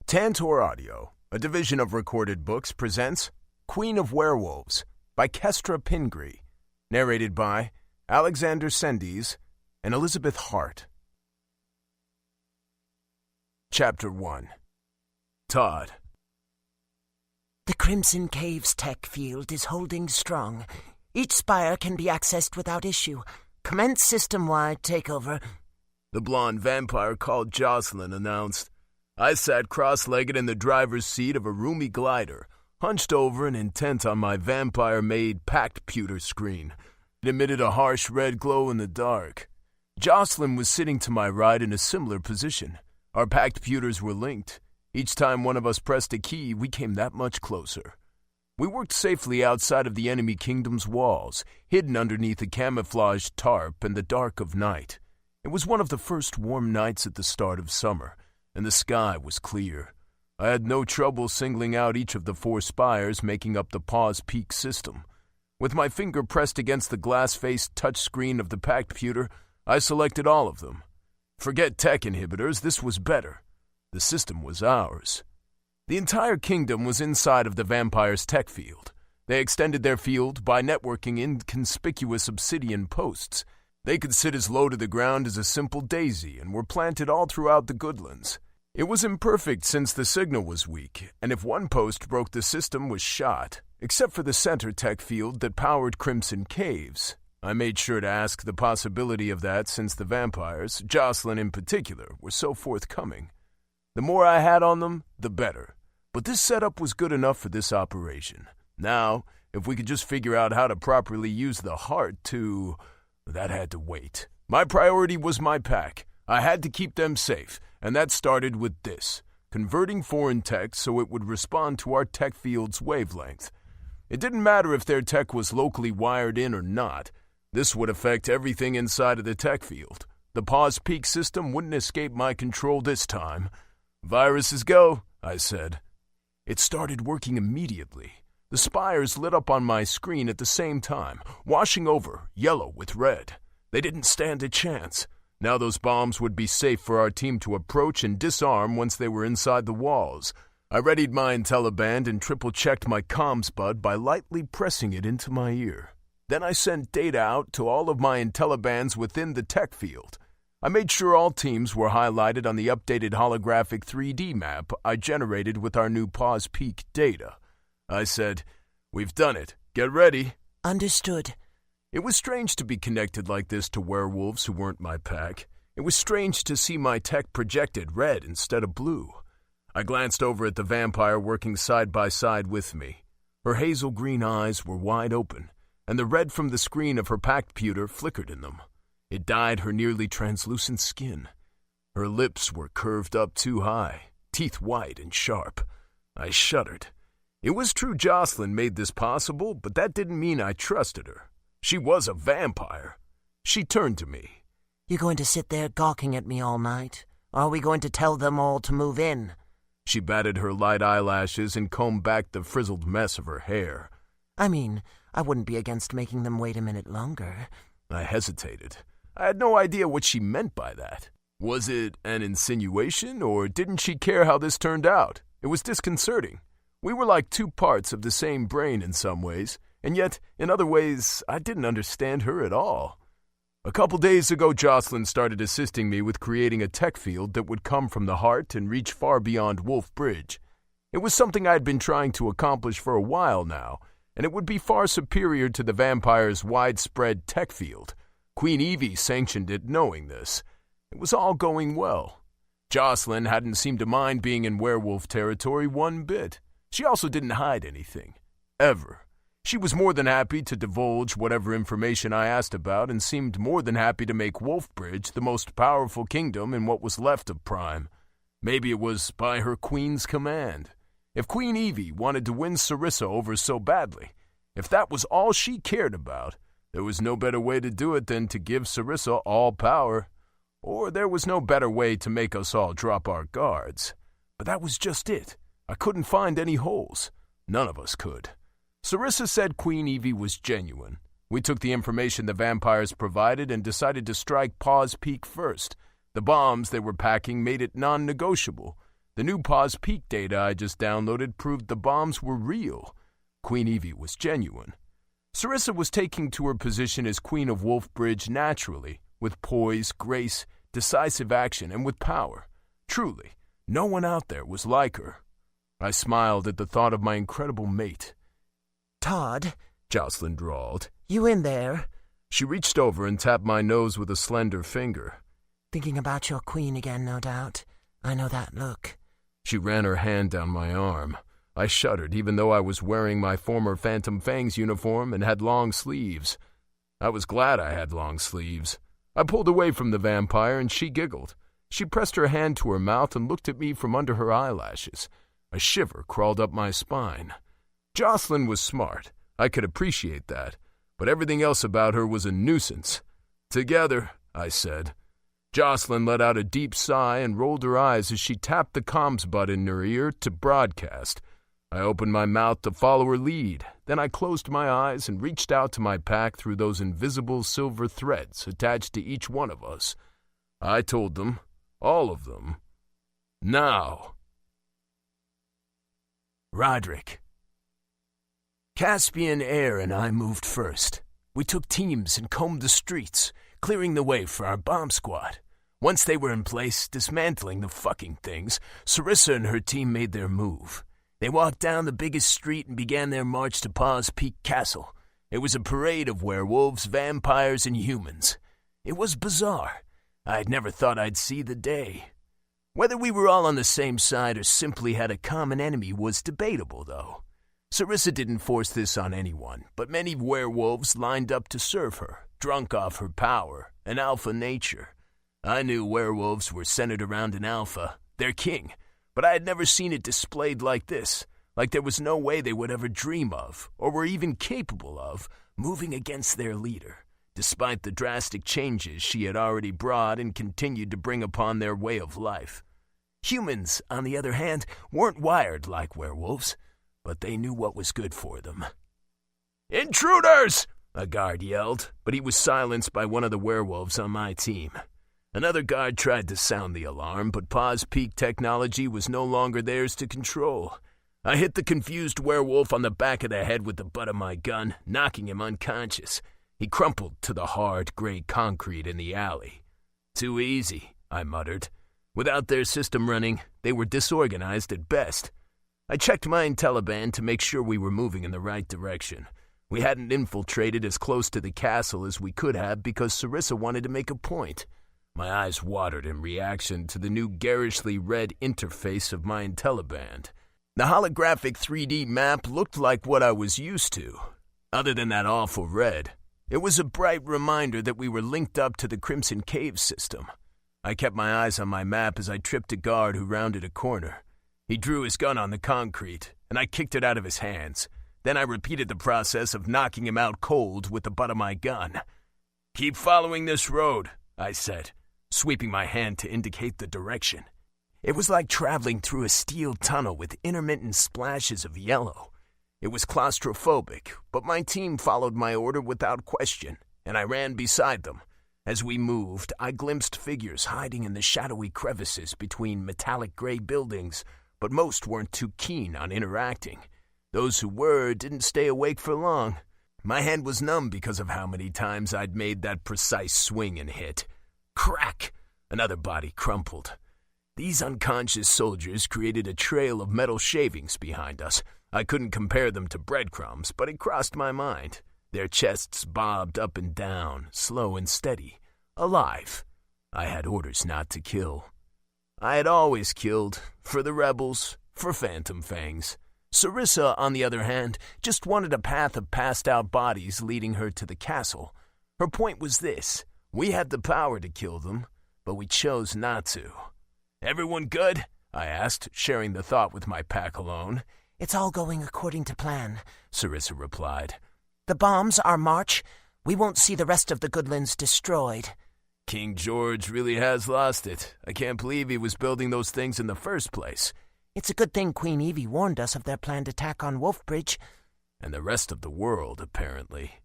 Tantor Audio, a division of Recorded Books, presents Queen of Werewolves by Kestra Pingree, narrated by Alexander Sendes and Elizabeth Hart. Chapter 1. Todd. The Crimson Caves tech field is holding strong. Each spire can be accessed without issue. Commence system-wide takeover. The blonde vampire called Jocelyn announced. I sat cross-legged in the driver's seat of a roomy glider, hunched over and intent on my vampire-made packed pewter screen. It emitted a harsh red glow in the dark. Jocelyn was sitting to my right in a similar position. Our packed pewters were linked. Each time one of us pressed a key, we came that much closer. We worked safely outside of the enemy kingdom's walls, hidden underneath a camouflaged tarp in the dark of night. It was one of the first warm nights at the start of summer, and the sky was clear. I had no trouble singling out each of the 4 spires making up the Pause Peak system. With my finger pressed against the glass-faced touchscreen of the packed pewter, I selected all of them. Forget tech inhibitors, this was better. The system was ours. The entire kingdom was inside of the vampire's tech field. They extended their field by networking inconspicuous obsidian posts. They could sit as low to the ground as a simple daisy and were planted all throughout the Goodlands. It was imperfect since the signal was weak, and if one post broke, the system was shot, except for the center tech field that powered Crimson Caves. I made sure to ask the possibility of that since the vampires, Jocelyn in particular, were so forthcoming. The more I had on them, the better. But this setup was good enough for this operation. Now, if we could just figure out how to properly use the heart to... That had to wait. My priority was my pack. I had to keep them safe, and that started with this, converting foreign tech so it would respond to our tech field's wavelength. It didn't matter if their tech was locally wired in or not. This would affect everything inside of the tech field. The Pause Peak system wouldn't escape my control this time. Viruses go, I said. It started working immediately. The spires lit up on my screen at the same time, washing over, yellow with red. They didn't stand a chance. Now those bombs would be safe for our team to approach and disarm once they were inside the walls. I readied my IntelliBand and triple-checked my comms bud by lightly pressing it into my ear. Then I sent data out to all of my IntelliBands within the tech field. I made sure all teams were highlighted on the updated holographic 3D map I generated with our new Pause Peak data. I said, "We've done it. Get ready." Understood. It was strange to be connected like this to werewolves who weren't my pack. It was strange to see my tech projected red instead of blue. I glanced over at the vampire working side by side with me. Her hazel green eyes were wide open, and the red from the screen of her packed pewter flickered in them. It dyed her nearly translucent skin. Her lips were curved up too high, teeth white and sharp. I shuddered. It was true Jocelyn made this possible, but that didn't mean I trusted her. She was a vampire. She turned to me. You going to sit there gawking at me all night? Or are we going to tell them all to move in? She batted her light eyelashes and combed back the frizzled mess of her hair. I mean, I wouldn't be against making them wait a minute longer. I hesitated. I had no idea what she meant by that. Was it an insinuation, or didn't she care how this turned out? It was disconcerting. We were like 2 parts of the same brain in some ways, and yet, in other ways, I didn't understand her at all. A couple days ago, Jocelyn started assisting me with creating a tech field that would come from the heart and reach far beyond Wolf Bridge. It was something I had been trying to accomplish for a while now, and it would be far superior to the vampire's widespread tech field. Queen Evie sanctioned it knowing this. It was all going well. Jocelyn hadn't seemed to mind being in werewolf territory one bit. She also didn't hide anything. Ever. She was more than happy to divulge whatever information I asked about and seemed more than happy to make Wolfbridge the most powerful kingdom in what was left of Prime. Maybe it was by her queen's command. If Queen Evie wanted to win Sarissa over so badly, if that was all she cared about, there was no better way to do it than to give Sarissa all power. Or there was no better way to make us all drop our guards. But that was just it. I couldn't find any holes. None of us could. Sarissa said Queen Evie was genuine. We took the information the vampires provided and decided to strike Pause Peak first. The bombs they were packing made it non-negotiable. The new Pause Peak data I just downloaded proved the bombs were real. Queen Evie was genuine. Sarissa was taking to her position as Queen of Wolfbridge naturally, with poise, grace, decisive action, and with power. Truly, no one out there was like her. I smiled at the thought of my incredible mate. "Todd," Jocelyn drawled. "You in there?" She reached over and tapped my nose with a slender finger. "Thinking about your queen again, no doubt. I know that look." She ran her hand down my arm. I shuddered, even though I was wearing my former Phantom Fangs uniform and had long sleeves. I was glad I had long sleeves. I pulled away from the vampire, and she giggled. She pressed her hand to her mouth and looked at me from under her eyelashes. A shiver crawled up my spine. Jocelyn was smart. I could appreciate that. But everything else about her was a nuisance. "Together," I said. Jocelyn let out a deep sigh and rolled her eyes as she tapped the comms button in her ear to broadcast. I opened my mouth to follow her lead. Then I closed my eyes and reached out to my pack through those invisible silver threads attached to each one of us. I told them, all of them, now. Roderick. Caspian Air and I moved first. We took teams and combed the streets, clearing the way for our bomb squad. Once they were in place, dismantling the fucking things, Sarissa and her team made their move. They walked down the biggest street and began their march to Pause Peak Castle. It was a parade of werewolves, vampires, and humans. It was bizarre. I had never thought I'd see the day. Whether we were all on the same side or simply had a common enemy was debatable, though. Sarissa didn't force this on anyone, but many werewolves lined up to serve her, drunk off her power and alpha nature. I knew werewolves were centered around an alpha, their king, but I had never seen it displayed like this, like there was no way they would ever dream of, or were even capable of, moving against their leader, despite the drastic changes she had already brought and continued to bring upon their way of life. Humans, on the other hand, weren't wired like werewolves, but they knew what was good for them. "Intruders!" a guard yelled, but he was silenced by one of the werewolves on my team. Another guard tried to sound the alarm, but Pause Peak technology was no longer theirs to control. I hit the confused werewolf on the back of the head with the butt of my gun, knocking him unconscious. He crumpled to the hard, gray concrete in the alley. "Too easy," I muttered. Without their system running, they were disorganized at best. I checked my IntelliBand to make sure we were moving in the right direction. We hadn't infiltrated as close to the castle as we could have because Sarissa wanted to make a point. My eyes watered in reaction to the new garishly red interface of my IntelliBand. The holographic 3D map looked like what I was used to. Other than that awful red, it was a bright reminder that we were linked up to the Crimson Cave system. I kept my eyes on my map as I tripped a guard who rounded a corner. He drew his gun on the concrete, and I kicked it out of his hands. Then I repeated the process of knocking him out cold with the butt of my gun. "Keep following this road," I said, sweeping my hand to indicate the direction. It was like traveling through a steel tunnel with intermittent splashes of yellow. It was claustrophobic, but my team followed my order without question, and I ran beside them. As we moved, I glimpsed figures hiding in the shadowy crevices between metallic gray buildings, but most weren't too keen on interacting. Those who were didn't stay awake for long. My hand was numb because of how many times I'd made that precise swing and hit. Crack! Another body crumpled. These unconscious soldiers created a trail of metal shavings behind us. I couldn't compare them to breadcrumbs, but it crossed my mind. Their chests bobbed up and down, slow and steady, alive. I had orders not to kill. I had always killed, for the rebels, for Phantom Fangs. Sarissa, on the other hand, just wanted a path of passed-out bodies leading her to the castle. Her point was this: we had the power to kill them, but we chose not to. "Everyone good?" I asked, sharing the thought with my pack alone. "It's all going according to plan," Sarissa replied. "The bombs are march. We won't see the rest of the Goodlands destroyed." King George really has lost it. I can't believe he was building those things in the first place. "It's a good thing Queen Evie warned us of their planned attack on Wolfbridge." And the rest of the world, apparently.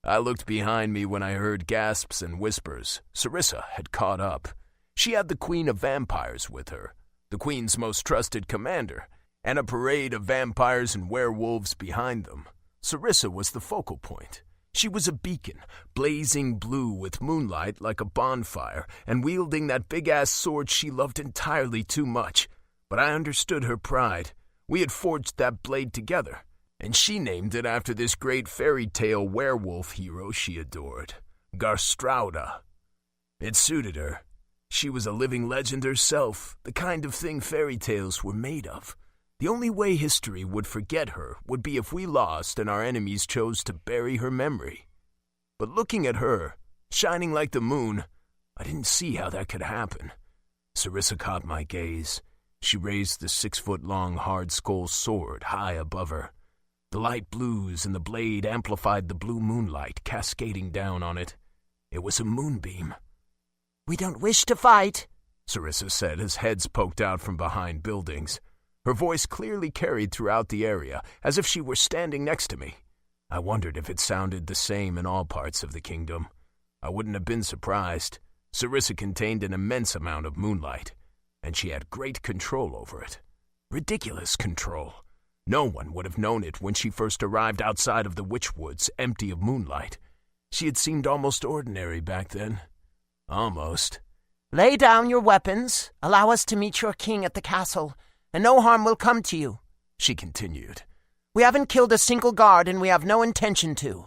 I looked behind me when I heard gasps and whispers. Sarissa had caught up. She had the Queen of Vampires with her. the Queen's most trusted commander, and a parade of vampires and werewolves behind them. Sarissa was the focal point. She was a beacon, blazing blue with moonlight like a bonfire, and wielding that big-ass sword she loved entirely too much. But I understood her pride. We had forged that blade together, and she named it after this great fairy tale werewolf hero she adored, Garstrauda. It suited her. She was a living legend herself, the kind of thing fairy tales were made of. The only way history would forget her would be if we lost and our enemies chose to bury her memory. But looking at her, shining like the moon, I didn't see how that could happen. Sarissa caught my gaze. She raised the 6-foot-long hard-skull sword high above her. The light blues in the blade amplified the blue moonlight cascading down on it. It was a moonbeam. "We don't wish to fight," Sarissa said as heads poked out from behind buildings. Her voice clearly carried throughout the area, as if she were standing next to me. I wondered if it sounded the same in all parts of the kingdom. I wouldn't have been surprised. Sarissa contained an immense amount of moonlight, and she had great control over it. Ridiculous control. No one would have known it when she first arrived outside of the Witchwoods, empty of moonlight. She had seemed almost ordinary back then. Almost. "Lay down your weapons. Allow us to meet your king at the castle, and no harm will come to you," she continued. "We haven't killed a single guard, and we have no intention to."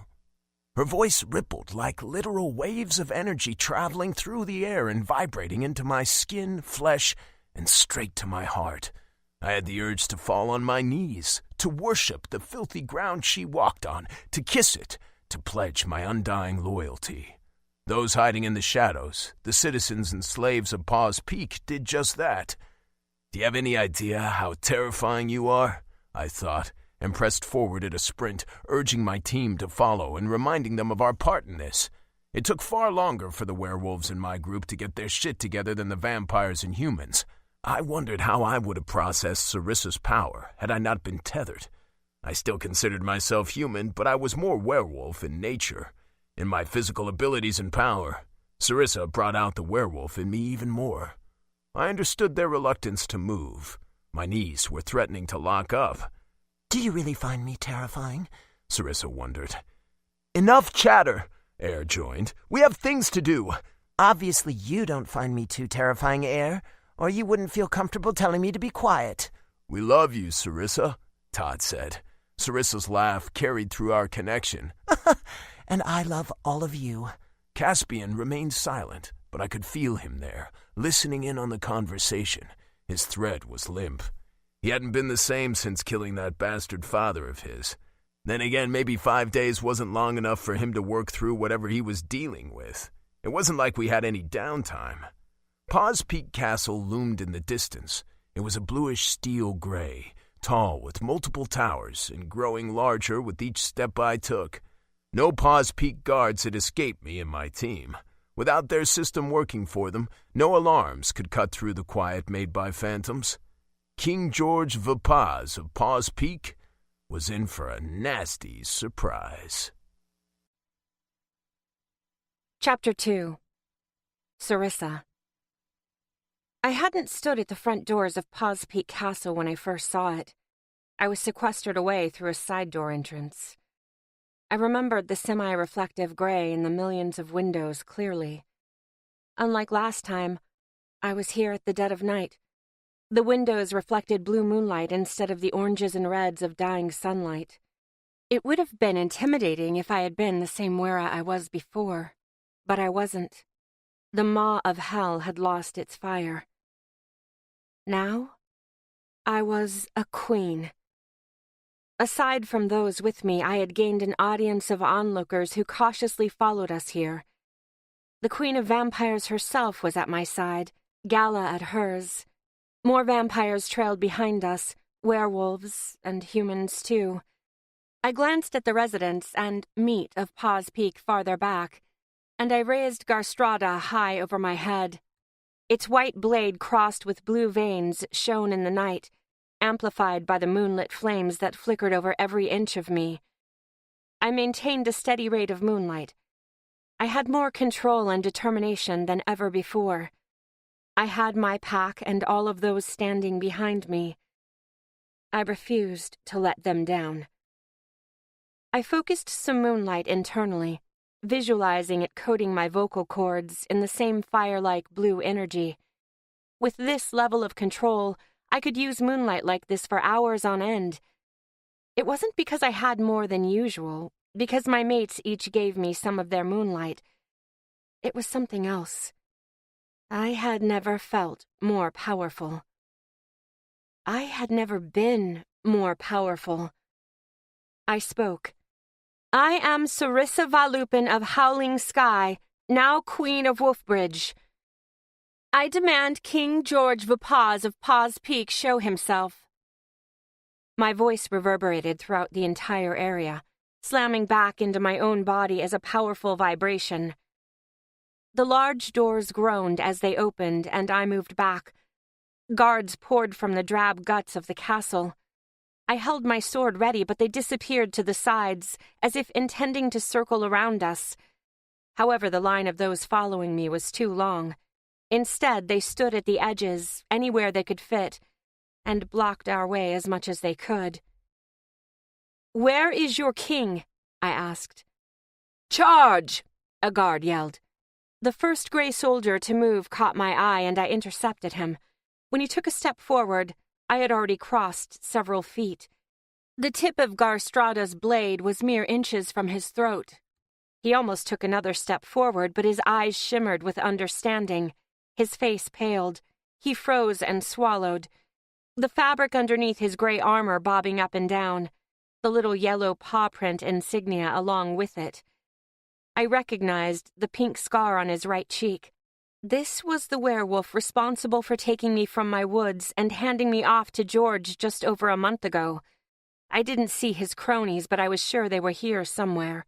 Her voice rippled like literal waves of energy traveling through the air and vibrating into my skin, flesh, and straight to my heart. I had the urge to fall on my knees, to worship the filthy ground she walked on, to kiss it, to pledge my undying loyalty. Those hiding in the shadows, the citizens and slaves of Paws Peak, did just that. "Do you have any idea how terrifying you are?" I thought, and pressed forward at a sprint, urging my team to follow and reminding them of our part in this. It took far longer for the werewolves in my group to get their shit together than the vampires and humans. I wondered how I would have processed Sarissa's power had I not been tethered. I still considered myself human, but I was more werewolf in nature. In my physical abilities and power, Sarissa brought out the werewolf in me even more. I understood their reluctance to move. My knees were threatening to lock up. "Do you really find me terrifying?" Sarissa wondered. "Enough chatter," Air joined. "We have things to do." "Obviously you don't find me too terrifying, Air, or you wouldn't feel comfortable telling me to be quiet." "We love you, Sarissa," Todd said. Sarissa's laugh carried through our connection. "And I love all of you." Caspian remained silent, but I could feel him there, listening in on the conversation. His thread was limp. He hadn't been the same since killing that bastard father of his. Then again, maybe 5 days wasn't long enough for him to work through whatever he was dealing with. It wasn't like we had any downtime. Paws Peak Castle loomed in the distance. It was a bluish steel gray, tall with multiple towers and growing larger with each step I took. No Paws Peak guards had escaped me and my team. Without their system working for them, no alarms could cut through the quiet made by phantoms. King George Vapaz of Paws Peak was in for a nasty surprise. Chapter 2. Sarissa. I hadn't stood at the front doors of Paws Peak Castle when I first saw it. I was sequestered away through a side door entrance. I remembered the semi-reflective gray in the millions of windows clearly. Unlike last time, I was here at the dead of night. The windows reflected blue moonlight instead of the oranges and reds of dying sunlight. It would have been intimidating if I had been the same Wera I was before, but I wasn't. The maw of hell had lost its fire. Now, I was a queen. Aside from those with me, I had gained an audience of onlookers who cautiously followed us here. The Queen of Vampires herself was at my side, Gala at hers. More vampires trailed behind us, werewolves and humans too. I glanced at the residents and meat of Paws Peak farther back, and I raised Garstrada high over my head. Its white blade crossed with blue veins shone in the night, amplified by the moonlit flames that flickered over every inch of me. I maintained a steady rate of moonlight. I had more control and determination than ever before. I had my pack and all of those standing behind me. I refused to let them down. I focused some moonlight internally, visualizing it coating my vocal cords in the same fire-like blue energy. With this level of control, I could use moonlight like this for hours on end. It wasn't because I had more than usual, because my mates each gave me some of their moonlight. It was something else. I had never felt more powerful. I had never been more powerful. I spoke. I am Sarissa Valupin of Howling Sky, now Queen of Wolfbridge. I demand King George Vapaz of Paws Peak show himself. My voice reverberated throughout the entire area, slamming back into my own body as a powerful vibration. The large doors groaned as they opened, and I moved back. Guards poured from the drab guts of the castle. I held my sword ready, but they disappeared to the sides, as if intending to circle around us. However, the line of those following me was too long. Instead, they stood at the edges, anywhere they could fit, and blocked our way as much as they could. "Where is your king?" I asked. "Charge!" a guard yelled. The first gray soldier to move caught my eye, and I intercepted him. When he took a step forward, I had already crossed several feet. The tip of Garstrada's blade was mere inches from his throat. He almost took another step forward, but his eyes shimmered with understanding. His face paled. He froze and swallowed, the fabric underneath his gray armor bobbing up and down, the little yellow paw print insignia along with it. I recognized the pink scar on his right cheek. This was the werewolf responsible for taking me from my woods and handing me off to George just over a month ago. I didn't see his cronies, but I was sure they were here somewhere.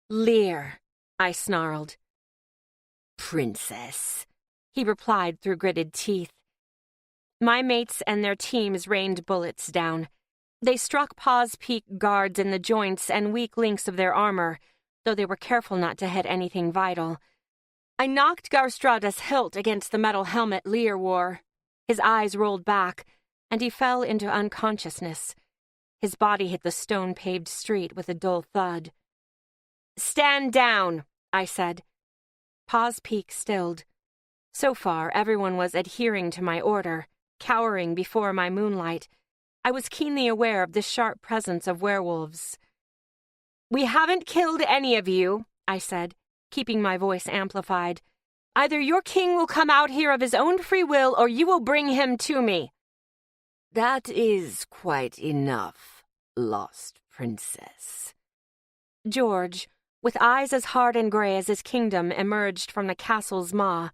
"Lear," I snarled. "Princess," he replied through gritted teeth. My mates and their teams rained bullets down. They struck Paws Peak guards in the joints and weak links of their armor, though they were careful not to hit anything vital. I knocked Garstrada's hilt against the metal helmet Lear wore. His eyes rolled back, and he fell into unconsciousness. His body hit the stone-paved street with a dull thud. "Stand down," I said. Paws Peak stilled. So far, everyone was adhering to my order, cowering before my moonlight. I was keenly aware of the sharp presence of werewolves. "We haven't killed any of you," I said, keeping my voice amplified. "Either your king will come out here of his own free will, or you will bring him to me." "That is quite enough, lost princess." George, with eyes as hard and gray as his kingdom, emerged from the castle's maw.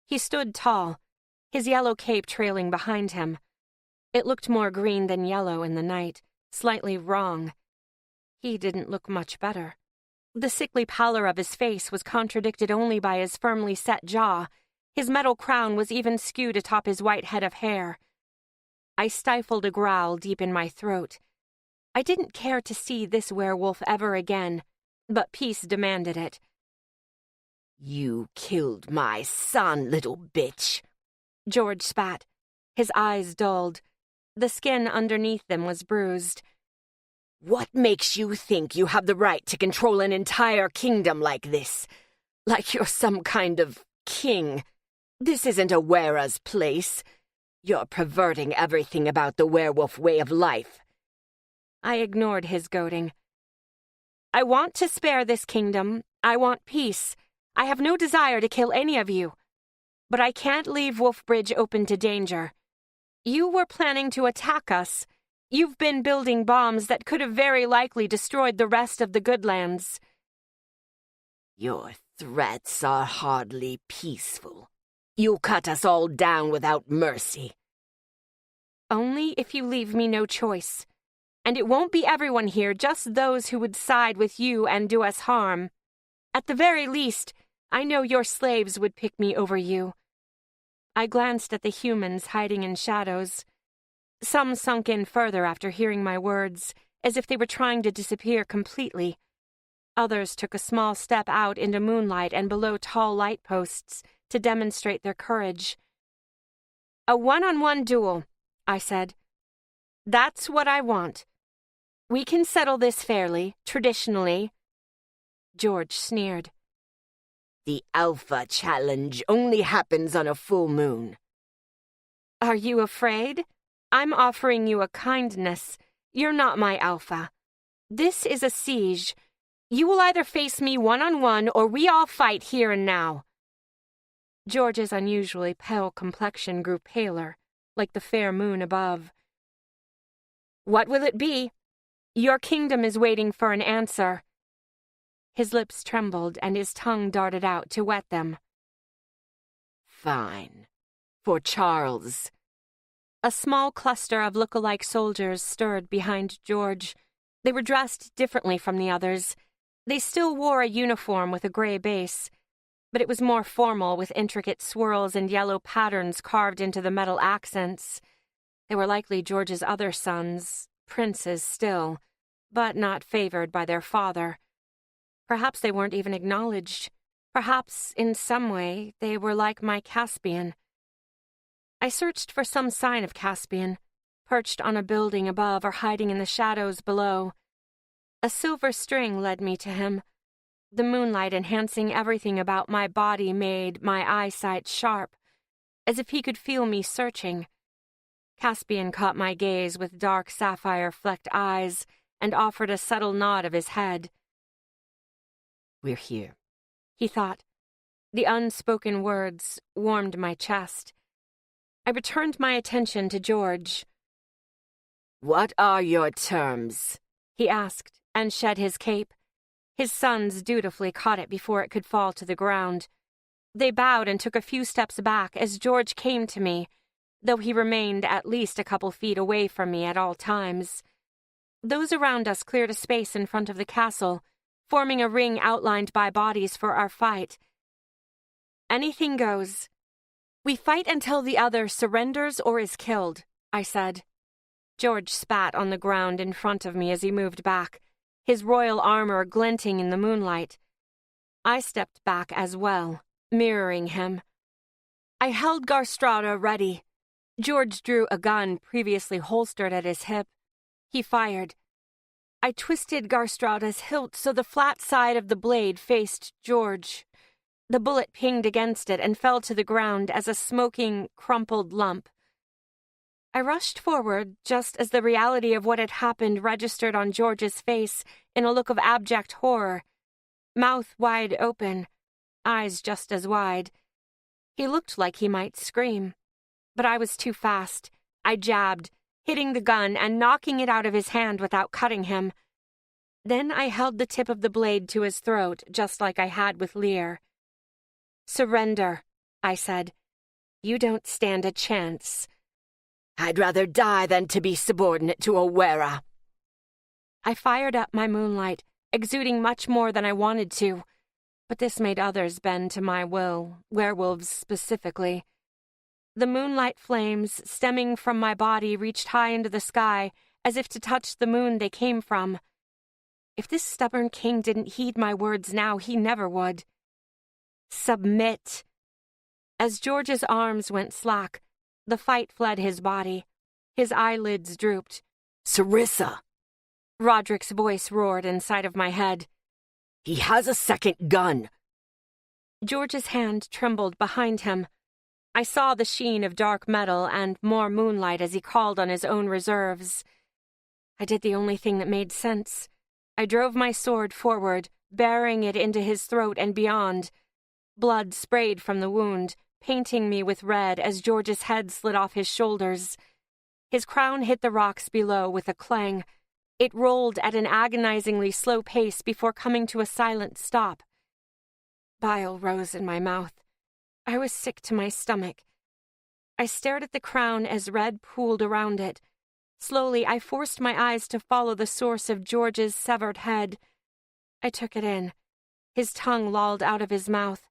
He stood tall, his yellow cape trailing behind him. It looked more green than yellow in the night, slightly wrong. He didn't look much better. The sickly pallor of his face was contradicted only by his firmly set jaw. His metal crown was even skewed atop his white head of hair. I stifled a growl deep in my throat. I didn't care to see this werewolf ever again, but peace demanded it. "You killed my son, little bitch," George spat. His eyes dulled. The skin underneath them was bruised. "What makes you think you have the right to control an entire kingdom like this? Like you're some kind of king. This isn't a Wera's place. You're perverting everything about the werewolf way of life." I ignored his goading. "I want to spare this kingdom. I want peace. I have no desire to kill any of you. But I can't leave Wolfbridge open to danger. You were planning to attack us. You've been building bombs that could have very likely destroyed the rest of the Goodlands." "Your threats are hardly peaceful. You cut us all down without mercy." "Only if you leave me no choice. And it won't be everyone here, just those who would side with you and do us harm. At the very least, I know your slaves would pick me over you." I glanced at the humans hiding in shadows. Some sunk in further after hearing my words, as if they were trying to disappear completely. Others took a small step out into moonlight and below tall light posts, to demonstrate their courage. "A one-on-one duel," I said. "That's what I want. We can settle this fairly, traditionally." George sneered. "The Alpha Challenge only happens on a full moon." "Are you afraid? I'm offering you a kindness. You're not my alpha. This is a siege. You will either face me one-on-one or we all fight here and now." George's unusually pale complexion grew paler, like the fair moon above. "What will it be? Your kingdom is waiting for an answer." His lips trembled and his tongue darted out to wet them. "Fine. For Charles." A small cluster of look-alike soldiers stirred behind George. They were dressed differently from the others. They still wore a uniform with a gray base, but it was more formal with intricate swirls and yellow patterns carved into the metal accents. They were likely George's other sons, princes still, but not favored by their father. Perhaps they weren't even acknowledged. Perhaps, in some way, they were like my Caspian. I searched for some sign of Caspian, perched on a building above or hiding in the shadows below. A silver string led me to him. The moonlight enhancing everything about my body made my eyesight sharp, as if he could feel me searching. Caspian caught my gaze with dark sapphire-flecked eyes and offered a subtle nod of his head. "We're here," he thought. The unspoken words warmed my chest. I returned my attention to George. "What are your terms?" he asked, and shed his cape. His sons dutifully caught it before it could fall to the ground. They bowed and took a few steps back as George came to me, though he remained at least a couple feet away from me at all times. Those around us cleared a space in front of the castle, forming a ring outlined by bodies for our fight. "Anything goes. We fight until the other surrenders or is killed," I said. George spat on the ground in front of me as he moved back, his royal armor glinting in the moonlight. I stepped back as well, mirroring him. I held Garstrada ready. George drew a gun previously holstered at his hip. He fired. I twisted Garstrada's hilt so the flat side of the blade faced George. The bullet pinged against it and fell to the ground as a smoking, crumpled lump. I rushed forward just as the reality of what had happened registered on George's face in a look of abject horror. Mouth wide open, eyes just as wide. He looked like he might scream. But I was too fast. I jabbed, hitting the gun and knocking it out of his hand without cutting him. Then I held the tip of the blade to his throat, just like I had with Lear. "Surrender," I said. "You don't stand a chance." "I'd rather die than to be subordinate to a Wera." I fired up my moonlight, exuding much more than I wanted to, but this made others bend to my will, werewolves specifically. The moonlight flames stemming from my body reached high into the sky, as if to touch the moon they came from. If this stubborn king didn't heed my words now, he never would. "Submit." As George's arms went slack, the fight fled his body. His eyelids drooped. "Sarissa!" Roderick's voice roared inside of my head. "He has a second gun." George's hand trembled behind him. I saw the sheen of dark metal and more moonlight as he called on his own reserves. I did the only thing that made sense. I drove my sword forward, bearing it into his throat and beyond. Blood sprayed from the wound, painting me with red as George's head slid off his shoulders. His crown hit the rocks below with a clang. It rolled at an agonizingly slow pace before coming to a silent stop. Bile rose in my mouth. I was sick to my stomach. I stared at the crown as red pooled around it. Slowly, I forced my eyes to follow the source of George's severed head. I took it in. His tongue lolled out of his mouth.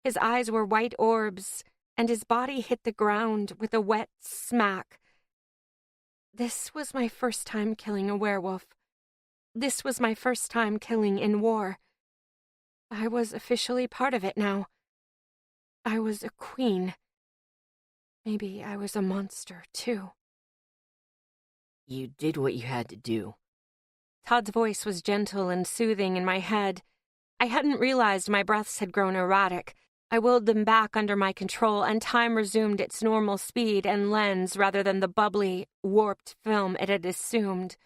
His eyes were white orbs, and his body hit the ground with a wet smack. This was my first time killing a werewolf. This was my first time killing in war. I was officially part of it now. I was a queen. Maybe I was a monster, too. You did what you had to do. Todd's voice was gentle and soothing in my head. I hadn't realized my breaths had grown erratic. I willed them back under my control, and time resumed its normal speed and lens rather than the bubbly, warped film it had assumed.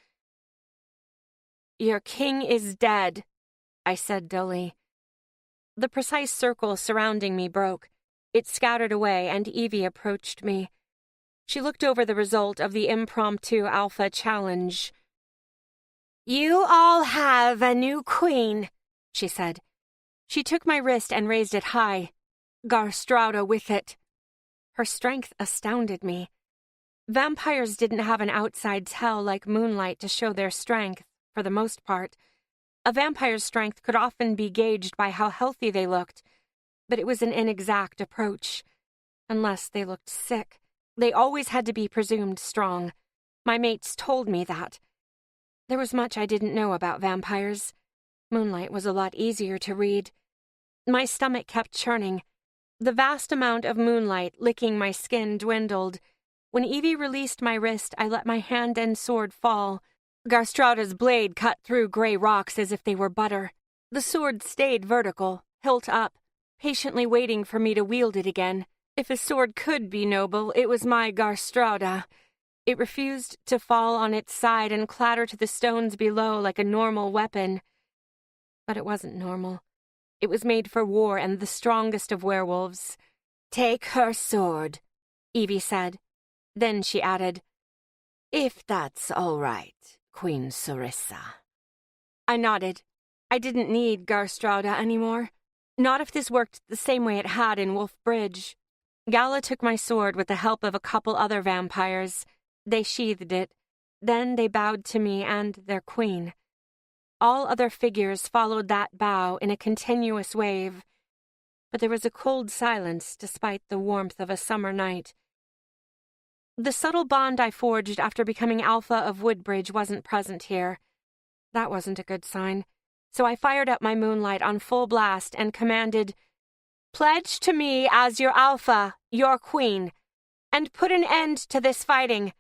"Your king is dead," I said dully. The precise circle surrounding me broke. It scattered away, and Evie approached me. She looked over the result of the impromptu alpha challenge. "You all have a new queen," she said. She took my wrist and raised it high, Garstrauda with it. Her strength astounded me. Vampires didn't have an outside tell like moonlight to show their strength, for the most part. A vampire's strength could often be gauged by how healthy they looked, but it was an inexact approach. Unless they looked sick, they always had to be presumed strong. My mates told me that. There was much I didn't know about vampires. Moonlight was a lot easier to read. My stomach kept churning. The vast amount of moonlight licking my skin dwindled. When Evie released my wrist, I let my hand and sword fall. Garstrauda's blade cut through gray rocks as if they were butter. The sword stayed vertical, hilt up, patiently waiting for me to wield it again. If a sword could be noble, it was my Garstrauda. It refused to fall on its side and clatter to the stones below like a normal weapon. But it wasn't normal. It was made for war and the strongest of werewolves. "Take her sword," Evie said. Then she added, "If that's all right, Queen Sarissa." I nodded. I didn't need Garstrauda anymore. Not if this worked the same way it had in Wolf Bridge. Gala took my sword with the help of a couple other vampires. They sheathed it. Then they bowed to me and their queen. All other figures followed that bow in a continuous wave. But there was a cold silence despite the warmth of a summer night. The subtle bond I forged after becoming Alpha of Woodbridge wasn't present here. That wasn't a good sign. So I fired up my moonlight on full blast and commanded, "Pledge to me as your Alpha, your queen, and put an end to this fighting."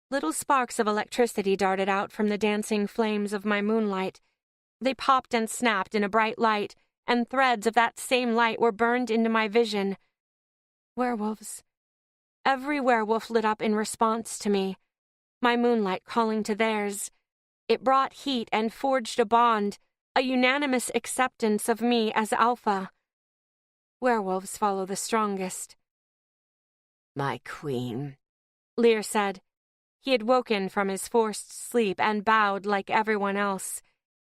Little sparks of electricity darted out from the dancing flames of my moonlight. They popped and snapped in a bright light, and threads of that same light were burned into my vision. Werewolves. Every werewolf lit up in response to me, my moonlight calling to theirs. It brought heat and forged a bond, a unanimous acceptance of me as Alpha. Werewolves follow the strongest. "My queen," Lear said. He had woken from his forced sleep and bowed like everyone else.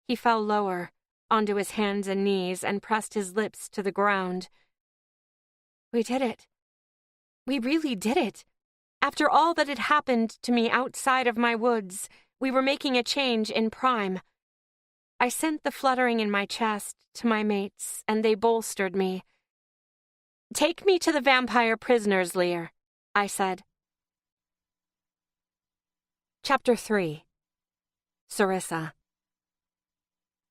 He fell lower, onto his hands and knees, and pressed his lips to the ground. "We did it. We really did it. After all that had happened to me outside of my woods, we were making a change in Prime." I sent the fluttering in my chest to my mates, and they bolstered me. "Take me to the vampire prisoners, Lear," I said. Chapter 3. Sarissa.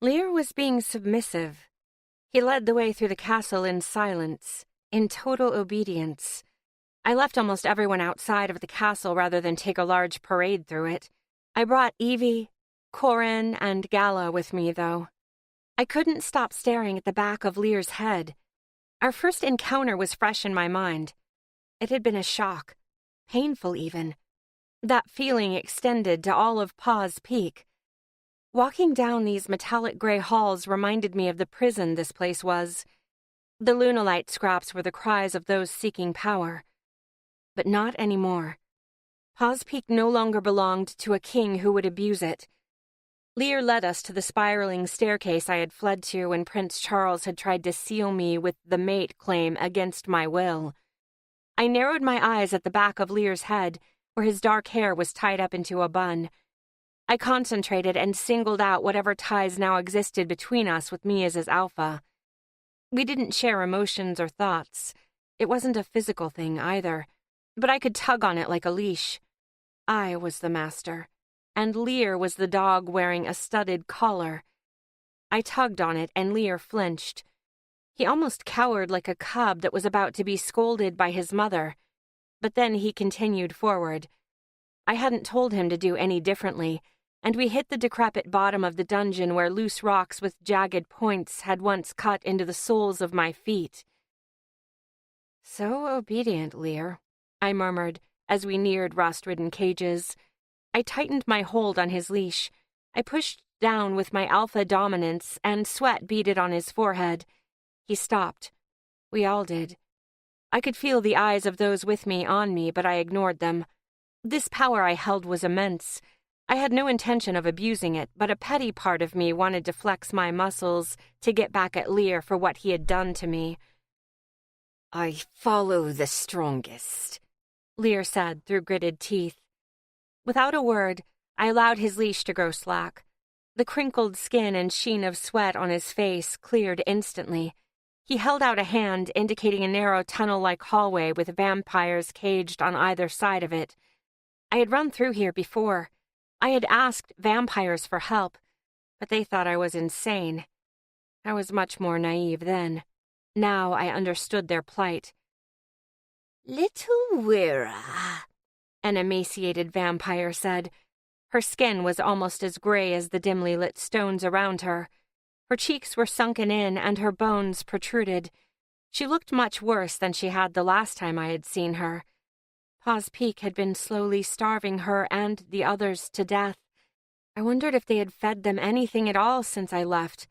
Lear was being submissive. He led the way through the castle in silence, in total obedience. I left almost everyone outside of the castle rather than take a large parade through it. I brought Evie, Corin, and Gala with me, though. I couldn't stop staring at the back of Lear's head. Our first encounter was fresh in my mind. It had been a shock, painful even. That feeling extended to all of Paws Peak. Walking down these metallic gray halls reminded me of the prison this place was. The Lunalite scraps were the cries of those seeking power. But not anymore. Paws Peak no longer belonged to a king who would abuse it. Lear led us to the spiraling staircase I had fled to when Prince Charles had tried to seal me with the mate claim against my will. I narrowed my eyes at the back of Lear's head, where his dark hair was tied up into a bun. I concentrated and singled out whatever ties now existed between us with me as his Alpha. We didn't share emotions or thoughts. It wasn't a physical thing either, but I could tug on it like a leash. I was the master, and Lear was the dog wearing a studded collar. I tugged on it, and Lear flinched. He almost cowered like a cub that was about to be scolded by his mother, but then he continued forward. I hadn't told him to do any differently, and we hit the decrepit bottom of the dungeon where loose rocks with jagged points had once cut into the soles of my feet. "So obedient, Lear," I murmured as we neared rust-ridden cages. I tightened my hold on his leash. I pushed down with my alpha dominance, and sweat beaded on his forehead. He stopped. We all did. I could feel the eyes of those with me on me, but I ignored them. This power I held was immense. I had no intention of abusing it, but a petty part of me wanted to flex my muscles to get back at Lear for what he had done to me. "I follow the strongest," Lear said through gritted teeth. Without a word, I allowed his leash to grow slack. The crinkled skin and sheen of sweat on his face cleared instantly. He held out a hand, indicating a narrow tunnel-like hallway with vampires caged on either side of it. I had run through here before. I had asked vampires for help, but they thought I was insane. I was much more naive then. Now I understood their plight. "Little Wira," an emaciated vampire said. Her skin was almost as gray as the dimly lit stones around her. Her cheeks were sunken in and her bones protruded. She looked much worse than she had the last time I had seen her. Paws Peak had been slowly starving her and the others to death. I wondered if they had fed them anything at all since I left.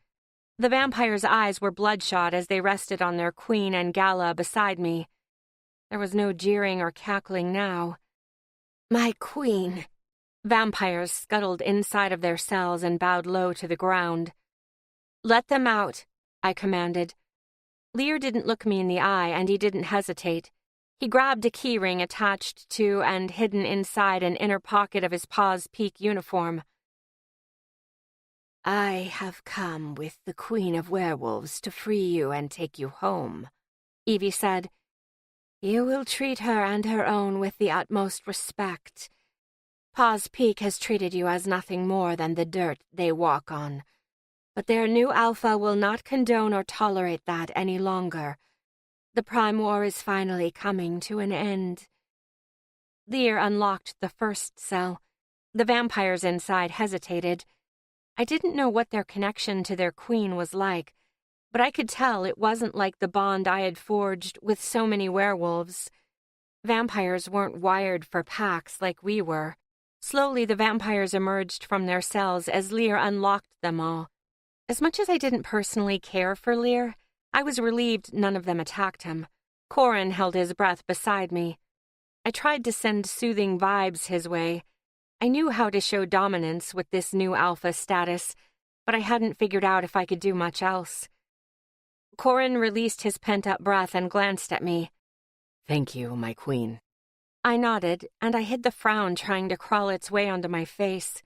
The vampire's eyes were bloodshot as they rested on their queen and gala beside me. There was no jeering or cackling now. "My queen." Vampires scuttled inside of their cells and bowed low to the ground. "Let them out," I commanded. Lear didn't look me in the eye, and he didn't hesitate. He grabbed a keyring attached to and hidden inside an inner pocket of his Paws Peak uniform. "I have come with the Queen of Werewolves to free you and take you home," Evie said. "You will treat her and her own with the utmost respect. Paws Peak has treated you as nothing more than the dirt they walk on. But their new alpha will not condone or tolerate that any longer. The Prime War is finally coming to an end." Lear unlocked the first cell. The vampires inside hesitated. I didn't know what their connection to their queen was like, but I could tell it wasn't like the bond I had forged with so many werewolves. Vampires weren't wired for packs like we were. Slowly, the vampires emerged from their cells as Lear unlocked them all. As much as I didn't personally care for Lear, I was relieved none of them attacked him. Corin held his breath beside me. I tried to send soothing vibes his way. I knew how to show dominance with this new alpha status, but I hadn't figured out if I could do much else. Corin released his pent-up breath and glanced at me. "Thank you, my queen." I nodded, and I hid the frown trying to crawl its way onto my face.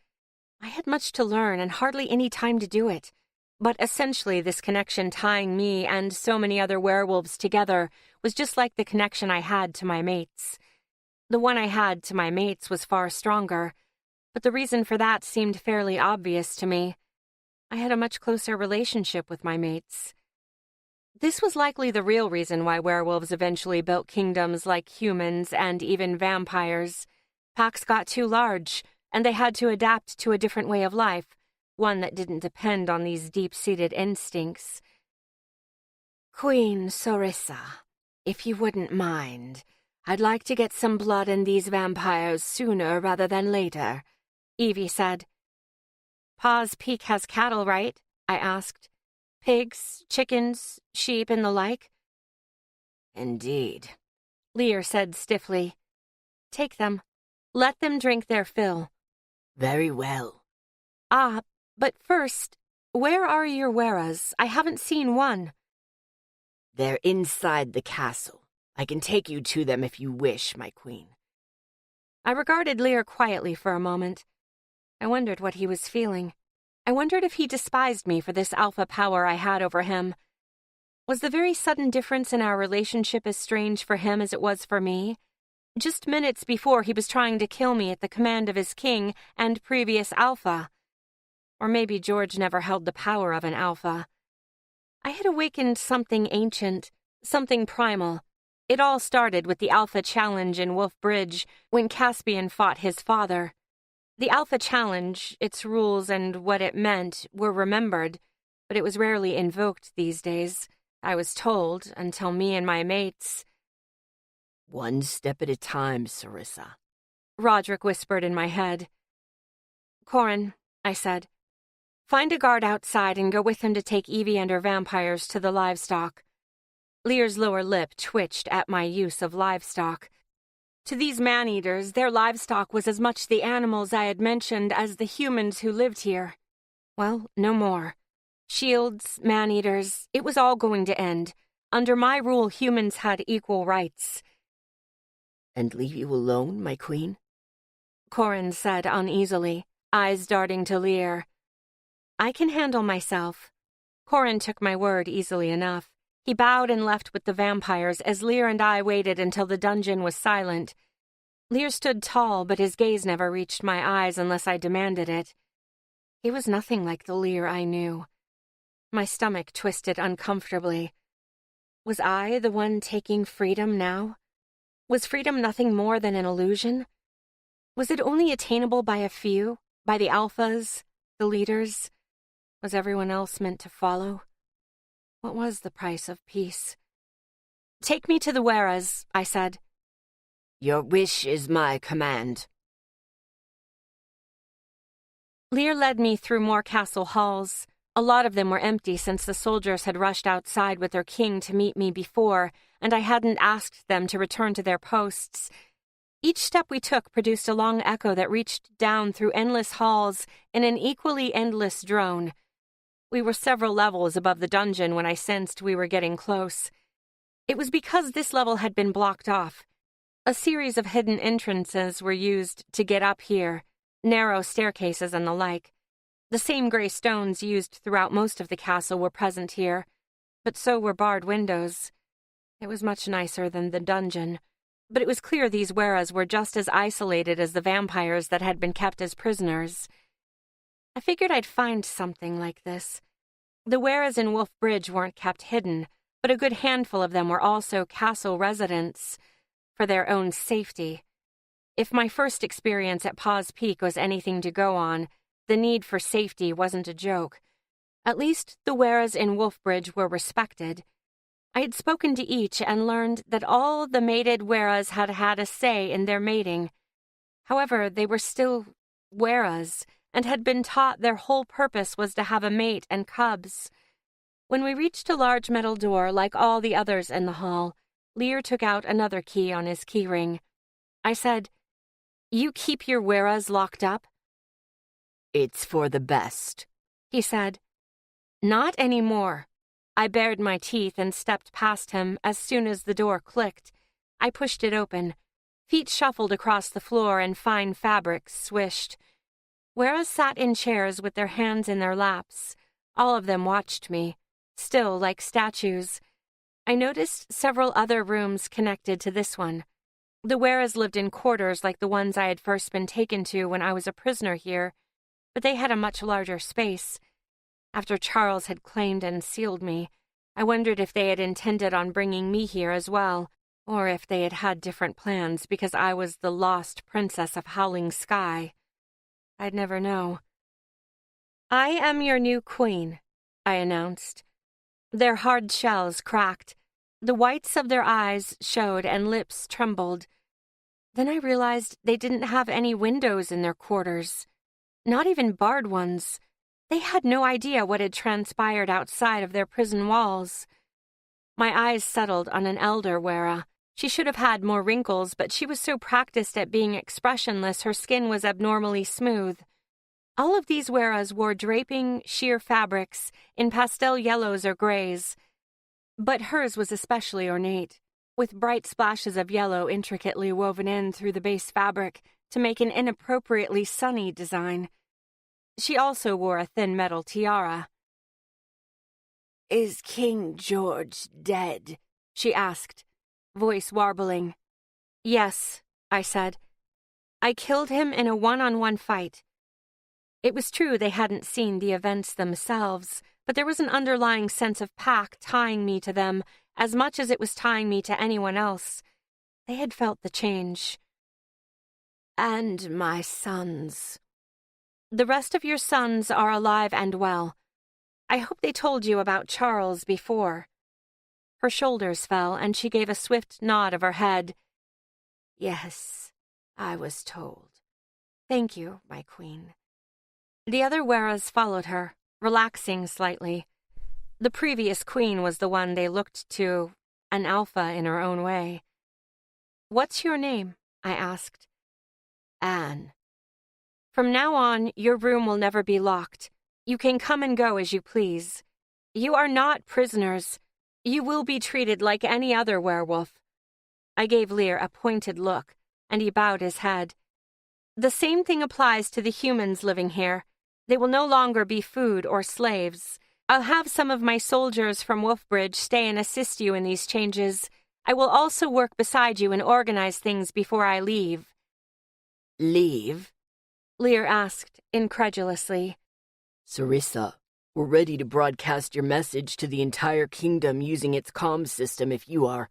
I had much to learn and hardly any time to do it. But essentially, this connection tying me and so many other werewolves together was just like the connection I had to my mates. The one I had to my mates was far stronger, but the reason for that seemed fairly obvious to me. I had a much closer relationship with my mates. This was likely the real reason why werewolves eventually built kingdoms like humans and even vampires. Packs got too large, and they had to adapt to a different way of life, one that didn't depend on these deep-seated instincts. "Queen Sorissa, if you wouldn't mind, I'd like to get some blood in these vampires sooner rather than later," Evie said. "Paws Peak has cattle, right?" I asked. "Pigs, chickens, sheep, and the like?" "Indeed," Lear said stiffly. "Take them. Let them drink their fill." "Very well." But first, where are your Weras? I haven't seen one." "They're inside the castle. I can take you to them if you wish, my queen." I regarded Lear quietly for a moment. I wondered what he was feeling. I wondered if he despised me for this alpha power I had over him. Was the very sudden difference in our relationship as strange for him as it was for me? Just minutes before, he was trying to kill me at the command of his king and previous alpha. Or maybe George never held the power of an alpha. I had awakened something ancient, something primal. It all started with the Alpha Challenge in Wolf Bridge, when Caspian fought his father. The Alpha Challenge, its rules and what it meant, were remembered, but it was rarely invoked these days, I was told, until me and my mates— "One step at a time, Sarissa," Roderick whispered in my head. "Corin," I said, "find a guard outside and go with him to take Evie and her vampires to the livestock." Lear's lower lip twitched at my use of livestock. To these man-eaters, their livestock was as much the animals I had mentioned as the humans who lived here. Well, no more. Shields, man-eaters, it was all going to end. Under my rule, humans had equal rights. "And leave you alone, my queen?" Corin said uneasily, eyes darting to Lear. "I can handle myself." Corin took my word easily enough. He bowed and left with the vampires as Lear and I waited until the dungeon was silent. Lear stood tall, but his gaze never reached my eyes unless I demanded it. He was nothing like the Lear I knew. My stomach twisted uncomfortably. Was I the one taking freedom now? Was freedom nothing more than an illusion? Was it only attainable by a few, by the alphas, the leaders? Was everyone else meant to follow? What was the price of peace? "Take me to the Weras," I said. "Your wish is my command." Lear led me through more castle halls. A lot of them were empty since the soldiers had rushed outside with their king to meet me before, and I hadn't asked them to return to their posts. Each step we took produced a long echo that reached down through endless halls in an equally endless drone. We were several levels above the dungeon when I sensed we were getting close. It was because this level had been blocked off. A series of hidden entrances were used to get up here, narrow staircases and the like. The same gray stones used throughout most of the castle were present here, but so were barred windows. It was much nicer than the dungeon, but it was clear these Weras were just as isolated as the vampires that had been kept as prisoners. I figured I'd find something like this. The Weras in Wolf Bridge weren't kept hidden, but a good handful of them were also castle residents for their own safety. If my first experience at Paws Peak was anything to go on, the need for safety wasn't a joke. At least the Weras in Wolf Bridge were respected. I had spoken to each and learned that all the mated Weras had had a say in their mating. However, they were still Weras, and had been taught their whole purpose was to have a mate and cubs. When we reached a large metal door like all the others in the hall, Lear took out another key on his keyring. I said, "You keep your Weras locked up?" "It's for the best," he said. "Not anymore." I bared my teeth and stepped past him as soon as the door clicked. I pushed it open. Feet shuffled across the floor and fine fabrics swished. Weras sat in chairs with their hands in their laps. All of them watched me, still like statues. I noticed several other rooms connected to this one. The Weras lived in quarters like the ones I had first been taken to when I was a prisoner here, but they had a much larger space. After Charles had claimed and sealed me, I wondered if they had intended on bringing me here as well, or if they had had different plans because I was the lost princess of Howling Sky. I'd never know. "I am your new queen," I announced. Their hard shells cracked. The whites of their eyes showed and lips trembled. Then I realized they didn't have any windows in their quarters. Not even barred ones. They had no idea what had transpired outside of their prison walls. My eyes settled on an elder Wera. She should have had more wrinkles, but she was so practiced at being expressionless her skin was abnormally smooth. All of these Weras wore draping, sheer fabrics in pastel yellows or grays, but hers was especially ornate, with bright splashes of yellow intricately woven in through the base fabric to make an inappropriately sunny design. She also wore a thin metal tiara. "Is King George dead?" she asked, voice warbling. "Yes," I said. "I killed him in a one-on-one fight." It was true they hadn't seen the events themselves, but there was an underlying sense of pack tying me to them as much as it was tying me to anyone else. They had felt the change. And my sons. The rest of your sons are alive and well. I hope they told you about Charles before. Her shoulders fell, and she gave a swift nod of her head. Yes, I was told. Thank you, my queen. The other Weras followed her, relaxing slightly. The previous queen was the one they looked to, an alpha in her own way. What's your name? I asked. Anne. From now on, your room will never be locked. You can come and go as you please. You are not prisoners. You will be treated like any other werewolf. I gave Lear a pointed look, and he bowed his head. The same thing applies to the humans living here. They will no longer be food or slaves. I'll have some of my soldiers from Wolfbridge stay and assist you in these changes. I will also work beside you and organize things before I leave. Leave? Lear asked, incredulously. Sarissa, we're ready to broadcast your message to the entire kingdom using its comm system if you are.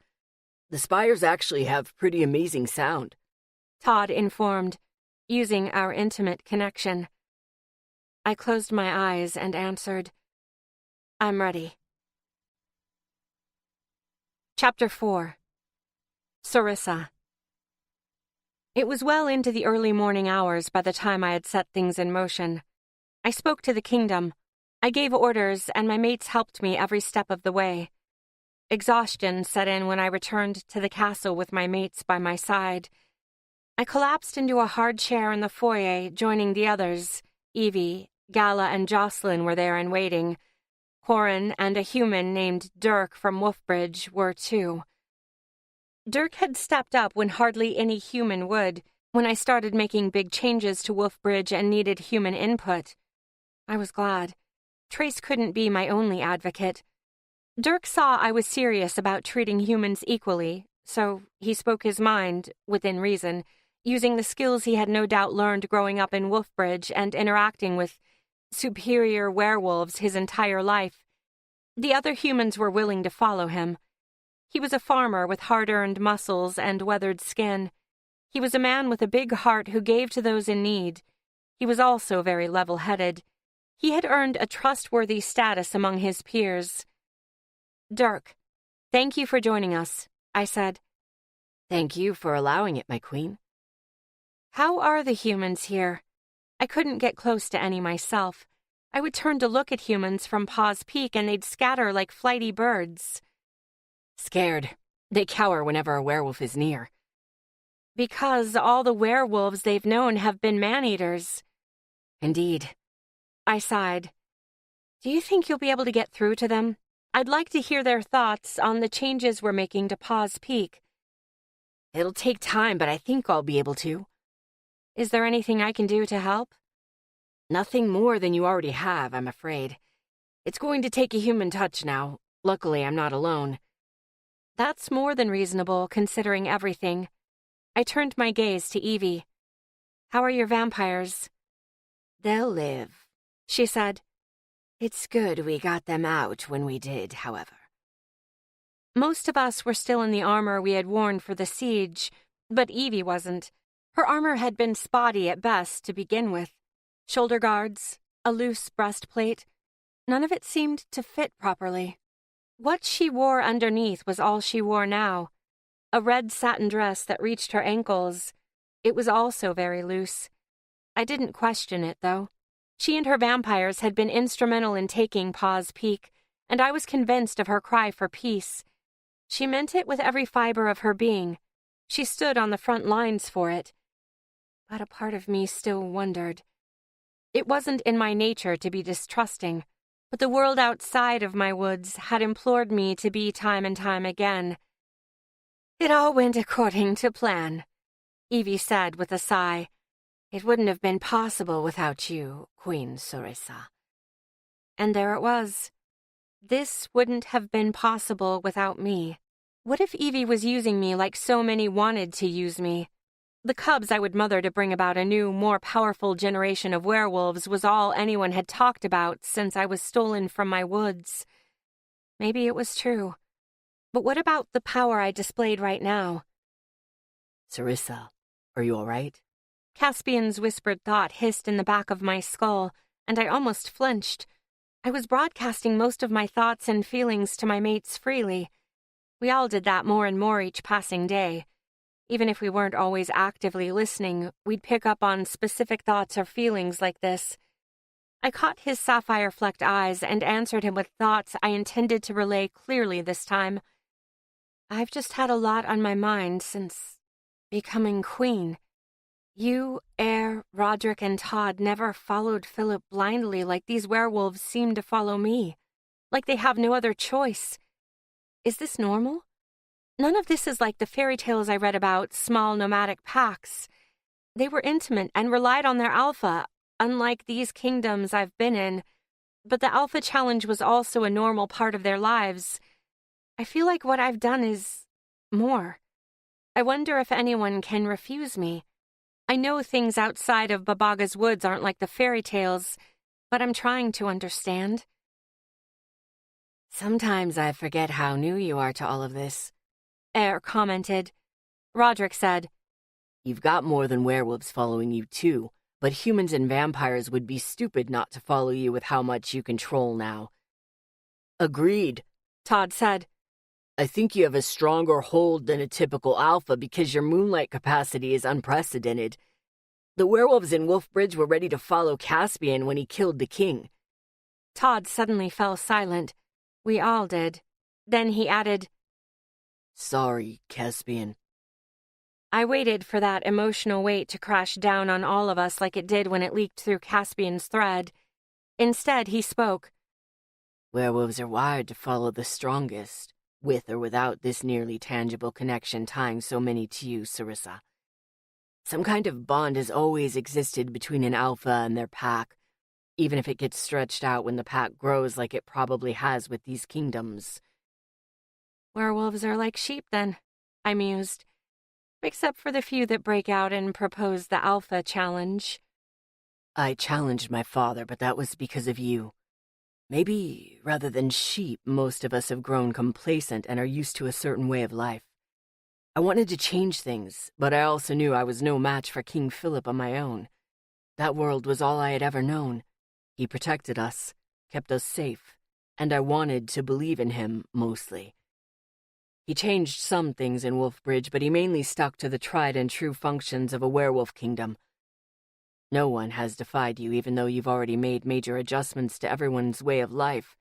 The spires actually have pretty amazing sound. Todd informed, using our intimate connection. I closed my eyes and answered, I'm ready. Chapter 4. Sarissa. It was well into the early morning hours by the time I had set things in motion. I spoke to the kingdom. I gave orders, and my mates helped me every step of the way. Exhaustion set in when I returned to the castle with my mates by my side. I collapsed into a hard chair in the foyer, joining the others. Evie, Gala, and Jocelyn were there and waiting. Corin and a human named Dirk from Wolfbridge were too. Dirk had stepped up when hardly any human would, when I started making big changes to Wolfbridge and needed human input. I was glad. Trace couldn't be my only advocate. Dirk saw I was serious about treating humans equally, so he spoke his mind, within reason, using the skills he had no doubt learned growing up in Wolfbridge and interacting with superior werewolves his entire life. The other humans were willing to follow him. He was a farmer with hard-earned muscles and weathered skin. He was a man with a big heart who gave to those in need. He was also very level-headed. He had earned a trustworthy status among his peers. Dirk, thank you for joining us, I said. Thank you for allowing it, my queen. How are the humans here? I couldn't get close to any myself. I would turn to look at humans from Paws Peak and they'd scatter like flighty birds. Scared. They cower whenever a werewolf is near. Because all the werewolves they've known have been man-eaters. Indeed. I sighed. Do you think you'll be able to get through to them? I'd like to hear their thoughts on the changes we're making to Paws Peak. It'll take time, but I think I'll be able to. Is there anything I can do to help? Nothing more than you already have, I'm afraid. It's going to take a human touch now. Luckily, I'm not alone. That's more than reasonable, considering everything. I turned my gaze to Evie. How are your vampires? They'll live, she said. It's good we got them out when we did, however. Most of us were still in the armor we had worn for the siege, but Evie wasn't. Her armor had been spotty at best to begin with. Shoulder guards, a loose breastplate. None of it seemed to fit properly. What she wore underneath was all she wore now. A red satin dress that reached her ankles. It was also very loose. I didn't question it, though. She and her vampires had been instrumental in taking Paws Peak, and I was convinced of her cry for peace. She meant it with every fiber of her being. She stood on the front lines for it. But a part of me still wondered. It wasn't in my nature to be distrusting, but the world outside of my woods had implored me to be time and time again. It all went according to plan, Evie said with a sigh. It wouldn't have been possible without you, Queen Sarissa. And there it was. This wouldn't have been possible without me. What if Evie was using me like so many wanted to use me? The cubs I would mother to bring about a new, more powerful generation of werewolves was all anyone had talked about since I was stolen from my woods. Maybe it was true. But what about the power I displayed right now? Sarissa, are you all right? Caspian's whispered thought hissed in the back of my skull, and I almost flinched. I was broadcasting most of my thoughts and feelings to my mates freely. We all did that more and more each passing day. Even if we weren't always actively listening, we'd pick up on specific thoughts or feelings like this. I caught his sapphire-flecked eyes and answered him with thoughts I intended to relay clearly this time. I've just had a lot on my mind since becoming queen. You, Eyre, Roderick, and Todd never followed Philip blindly like these werewolves seem to follow me, like they have no other choice. Is this normal? None of this is like the fairy tales I read about small nomadic packs. They were intimate and relied on their alpha, unlike these kingdoms I've been in, but the alpha challenge was also a normal part of their lives. I feel like what I've done is more. I wonder if anyone can refuse me. I know things outside of Babaga's woods aren't like the fairy tales, but I'm trying to understand. Sometimes I forget how new you are to all of this, Eyre commented. Roderick said, You've got more than werewolves following you too, but humans and vampires would be stupid not to follow you with how much you control now. Agreed, Todd said. I think you have a stronger hold than a typical alpha because your moonlight capacity is unprecedented. The werewolves in Wolfbridge were ready to follow Caspian when he killed the king. Todd suddenly fell silent. We all did. Then he added, Sorry, Caspian. I waited for that emotional weight to crash down on all of us like it did when it leaked through Caspian's thread. Instead, he spoke. Werewolves are wired to follow the strongest, with or without this nearly tangible connection tying so many to you, Sarissa. Some kind of bond has always existed between an alpha and their pack, even if it gets stretched out when the pack grows like it probably has with these kingdoms. Werewolves are like sheep, then, I mused. Except for the few that break out and propose the alpha challenge. I challenged my father, but that was because of you. Maybe, rather than sheep, most of us have grown complacent and are used to a certain way of life. I wanted to change things, but I also knew I was no match for King Philip on my own. That world was all I had ever known. He protected us, kept us safe, and I wanted to believe in him, mostly. He changed some things in Wolfbridge, but he mainly stuck to the tried-and-true functions of a werewolf kingdom. No one has defied you, even though you've already made major adjustments to everyone's way of life.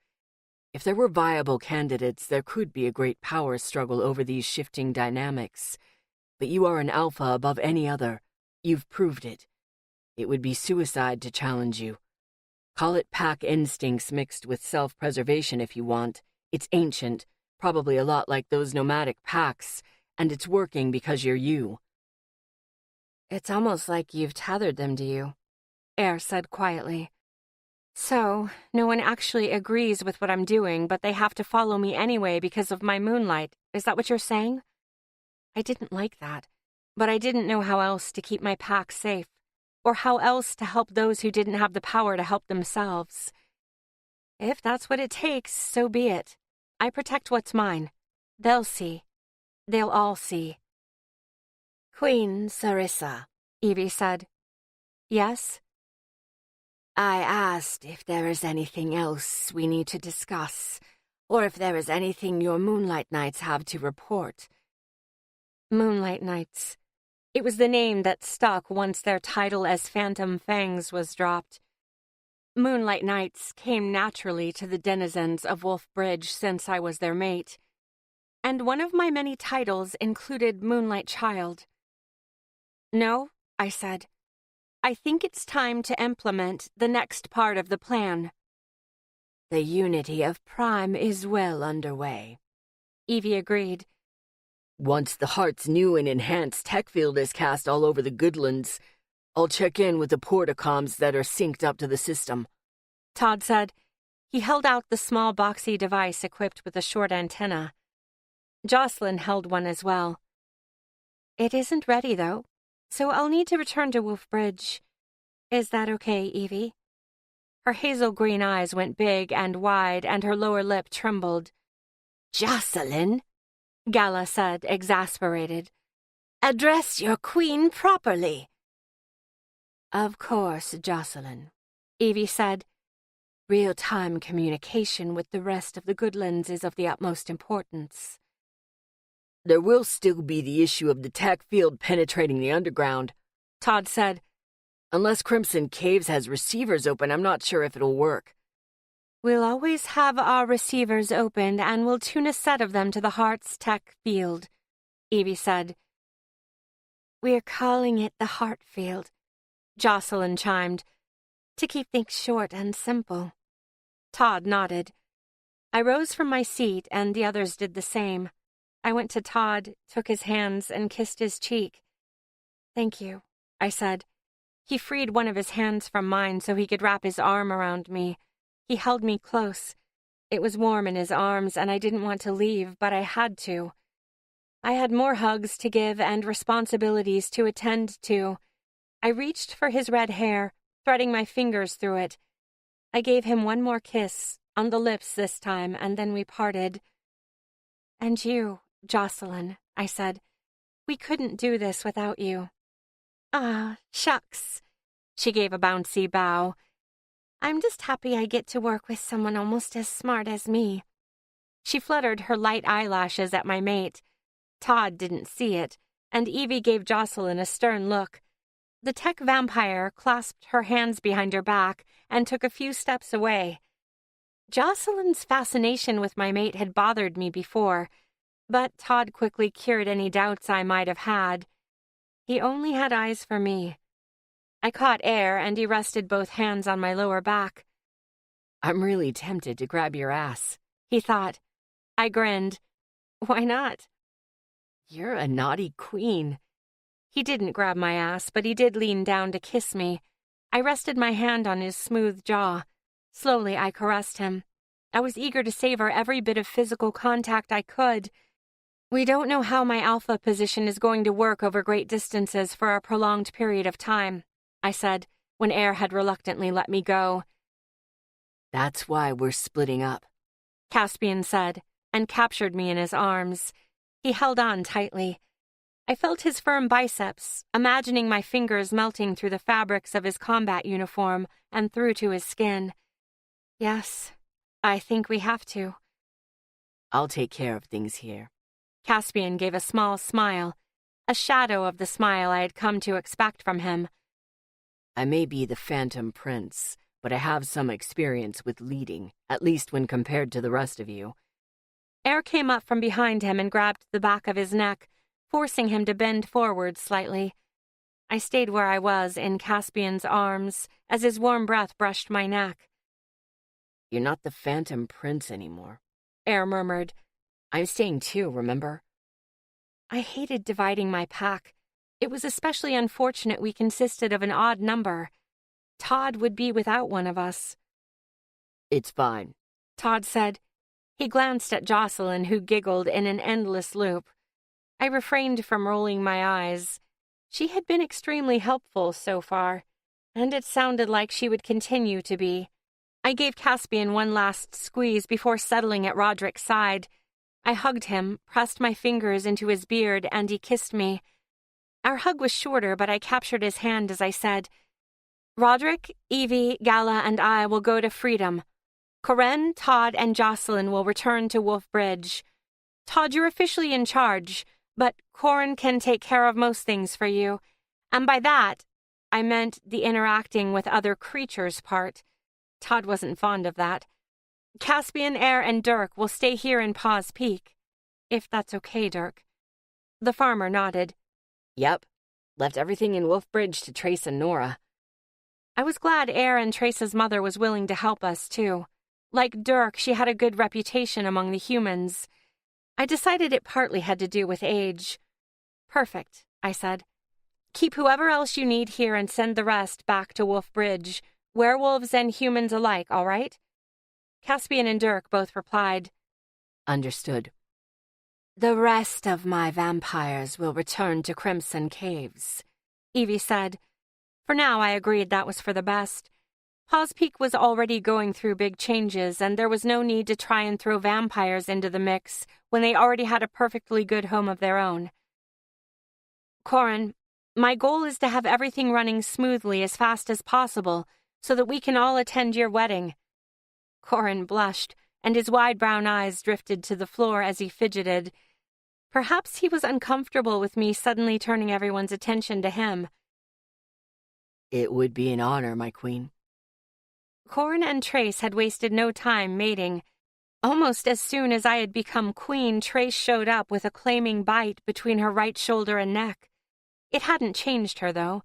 If there were viable candidates, there could be a great power struggle over these shifting dynamics. But you are an alpha above any other. You've proved it. It would be suicide to challenge you. Call it pack instincts mixed with self-preservation if you want. It's ancient, probably a lot like those nomadic packs, and it's working because you're you. It's almost like you've tethered them to you, Eyre said quietly. So, no one actually agrees with what I'm doing, but they have to follow me anyway because of my moonlight. Is that what you're saying? I didn't like that, but I didn't know how else to keep my pack safe, or how else to help those who didn't have the power to help themselves. If that's what it takes, so be it. I protect what's mine. They'll see. They'll all see. Queen Sarissa, Evie said. Yes? I asked if there is anything else we need to discuss, or if there is anything your Moonlight Knights have to report. Moonlight Knights. It was the name that stuck once their title as Phantom Fangs was dropped. Moonlight Knights came naturally to the denizens of Wolfbridge since I was their mate, and one of my many titles included Moonlight Child. No, I said. I think it's time to implement the next part of the plan. The unity of Prime is well underway. Evie agreed. Once the Heart's new and enhanced tech field is cast all over the Goodlands, I'll check in with the portacoms that are synced up to the system. Todd said. He held out the small boxy device equipped with a short antenna. Jocelyn held one as well. It isn't ready, though. So I'll need to return to Wolfbridge. Is that okay, Evie? Her hazel green eyes went big and wide, and her lower lip trembled. Jocelyn, Gala said, exasperated. Address your queen properly. Of course, Jocelyn, Evie said. Real-time communication with the rest of the Goodlands is of the utmost importance. There will still be the issue of the tech field penetrating the underground, Todd said. Unless Crimson Caves has receivers open, I'm not sure if it'll work. We'll always have our receivers open, and we'll tune a set of them to the Heart's tech field, Evie said. We're calling it the Heart Field, Jocelyn chimed, to keep things short and simple. Todd nodded. I rose from my seat, and the others did the same. I went to Todd, took his hands, and kissed his cheek. Thank you, I said. He freed one of his hands from mine so he could wrap his arm around me. He held me close. It was warm in his arms, and I didn't want to leave, but I had to. I had more hugs to give and responsibilities to attend to. I reached for his red hair, threading my fingers through it. I gave him one more kiss, on the lips this time, and then we parted. And you, Jocelyn, I said. We couldn't do this without you. Ah, shucks. She gave a bouncy bow. I'm just happy I get to work with someone almost as smart as me. She fluttered her light eyelashes at my mate. Todd didn't see it, and Evie gave Jocelyn a stern look. The tech vampire clasped her hands behind her back and took a few steps away. Jocelyn's fascination with my mate had bothered me before, but Todd quickly cured any doubts I might have had. He only had eyes for me. I caught air, and he rested both hands on my lower back. I'm really tempted to grab your ass, he thought. I grinned. Why not? You're a naughty queen. He didn't grab my ass, but he did lean down to kiss me. I rested my hand on his smooth jaw. Slowly, I caressed him. I was eager to savor every bit of physical contact I could. We don't know how my alpha position is going to work over great distances for a prolonged period of time, I said, when Air had reluctantly let me go. That's why we're splitting up, Caspian said, and captured me in his arms. He held on tightly. I felt his firm biceps, imagining my fingers melting through the fabrics of his combat uniform and through to his skin. Yes, I think we have to. I'll take care of things here. Caspian gave a small smile, a shadow of the smile I had come to expect from him. I may be the Phantom Prince, but I have some experience with leading, at least when compared to the rest of you. Air came up from behind him and grabbed the back of his neck, forcing him to bend forward slightly. I stayed where I was in Caspian's arms as his warm breath brushed my neck. You're not the Phantom Prince anymore, Air murmured. I'm staying too, remember? I hated dividing my pack. It was especially unfortunate we consisted of an odd number. Todd would be without one of us. It's fine, Todd said. He glanced at Jocelyn, who giggled in an endless loop. I refrained from rolling my eyes. She had been extremely helpful so far, and it sounded like she would continue to be. I gave Caspian one last squeeze before settling at Roderick's side. I hugged him, pressed my fingers into his beard, and he kissed me. Our hug was shorter, but I captured his hand as I said, Roderick, Evie, Gala, and I will go to freedom. Corinne, Todd, and Jocelyn will return to Wolfbridge. Todd, you're officially in charge, but Corinne can take care of most things for you. And by that, I meant the interacting with other creatures part. Todd wasn't fond of that. Caspian, Air, and Dirk will stay here in Paws Peak. If that's okay, Dirk. The farmer nodded. Yep. Left everything in Wolfbridge to Trace and Nora. I was glad Air and Trace's mother was willing to help us, too. Like Dirk, she had a good reputation among the humans. I decided it partly had to do with age. Perfect, I said. Keep whoever else you need here and send the rest back to Wolfbridge. Werewolves and humans alike, all right? Caspian and Dirk both replied. Understood. The rest of my vampires will return to Crimson Caves, Evie said. For now, I agreed that was for the best. Paws Peak was already going through big changes, and there was no need to try and throw vampires into the mix when they already had a perfectly good home of their own. Corin, my goal is to have everything running smoothly as fast as possible so that we can all attend your wedding. Corin blushed, and his wide brown eyes drifted to the floor as he fidgeted. Perhaps he was uncomfortable with me suddenly turning everyone's attention to him. It would be an honor, my queen. Corin and Trace had wasted no time mating. Almost as soon as I had become queen, Trace showed up with a claiming bite between her right shoulder and neck. It hadn't changed her, though.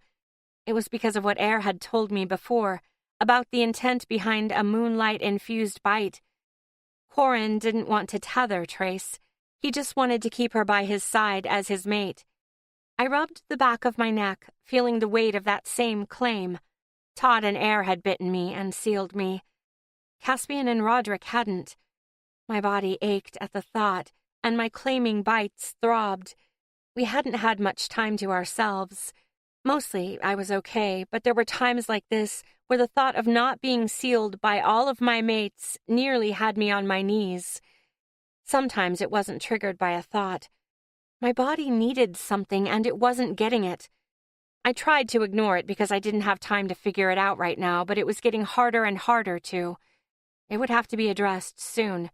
It was because of what Air had told me before, about the intent behind a moonlight-infused bite. Corin didn't want to tether Trace. He just wanted to keep her by his side as his mate. I rubbed the back of my neck, feeling the weight of that same claim. Todd and Air had bitten me and sealed me. Caspian and Roderick hadn't. My body ached at the thought, and my claiming bites throbbed. We hadn't had much time to ourselves. Mostly, I was okay, but there were times like this where the thought of not being sealed by all of my mates nearly had me on my knees. Sometimes it wasn't triggered by a thought. My body needed something, and it wasn't getting it. I tried to ignore it because I didn't have time to figure it out right now, but it was getting harder and harder to. It would have to be addressed soon.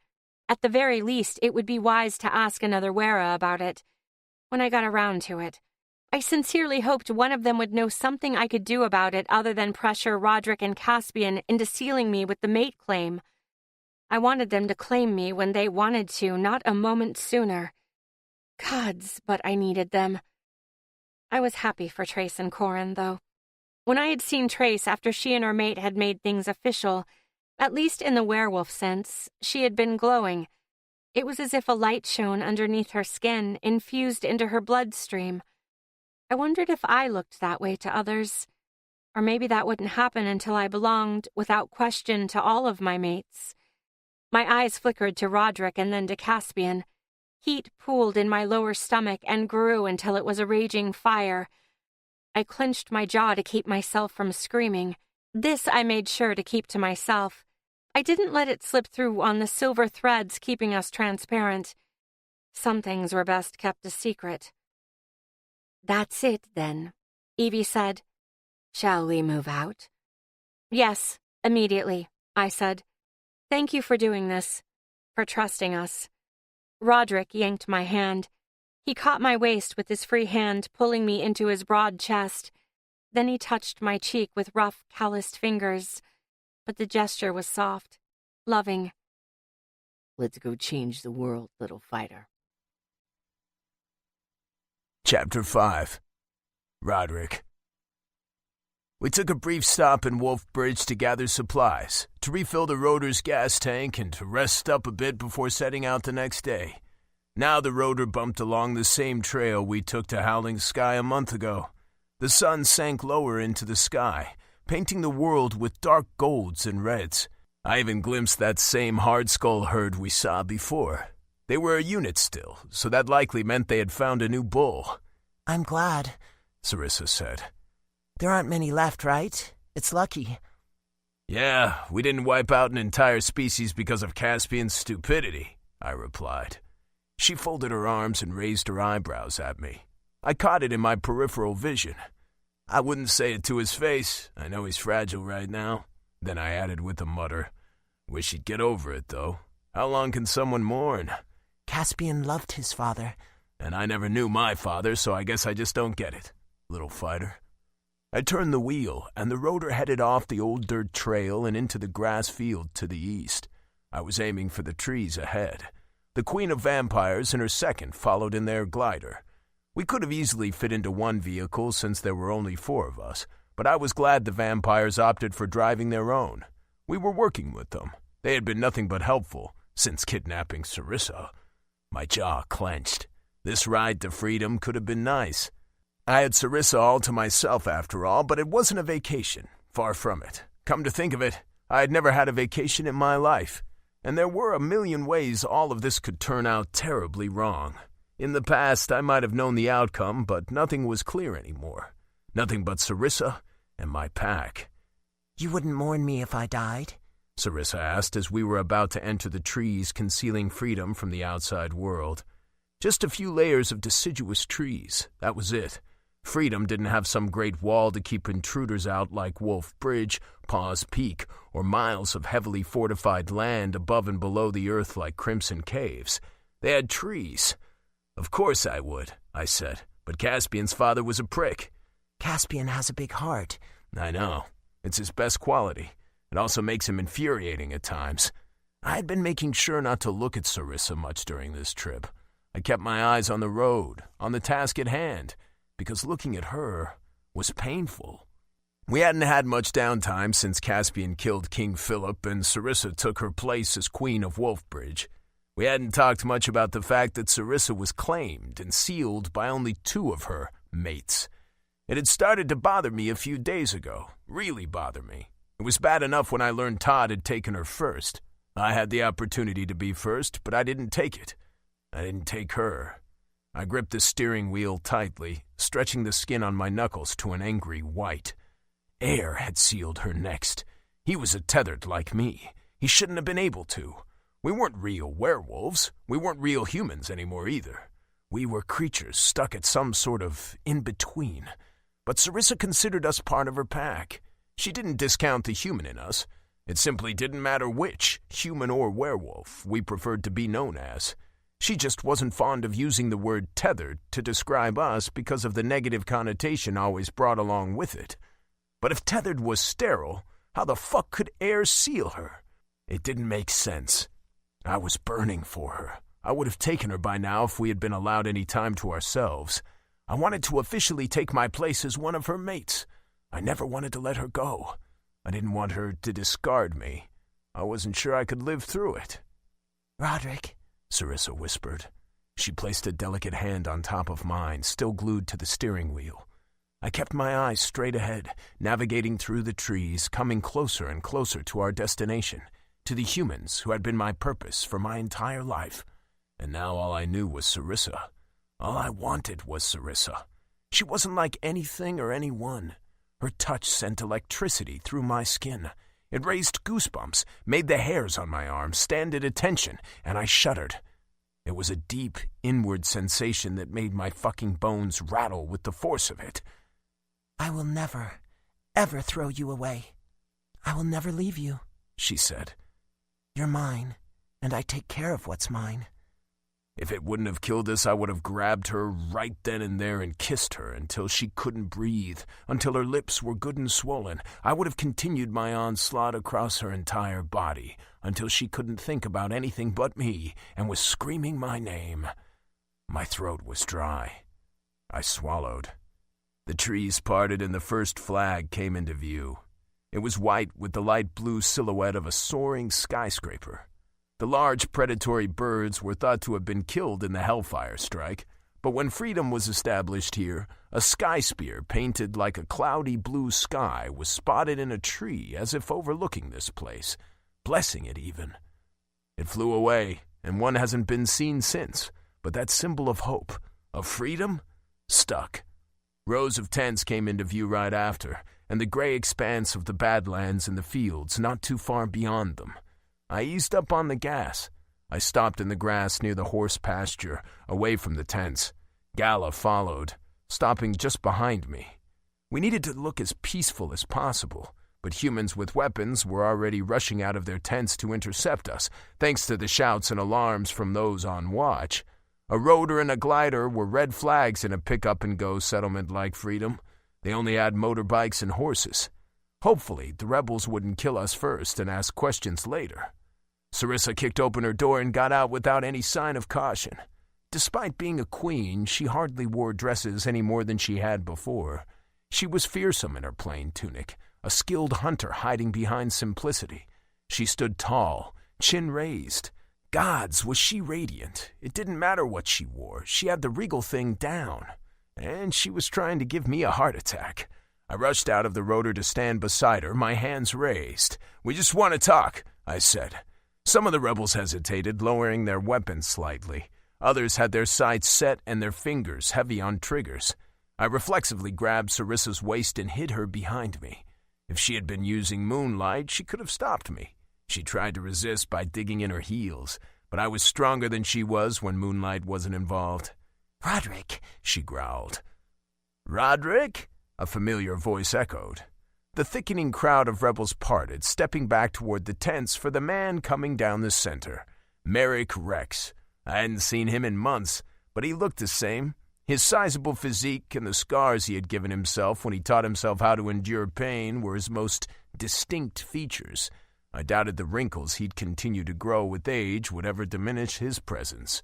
At the very least, it would be wise to ask another Wera about it. When I got around to it, I sincerely hoped one of them would know something I could do about it other than pressure Roderick and Caspian into sealing me with the mate claim. I wanted them to claim me when they wanted to, not a moment sooner. Gods, but I needed them. I was happy for Trace and Corin, though. When I had seen Trace after she and her mate had made things official, at least in the werewolf sense, she had been glowing. It was as if a light shone underneath her skin, infused into her bloodstream. I wondered if I looked that way to others. Or maybe that wouldn't happen until I belonged, without question, to all of my mates. My eyes flickered to Roderick and then to Caspian. Heat pooled in my lower stomach and grew until it was a raging fire. I clenched my jaw to keep myself from screaming. This I made sure to keep to myself. I didn't let it slip through on the silver threads keeping us transparent. Some things were best kept a secret. That's it, then, Evie said. Shall we move out? Yes, immediately, I said. Thank you for doing this, for trusting us. Roderick yanked my hand. He caught my waist with his free hand, pulling me into his broad chest. Then he touched my cheek with rough, calloused fingers. But the gesture was soft, loving. Let's go change the world, little fighter. Chapter 5. Roderick. We took a brief stop in Wolf Bridge to gather supplies, to refill the rotor's gas tank, and to rest up a bit before setting out the next day. Now the rotor bumped along the same trail we took to Howling Sky a month ago. The sun sank lower into the sky, painting the world with dark golds and reds. I even glimpsed that same hard-skull herd we saw before. They were a unit still, so that likely meant they had found a new bull. I'm glad, Sarissa said. There aren't many left, right? It's lucky. Yeah, we didn't wipe out an entire species because of Caspian's stupidity, I replied. She folded her arms and raised her eyebrows at me. I caught it in my peripheral vision. I wouldn't say it to his face. I know he's fragile right now. Then I added with a mutter. Wish he'd get over it, though. How long can someone mourn? Caspian loved his father. And I never knew my father, so I guess I just don't get it, little fighter. I turned the wheel, and the rotor headed off the old dirt trail and into the grass field to the east. I was aiming for the trees ahead. The Queen of Vampires and her second followed in their glider. We could have easily fit into one vehicle since there were only 4 of us, but I was glad the vampires opted for driving their own. We were working with them. They had been nothing but helpful since kidnapping Sarissa. My jaw clenched. This ride to freedom could have been nice. I had Sarissa all to myself after all, but it wasn't a vacation. Far from it. Come to think of it, I had never had a vacation in my life. And there were a million ways all of this could turn out terribly wrong. In the past, I might have known the outcome, but nothing was clear anymore. Nothing but Sarissa and my pack. You wouldn't mourn me if I died? Sarissa asked as we were about to enter the trees concealing freedom from the outside world. Just a few layers of deciduous trees, that was it. Freedom didn't have some great wall to keep intruders out like Wolf Bridge, Paws Peak, or miles of heavily fortified land above and below the earth like Crimson Caves. They had trees. Of course I would, I said, but Caspian's father was a prick. Caspian has a big heart. I know. It's his best quality. It also makes him infuriating at times. I had been making sure not to look at Sarissa much during this trip. I kept my eyes on the road, on the task at hand, because looking at her was painful. We hadn't had much downtime since Caspian killed King Philip and Sarissa took her place as Queen of Wolfbridge. We hadn't talked much about the fact that Sarissa was claimed and sealed by only 2 of her mates. It had started to bother me a few days ago, really bother me. It was bad enough when I learned Todd had taken her first. I had the opportunity to be first, but I didn't take it. I didn't take her. I gripped the steering wheel tightly, stretching the skin on my knuckles to an angry white. Air had sealed her next. He was a tethered like me. He shouldn't have been able to. We weren't real werewolves. We weren't real humans anymore either. We were creatures stuck at some sort of in-between. But Sarissa considered us part of her pack. She didn't discount the human in us. It simply didn't matter which, human or werewolf, we preferred to be known as. She just wasn't fond of using the word tethered to describe us because of the negative connotation always brought along with it. But if tethered was sterile, how the fuck could air seal her? It didn't make sense. I was burning for her. I would have taken her by now if we had been allowed any time to ourselves. I wanted to officially take my place as one of her mates. I never wanted to let her go. I didn't want her to discard me. I wasn't sure I could live through it. Roderick, Sarissa whispered. She placed a delicate hand on top of mine, still glued to the steering wheel. I kept my eyes straight ahead, navigating through the trees, coming closer and closer to our destination, to the humans who had been my purpose for my entire life. And now all I knew was Sarissa. All I wanted was Sarissa. She wasn't like anything or anyone. Her touch sent electricity through my skin. It raised goosebumps, made the hairs on my arms stand at attention, and I shuddered. It was a deep, inward sensation that made my fucking bones rattle with the force of it. I will never, ever throw you away. I will never leave you, she said. You're mine, and I take care of what's mine. If it wouldn't have killed us, I would have grabbed her right then and there and kissed her until she couldn't breathe, until her lips were good and swollen. I would have continued my onslaught across her entire body, until she couldn't think about anything but me and was screaming my name. My throat was dry. I swallowed. The trees parted and the first flag came into view. It was white with the light blue silhouette of a soaring skyscraper. The large predatory birds were thought to have been killed in the Hellfire strike, but when freedom was established here, a sky spear painted like a cloudy blue sky was spotted in a tree as if overlooking this place, blessing it even. It flew away, and one hasn't been seen since, but that symbol of hope, of freedom, stuck. Rows of tents came into view right after, and the gray expanse of the Badlands and the fields not too far beyond them. I eased up on the gas. I stopped in the grass near the horse pasture, away from the tents. Gala followed, stopping just behind me. We needed to look as peaceful as possible, but humans with weapons were already rushing out of their tents to intercept us, thanks to the shouts and alarms from those on watch. A rotor and a glider were red flags in a pick-up-and-go settlement like Freedom. They only had motorbikes and horses. Hopefully, the rebels wouldn't kill us first and ask questions later. Sarissa kicked open her door and got out without any sign of caution. Despite being a queen, she hardly wore dresses any more than she had before. She was fearsome in her plain tunic, a skilled hunter hiding behind simplicity. She stood tall, chin raised. Gods, was she radiant. It didn't matter what she wore. She had the regal thing down. And she was trying to give me a heart attack. I rushed out of the rotor to stand beside her, my hands raised. "We just want to talk," I said. Some of the rebels hesitated, lowering their weapons slightly. Others had their sights set and their fingers heavy on triggers. I reflexively grabbed Sarissa's waist and hid her behind me. If she had been using moonlight, she could have stopped me. She tried to resist by digging in her heels, but I was stronger than she was when moonlight wasn't involved. "Roderick," she growled. "Roderick?" a familiar voice echoed. The thickening crowd of rebels parted, stepping back toward the tents for the man coming down the center. Merrick Rex. I hadn't seen him in months, but he looked the same. His sizable physique and the scars he had given himself when he taught himself how to endure pain were his most distinct features. I doubted the wrinkles he'd continue to grow with age would ever diminish his presence.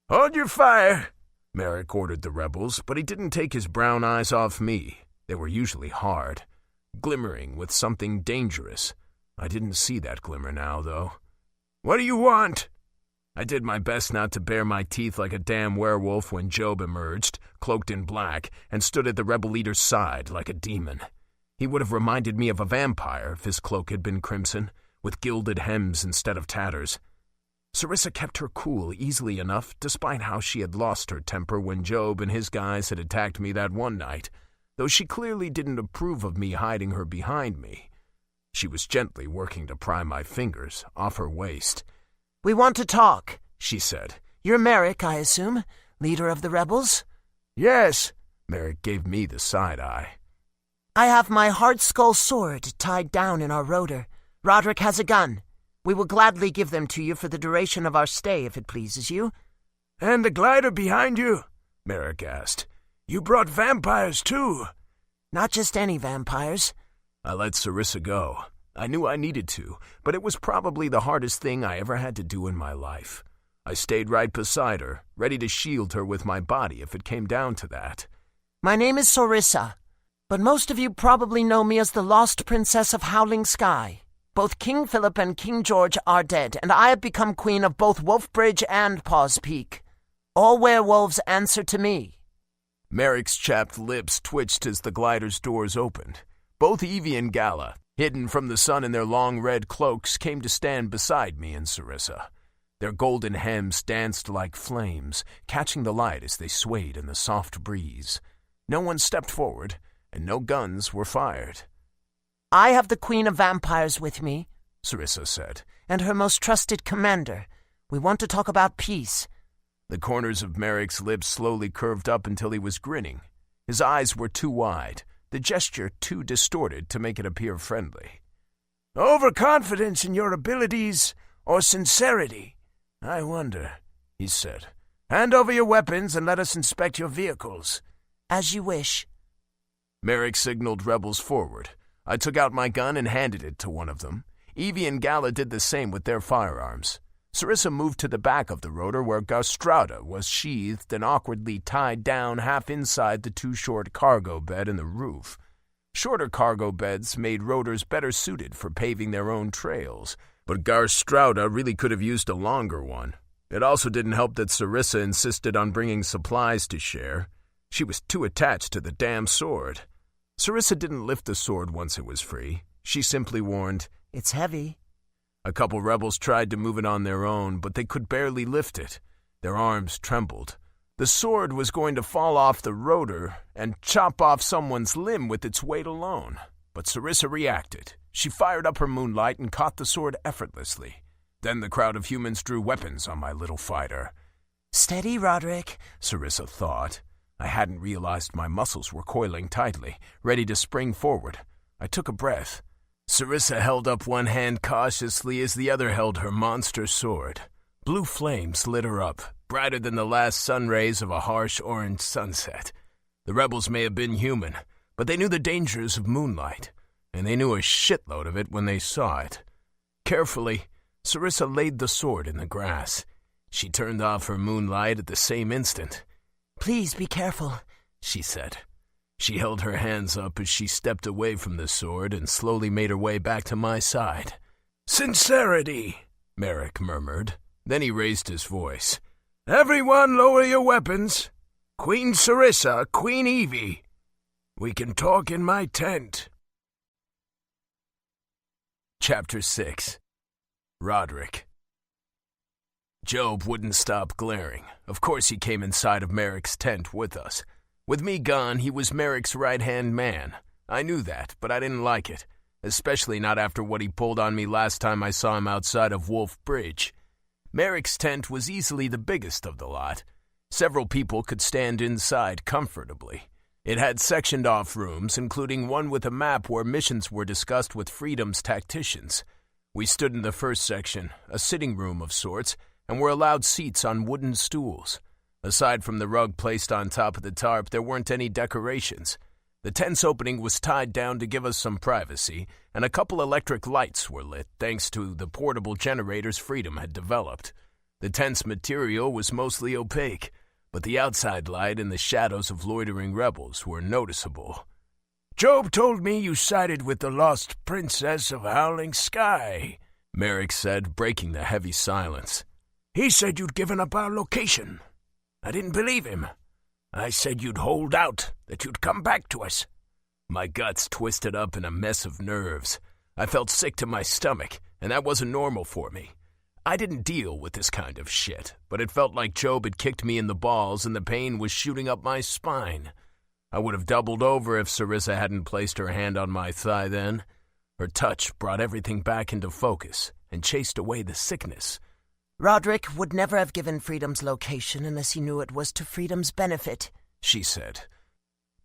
"Hold your fire," Merrick ordered the rebels, but he didn't take his brown eyes off me. They were usually hard, glimmering with something dangerous. I didn't see that glimmer now, though. "What do you want?" I did my best not to bare my teeth like a damn werewolf when Job emerged, cloaked in black, and stood at the rebel leader's side like a demon. He would have reminded me of a vampire if his cloak had been crimson, with gilded hems instead of tatters. Sarissa kept her cool easily enough, despite how she had lost her temper when Job and his guys had attacked me that one night, though she clearly didn't approve of me hiding her behind me. She was gently working to pry my fingers off her waist. "We want to talk," she said. "You're Merrick, I assume, leader of the rebels?" "Yes." Merrick gave me the side eye. "I have my heart skull sword tied down in our rotor. Roderick has a gun. We will gladly give them to you for the duration of our stay, if it pleases you." "And the glider behind you?" Merrick asked. "You brought vampires, too." "Not just any vampires." I let Sarissa go. I knew I needed to, but it was probably the hardest thing I ever had to do in my life. I stayed right beside her, ready to shield her with my body if it came down to that. "My name is Sarissa, but most of you probably know me as the Lost Princess of Howling Sky. Both King Philip and King George are dead, and I have become queen of both Wolfbridge and Paws Peak. All werewolves answer to me." Merrick's chapped lips twitched as the glider's doors opened. Both Evie and Gala, hidden from the sun in their long red cloaks, came to stand beside me and Sarissa. Their golden hems danced like flames, catching the light as they swayed in the soft breeze. No one stepped forward, and no guns were fired. "I have the Queen of Vampires with me," Sarissa said, "and her most trusted commander. We want to talk about peace." The corners of Merrick's lips slowly curved up until he was grinning. His eyes were too wide, the gesture too distorted to make it appear friendly. "Overconfidence in your abilities or sincerity? I wonder," he said. "Hand over your weapons and let us inspect your vehicles." "As you wish." Merrick signaled rebels forward. I took out my gun and handed it to one of them. Evie and Gala did the same with their firearms. Sarissa moved to the back of the rotor where Garstrada was sheathed and awkwardly tied down half inside the too-short cargo bed in the roof. Shorter cargo beds made rotors better suited for paving their own trails, but Garstrada really could have used a longer one. It also didn't help that Sarissa insisted on bringing supplies to share. She was too attached to the damn sword. Sarissa didn't lift the sword once it was free. She simply warned, "It's heavy." A couple rebels tried to move it on their own, but they could barely lift it. Their arms trembled. The sword was going to fall off the rotor and chop off someone's limb with its weight alone. But Sarissa reacted. She fired up her moonlight and caught the sword effortlessly. Then the crowd of humans drew weapons on my little fighter. "Steady, Roderick," Sarissa thought. I hadn't realized my muscles were coiling tightly, ready to spring forward. I took a breath. Sarissa held up one hand cautiously as the other held her monster sword. Blue flames lit her up, brighter than the last sun rays of a harsh orange sunset. The rebels may have been human, but they knew the dangers of moonlight, and they knew a shitload of it when they saw it. Carefully, Sarissa laid the sword in the grass. She turned off her moonlight at the same instant. "Please be careful," she said. She held her hands up as she stepped away from the sword and slowly made her way back to my side. "Sincerity," Merrick murmured. Then he raised his voice. "Everyone lower your weapons. Queen Sarissa, Queen Evie. We can talk in my tent." Chapter 6. Roderick. Job wouldn't stop glaring. Of course he came inside of Merrick's tent with us. With me gone, he was Merrick's right-hand man. I knew that, but I didn't like it, especially not after what he pulled on me last time I saw him outside of Wolf Bridge. Merrick's tent was easily the biggest of the lot. Several people could stand inside comfortably. It had sectioned-off rooms, including one with a map where missions were discussed with Freedom's tacticians. We stood in the first section, a sitting room of sorts, and were allowed seats on wooden stools. Aside from the rug placed on top of the tarp, there weren't any decorations. The tent's opening was tied down to give us some privacy, and a couple electric lights were lit thanks to the portable generators Freedom had developed. The tent's material was mostly opaque, but the outside light and the shadows of loitering rebels were noticeable. "Job told me you sided with the lost princess of Howling Sky," Merrick said, breaking the heavy silence. "He said you'd given up our location. I didn't believe him. I said you'd hold out, that you'd come back to us." My guts twisted up in a mess of nerves. I felt sick to my stomach, and that wasn't normal for me. I didn't deal with this kind of shit, but it felt like Job had kicked me in the balls and the pain was shooting up my spine. I would have doubled over if Sarissa hadn't placed her hand on my thigh then. Her touch brought everything back into focus and chased away the sickness. "Roderick would never have given Freedom's location unless he knew it was to Freedom's benefit," she said.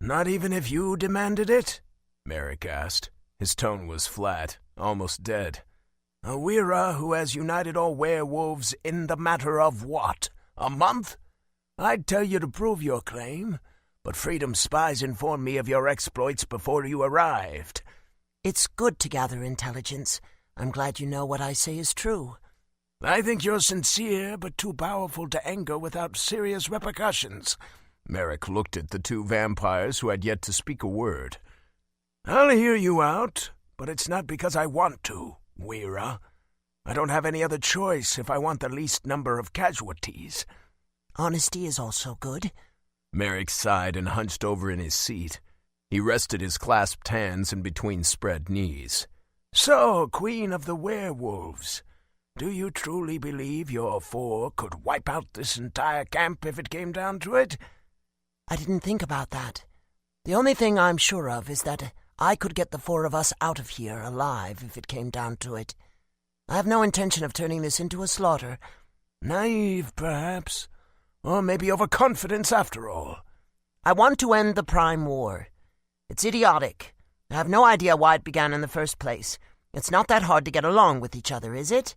"Not even if you demanded it?" Merrick asked. His tone was flat, almost dead. "A Wera who has united all werewolves in the matter of what? A month? I'd tell you to prove your claim, but Freedom's spies informed me of your exploits before you arrived." "It's good to gather intelligence. I'm glad you know what I say is true." "I think you're sincere, but too powerful to anger without serious repercussions." Merrick looked at the two vampires who had yet to speak a word. "I'll hear you out, but it's not because I want to, Wera. I don't have any other choice if I want the least number of casualties." "Honesty is also good." Merrick sighed and hunched over in his seat. He rested his clasped hands in between spread knees. "So, Queen of the Werewolves, do you truly believe your four could wipe out this entire camp if it came down to it?" "I didn't think about that. The only thing I'm sure of is that I could get the four of us out of here alive if it came down to it. I have no intention of turning this into a slaughter." "Naive, perhaps. Or maybe overconfidence after all." "I want to end the Prime War. It's idiotic. I have no idea why it began in the first place. It's not that hard to get along with each other, is it?"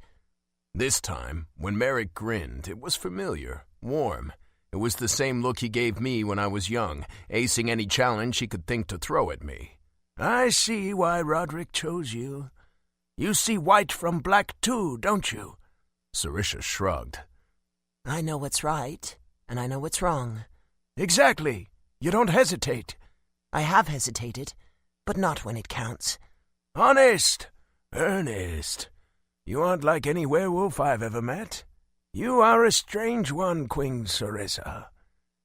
This time, when Merrick grinned, it was familiar, warm. It was the same look he gave me when I was young, acing any challenge he could think to throw at me. "I see why Roderick chose you. You see white from black too, don't you?" Sarissa shrugged. "I know what's right, and I know what's wrong." "Exactly. You don't hesitate." "I have hesitated, but not when it counts." "Honest, earnest. You aren't like any werewolf I've ever met. You are a strange one, Queen Sarissa.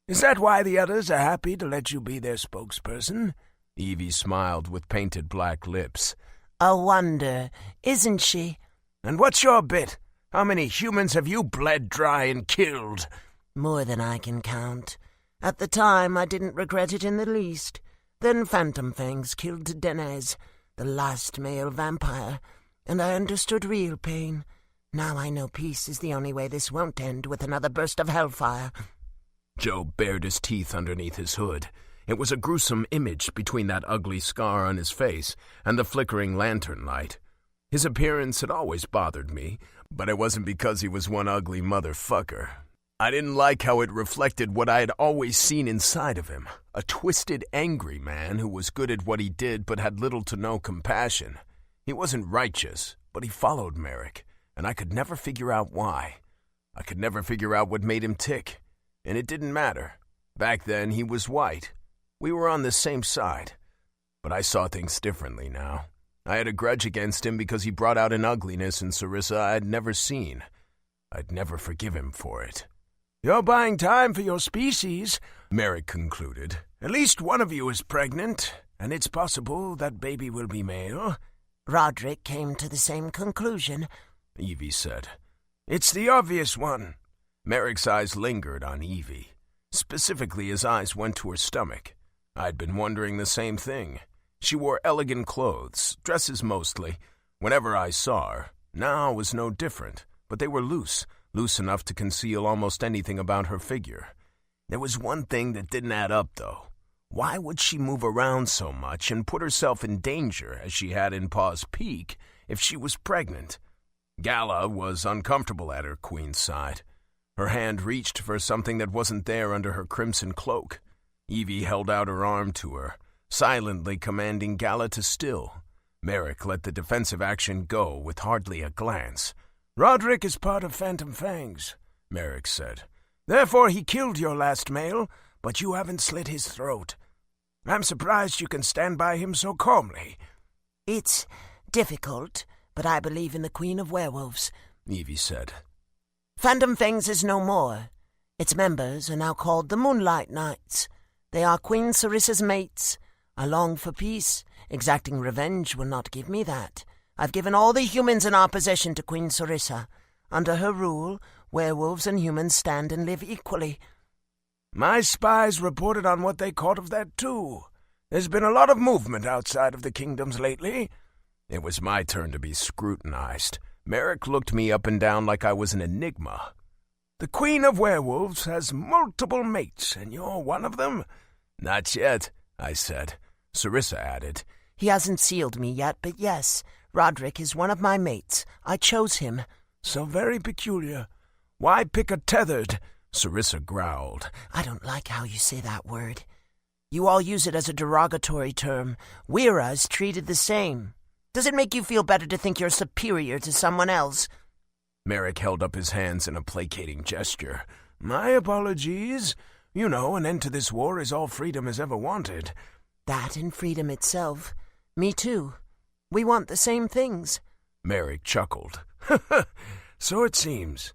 Is that why the others are happy to let you be their spokesperson?" Evie smiled with painted black lips. "A wonder, isn't she?" "And what's your bit? How many humans have you bled dry and killed?" "More than I can count. At the time, I didn't regret it in the least. Then Phantom Fangs killed Denez, the last male vampire, and I understood real pain. Now I know peace is the only way this won't end with another burst of hellfire." Joe bared his teeth underneath his hood. It was a gruesome image between that ugly scar on his face and the flickering lantern light. His appearance had always bothered me, but it wasn't because he was one ugly motherfucker. I didn't like how it reflected what I had always seen inside of him, a twisted, angry man who was good at what he did but had little to no compassion. He wasn't righteous, but he followed Merrick, and I could never figure out why. I could never figure out what made him tick, and it didn't matter. Back then, he was white. We were on the same side, but I saw things differently now. I had a grudge against him because he brought out an ugliness in Sarissa I'd never seen. I'd never forgive him for it. "You're buying time for your species," Merrick concluded. "At least one of you is pregnant, and it's possible that baby will be male." "Roderick came to the same conclusion," Evie said. "It's the obvious one." Merrick's eyes lingered on Evie. Specifically, his eyes went to her stomach. I'd been wondering the same thing. She wore elegant clothes, dresses mostly, whenever I saw her. Now was no different, but they were loose enough to conceal almost anything about her figure. There was one thing that didn't add up, though. Why would she move around so much and put herself in danger, as she had in Paws Peak, if she was pregnant? Gala was uncomfortable at her queen's side. Her hand reached for something that wasn't there under her crimson cloak. Evie held out her arm to her, silently commanding Gala to still. Merrick let the defensive action go with hardly a glance. "Roderick is part of Phantom Fangs," Merrick said. "Therefore he killed your last male, but you haven't slit his throat. I'm surprised you can stand by him so calmly." "It's difficult, but I believe in the Queen of Werewolves," Evie said. "Phantom Fangs is no more. Its members are now called the Moonlight Knights. They are Queen Sarissa's mates. I long for peace. Exacting revenge will not give me that. I've given all the humans in our possession to Queen Sarissa. Under her rule, werewolves and humans stand and live equally." "My spies reported on what they caught of that, too. There's been a lot of movement outside of the kingdoms lately." It was my turn to be scrutinized. Merrick looked me up and down like I was an enigma. "The Queen of Werewolves has multiple mates, and you're one of them?" "Not yet," I said. Sarissa added, "He hasn't sealed me yet, but yes, Roderick is one of my mates. I chose him." "So very peculiar. Why pick a tethered?" Sarissa growled. "I don't like how you say that word. You all use it as a derogatory term. Weira is treated the same. Does it make you feel better to think you're superior to someone else?" Merrick held up his hands in a placating gesture. "My apologies. You know, an end to this war is all freedom has ever wanted." "That and freedom itself. Me too. We want the same things." Merrick chuckled. "So it seems.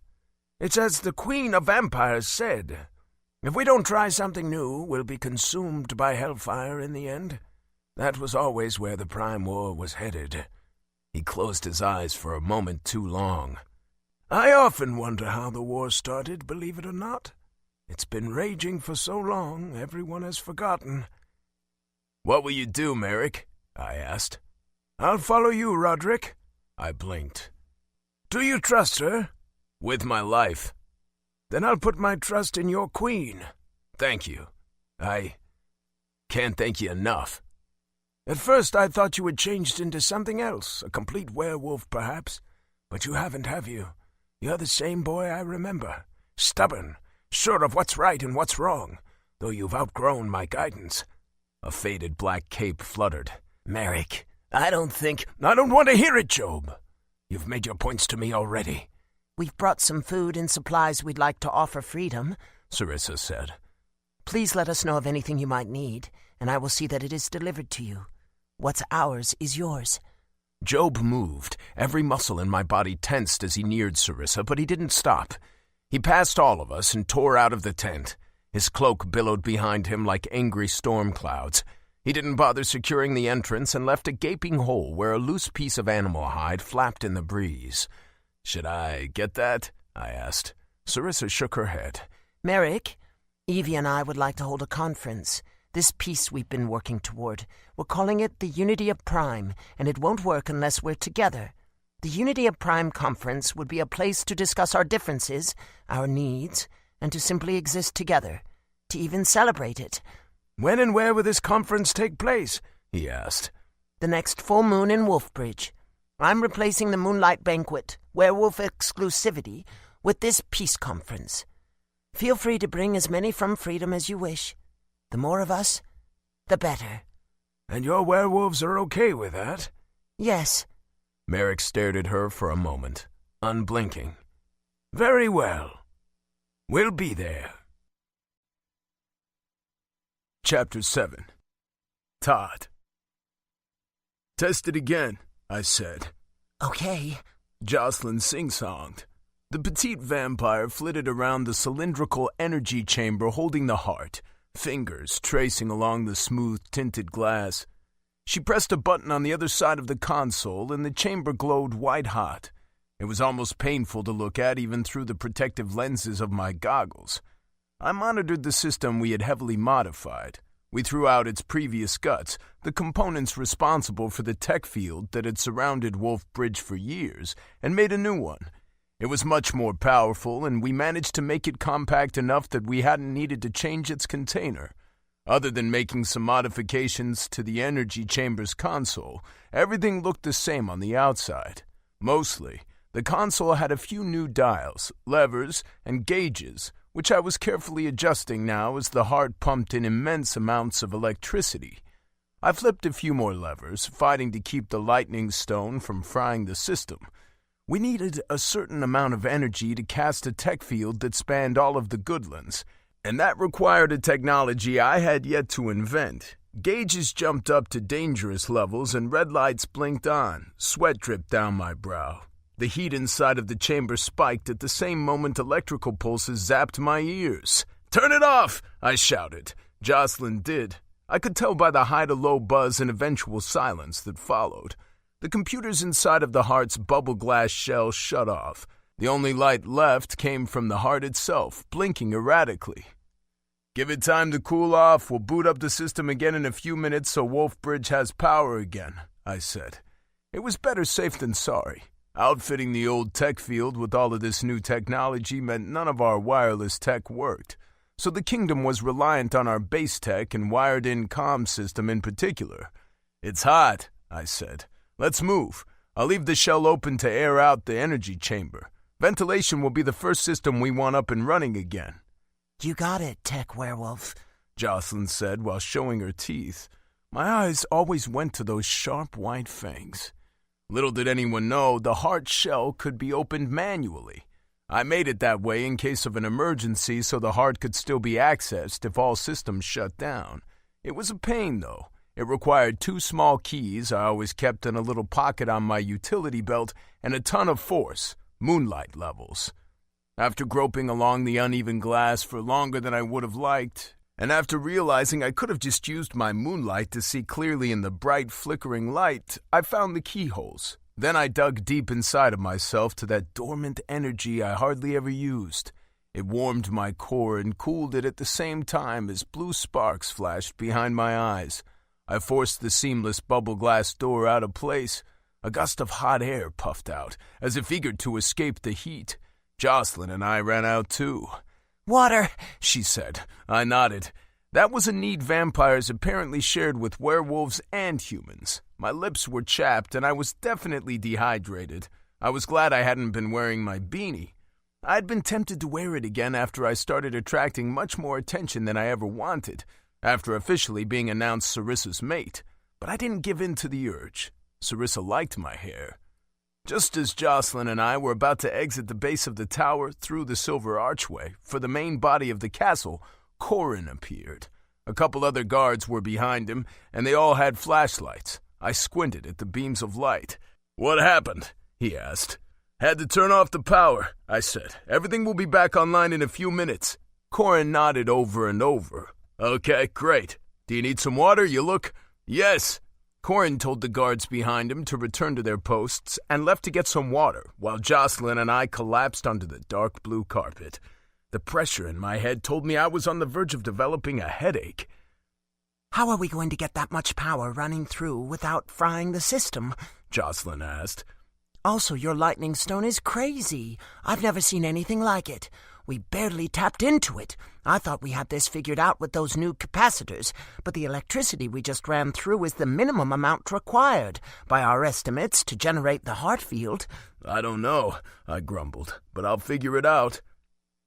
It's as the Queen of Vampires said. If we don't try something new, we'll be consumed by hellfire in the end. That was always where the Prime War was headed." He closed his eyes for a moment too long. "I often wonder how the war started, believe it or not. It's been raging for so long, everyone has forgotten." "What will you do, Merrick?" I asked. "I'll follow you, Roderick." I blinked. "Do you trust her?" "With my life." "Then I'll put my trust in your queen." "Thank you. I can't thank you enough." "At first I thought you had changed into something else, a complete werewolf perhaps. But you haven't, have you? You're the same boy I remember. Stubborn, sure of what's right and what's wrong, though you've outgrown my guidance." A faded black cape fluttered. "Merrick, I don't want to hear it, Job. You've made your points to me already." "We've brought some food and supplies we'd like to offer Freedom," Sarissa said. "Please let us know of anything you might need, and I will see that it is delivered to you. What's ours is yours." Job moved. Every muscle in my body tensed as he neared Sarissa, but he didn't stop. He passed all of us and tore out of the tent. His cloak billowed behind him like angry storm clouds. He didn't bother securing the entrance and left a gaping hole where a loose piece of animal hide flapped in the breeze. "Should I get that?" I asked. Sarissa shook her head. "Merrick, Evie and I would like to hold a conference. This peace we've been working toward. We're calling it the Unity of Prime, and it won't work unless we're together. The Unity of Prime Conference would be a place to discuss our differences, our needs, and to simply exist together, to even celebrate it." "When and where will this conference take place?" he asked. "The next full moon in Wolfbridge. I'm replacing the Moonlight Banquet, werewolf exclusivity, with this peace conference. Feel free to bring as many from Freedom as you wish. The more of us, the better." "And your werewolves are okay with that?" "Yes." Merrick stared at her for a moment, unblinking. "Very well. We'll be there." Chapter 7. Todd. "Test it again," I said. "Okay." Jocelyn sing-songed. The petite vampire flitted around the cylindrical energy chamber holding the heart, fingers tracing along the smooth tinted glass. She pressed a button on the other side of the console and the chamber glowed white-hot. It was almost painful to look at even through the protective lenses of my goggles. I monitored the system we had heavily modified. We threw out its previous guts, the components responsible for the tech field that had surrounded Wolf Bridge for years, and made a new one. It was much more powerful, and we managed to make it compact enough that we hadn't needed to change its container. Other than making some modifications to the energy chamber's console, everything looked the same on the outside. Mostly, the console had a few new dials, levers, and gauges, which I was carefully adjusting now as the heart pumped in immense amounts of electricity. I flipped a few more levers, fighting to keep the lightning stone from frying the system. We needed a certain amount of energy to cast a tech field that spanned all of the Goodlands, and that required a technology I had yet to invent. Gauges jumped up to dangerous levels and red lights blinked on. Sweat dripped down my brow. The heat inside of the chamber spiked at the same moment electrical pulses zapped my ears. "Turn it off!" I shouted. Jocelyn did. I could tell by the high-to-low buzz and eventual silence that followed. The computers inside of the heart's bubble glass shell shut off. The only light left came from the heart itself, blinking erratically. "Give it time to cool off. We'll boot up the system again in a few minutes so Wolf Bridge has power again," I said. It was better safe than sorry. Outfitting the old tech field with all of this new technology meant none of our wireless tech worked, so the kingdom was reliant on our base tech and wired-in comm system in particular. "It's hot," I said. "Let's move. I'll leave the shell open to air out the energy chamber. Ventilation will be the first system we want up and running again." "You got it, Tech Werewolf," Jocelyn said while showing her teeth. My eyes always went to those sharp white fangs. Little did anyone know the heart shell could be opened manually. I made it that way in case of an emergency so the heart could still be accessed if all systems shut down. It was a pain, though. It required 2 small keys I always kept in a little pocket on my utility belt and a ton of force, moonlight levels. After groping along the uneven glass for longer than I would have liked, and after realizing I could have just used my moonlight to see clearly in the bright, flickering light, I found the keyholes. Then I dug deep inside of myself to that dormant energy I hardly ever used. It warmed my core and cooled it at the same time as blue sparks flashed behind my eyes. I forced the seamless bubble glass door out of place. A gust of hot air puffed out, as if eager to escape the heat. Jocelyn and I ran out too. "Water," she said. I nodded. That was a need vampires apparently shared with werewolves and humans. My lips were chapped, and I was definitely dehydrated. I was glad I hadn't been wearing my beanie. I'd been tempted to wear it again after I started attracting much more attention than I ever wanted, after officially being announced Sarissa's mate. But I didn't give in to the urge. Sarissa liked my hair. Just as Jocelyn and I were about to exit the base of the tower through the silver archway for the main body of the castle, Corin appeared. A couple other guards were behind him, and they all had flashlights. I squinted at the beams of light. "What happened?" he asked. "Had to turn off the power," I said. "Everything will be back online in a few minutes." Corin nodded over and over. "Okay, great. Do you need some water? You look—" "Yes." Corin told the guards behind him to return to their posts and left to get some water while Jocelyn and I collapsed onto the dark blue carpet. The pressure in my head told me I was on the verge of developing a headache. "How are we going to get that much power running through without frying the system?" Jocelyn asked. "Also, your lightning stone is crazy. I've never seen anything like it. We barely tapped into it. I thought we had this figured out with those new capacitors, but the electricity we just ran through is the minimum amount required, by our estimates, to generate the heart field." "I don't know," I grumbled, "but I'll figure it out."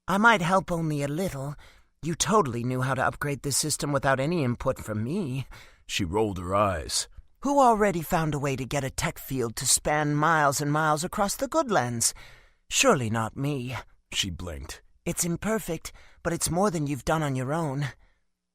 "I might help only a little. You totally knew how to upgrade the system without any input from me." She rolled her eyes. "Who already found a way to get a tech field to span miles and miles across the Goodlands? Surely not me." She blinked. "It's imperfect, but it's more than you've done on your own."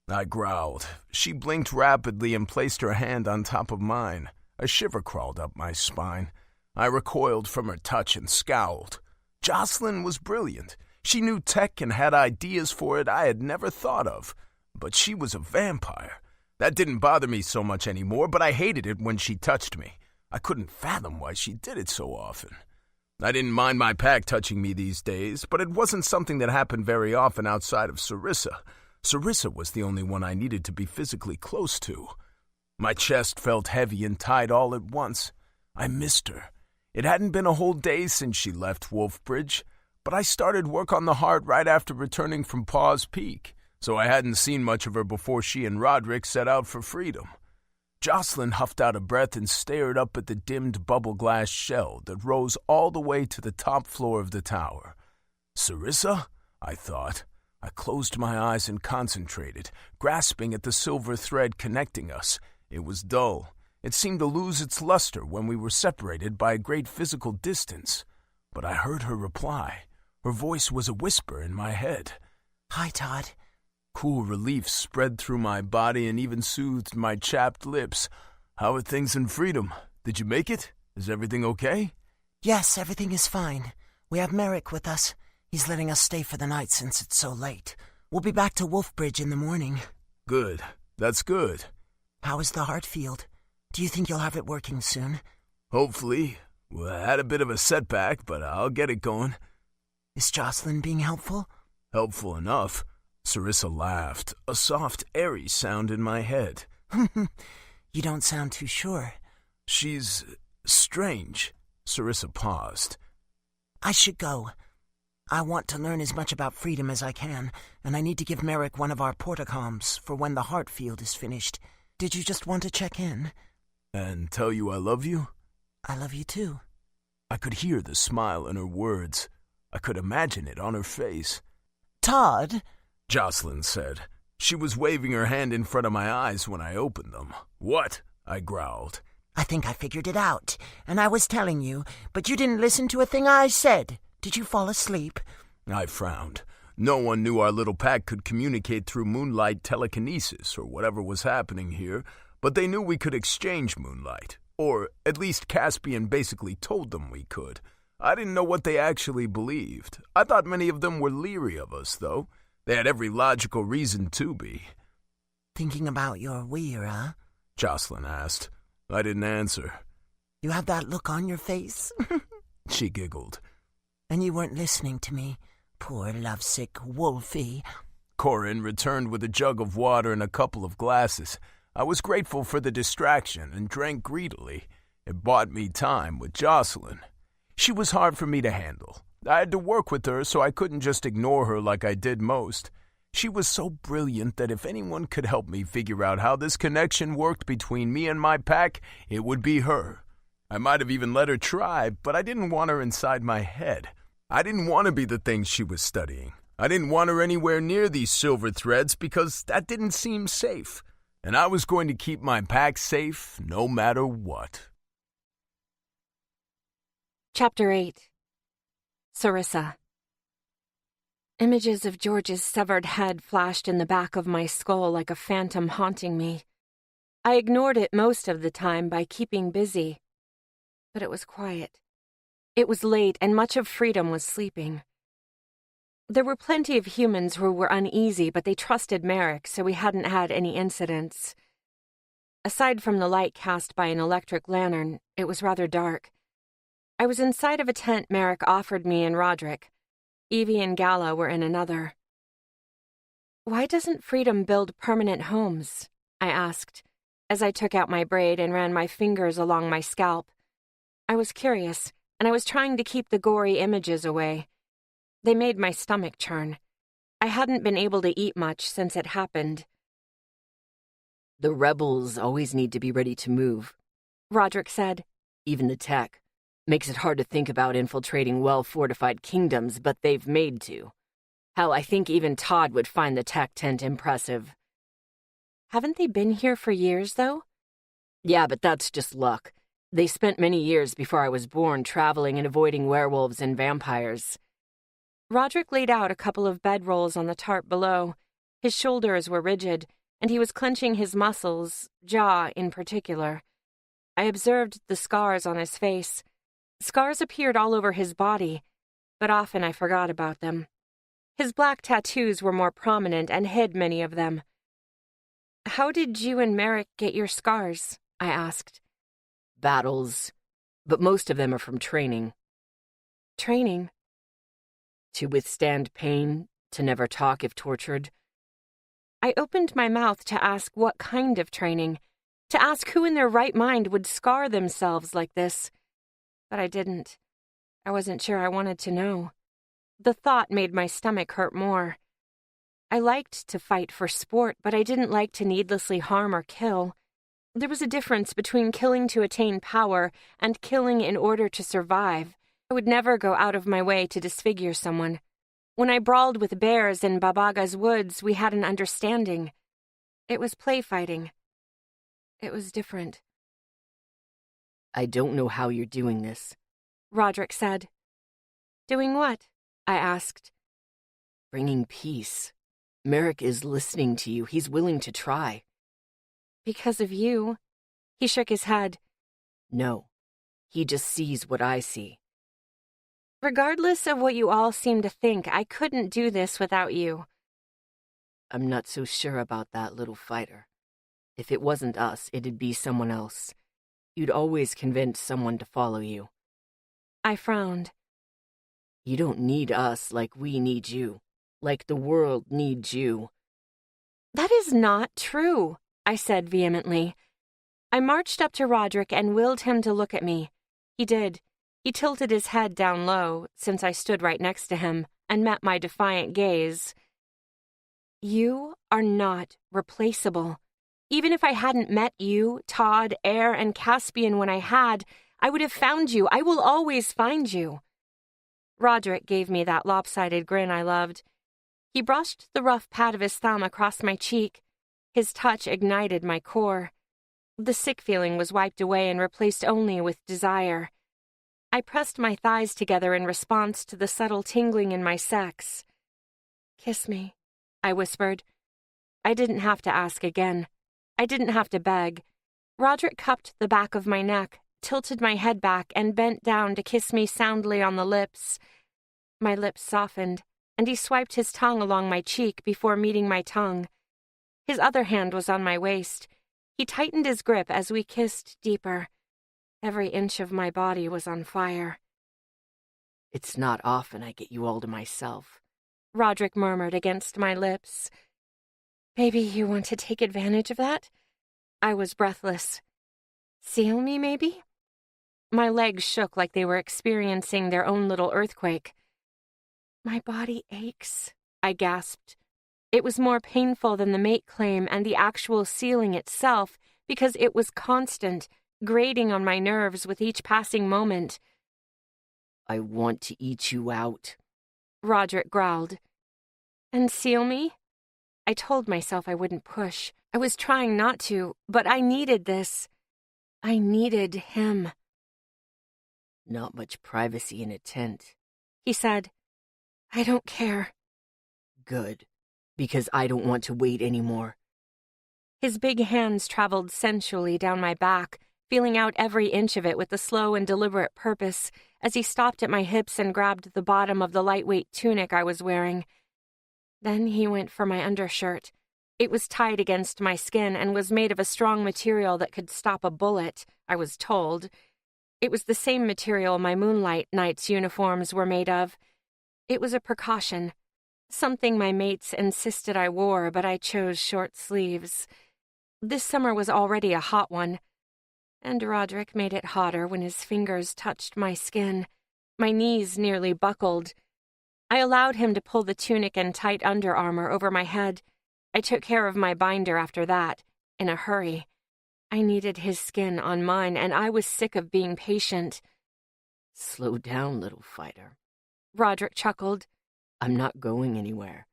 I growled. She blinked rapidly and placed her hand on top of mine. A shiver crawled up my spine. I recoiled from her touch and scowled. Jocelyn was brilliant. She knew tech and had ideas for it I had never thought of. But she was a vampire. That didn't bother me so much anymore, but I hated it when she touched me. I couldn't fathom why she did it so often. I didn't mind my pack touching me these days, but it wasn't something that happened very often outside of Sarissa. Sarissa was the only one I needed to be physically close to. My chest felt heavy and tight all at once. I missed her. It hadn't been a whole day since she left Wolfbridge, but I started work on the heart right after returning from Paws Peak, so I hadn't seen much of her before she and Roderick set out for freedom. Jocelyn huffed out a breath and stared up at the dimmed bubble-glass shell that rose all the way to the top floor of the tower. Sarissa? I thought. I closed my eyes and concentrated, grasping at the silver thread connecting us. It was dull. It seemed to lose its luster when we were separated by a great physical distance. But I heard her reply. Her voice was a whisper in my head. Hi, Todd. Cool relief spread through my body and even soothed my chapped lips. How are things in Freedom? Did you make it? Is everything okay? Yes, everything is fine. We have Merrick with us. He's letting us stay for the night since it's so late. We'll be back to Wolfbridge in the morning. Good. That's good. How is the heart field? Do you think you'll have it working soon? Hopefully. We had a bit of a setback, but I'll get it going. Is Jocelyn being helpful? Helpful enough. Sarissa laughed, a soft, airy sound in my head. You don't sound too sure. She's strange. Sarissa paused. I should go. I want to learn as much about Freedom as I can, and I need to give Merrick one of our portacoms for when the heart field is finished. Did you just want to check in? And tell you I love you? I love you too. I could hear the smile in her words. I could imagine it on her face. Todd, Jocelyn said. She was waving her hand in front of my eyes when I opened them. What? I growled. I think I figured it out, and I was telling you, but you didn't listen to a thing I said. Did you fall asleep? I frowned. No one knew our little pack could communicate through moonlight telekinesis or whatever was happening here, but they knew we could exchange moonlight. Or at least Caspian basically told them we could. I didn't know what they actually believed. I thought many of them were leery of us, though. They had every logical reason to be. Thinking about your weir, huh? Jocelyn asked. I didn't answer. You have that look on your face? She giggled. And you weren't listening to me. Poor lovesick Wolfie. Corin returned with a jug of water and a couple of glasses. I was grateful for the distraction and drank greedily. It bought me time with Jocelyn. She was hard for me to handle. I had to work with her, so I couldn't just ignore her like I did most. She was so brilliant that if anyone could help me figure out how this connection worked between me and my pack, it would be her. I might have even let her try, but I didn't want her inside my head. I didn't want to be the things she was studying. I didn't want her anywhere near these silver threads because that didn't seem safe. And I was going to keep my pack safe no matter what. Chapter 8. Sarissa. Images of George's severed head flashed in the back of my skull like a phantom haunting me. I ignored it most of the time by keeping busy. But it was quiet. It was late, and much of Freedom was sleeping. There were plenty of humans who were uneasy, but they trusted Merrick, so we hadn't had any incidents. Aside from the light cast by an electric lantern, it was rather dark. I was inside of a tent Merrick offered me and Roderick. Evie and Gala were in another. "Why doesn't Freedom build permanent homes?" I asked, as I took out my braid and ran my fingers along my scalp. I was curious, and I was trying to keep the gory images away. They made my stomach churn. I hadn't been able to eat much since it happened. "The rebels always need to be ready to move," Roderick said. "Even the tech. Makes it hard to think about infiltrating well-fortified kingdoms, but they've made to. Hell, I think even Todd would find the tech tent impressive." "Haven't they been here for years, though?" "Yeah, but that's just luck. They spent many years before I was born traveling and avoiding werewolves and vampires." Roderick laid out a couple of bedrolls on the tarp below. His shoulders were rigid, and he was clenching his muscles, jaw in particular. I observed the scars on his face. Scars appeared all over his body, but often I forgot about them. His black tattoos were more prominent and hid many of them. "How did you and Merrick get your scars?" I asked. "Battles, but most of them are from training." training? To withstand pain, to never talk if tortured. I opened my mouth to ask what kind of training, to ask who in their right mind would scar themselves like this. But I didn't. I wasn't sure I wanted to know. The thought made my stomach hurt more. I liked to fight for sport, but I didn't like to needlessly harm or kill. There was a difference between killing to attain power and killing in order to survive. I would never go out of my way to disfigure someone. When I brawled with bears in Babaga's woods, we had an understanding. It was play fighting. It was different. I don't know how you're doing this, Roderick said. Doing what? I asked. Bringing peace. Merrick is listening to you. He's willing to try. Because of you. He shook his head. No. He just sees what I see. Regardless of what you all seem to think, I couldn't do this without you. I'm not so sure about that, little fighter. If it wasn't us, it'd be someone else. You'd always convince someone to follow you. I frowned. You don't need us like we need you. Like the world needs you. That is not true, I said vehemently. I marched up to Roderick and willed him to look at me. He did. He tilted his head down low, since I stood right next to him, and met my defiant gaze. You are not replaceable. Even if I hadn't met you, Todd, Air, and Caspian when I had, I would have found you. I will always find you. Roderick gave me that lopsided grin I loved. He brushed the rough pad of his thumb across my cheek. His touch ignited my core. The sick feeling was wiped away and replaced only with desire. I pressed my thighs together in response to the subtle tingling in my sex. Kiss me, I whispered. I didn't have to ask again. I didn't have to beg. Roderick cupped the back of my neck, tilted my head back, and bent down to kiss me soundly on the lips. My lips softened, and he swiped his tongue along my cheek before meeting my tongue. His other hand was on my waist. He tightened his grip as we kissed deeper. Every inch of my body was on fire. It's not often I get you all to myself, Roderick murmured against my lips. Maybe you want to take advantage of that? I was breathless. Seal me, maybe? My legs shook like they were experiencing their own little earthquake. My body aches, I gasped. It was more painful than the mate claim and the actual sealing itself because it was constant, grating on my nerves with each passing moment. I want to eat you out, Roderick growled. And seal me? I told myself I wouldn't push. I was trying not to, but I needed this. I needed him. Not much privacy in a tent, he said. I don't care. Good, because I don't want to wait anymore. His big hands traveled sensually down my back, feeling out every inch of it with a slow and deliberate purpose, as he stopped at my hips and grabbed the bottom of the lightweight tunic I was wearing. Then he went for my undershirt. It was tied against my skin and was made of a strong material that could stop a bullet, I was told. It was the same material my Moonlight Knights uniforms were made of. It was a precaution, something my mates insisted I wore, but I chose short sleeves. This summer was already a hot one, and Roderick made it hotter when his fingers touched my skin. My knees nearly buckled. I allowed him to pull the tunic and tight underarmor over my head. I took care of my binder after that, in a hurry. I needed his skin on mine, and I was sick of being patient. Slow down, little fighter, Roderick chuckled. I'm not going anywhere.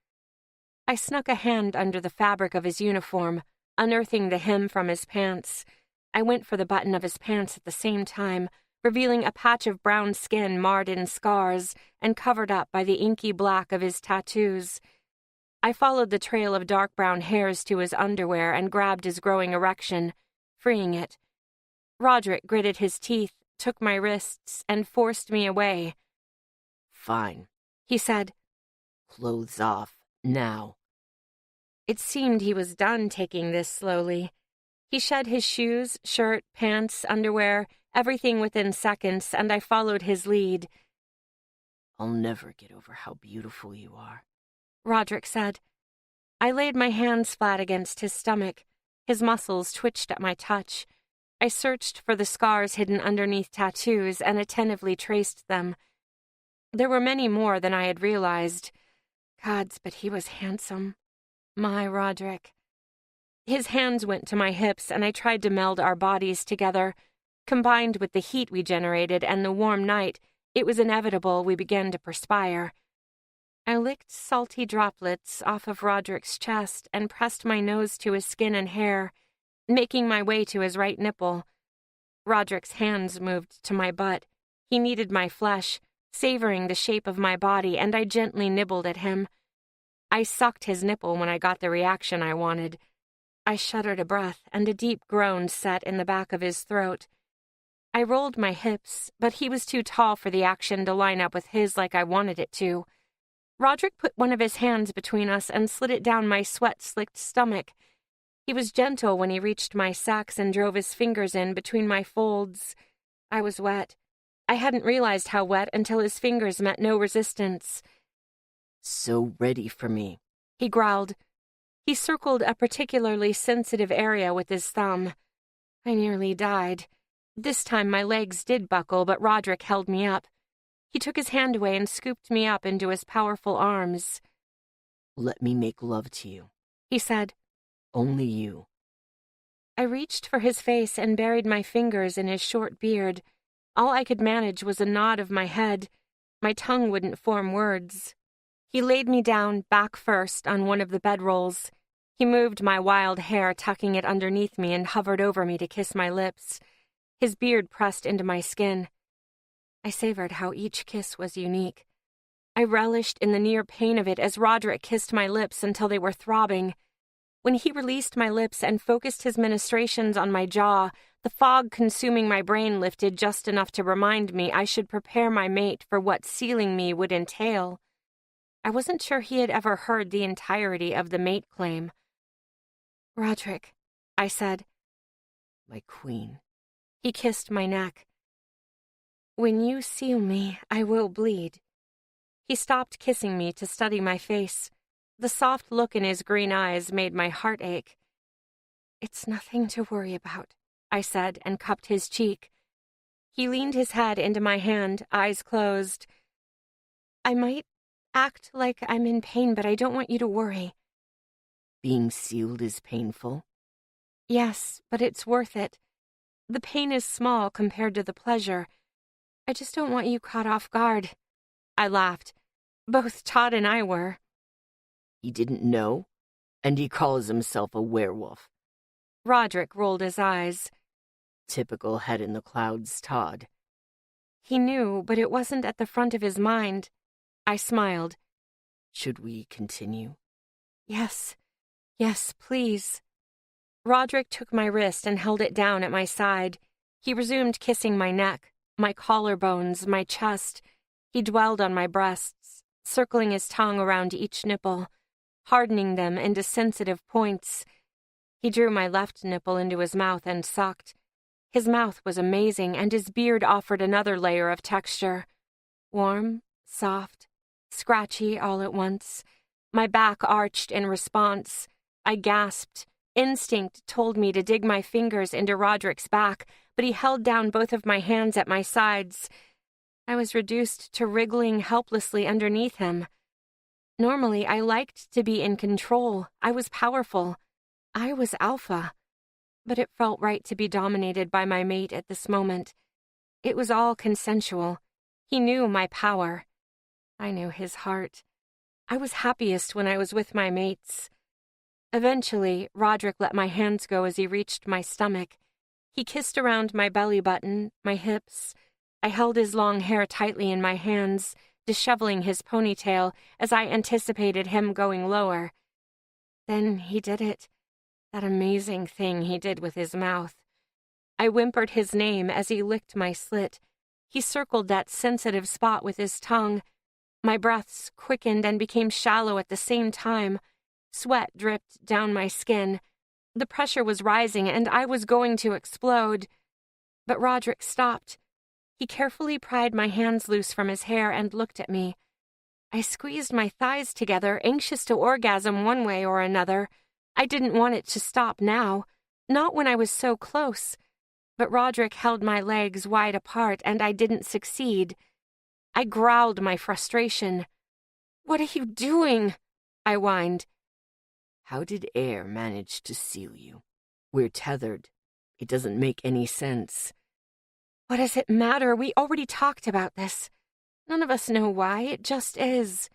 I snuck a hand under the fabric of his uniform, unearthing the hem from his pants. I went for the button of his pants at the same time, revealing a patch of brown skin marred in scars and covered up by the inky black of his tattoos. I followed the trail of dark brown hairs to his underwear and grabbed his growing erection, freeing it. Roderick gritted his teeth, took my wrists, and forced me away. Fine, he said. Clothes off, now. It seemed he was done taking this slowly. He shed his shoes, shirt, pants, underwear, everything within seconds, and I followed his lead. I'll never get over how beautiful you are, Roderick said. I laid my hands flat against his stomach. His muscles twitched at my touch. I searched for the scars hidden underneath tattoos and attentively traced them. There were many more than I had realized. Gods, but he was handsome. My Roderick. His hands went to my hips, and I tried to meld our bodies together. Combined with the heat we generated and the warm night, it was inevitable we began to perspire. I licked salty droplets off of Roderick's chest and pressed my nose to his skin and hair, making my way to his right nipple. Roderick's hands moved to my butt. He kneaded my flesh, savoring the shape of my body, and I gently nibbled at him. I sucked his nipple when I got the reaction I wanted. I shuddered a breath, and a deep groan set in the back of his throat. I rolled my hips, but he was too tall for the action to line up with his like I wanted it to. Roderick put one of his hands between us and slid it down my sweat-slicked stomach. He was gentle when he reached my sacs and drove his fingers in between my folds. I was wet. I hadn't realized how wet until his fingers met no resistance. So ready for me, he growled. He circled a particularly sensitive area with his thumb. I nearly died. This time my legs did buckle, but Roderick held me up. He took his hand away and scooped me up into his powerful arms. Let me make love to you, he said. Only you. I reached for his face and buried my fingers in his short beard. All I could manage was a nod of my head. My tongue wouldn't form words. He laid me down, back first, on one of the bedrolls. He moved my wild hair, tucking it underneath me, and hovered over me to kiss my lips. His beard pressed into my skin. I savored how each kiss was unique. I relished in the near pain of it as Roderick kissed my lips until they were throbbing. When he released my lips and focused his ministrations on my jaw, the fog consuming my brain lifted just enough to remind me I should prepare my mate for what sealing me would entail. I wasn't sure he had ever heard the entirety of the mate claim. Roderick, I said. My queen. He kissed my neck. When you seal me, I will bleed. He stopped kissing me to study my face. The soft look in his green eyes made my heart ache. It's nothing to worry about, I said, and cupped his cheek. He leaned his head into my hand, eyes closed. I might act like I'm in pain, but I don't want you to worry. Being sealed is painful? Yes, but it's worth it. The pain is small compared to the pleasure. I just don't want you caught off guard. I laughed. Both Todd and I were. He didn't know? And he calls himself a werewolf. Roderick rolled his eyes. Typical head-in-the-clouds Todd. He knew, but it wasn't at the front of his mind. I smiled. Should we continue? Yes, please. Roderick took my wrist and held it down at my side. He resumed kissing my neck, my collarbones, my chest. He dwelled on my breasts, circling his tongue around each nipple, hardening them into sensitive points. He drew my left nipple into his mouth and sucked. His mouth was amazing, and his beard offered another layer of texture. Warm, soft, scratchy all at once. My back arched in response. I gasped. Instinct told me to dig my fingers into Roderick's back, but he held down both of my hands at my sides. I was reduced to wriggling helplessly underneath him. Normally, I liked to be in control. I was powerful. I was alpha. But it felt right to be dominated by my mate at this moment. It was all consensual. He knew my power. I knew his heart. I was happiest when I was with my mates. Eventually, Roderick let my hands go as he reached my stomach. He kissed around my belly button, my hips. I held his long hair tightly in my hands, disheveling his ponytail as I anticipated him going lower. Then he did it. That amazing thing he did with his mouth. I whimpered his name as he licked my slit. He circled that sensitive spot with his tongue. My breaths quickened and became shallow at the same time. Sweat dripped down my skin. The pressure was rising, and I was going to explode. But Roderick stopped. He carefully pried my hands loose from his hair and looked at me. I squeezed my thighs together, anxious to orgasm one way or another. I didn't want it to stop now, not when I was so close. But Roderick held my legs wide apart, and I didn't succeed. I growled my frustration. "What are you doing?" I whined. How did air manage to seal you? We're tethered. It doesn't make any sense. What does it matter? We already talked about this. None of us know why. It just is.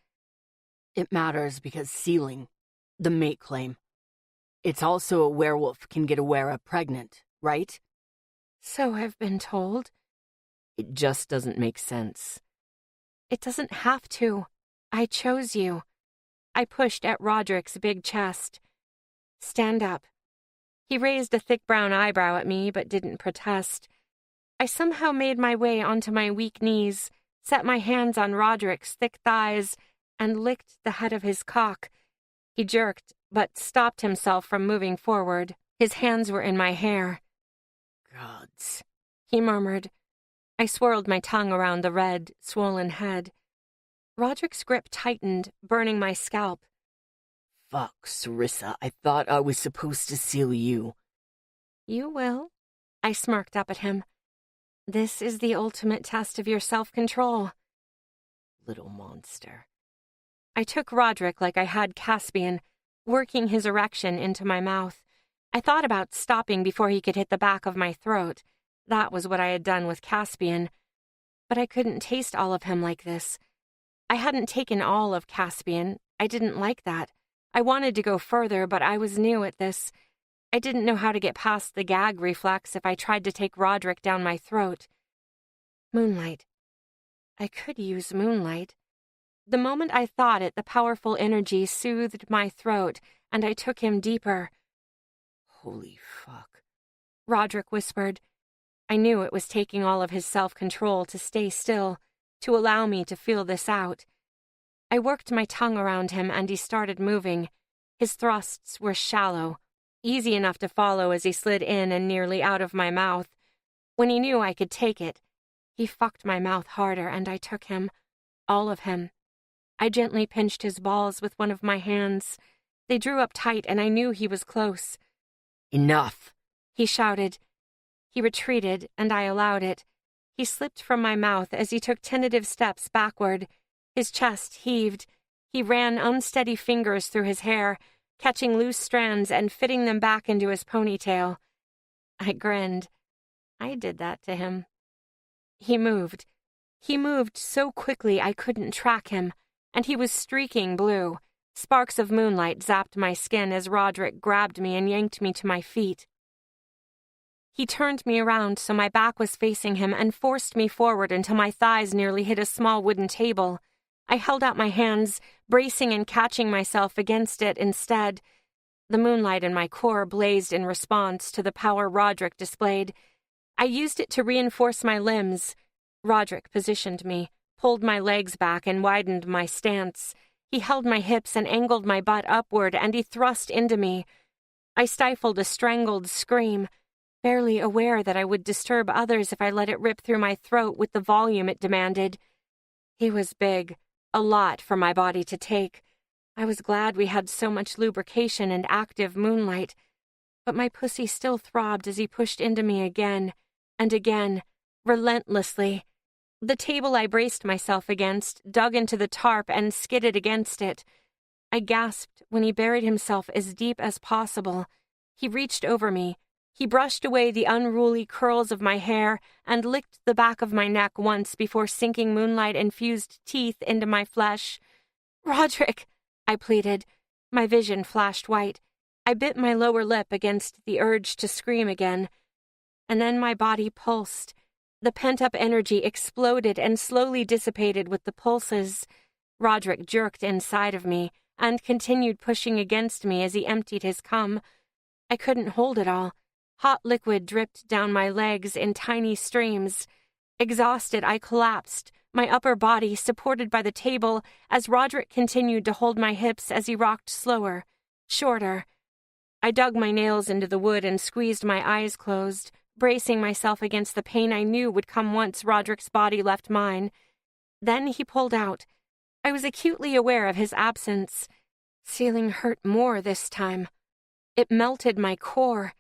It matters because sealing, the mate claim. It's also a werewolf can get a were pregnant, right? So I've been told. It just doesn't make sense. It doesn't have to. I chose you. I pushed at Roderick's big chest. Stand up. He raised a thick brown eyebrow at me, but didn't protest. I somehow made my way onto my weak knees, set my hands on Roderick's thick thighs, and licked the head of his cock. He jerked, but stopped himself from moving forward. His hands were in my hair. Gods, he murmured. I swirled my tongue around the red, swollen head. Roderick's grip tightened, burning my scalp. Fuck, Sarissa, I thought I was supposed to seal you. You will, I smirked up at him. This is the ultimate test of your self-control. Little monster. I took Roderick like I had Caspian, working his erection into my mouth. I thought about stopping before he could hit the back of my throat. That was what I had done with Caspian. But I couldn't taste all of him like this. I hadn't taken all of Caspian. I didn't like that. I wanted to go further, but I was new at this. I didn't know how to get past the gag reflex if I tried to take Roderick down my throat. Moonlight. I could use moonlight. The moment I thought it, the powerful energy soothed my throat, and I took him deeper. Holy fuck, Roderick whispered. I knew it was taking all of his self-control to stay still, to allow me to feel this out. I worked my tongue around him, and he started moving. His thrusts were shallow, easy enough to follow as he slid in and nearly out of my mouth. When he knew I could take it, he fucked my mouth harder, and I took him, all of him. I gently pinched his balls with one of my hands. They drew up tight, and I knew he was close. Enough, he shouted. He retreated, and I allowed it. He slipped from my mouth as he took tentative steps backward. His chest heaved. He ran unsteady fingers through his hair, catching loose strands and fitting them back into his ponytail. I grinned. I did that to him. He moved. He moved so quickly I couldn't track him, and he was streaking blue. Sparks of moonlight zapped my skin as Roderick grabbed me and yanked me to my feet. He turned me around so my back was facing him and forced me forward until my thighs nearly hit a small wooden table. I held out my hands, bracing and catching myself against it instead. The moonlight in my core blazed in response to the power Roderick displayed. I used it to reinforce my limbs. Roderick positioned me, pulled my legs back and widened my stance. He held my hips and angled my butt upward, and he thrust into me. I stifled a strangled scream, barely aware that I would disturb others if I let it rip through my throat with the volume it demanded. He was big, a lot for my body to take. I was glad we had so much lubrication and active moonlight, but my pussy still throbbed as he pushed into me again and again, relentlessly. The table I braced myself against dug into the tarp and skidded against it. I gasped when he buried himself as deep as possible. He reached over me. He brushed away the unruly curls of my hair and licked the back of my neck once before sinking moonlight-infused teeth into my flesh. "Roderick," I pleaded. My vision flashed white. I bit my lower lip against the urge to scream again. And then my body pulsed. The pent-up energy exploded and slowly dissipated with the pulses. Roderick jerked inside of me and continued pushing against me as he emptied his cum. I couldn't hold it all. Hot liquid dripped down my legs in tiny streams. Exhausted, I collapsed, my upper body supported by the table as Roderick continued to hold my hips as he rocked slower, shorter. I dug my nails into the wood and squeezed my eyes closed, bracing myself against the pain I knew would come once Roderick's body left mine. Then he pulled out. I was acutely aware of his absence. Ceiling hurt more this time. It melted my core.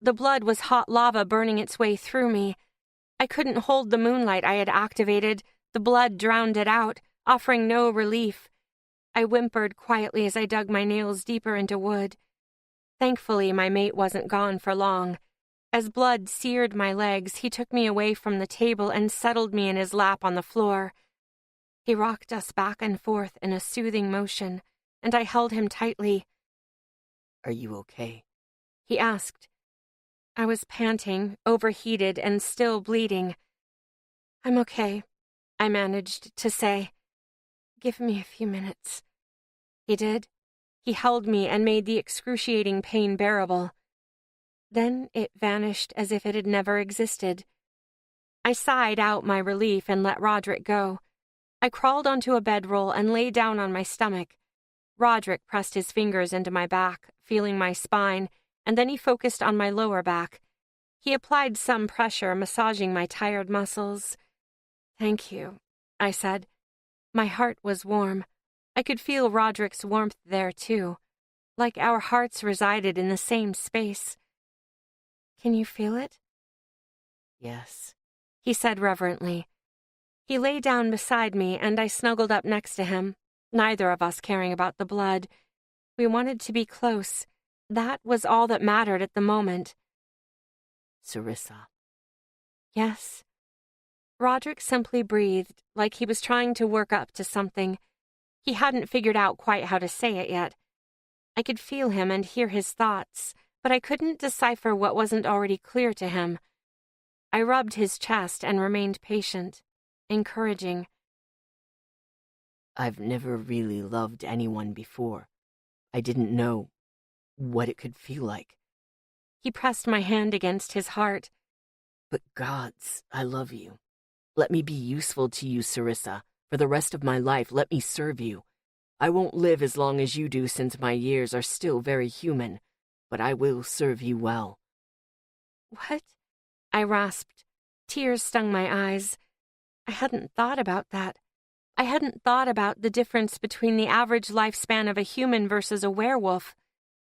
The blood was hot lava burning its way through me. I couldn't hold the moonlight I had activated. The blood drowned it out, offering no relief. I whimpered quietly as I dug my nails deeper into wood. Thankfully, my mate wasn't gone for long. As blood seared my legs, he took me away from the table and settled me in his lap on the floor. He rocked us back and forth in a soothing motion, and I held him tightly. "Are you okay?" he asked. I was panting, overheated, and still bleeding. "I'm okay," I managed to say. "Give me a few minutes." He did. He held me and made the excruciating pain bearable. Then it vanished as if it had never existed. I sighed out my relief and let Roderick go. I crawled onto a bedroll and lay down on my stomach. Roderick pressed his fingers into my back, feeling my spine, and then he focused on my lower back. He applied some pressure, massaging my tired muscles. "Thank you," I said. My heart was warm. I could feel Roderick's warmth there, too, like our hearts resided in the same space. "Can you feel it?" "Yes," he said reverently. He lay down beside me, and I snuggled up next to him, neither of us caring about the blood. We wanted to be close. That was all that mattered at the moment. "Sarissa." "Yes." Roderick simply breathed, like he was trying to work up to something. He hadn't figured out quite how to say it yet. I could feel him and hear his thoughts, but I couldn't decipher what wasn't already clear to him. I rubbed his chest and remained patient, encouraging. "I've never really loved anyone before. I didn't know what it could feel like. He pressed my hand against his heart. But gods, I love you. Let me be useful to you, Sarissa. For the rest of my life, let me serve you. I won't live as long as you do since my years are still very human, but I will serve you well." "What?" I rasped. Tears stung my eyes. I hadn't thought about that. I hadn't thought about the difference between the average lifespan of a human versus a werewolf.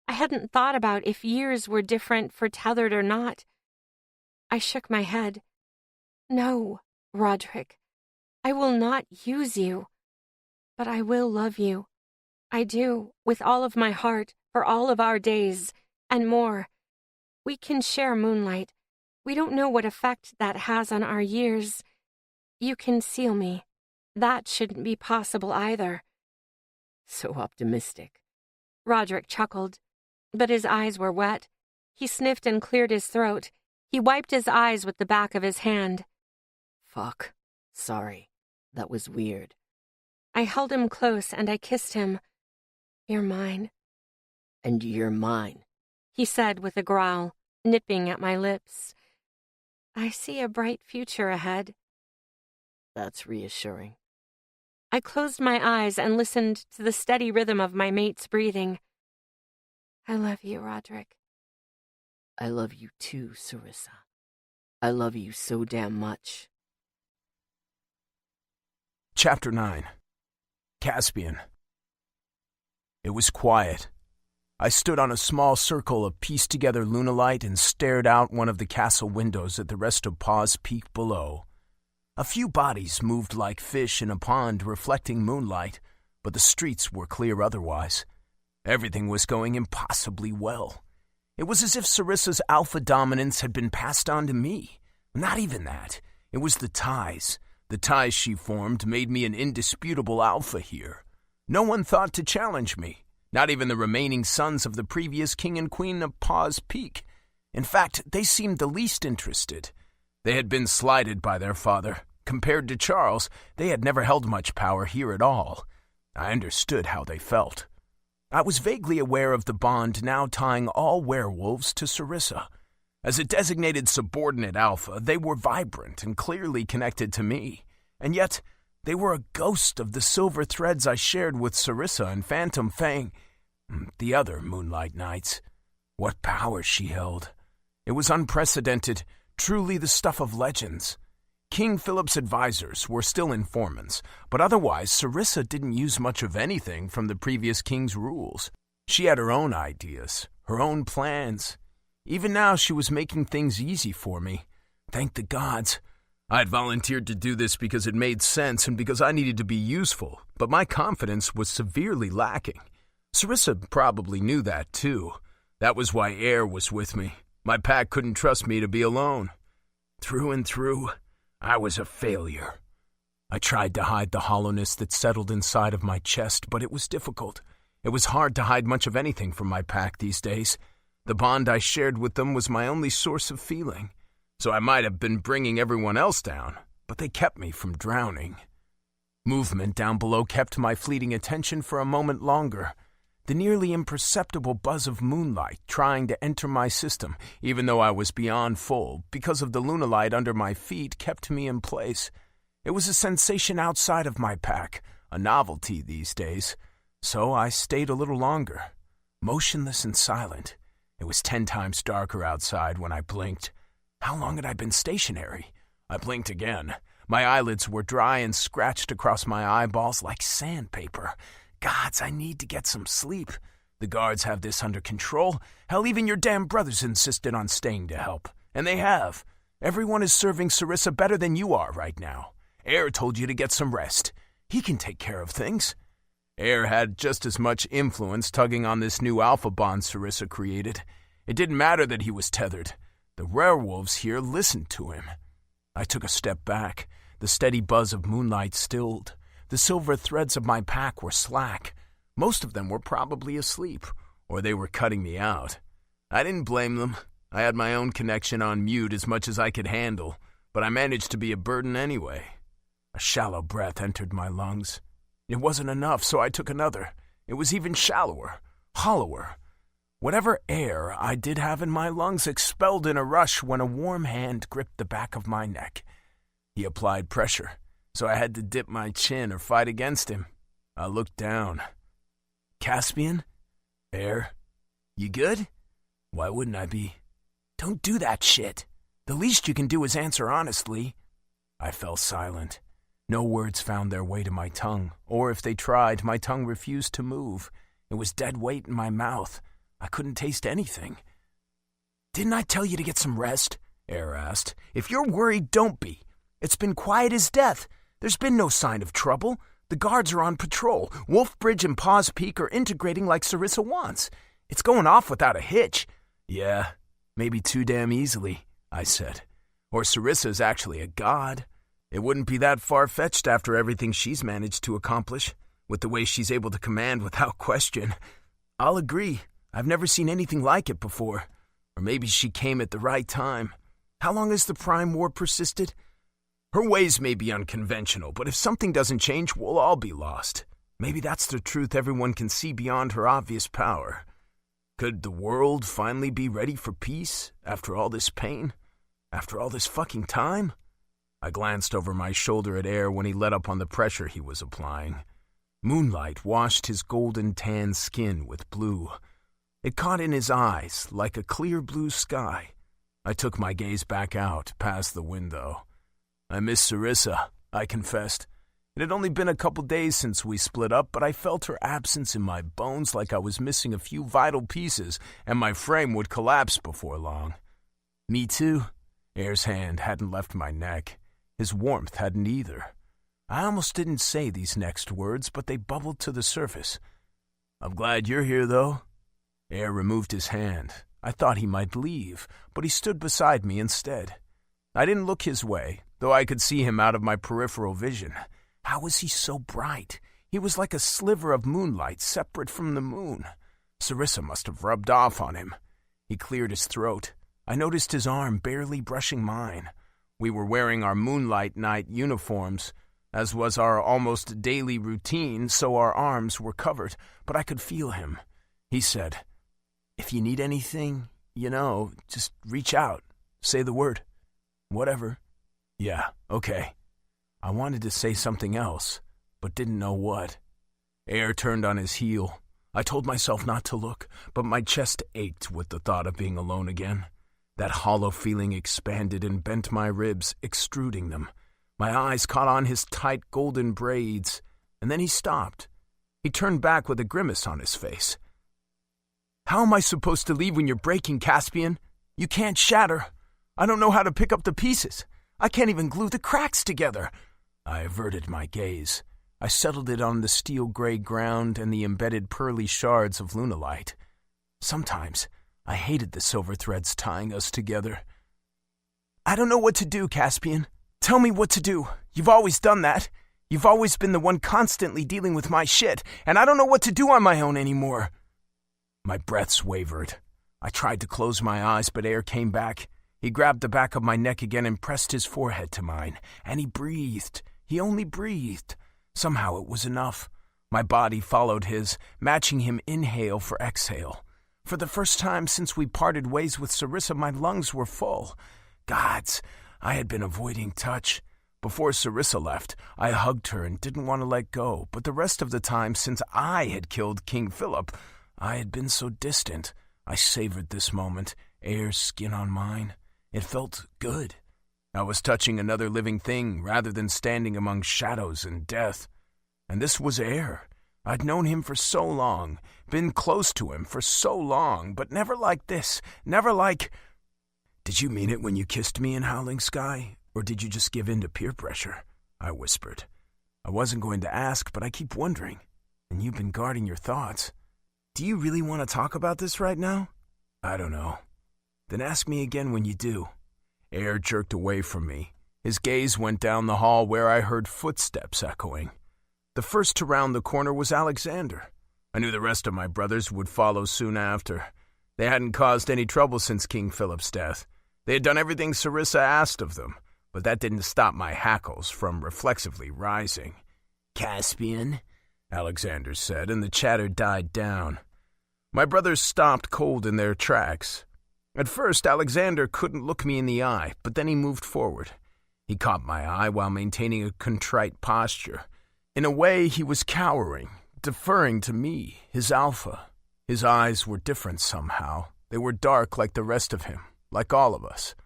I hadn't thought about if years were different for tethered or not. I shook my head. "No, Roderick. I will not use you. But I will love you. I do, with all of my heart, for all of our days, and more. We can share moonlight. We don't know what effect that has on our years. You conceal me. That shouldn't be possible either." "So optimistic." Roderick chuckled, but his eyes were wet. He sniffed and cleared his throat. He wiped his eyes with the back of his hand. "Fuck. Sorry. That was weird." I held him close and I kissed him. "You're mine." "And you're mine," he said with a growl, nipping at my lips. "I see a bright future ahead." "That's reassuring." I closed my eyes and listened to the steady rhythm of my mate's breathing. "I love you, Roderick." "I love you too, Sarissa. I love you so damn much." Chapter 9. Caspian. It was quiet. I stood on a small circle of pieced-together lunalight and stared out one of the castle windows at the rest of Paws Peak below. A few bodies moved like fish in a pond reflecting moonlight, but the streets were clear otherwise. Everything was going impossibly well. It was as if Sarissa's alpha dominance had been passed on to me. Not even that. It was the ties. The ties she formed made me an indisputable alpha here. No one thought to challenge me, not even the remaining sons of the previous king and queen of Paws Peak. In fact, they seemed the least interested. They had been slighted by their father. Compared to Charles, they had never held much power here at all. I understood how they felt. I was vaguely aware of the bond now tying all werewolves to Sarissa. As a designated subordinate alpha, they were vibrant and clearly connected to me. And yet, they were a ghost of the silver threads I shared with Sarissa and Phantom Fang, the other Moonlight Knights. What power she held. It was unprecedented, truly the stuff of legends. King Philip's advisors were still informants, but otherwise Sarissa didn't use much of anything from the previous king's rules. She had her own ideas, her own plans. Even now she was making things easy for me. Thank the gods. I'd volunteered to do this because it made sense and because I needed to be useful, but my confidence was severely lacking. Sarissa probably knew that too. That was why Air was with me. My pack couldn't trust me to be alone. Through and through, I was a failure. I tried to hide the hollowness that settled inside of my chest, but it was difficult. It was hard to hide much of anything from my pack these days. The bond I shared with them was my only source of feeling. So I might have been bringing everyone else down, but they kept me from drowning. Movement down below kept my fleeting attention for a moment longer. The nearly imperceptible buzz of moonlight trying to enter my system, even though I was beyond full, because of the lunalight under my feet, kept me in place. It was a sensation outside of my pack, a novelty these days. So I stayed a little longer, motionless and silent. It was 10 times darker outside when I blinked. How long had I been stationary? I blinked again. My eyelids were dry and scratched across my eyeballs like sandpaper. Gods, I need to get some sleep. The guards have this under control. Hell, even your damn brothers insisted on staying to help. And they have. Everyone is serving Sarissa better than you are right now. Air told you to get some rest. He can take care of things. Air had just as much influence tugging on this new alpha bond Sarissa created. It didn't matter that he was tethered. The werewolves here listened to him. I took a step back. The steady buzz of moonlight stilled. The silver threads of my pack were slack. Most of them were probably asleep, or they were cutting me out. I didn't blame them. I had my own connection on mute as much as I could handle, but I managed to be a burden anyway. A shallow breath entered my lungs. It wasn't enough, so I took another. It was even shallower, hollower. Whatever air I did have in my lungs expelled in a rush when a warm hand gripped the back of my neck. He applied pressure, so I had to dip my chin or fight against him. I looked down. Caspian? Air? You good? Why wouldn't I be? Don't do that shit. The least you can do is answer honestly. I fell silent. No words found their way to my tongue, or if they tried, my tongue refused to move. It was dead weight in my mouth. I couldn't taste anything. Didn't I tell you to get some rest? Air asked. If you're worried, don't be. It's been quiet as death. There's been no sign of trouble. The guards are on patrol. Wolfbridge and Paws Peak are integrating like Sarissa wants. It's going off without a hitch. Yeah, maybe too damn easily, I said. Or Sarissa's actually a god. It wouldn't be that far-fetched after everything she's managed to accomplish, with the way she's able to command without question. I'll agree. I've never seen anything like it before. Or maybe she came at the right time. How long has the Prime War persisted? Her ways may be unconventional, but if something doesn't change, we'll all be lost. Maybe that's the truth everyone can see beyond her obvious power. Could the world finally be ready for peace after all this pain? After all this fucking time? I glanced over my shoulder at Air when he let up on the pressure he was applying. Moonlight washed his golden tan skin with blue. It caught in his eyes like a clear blue sky. I took my gaze back out, past the window. I miss Sarissa, I confessed. It had only been a couple days since we split up, but I felt her absence in my bones like I was missing a few vital pieces, and my frame would collapse before long. Me too. Air's hand hadn't left my neck. His warmth hadn't either. I almost didn't say these next words, but they bubbled to the surface. I'm glad you're here, though. Air removed his hand. I thought he might leave, but he stood beside me instead. I didn't look his way, though I could see him out of my peripheral vision. How was he so bright? He was like a sliver of moonlight separate from the moon. Sarissa must have rubbed off on him. He cleared his throat. I noticed his arm barely brushing mine. We were wearing our moonlight night uniforms, as was our almost daily routine, so our arms were covered, but I could feel him. He said, "If you need anything, just reach out. Say the word. Whatever." Yeah, okay. I wanted to say something else, but didn't know what. Air turned on his heel. I told myself not to look, but my chest ached with the thought of being alone again. That hollow feeling expanded and bent my ribs, extruding them. My eyes caught on his tight golden braids, and then he stopped. He turned back with a grimace on his face. "How am I supposed to leave when you're breaking, Caspian? You can't shatter. I don't know how to pick up the pieces. I can't even glue the cracks together." I averted my gaze. I settled it on the steel-gray ground and the embedded pearly shards of lunalite. Sometimes I hated the silver threads tying us together. "I don't know what to do, Caspian. Tell me what to do. You've always done that. You've always been the one constantly dealing with my shit, and I don't know what to do on my own anymore." My breaths wavered. I tried to close my eyes, but air came back. He grabbed the back of my neck again and pressed his forehead to mine, and he breathed. He only breathed. Somehow it was enough. My body followed his, matching him inhale for exhale. For the first time since we parted ways with Sarissa, my lungs were full. Gods, I had been avoiding touch. Before Sarissa left, I hugged her and didn't want to let go, but the rest of the time since I had killed King Philip, I had been so distant. I savored this moment, air's skin on mine. It felt good. I was touching another living thing rather than standing among shadows and death. And this was air. I'd known him for so long, been close to him for so long, but never like this, never like... "Did you mean it when you kissed me in Howling Sky, or did you just give in to peer pressure?" I whispered. I wasn't going to ask, but I keep wondering, and you've been guarding your thoughts. "Do you really want to talk about this right now?" "I don't know." "Then ask me again when you do." Air jerked away from me. His gaze went down the hall where I heard footsteps echoing. The first to round the corner was Alexander. I knew the rest of my brothers would follow soon after. They hadn't caused any trouble since King Philip's death. They had done everything Sarissa asked of them, but that didn't stop my hackles from reflexively rising. "Caspian," Alexander said, and the chatter died down. My brothers stopped cold in their tracks. At first, Alexander couldn't look me in the eye, but then he moved forward. He caught my eye while maintaining a contrite posture. In a way, he was cowering, deferring to me, his alpha. His eyes were different somehow. They were dark like the rest of him, like all of us.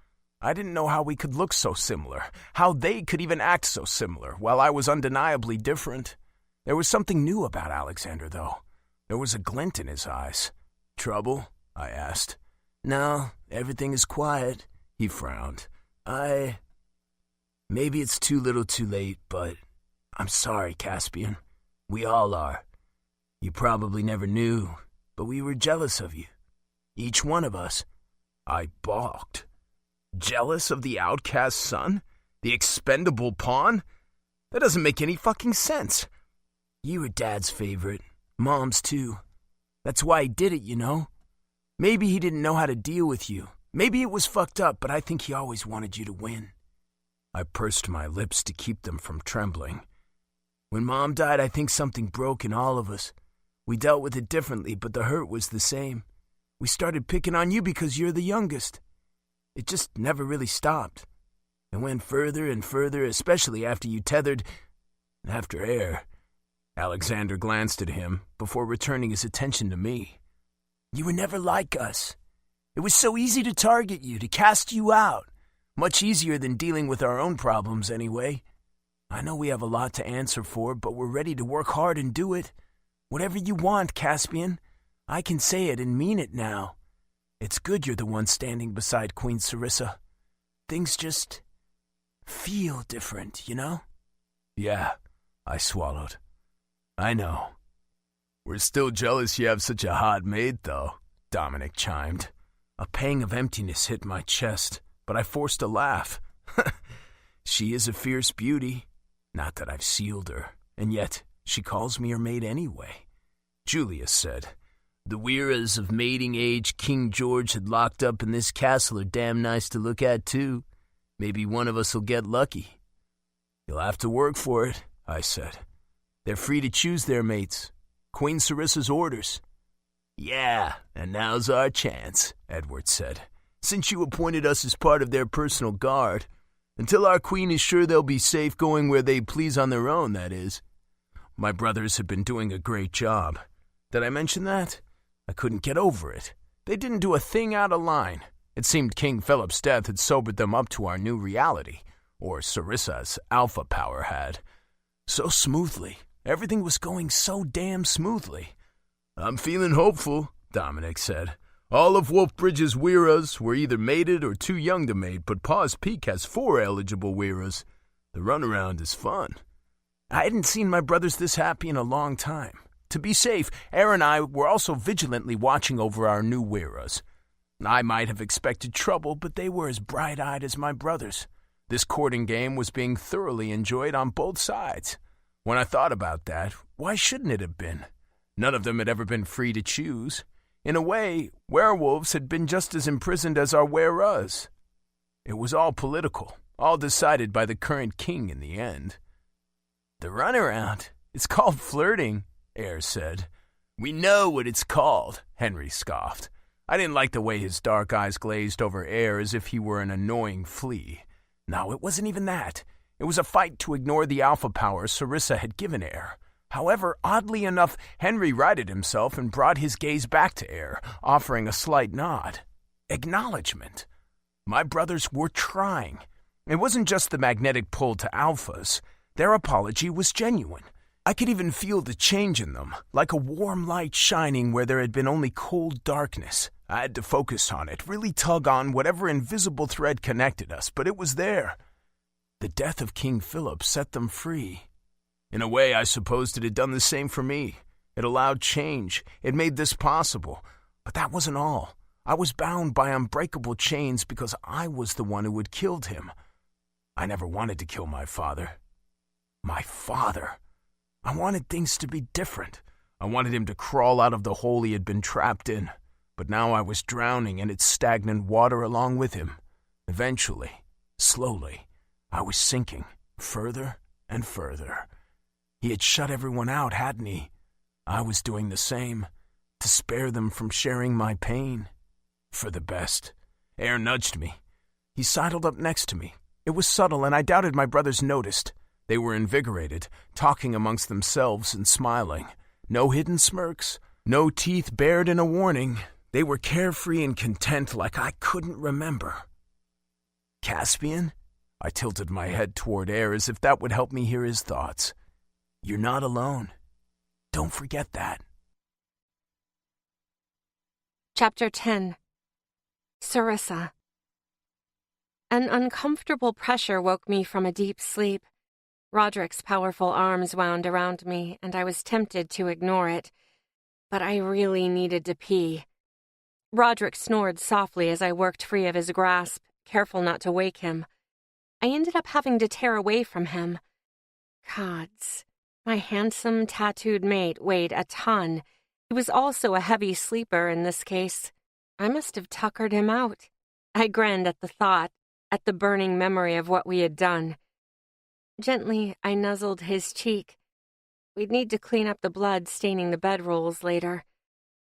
I didn't know how we could look so similar, how they could even act so similar, while I was undeniably different. There was something new about Alexander, though. There was a glint in his eyes. "Trouble?" I asked. "No, everything is quiet," he frowned. Maybe it's too little too late, but I'm sorry, Caspian. We all are. You probably never knew, but we were jealous of you. Each one of us." I balked. Jealous of the outcast son? The expendable pawn? That doesn't make any fucking sense. "You were Dad's favorite. Mom's too. That's why he did it, you know? Maybe he didn't know how to deal with you. Maybe it was fucked up, but I think he always wanted you to win." I pursed my lips to keep them from trembling. "When Mom died, I think something broke in all of us. We dealt with it differently, but the hurt was the same. We started picking on you because you're the youngest. It just never really stopped. It went further and further, especially after you tethered... after Air." Alexander glanced at him before returning his attention to me. "You were never like us. It was so easy to target you, to cast you out. Much easier than dealing with our own problems, anyway. I know we have a lot to answer for, but we're ready to work hard and do it. Whatever you want, Caspian. I can say it and mean it now. It's good you're the one standing beside Queen Sarissa. Things just feel different, you know?" "Yeah," I swallowed. "I know." "We're still jealous you have such a hot maid, though," Dominic chimed. A pang of emptiness hit my chest, but I forced a laugh. "She is a fierce beauty. Not that I've sealed her, and yet she calls me her maid anyway." Julius said, "The Weiras of mating age King George had locked up in this castle are damn nice to look at, too. Maybe one of us will get lucky." "You'll have to work for it," I said. "They're free to choose their mates. Queen Sarissa's orders." "Yeah, and now's our chance," Edward said, "since you appointed us as part of their personal guard. Until our queen is sure they'll be safe going where they please on their own, that is." My brothers had been doing a great job. Did I mention that? I couldn't get over it. They didn't do a thing out of line. It seemed King Philip's death had sobered them up to our new reality, or Sarissa's alpha power had. So smoothly. Everything was going so damn smoothly. "I'm feeling hopeful," Dominic said. "All of Wolfbridge's Weiras were either mated or too young to mate, but Paws Peak has 4 eligible Weiras. The runaround is fun." I hadn't seen my brothers this happy in a long time. To be safe, Air and I were also vigilantly watching over our new Weiras. I might have expected trouble, but they were as bright-eyed as my brothers. This courting game was being thoroughly enjoyed on both sides. When I thought about that, why shouldn't it have been? None of them had ever been free to choose. In a way, werewolves had been just as imprisoned as our Weiras. It was all political, all decided by the current king in the end. "The runaround? It's called flirting," Air said. "We know what it's called," Henry scoffed. I didn't like the way his dark eyes glazed over Air as if he were an annoying flea. No, it wasn't even that. It was a fight to ignore the alpha power Sarissa had given Air. However, oddly enough, Henry righted himself and brought his gaze back to Air, offering a slight nod. Acknowledgement. My brothers were trying. It wasn't just the magnetic pull to alphas. Their apology was genuine. I could even feel the change in them, like a warm light shining where there had been only cold darkness. I had to focus on it, really tug on whatever invisible thread connected us, but it was there. The death of King Philip set them free. In a way, I supposed it had done the same for me. It allowed change. It made this possible. But that wasn't all. I was bound by unbreakable chains because I was the one who had killed him. I never wanted to kill my father. My father. I wanted things to be different. I wanted him to crawl out of the hole he had been trapped in. But now I was drowning in its stagnant water along with him. Eventually, slowly, I was sinking further and further. He had shut everyone out, hadn't he? I was doing the same, to spare them from sharing my pain. For the best. Air nudged me. He sidled up next to me. It was subtle, and I doubted my brothers noticed. They were invigorated, talking amongst themselves and smiling. No hidden smirks, no teeth bared in a warning. They were carefree and content like I couldn't remember. "Caspian?" I tilted my head toward Air as if that would help me hear his thoughts. "You're not alone. Don't forget that." Chapter 10. Sarissa. An uncomfortable pressure woke me from a deep sleep. Roderick's powerful arms wound around me, and I was tempted to ignore it. But I really needed to pee. Roderick snored softly as I worked free of his grasp, careful not to wake him. I ended up having to tear away from him. Gods, my handsome, tattooed mate weighed a ton. He was also a heavy sleeper in this case. I must have tuckered him out. I grinned at the thought, at the burning memory of what we had done. Gently, I nuzzled his cheek. We'd need to clean up the blood staining the bedrolls later.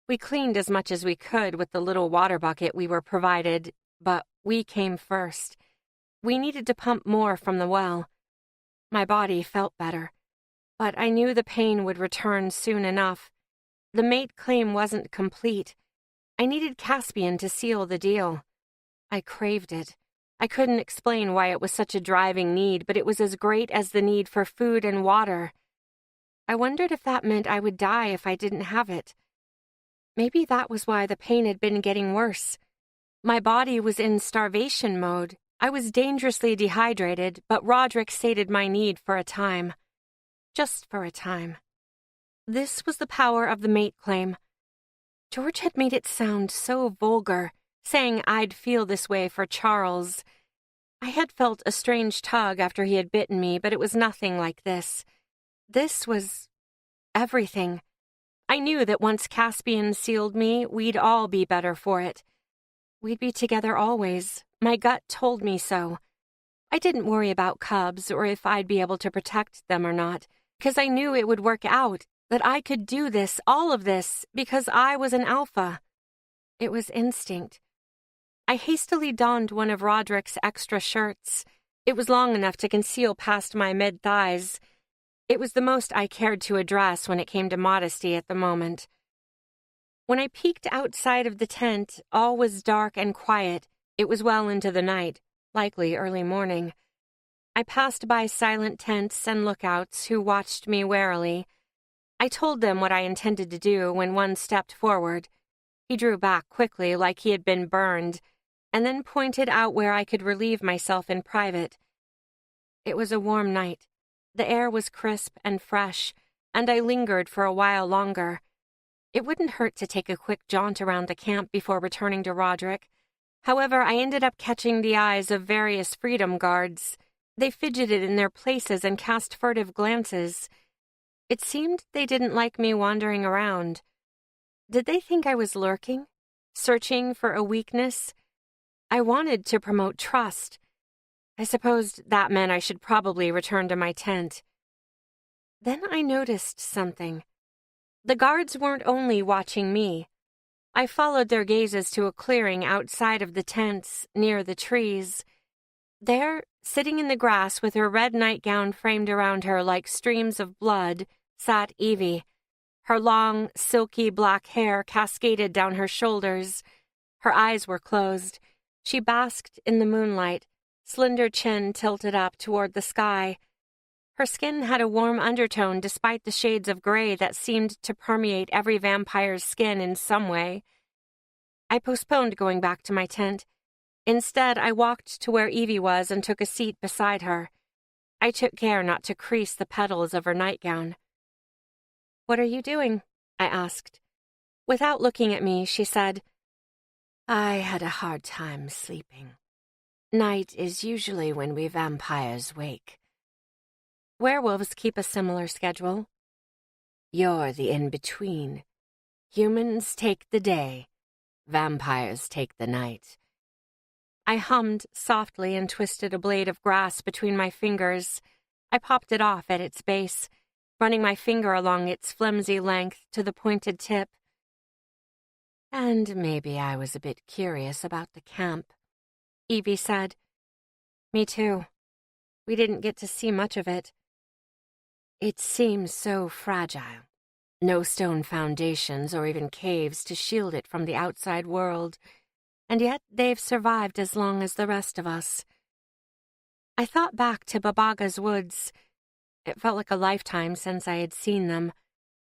We cleaned as much as we could with the little water bucket we were provided, but we came first. We needed to pump more from the well. My body felt better, but I knew the pain would return soon enough. The mate claim wasn't complete. I needed Caspian to seal the deal. I craved it. I couldn't explain why it was such a driving need, but it was as great as the need for food and water. I wondered if that meant I would die if I didn't have it. Maybe that was why the pain had been getting worse. My body was in starvation mode. I was dangerously dehydrated, but Roderick sated my need for a time. Just for a time. This was the power of the mate claim. George had made it sound so vulgar, saying I'd feel this way for Charles. I had felt a strange tug after he had bitten me, but it was nothing like this. This was everything. I knew that once Caspian sealed me, we'd all be better for it. We'd be together always. My gut told me so. I didn't worry about cubs or if I'd be able to protect them or not, because I knew it would work out, that I could do this, all of this, because I was an alpha. It was instinct. I hastily donned one of Roderick's extra shirts. It was long enough to conceal past my mid-thighs. It was the most I cared to address when it came to modesty at the moment. When I peeked outside of the tent, all was dark and quiet, It was well into the night, likely early morning. I passed by silent tents and lookouts who watched me warily. I told them what I intended to do when one stepped forward. He drew back quickly like he had been burned, and then pointed out where I could relieve myself in private. It was a warm night. The air was crisp and fresh, and I lingered for a while longer. It wouldn't hurt to take a quick jaunt around the camp before returning to Roderick. However, I ended up catching the eyes of various freedom guards. They fidgeted in their places and cast furtive glances. It seemed they didn't like me wandering around. Did they think I was lurking, searching for a weakness? I wanted to promote trust. I supposed that meant I should probably return to my tent. Then I noticed something. The guards weren't only watching me. I followed their gazes to a clearing outside of the tents, near the trees. There, sitting in the grass with her red nightgown framed around her like streams of blood, sat Evie. Her long, silky black hair cascaded down her shoulders. Her eyes were closed. She basked in the moonlight, slender chin tilted up toward the sky. Her skin had a warm undertone despite the shades of gray that seemed to permeate every vampire's skin in some way. I postponed going back to my tent. Instead, I walked to where Evie was and took a seat beside her. I took care not to crease the petals of her nightgown. "What are you doing?" I asked. Without looking at me, she said, "I had a hard time sleeping. Night is usually when we vampires wake." "Werewolves keep a similar schedule." "You're the in-between. Humans take the day. Vampires take the night." I hummed softly and twisted a blade of grass between my fingers. I popped it off at its base, running my finger along its flimsy length to the pointed tip. "And maybe I was a bit curious about the camp," Evie said. "Me too. We didn't get to see much of it." "It seems so fragile. No stone foundations or even caves to shield it from the outside world, and yet they've survived as long as the rest of us." I thought back to Babaga's woods. It felt like a lifetime since I had seen them.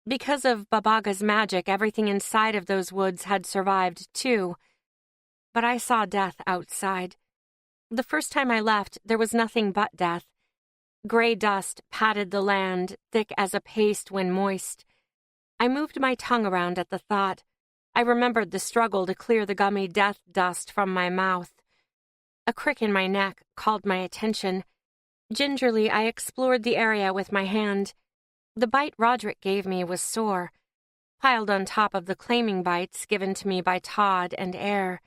Because of Babaga's magic, everything inside of those woods had survived too. But I saw death outside. The first time I left, there was nothing but death. Gray dust patted the land, thick as a paste when moist. I moved my tongue around at the thought. I remembered the struggle to clear the gummy death dust from my mouth. A crick in my neck called my attention. Gingerly, I explored the area with my hand. The bite Roderick gave me was sore, piled on top of the claiming bites given to me by Todd and Air.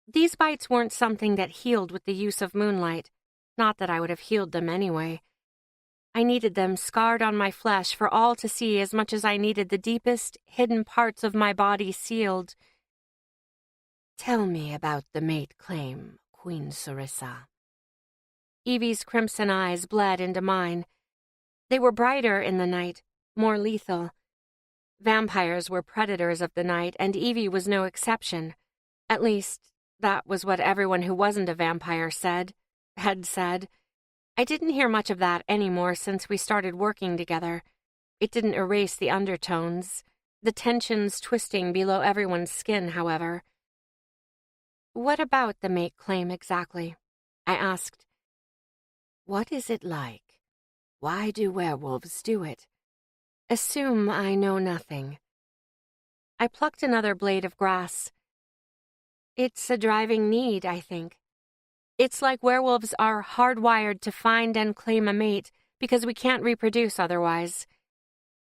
These bites weren't something that healed with the use of moonlight, not that I would have healed them anyway. I needed them scarred on my flesh for all to see as much as I needed the deepest, hidden parts of my body sealed. "Tell me about the mate claim, Queen Sarissa." Evie's crimson eyes bled into mine. They were brighter in the night, more lethal. Vampires were predators of the night, and Evie was no exception. At least, that was what everyone who wasn't a vampire had said. I didn't hear much of that anymore since we started working together. It didn't erase the undertones, the tensions twisting below everyone's skin, however. "What about the mate claim exactly?" I asked. "What is it like? Why do werewolves do it? Assume I know nothing." I plucked another blade of grass. "It's a driving need, I think. It's like werewolves are hardwired to find and claim a mate because we can't reproduce otherwise.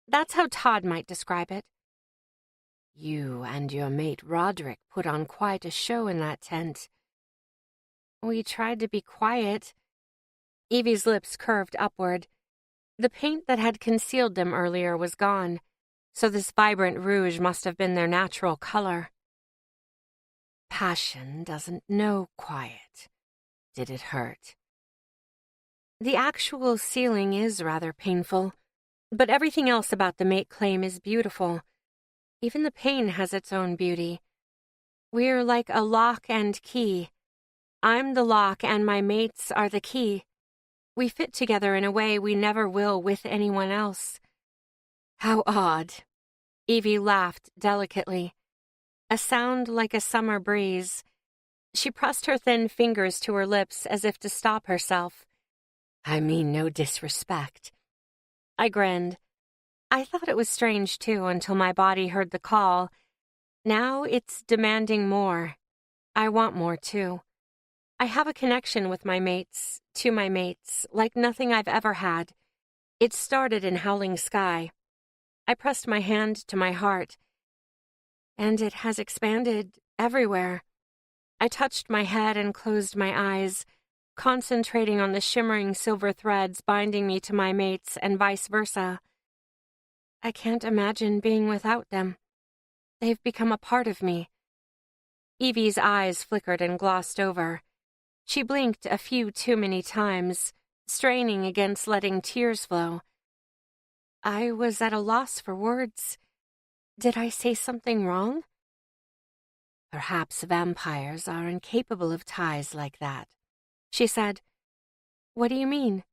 That's how Todd might describe it." "You and your mate Roderick put on quite a show in that tent." "We tried to be quiet." Evie's lips curved upward. The paint that had concealed them earlier was gone, so this vibrant rouge must have been their natural color. "Passion doesn't know quiet. Did it hurt?" The actual sealing is rather painful, but everything else about the mate claim is beautiful. Even the pain has its own beauty. We're like a lock and key. I'm the lock and my mates are the key. We fit together in a way we never will with anyone else." "How odd." Evie laughed delicately. A sound like a summer breeze. She pressed her thin fingers to her lips as if to stop herself. "I mean no disrespect." I grinned. I thought it was strange, too, until my body heard the call. Now it's demanding more. I want more, too. I have a connection with my mates, to my mates, like nothing I've ever had. It started in Howling Sky. I pressed my hand to my heart, and it has expanded everywhere. I touched my head and closed my eyes, concentrating on the shimmering silver threads binding me to my mates and vice versa. I can't imagine being without them. They've become a part of me. Evie's eyes flickered and glossed over. She blinked a few too many times, straining against letting tears flow. I was at a loss for words. Did I say something wrong? "Perhaps vampires are incapable of ties like that," she said. "What do you mean?"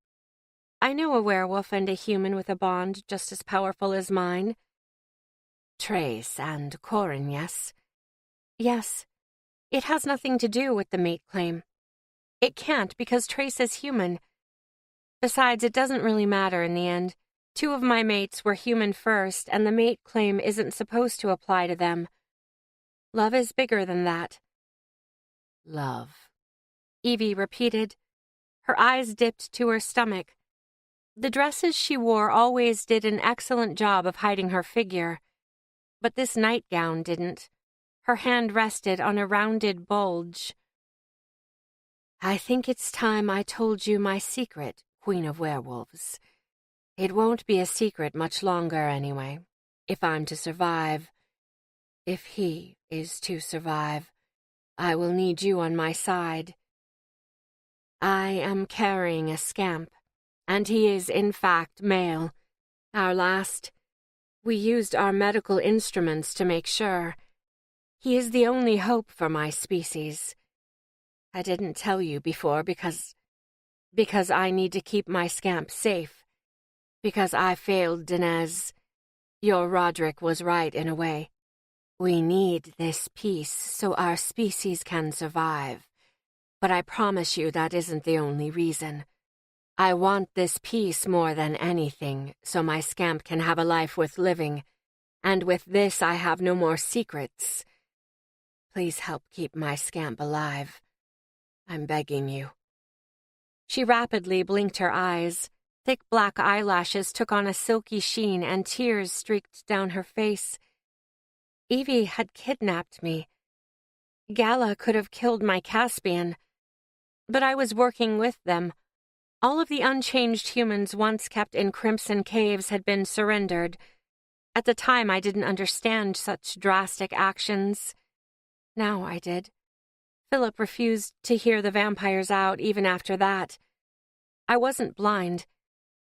"I know a werewolf and a human with a bond just as powerful as mine." "Trace and Corin, yes?" "Yes. It has nothing to do with the mate claim. It can't because Trace is human. Besides, it doesn't really matter in the end. 2 of my mates were human first, and the mate claim isn't supposed to apply to them. Love is bigger than that." "Love," Evie repeated. Her eyes dipped to her stomach. The dresses she wore always did an excellent job of hiding her figure, but this nightgown didn't. Her hand rested on a rounded bulge. "I think it's time I told you my secret, Queen of Werewolves. It won't be a secret much longer anyway. If I'm to survive, if he is to survive, I will need you on my side. I am carrying a scamp, and he is in fact male. Our last, we used our medical instruments to make sure. He is the only hope for my species. I didn't tell you before because I need to keep my scamp safe. Because I failed Dinez. Your Roderick was right in a way. We need this peace so our species can survive. But I promise you that isn't the only reason. I want this peace more than anything so my scamp can have a life worth living. And with this I have no more secrets. Please help keep my scamp alive. I'm begging you." She rapidly blinked her eyes. Thick black eyelashes took on a silky sheen and tears streaked down her face. Evie had kidnapped me. Gala could have killed my Caspian. But I was working with them. All of the unchanged humans once kept in Crimson Caves had been surrendered. At the time, I didn't understand such drastic actions. Now I did. Philip refused to hear the vampires out even after that. I wasn't blind.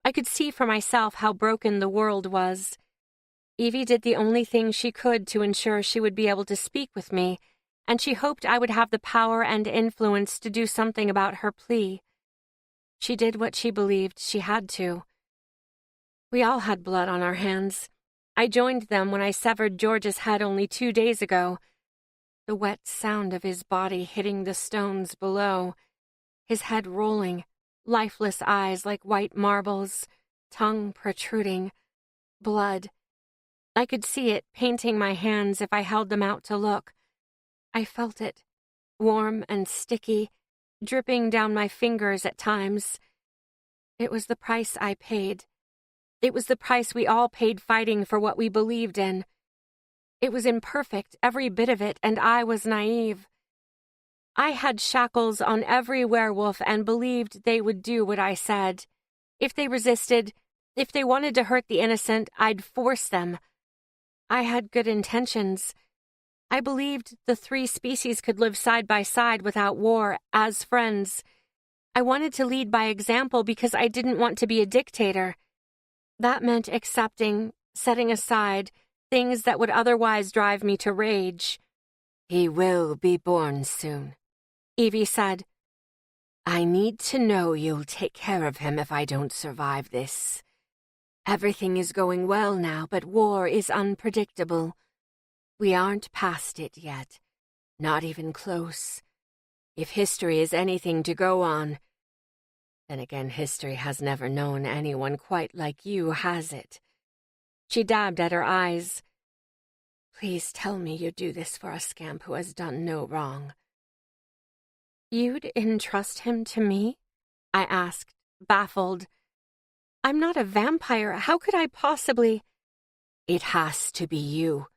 I could see for myself how broken the world was. Evie did the only thing she could to ensure she would be able to speak with me, and she hoped I would have the power and influence to do something about her plea. She did what she believed she had to. We all had blood on our hands. I joined them when I severed George's head only 2 days ago. The wet sound of his body hitting the stones below, his head rolling, lifeless eyes like white marbles, tongue protruding, blood. I could see it painting my hands if I held them out to look. I felt it, warm and sticky, dripping down my fingers at times. It was the price I paid. It was the price we all paid fighting for what we believed in. It was imperfect, every bit of it, and I was naive. I had shackles on every werewolf and believed they would do what I said. If they resisted, if they wanted to hurt the innocent, I'd force them. I had good intentions. I believed the 3 species could live side by side without war, as friends. I wanted to lead by example because I didn't want to be a dictator. That meant accepting, setting aside, things that would otherwise drive me to rage. "He will be born soon," Evie said, I need to know you'll take care of him if I don't survive this. Everything is going well now, but war is unpredictable. We aren't past it yet, not even close. If history is anything to go on, then again history has never known anyone quite like you, has it? She dabbed at her eyes. Please tell me you do this for a scamp who has done no wrong. You'd entrust him to me? I asked, baffled. I'm not a vampire. How could I possibly— It has to be you.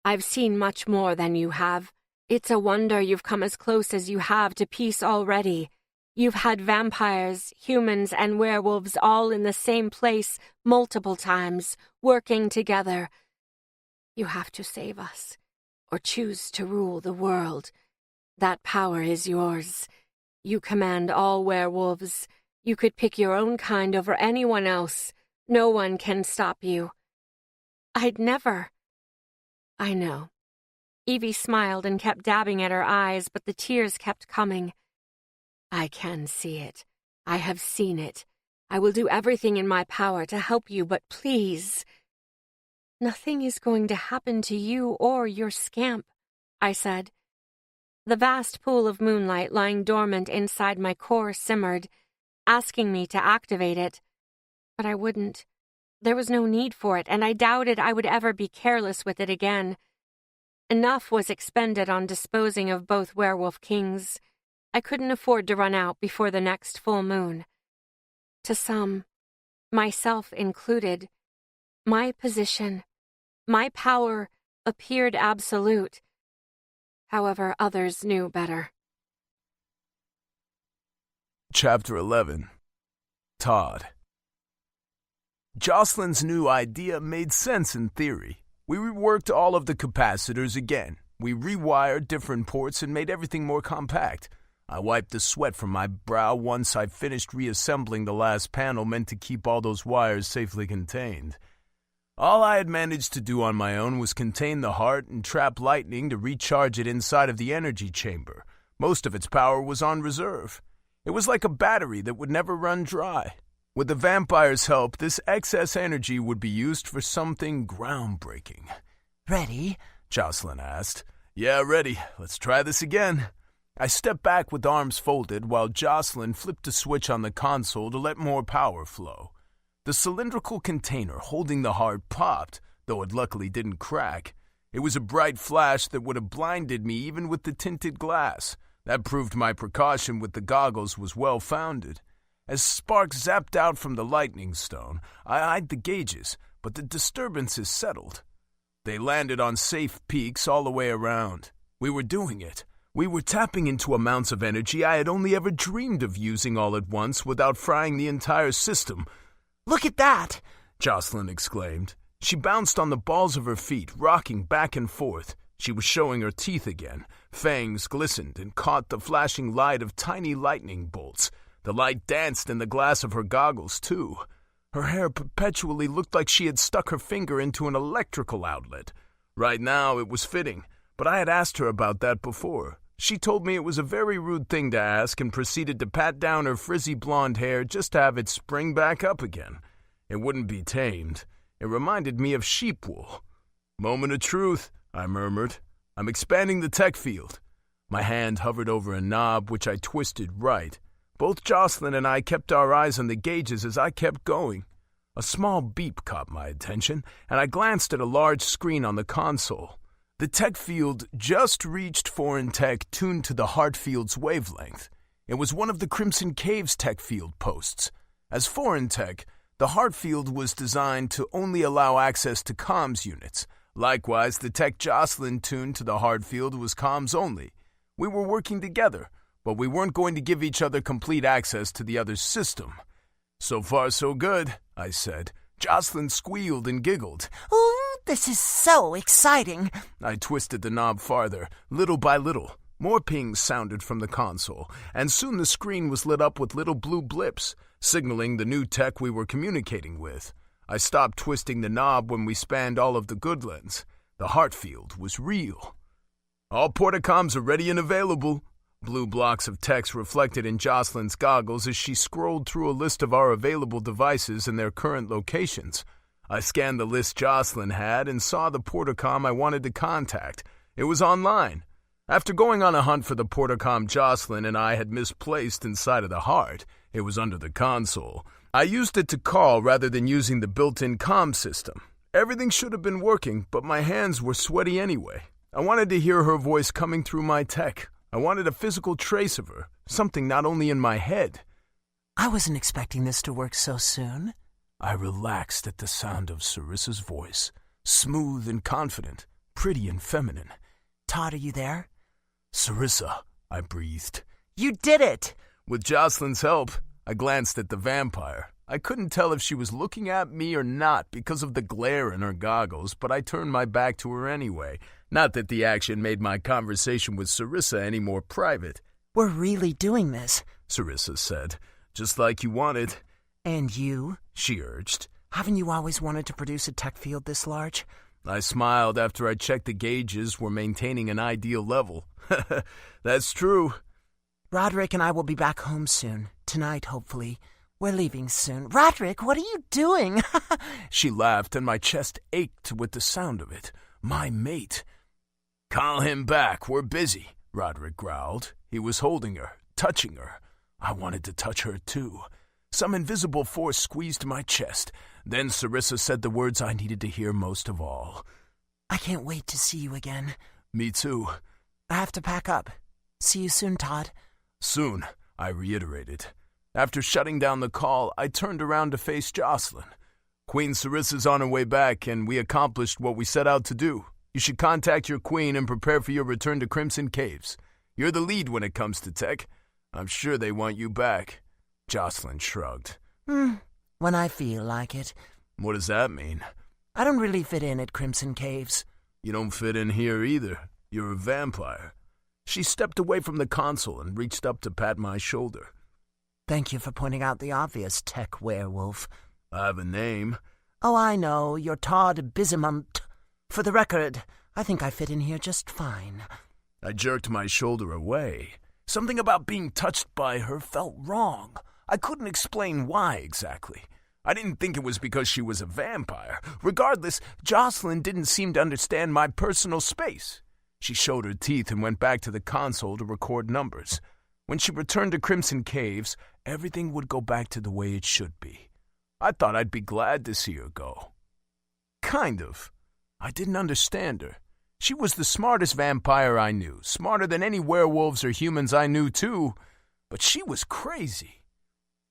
I've seen much more than you have. It's a wonder you've come as close as you have to peace already. You've had vampires, humans, and werewolves all in the same place multiple times, working together. You have to save us, or choose to rule the world. That power is yours. You command all werewolves. You could pick your own kind over anyone else. No one can stop you. I'd never. I know. Evie smiled and kept dabbing at her eyes, but the tears kept coming. I can see it. I have seen it. I will do everything in my power to help you, but please. Nothing is going to happen to you or your scamp, I said. The vast pool of moonlight lying dormant inside my core simmered, asking me to activate it. But I wouldn't. There was no need for it, and I doubted I would ever be careless with it again. Enough was expended on disposing of both werewolf kings. I couldn't afford to run out before the next full moon. To some, myself included, my position, my power appeared absolute. However, others knew better. Chapter 11. Todd. Jocelyn's new idea made sense in theory. We reworked all of the capacitors again. We rewired different ports and made everything more compact. I wiped the sweat from my brow once I finished reassembling the last panel meant to keep all those wires safely contained. All I had managed to do on my own was contain the heart and trap lightning to recharge it inside of the energy chamber. Most of its power was on reserve. It was like a battery that would never run dry. With the vampire's help, this excess energy would be used for something groundbreaking. Ready? Jocelyn asked. Yeah, ready. Let's try this again. I stepped back with arms folded while Jocelyn flipped a switch on the console to let more power flow. The cylindrical container holding the heart popped, though it luckily didn't crack. It was a bright flash that would have blinded me even with the tinted glass. That proved my precaution with the goggles was well-founded. As sparks zapped out from the lightning stone, I eyed the gauges, but the disturbances settled. They landed on safe peaks all the way around. We were doing it. We were tapping into amounts of energy I had only ever dreamed of using all at once without frying the entire system. Look at that! Jocelyn exclaimed. She bounced on the balls of her feet, rocking back and forth. She was showing her teeth again. Fangs glistened and caught the flashing light of tiny lightning bolts. The light danced in the glass of her goggles, too. Her hair perpetually looked like she had stuck her finger into an electrical outlet. Right now it was fitting, but I had asked her about that before. She told me it was a very rude thing to ask and proceeded to pat down her frizzy blonde hair just to have it spring back up again. It wouldn't be tamed. It reminded me of sheep wool. Moment of truth, I murmured. I'm expanding the tech field. My hand hovered over a knob, which I twisted right. Both Jocelyn and I kept our eyes on the gauges as I kept going. A small beep caught my attention, and I glanced at a large screen on the console. The tech field just reached foreign tech tuned to the heart field's wavelength. It was one of the Crimson Cave's tech field posts. As foreign tech, the heart field was designed to only allow access to comms units. Likewise, the tech Jocelyn tuned to the heart field was comms only. We were working together, but we weren't going to give each other complete access to the other's system. So far, so good, I said. Jocelyn squealed and giggled. Oh, this is so exciting. I twisted the knob farther, little by little. More pings sounded from the console, and soon the screen was lit up with little blue blips, signaling the new tech we were communicating with. I stopped twisting the knob when we spanned all of the Goodlands. The heart field was real. All portacoms are ready and available. Blue blocks of text reflected in Jocelyn's goggles as she scrolled through a list of our available devices and their current locations. I scanned the list Jocelyn had and saw the portacom I wanted to contact. It was online. After going on a hunt for the portacom Jocelyn and I had misplaced inside of the heart, it was under the console. I used it to call rather than using the built-in comm system. Everything should have been working, but my hands were sweaty anyway. I wanted to hear her voice coming through my tech. I wanted a physical trace of her, something not only in my head. I wasn't expecting this to work so soon. I relaxed at the sound of Sarissa's voice, smooth and confident, pretty and feminine. Todd, are you there? Sarissa, I breathed. You did it! With Jocelyn's help, I glanced at the vampire. I couldn't tell if she was looking at me or not because of the glare in her goggles, but I turned my back to her anyway. Not that the action made my conversation with Sarissa any more private. We're really doing this, Sarissa said. Just like you wanted. And you? She urged. Haven't you always wanted to produce a tech field this large? I smiled after I checked the gauges were maintaining an ideal level. That's true. Roderick and I will be back home soon. Tonight, hopefully. We're leaving soon. Roderick, what are you doing? She laughed and my chest ached with the sound of it. My mate. Call him back. We're busy, Roderick growled. He was holding her, touching her. I wanted to touch her too. Some invisible force squeezed my chest. Then Sarissa said the words I needed to hear most of all. I can't wait to see you again. Me too. I have to pack up. See you soon, Todd. Soon, I reiterated. After shutting down the call, I turned around to face Jocelyn. Queen Sarissa's on her way back, and we accomplished what we set out to do. You should contact your queen and prepare for your return to Crimson Caves. You're the lead when it comes to tech. I'm sure they want you back. Jocelyn shrugged. When I feel like it. What does that mean? I don't really fit in at Crimson Caves. You don't fit in here either. You're a vampire. She stepped away from the console and reached up to pat my shoulder. Thank you for pointing out the obvious, tech werewolf. I have a name. Oh, I know. You're Todd Bizimont. For the record, I think I fit in here just fine. I jerked my shoulder away. Something about being touched by her felt wrong. I couldn't explain why exactly. I didn't think it was because she was a vampire. Regardless, Jocelyn didn't seem to understand my personal space. She showed her teeth and went back to the console to record numbers. When she returned to Crimson Caves, everything would go back to the way it should be. I thought I'd be glad to see her go. Kind of. I didn't understand her. She was the smartest vampire I knew, smarter than any werewolves or humans I knew too, but she was crazy.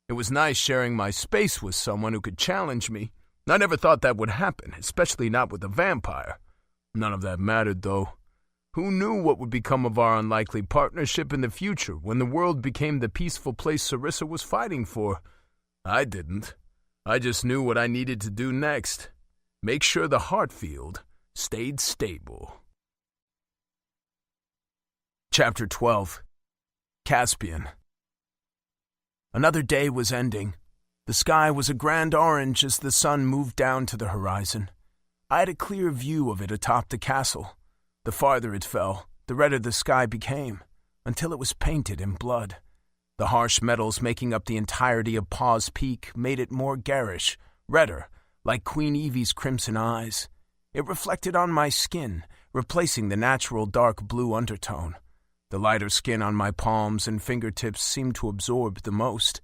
It was nice sharing my space with someone who could challenge me. I never thought that would happen, especially not with a vampire. None of that mattered, though. Who knew what would become of our unlikely partnership in the future when the world became the peaceful place Sarissa was fighting for? I didn't. I just knew what I needed to do next. Make sure the heart field stayed stable. Chapter 12. Caspian. Another day was ending. The sky was a grand orange as the sun moved down to the horizon. I had a clear view of it atop the castle. The farther it fell, the redder the sky became, until it was painted in blood. The harsh metals making up the entirety of Paws Peak made it more garish, redder, like Queen Evie's crimson eyes. It reflected on my skin, replacing the natural dark blue undertone. The lighter skin on my palms and fingertips seemed to absorb the most.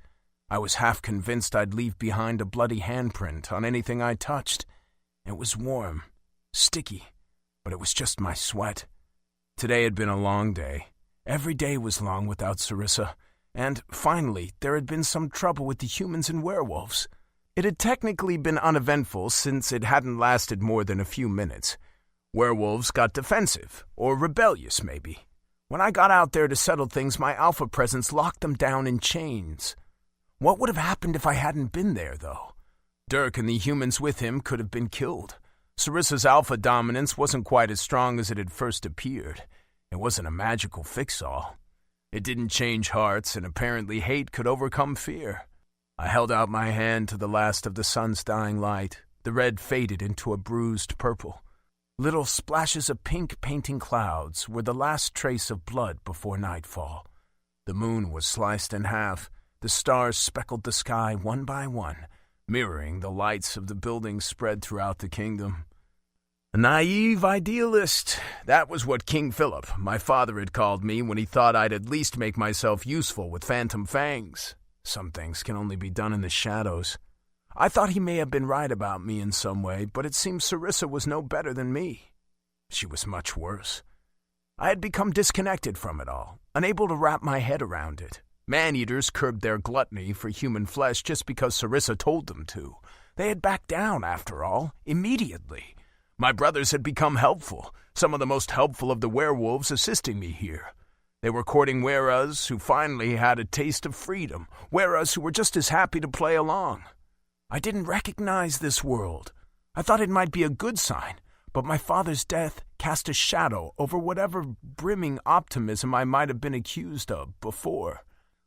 I was half convinced I'd leave behind a bloody handprint on anything I touched. It was warm, sticky, but it was just my sweat. Today had been a long day. Every day was long without Sarissa. And, finally, there had been some trouble with the humans and werewolves. It had technically been uneventful since it hadn't lasted more than a few minutes. Werewolves got defensive, or rebellious maybe. When I got out there to settle things, my alpha presence locked them down in chains. What would have happened if I hadn't been there, though? Dirk and the humans with him could have been killed. Sarissa's alpha dominance wasn't quite as strong as it had first appeared. It wasn't a magical fix-all. It didn't change hearts, and apparently hate could overcome fear. I held out my hand to the last of the sun's dying light. The red faded into a bruised purple. Little splashes of pink painting clouds were the last trace of blood before nightfall. The moon was sliced in half. The stars speckled the sky one by one, mirroring the lights of the buildings spread throughout the kingdom. A naive idealist. That was what King Philip, my father, had called me when he thought I'd at least make myself useful with phantom fangs. Some things can only be done in the shadows. I thought he may have been right about me in some way, but it seemed Sarissa was no better than me. She was much worse. I had become disconnected from it all, unable to wrap my head around it. Man-eaters curbed their gluttony for human flesh just because Sarissa told them to. They had backed down, after all, immediately. My brothers had become helpful, some of the most helpful of the werewolves assisting me here. They were courting weras who finally had a taste of freedom, weras who were just as happy to play along. I didn't recognize this world. I thought it might be a good sign, but my father's death cast a shadow over whatever brimming optimism I might have been accused of before.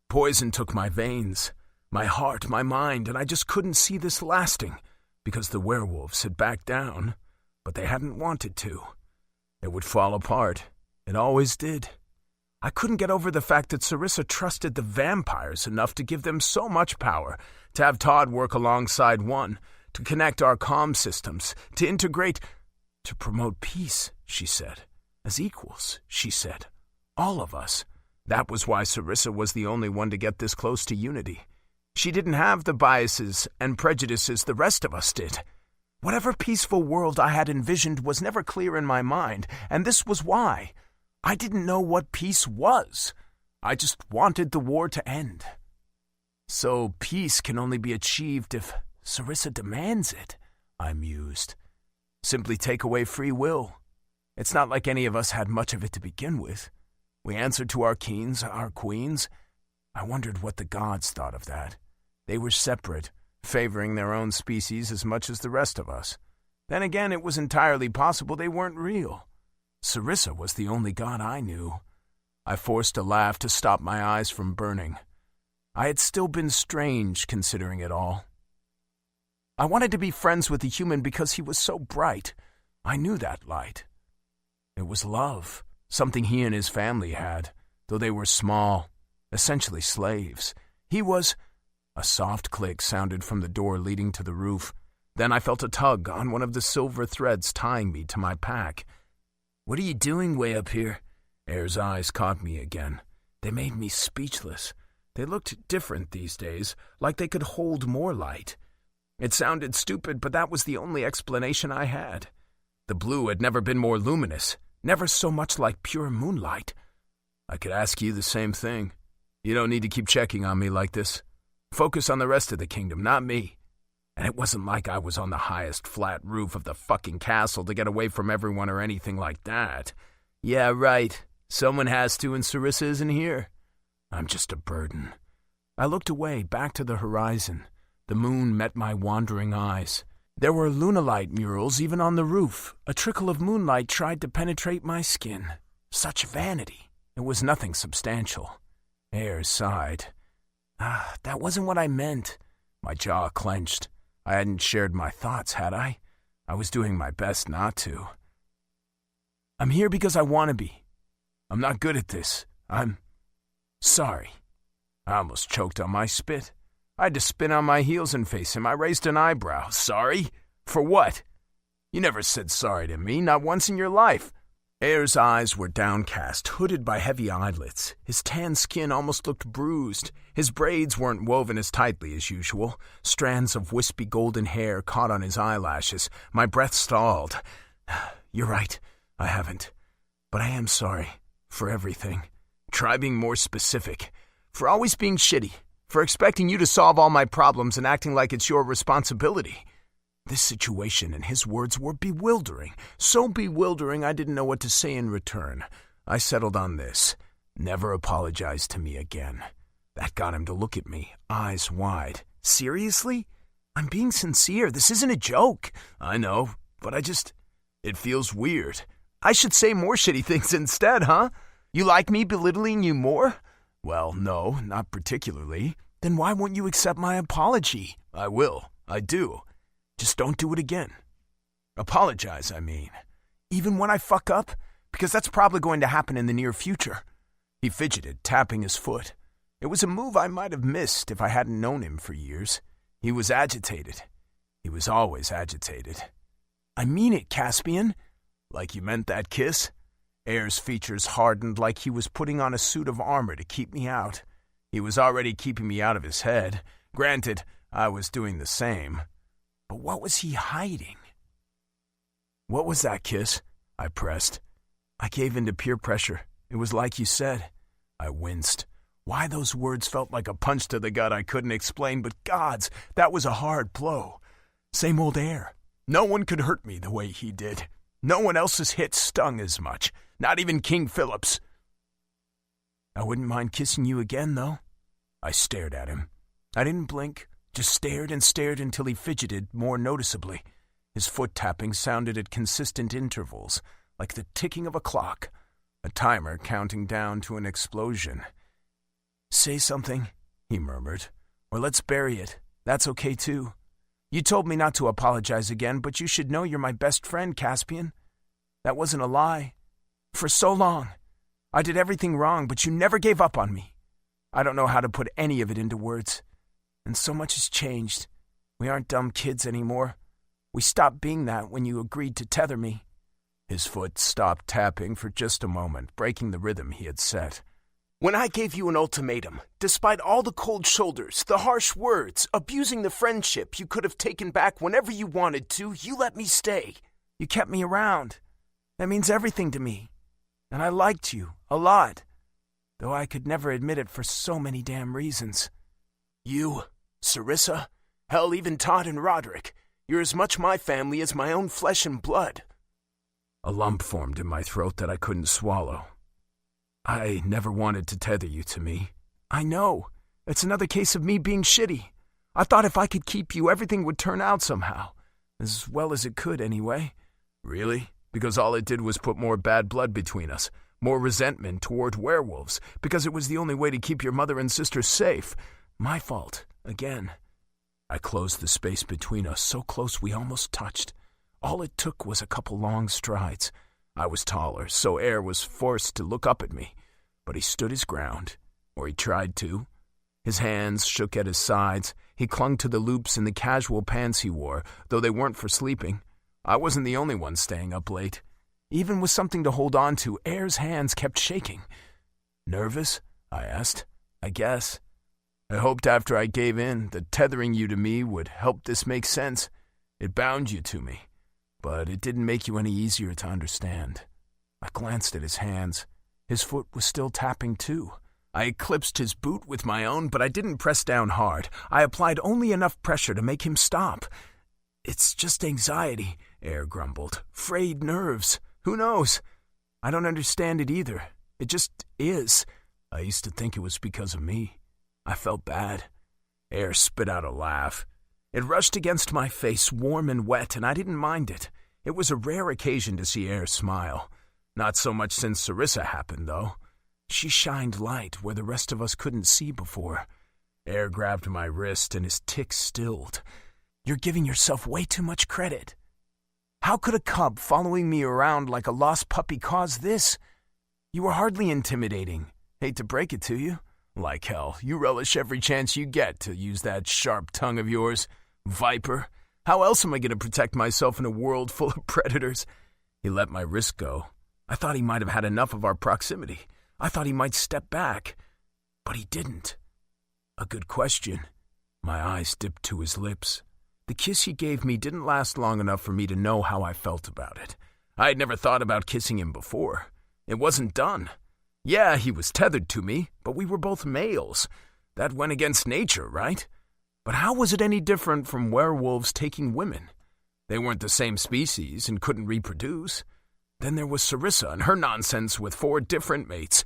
Poison took my veins, my heart, my mind, and I just couldn't see this lasting, because the werewolves had backed down, but they hadn't wanted to. It would fall apart. It always did. I couldn't get over the fact that Sarissa trusted the vampires enough to give them so much power, to have Todd work alongside one, to connect our comm systems, to integrate, to promote peace, she said. As equals, she said. All of us. That was why Sarissa was the only one to get this close to unity. She didn't have the biases and prejudices the rest of us did. Whatever peaceful world I had envisioned was never clear in my mind, and this was why. I didn't know what peace was. I just wanted the war to end. So peace can only be achieved if Sarissa demands it, I mused. Simply take away free will. It's not like any of us had much of it to begin with. We answered to our kings, our queens. I wondered what the gods thought of that. They were separate, favoring their own species as much as the rest of us. Then again, it was entirely possible they weren't real. Sarissa was the only god I knew. I forced a laugh to stop my eyes from burning. I had still been strange considering it all. I wanted to be friends with a human because he was so bright. I knew that light. It was love, something he and his family had, though they were small, essentially slaves. He was... A soft click sounded from the door leading to the roof. Then I felt a tug on one of the silver threads tying me to my pack. "What are you doing way up here?" Air's eyes caught me again. They made me speechless. They looked different these days, like they could hold more light. It sounded stupid, but that was the only explanation I had. The blue had never been more luminous, never so much like pure moonlight. I could ask you the same thing. You don't need to keep checking on me like this. Focus on the rest of the kingdom, not me. And it wasn't like I was on the highest flat roof of the fucking castle to get away from everyone or anything like that. Yeah, right. Someone has to, and Sarissa isn't here. I'm just a burden. I looked away, back to the horizon. The moon met my wandering eyes. There were lunalite murals even on the roof. A trickle of moonlight tried to penetrate my skin. Such vanity. It was nothing substantial. Air sighed. That wasn't what I meant. My jaw clenched. I hadn't shared my thoughts, had I? I was doing my best not to. I'm here because I want to be. I'm not good at this. I'm sorry. I almost choked on my spit. I had to spin on my heels and face him. I raised an eyebrow. Sorry? For what? You never said sorry to me, not once in your life. Air's eyes were downcast, hooded by heavy eyelids. His tan skin almost looked bruised. His braids weren't woven as tightly as usual. Strands of wispy golden hair caught on his eyelashes. My breath stalled. You're right, I haven't. But I am sorry. For everything. Try being more specific. For always being shitty. For expecting you to solve all my problems and acting like it's your responsibility. This situation and his words were bewildering. So bewildering I didn't know what to say in return. I settled on this. Never apologize to me again. That got him to look at me, eyes wide. Seriously? I'm being sincere. This isn't a joke. I know, but it feels weird. I should say more shitty things instead, huh? You like me belittling you more? Well, no, not particularly. Then why won't you accept my apology? I will. I do. Just don't do it again. Apologize, I mean. Even when I fuck up? Because that's probably going to happen in the near future. He fidgeted, tapping his foot. It was a move I might have missed if I hadn't known him for years. He was agitated. He was always agitated. I mean it, Caspian. Like you meant that kiss? Air's features hardened like he was putting on a suit of armor to keep me out. He was already keeping me out of his head. Granted, I was doing the same. But what was he hiding? What was that kiss? I pressed. I gave in to peer pressure. It was like you said. I winced. Why those words felt like a punch to the gut I couldn't explain, but gods, that was a hard blow. Same old Air. No one could hurt me the way he did. No one else's hit stung as much. Not even King Philip's. I wouldn't mind kissing you again, though. I stared at him. I didn't blink, just stared and stared until he fidgeted more noticeably. His foot tapping sounded at consistent intervals, like the ticking of a clock, a timer counting down to an explosion. "Say something," he murmured, "or let's bury it. That's okay, too. You told me not to apologize again, but you should know you're my best friend, Caspian. That wasn't a lie. For so long. I did everything wrong, but you never gave up on me. I don't know how to put any of it into words. And so much has changed. We aren't dumb kids anymore. We stopped being that when you agreed to tether me." His foot stopped tapping for just a moment, breaking the rhythm he had set. "When I gave you an ultimatum, despite all the cold shoulders, the harsh words, abusing the friendship you could have taken back whenever you wanted to, you let me stay. You kept me around. That means everything to me. And I liked you, a lot. Though I could never admit it for so many damn reasons. You, Sarissa, hell, even Todd and Roderick. You're as much my family as my own flesh and blood." A lump formed in my throat that I couldn't swallow. "I never wanted to tether you to me. I know. It's another case of me being shitty. I thought if I could keep you, everything would turn out somehow. As well as it could, anyway." "Really? Because all it did was put more bad blood between us. More resentment toward werewolves. Because it was the only way to keep your mother and sister safe. My fault. Again." I closed the space between us, so close we almost touched. All it took was a couple long strides. I was taller, so Air was forced to look up at me. But he stood his ground. Or he tried to. His hands shook at his sides. He clung to the loops in the casual pants he wore, though they weren't for sleeping. I wasn't the only one staying up late. Even with something to hold on to, Air's hands kept shaking. "Nervous?" I asked. "I guess. I hoped after I gave in that tethering you to me would help this make sense. It bound you to me. But it didn't make you any easier to understand." I glanced at his hands. His foot was still tapping too. I eclipsed his boot with my own, but I didn't press down hard. I applied only enough pressure to make him stop. "It's just anxiety," Air grumbled. "Frayed nerves. Who knows? I don't understand it either. It just is. I used to think it was because of me. I felt bad." Air spit out a laugh. It rushed against my face, warm and wet, and I didn't mind it. It was a rare occasion to see Air smile. Not so much since Sarissa happened, though. She shined light where the rest of us couldn't see before. Air grabbed my wrist and his tics stilled. "You're giving yourself way too much credit. How could a cub following me around like a lost puppy cause this? You were hardly intimidating. Hate to break it to you. Like hell, you relish every chance you get to use that sharp tongue of yours. Viper. How else am I going to protect myself in a world full of predators?" He let my wrist go. I thought he might have had enough of our proximity. I thought he might step back. But he didn't. A good question. My eyes dipped to his lips. The kiss he gave me didn't last long enough for me to know how I felt about it. I had never thought about kissing him before. It wasn't done. Yeah, he was tethered to me, but we were both males. That went against nature, right? But how was it any different from werewolves taking women? They weren't the same species and couldn't reproduce. Then there was Sarissa and her nonsense with 4 different mates.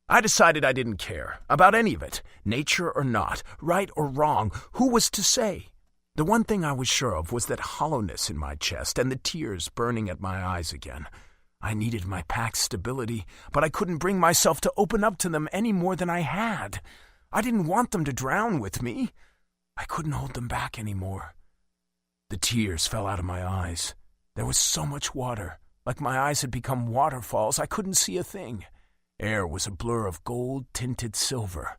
I decided I didn't care about any of it, nature or not, right or wrong. Who was to say? The one thing I was sure of was that hollowness in my chest and the tears burning at my eyes again. I needed my pack's stability, but I couldn't bring myself to open up to them any more than I had. I didn't want them to drown with me. I couldn't hold them back anymore. The tears fell out of my eyes. There was so much water. Like my eyes had become waterfalls, I couldn't see a thing. Air was a blur of gold-tinted silver.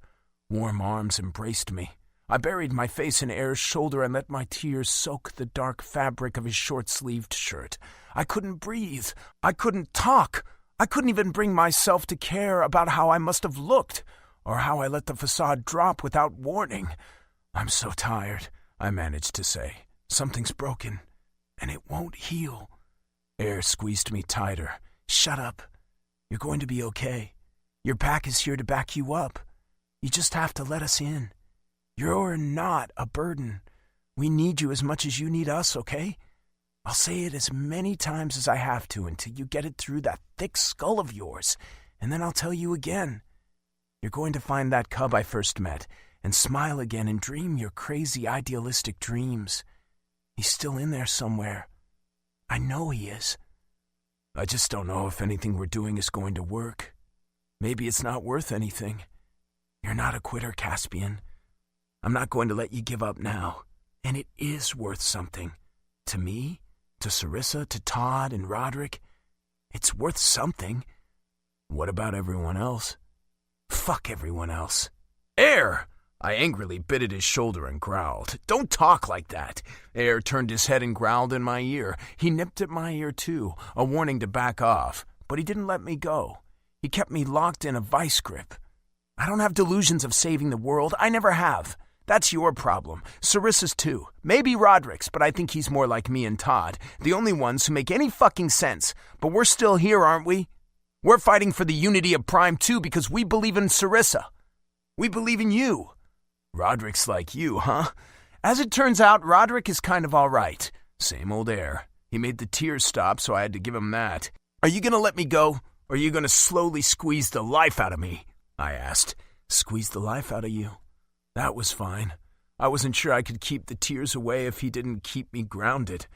Warm arms embraced me. I buried my face in Air's shoulder and let my tears soak the dark fabric of his short-sleeved shirt. I couldn't breathe. I couldn't talk. I couldn't even bring myself to care about how I must have looked, or how I let the facade drop without warning. "I'm so tired," I managed to say. "Something's broken, and it won't heal." Air squeezed me tighter. "Shut up. You're going to be okay. Your pack is here to back you up. You just have to let us in. You're not a burden. We need you as much as you need us, okay? I'll say it as many times as I have to until you get it through that thick skull of yours, and then I'll tell you again. You're going to find that cub I first met, and smile again and dream your crazy idealistic dreams. He's still in there somewhere. I know he is. I just don't know if anything we're doing is going to work. Maybe it's not worth anything. You're not a quitter, Caspian. I'm not going to let you give up now. And it is worth something. To me, to Sarissa, to Todd and Roderick. It's worth something. What about everyone else? Fuck everyone else. Air! I angrily bit at his shoulder and growled. "Don't talk like that." Air turned his head and growled in my ear. He nipped at my ear too, a warning to back off. But he didn't let me go. He kept me locked in a vice grip. I don't have delusions of saving the world. I never have. That's your problem. Sarissa's too. Maybe Roderick's, but I think he's more like me and Todd, the only ones who make any fucking sense. But we're still here, aren't we? We're fighting for the unity of Prime too because we believe in Sarissa. We believe in you. Roderick's like you, huh? As it turns out, Roderick is kind of all right. Same old Air. He made the tears stop, so I had to give him that. "Are you going to let me go, or are you going to slowly squeeze the life out of me?" I asked. "Squeeze the life out of you." That was fine. I wasn't sure I could keep the tears away if he didn't keep me grounded.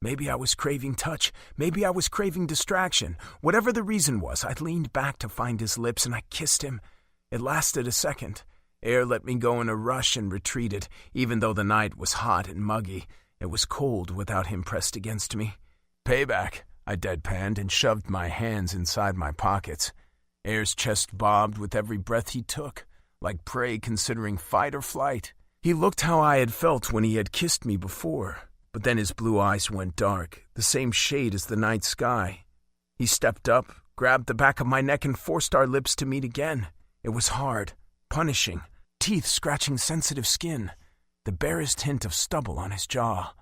Maybe I was craving touch. Maybe I was craving distraction. Whatever the reason was, I leaned back to find his lips and I kissed him. It lasted a second. Air let me go in a rush and retreated, even though the night was hot and muggy. It was cold without him pressed against me. "Payback," I deadpanned and shoved my hands inside my pockets. Air's chest bobbed with every breath he took, like prey considering fight or flight. He looked how I had felt when he had kissed me before, but then his blue eyes went dark, the same shade as the night sky. He stepped up, grabbed the back of my neck and forced our lips to meet again. It was hard, punishing, teeth scratching sensitive skin, the barest hint of stubble on his jaw.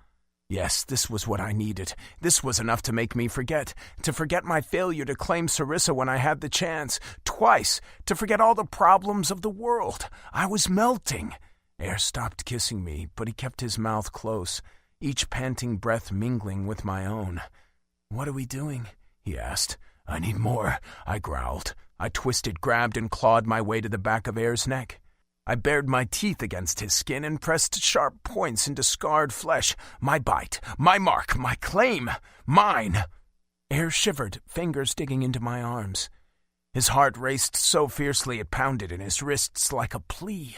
Yes, this was what I needed. This was enough to make me forget. To forget my failure to claim Sarissa when I had the chance. Twice. To forget all the problems of the world. I was melting. Air stopped kissing me, but he kept his mouth close, each panting breath mingling with my own. "What are we doing?" he asked. "I need more," I growled. I twisted, grabbed, and clawed my way to the back of Air's neck. I bared my teeth against his skin and pressed sharp points into scarred flesh. My bite, my mark, my claim, mine. Air shivered, fingers digging into my arms. His heart raced so fiercely it pounded in his wrists like a plea.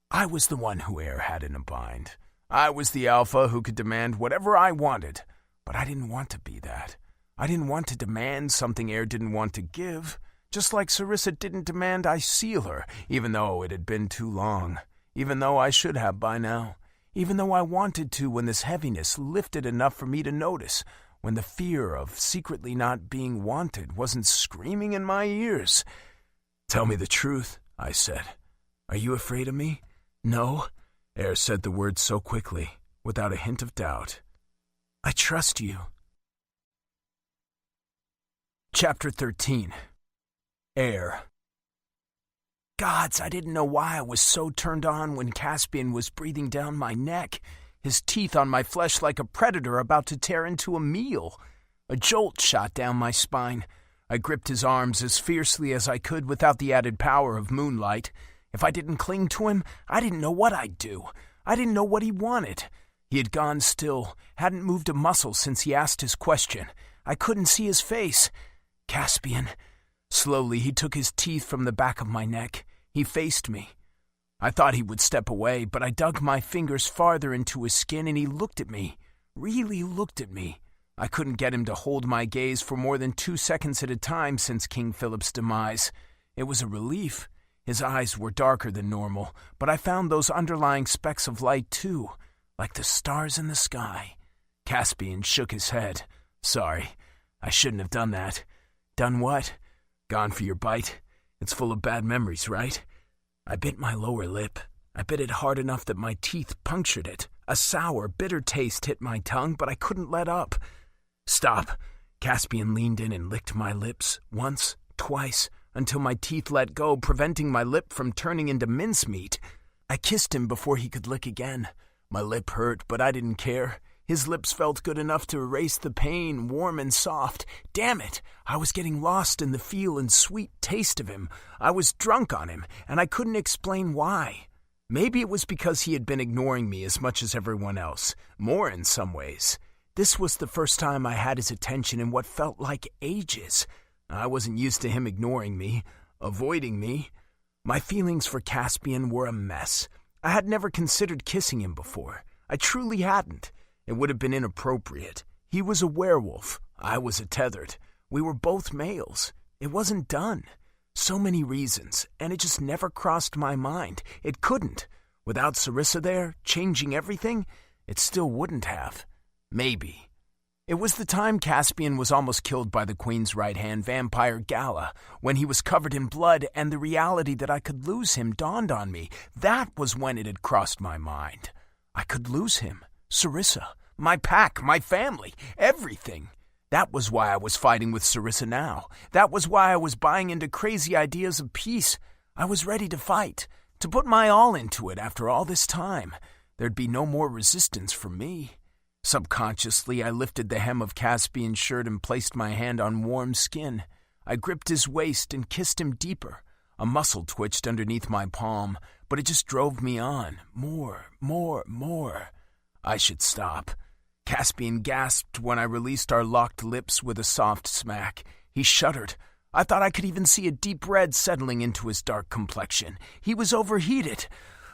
I was the one who Air had in a bind. I was the alpha who could demand whatever I wanted, but I didn't want to be that. I didn't want to demand something Air didn't want to give. Just like Sarissa didn't demand I seal her, even though it had been too long, even though I should have by now, even though I wanted to when this heaviness lifted enough for me to notice, when the fear of secretly not being wanted wasn't screaming in my ears. "Tell me the truth," I said. "Are you afraid of me?" "No," Air said the words so quickly, without a hint of doubt. "I trust you." Chapter 13. Air. Gods, I didn't know why I was so turned on when Caspian was breathing down my neck, his teeth on my flesh like a predator about to tear into a meal. A jolt shot down my spine. I gripped his arms as fiercely as I could without the added power of moonlight. If I didn't cling to him, I didn't know what I'd do. I didn't know what he wanted. He had gone still, hadn't moved a muscle since he asked his question. I couldn't see his face. "Caspian." Slowly, he took his teeth from the back of my neck. He faced me. I thought he would step away, but I dug my fingers farther into his skin and he looked at me. Really looked at me. I couldn't get him to hold my gaze for more than 2 seconds at a time since King Philip's demise. It was a relief. His eyes were darker than normal, but I found those underlying specks of light too, like the stars in the sky. Caspian shook his head. Sorry, I shouldn't have done that. Done what? Gone for your bite? It's full of bad memories, right? I bit my lower lip. I bit it hard enough that my teeth punctured it. A sour, bitter taste hit my tongue, but I couldn't let up. Stop. Caspian leaned in and licked my lips, once, twice, until my teeth let go, preventing my lip from turning into mincemeat. I kissed him before he could lick again. My lip hurt, but I didn't care. His lips felt good enough to erase the pain, warm and soft. Damn it! I was getting lost in the feel and sweet taste of him. I was drunk on him, and I couldn't explain why. Maybe it was because he had been ignoring me as much as everyone else, more in some ways. This was the first time I had his attention in what felt like ages. I wasn't used to him ignoring me, avoiding me. My feelings for Caspian were a mess. I had never considered kissing him before. I truly hadn't. It would have been inappropriate. He was a werewolf. I was a tethered. We were both males. It wasn't done. So many reasons, and it just never crossed my mind. It couldn't. Without Sarissa there, changing everything, it still wouldn't have. Maybe. It was the time Caspian was almost killed by the Queen's right-hand vampire Gala, when he was covered in blood and the reality that I could lose him dawned on me. That was when it had crossed my mind. I could lose him, Sarissa, my pack, my family, everything. That was why I was fighting with Sarissa now. That was why I was buying into crazy ideas of peace. I was ready to fight, to put my all into it after all this time. There'd be no more resistance from me. Subconsciously, I lifted the hem of Caspian's shirt and placed my hand on warm skin. I gripped his waist and kissed him deeper. A muscle twitched underneath my palm, but it just drove me on. More. I should stop. Caspian gasped when I released our locked lips with a soft smack. He shuddered. I thought I could even see a deep red settling into his dark complexion. He was overheated.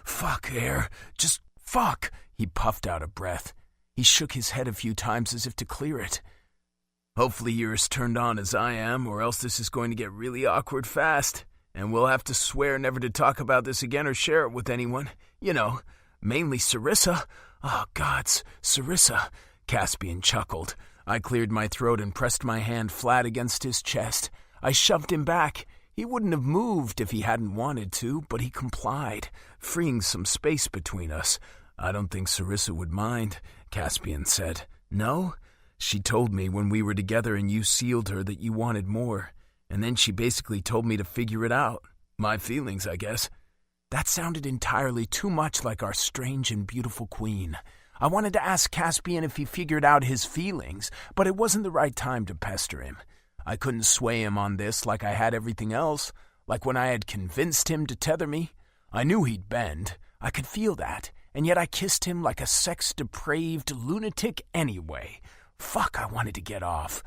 Fuck, air. Just fuck. He puffed out a breath. He shook his head a few times as if to clear it. Hopefully you're as turned on as I am, or else this is going to get really awkward fast, and we'll have to swear never to talk about this again or share it with anyone. You know, mainly Sarissa. Oh, gods, Sarissa. Caspian chuckled. I cleared my throat and pressed my hand flat against his chest. I shoved him back. He wouldn't have moved if he hadn't wanted to, but he complied, freeing some space between us. I don't think Sarissa would mind, Caspian said. No? She told me when we were together and you sealed her that you wanted more, and then she basically told me to figure it out. My feelings, I guess. That sounded entirely too much like our strange and beautiful queen. I wanted to ask Caspian if he figured out his feelings, but it wasn't the right time to pester him. I couldn't sway him on this like I had everything else, like when I had convinced him to tether me. I knew he'd bend. I could feel that. And yet I kissed him like a sex-depraved lunatic anyway. Fuck, I wanted to get off.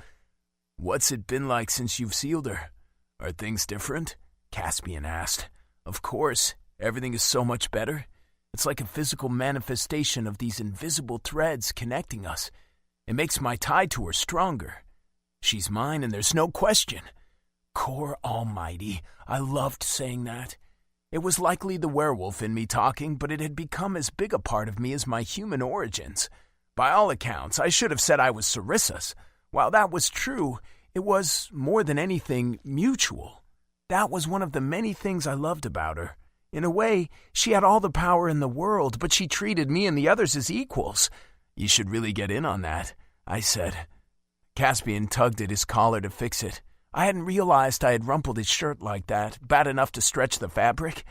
What's it been like since you've sealed her? Are things different? Caspian asked. Of course, everything is so much better. It's like a physical manifestation of these invisible threads connecting us. It makes my tie to her stronger. She's mine and there's no question. Core Almighty, I loved saying that. It was likely the werewolf in me talking, but it had become as big a part of me as my human origins. By all accounts, I should have said I was Sarissa's. While that was true, it was, more than anything, mutual. That was one of the many things I loved about her. In a way, she had all the power in the world, but she treated me and the others as equals. You should really get in on that, I said. Caspian tugged at his collar to fix it. I hadn't realized I had rumpled his shirt like that, bad enough to stretch the fabric.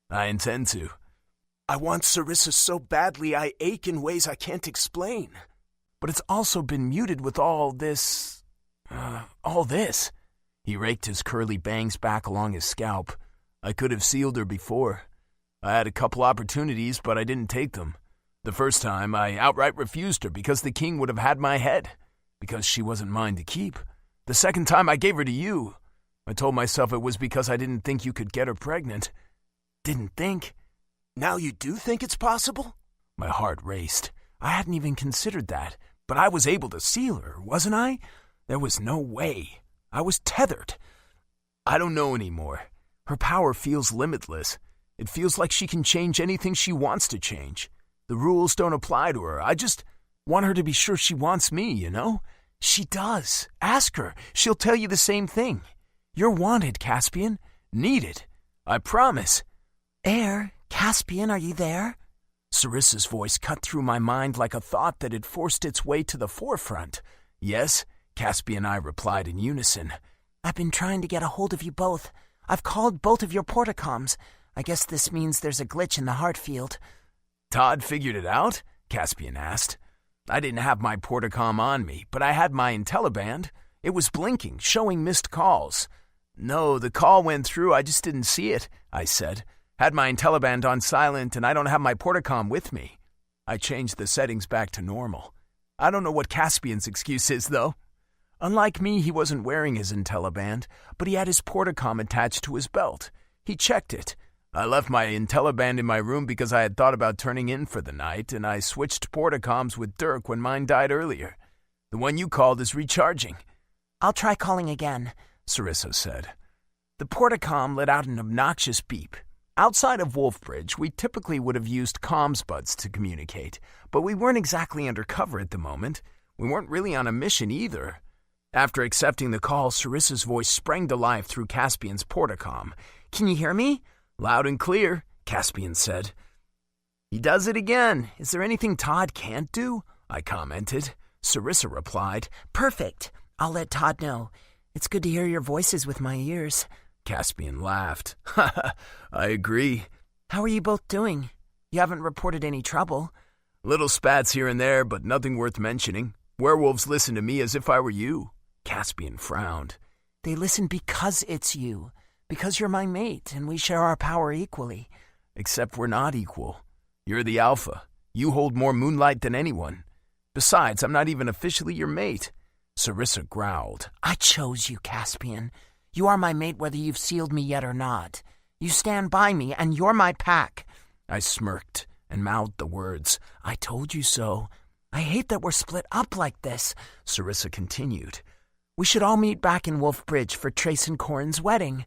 I intend to. I want Sarissa so badly I ache in ways I can't explain. But it's also been muted with all this. He raked his curly bangs back along his scalp. I could have sealed her before. I had a couple opportunities, but I didn't take them. The first time, I outright refused her because the king would have had my head, because she wasn't mine to keep. The second time I gave her to you. I told myself it was because I didn't think you could get her pregnant. Didn't think? Now you do think it's possible? My heart raced. I hadn't even considered that, but I was able to seal her, wasn't I? There was no way. I was tethered. I don't know anymore. Her power feels limitless. It feels like she can change anything she wants to change. The rules don't apply to her. I just want her to be sure she wants me, you know? She does. Ask her. She'll tell you the same thing. You're wanted, Caspian. Needed. I promise. Air, Caspian, are you there? Sarissa's voice cut through my mind like a thought that had forced its way to the forefront. Yes, Caspian and I replied in unison. I've been trying to get a hold of you both. I've called both of your portacoms. I guess this means there's a glitch in the heart field. Todd figured it out? Caspian asked. I didn't have my portacom on me, but I had my IntelliBand. It was blinking, showing missed calls. No, the call went through, I just didn't see it, I said. Had my IntelliBand on silent and I don't have my portacom with me. I changed the settings back to normal. I don't know what Caspian's excuse is, though. Unlike me, he wasn't wearing his IntelliBand, but he had his portacom attached to his belt. He checked it. I left my IntelliBand in my room because I had thought about turning in for the night, and I switched portacoms with Dirk when mine died earlier. The one you called is recharging. I'll try calling again, Sarissa said. The portacom let out an obnoxious beep. Outside of Wolfbridge, we typically would have used comms buds to communicate, but we weren't exactly undercover at the moment. We weren't really on a mission either. After accepting the call, Sarissa's voice sprang to life through Caspian's portacom. Can you hear me? Loud and clear, Caspian said. He does it again. Is there anything Todd can't do? I commented. Sarissa replied. Perfect. I'll let Todd know. It's good to hear your voices with my ears. Caspian laughed. I agree. How are you both doing? You haven't reported any trouble. Little spats here and there, but nothing worth mentioning. Werewolves listen to me as if I were you. Caspian frowned. They listen because it's you. Because you're my mate, and we share our power equally. Except we're not equal. You're the alpha. You hold more moonlight than anyone. Besides, I'm not even officially your mate. Sarissa growled. I chose you, Caspian. You are my mate whether you've sealed me yet or not. You stand by me, and you're my pack. I smirked and mouthed the words, I told you so. I hate that we're split up like this, Sarissa continued. We should all meet back in Wolfbridge for Trace and Corin's wedding.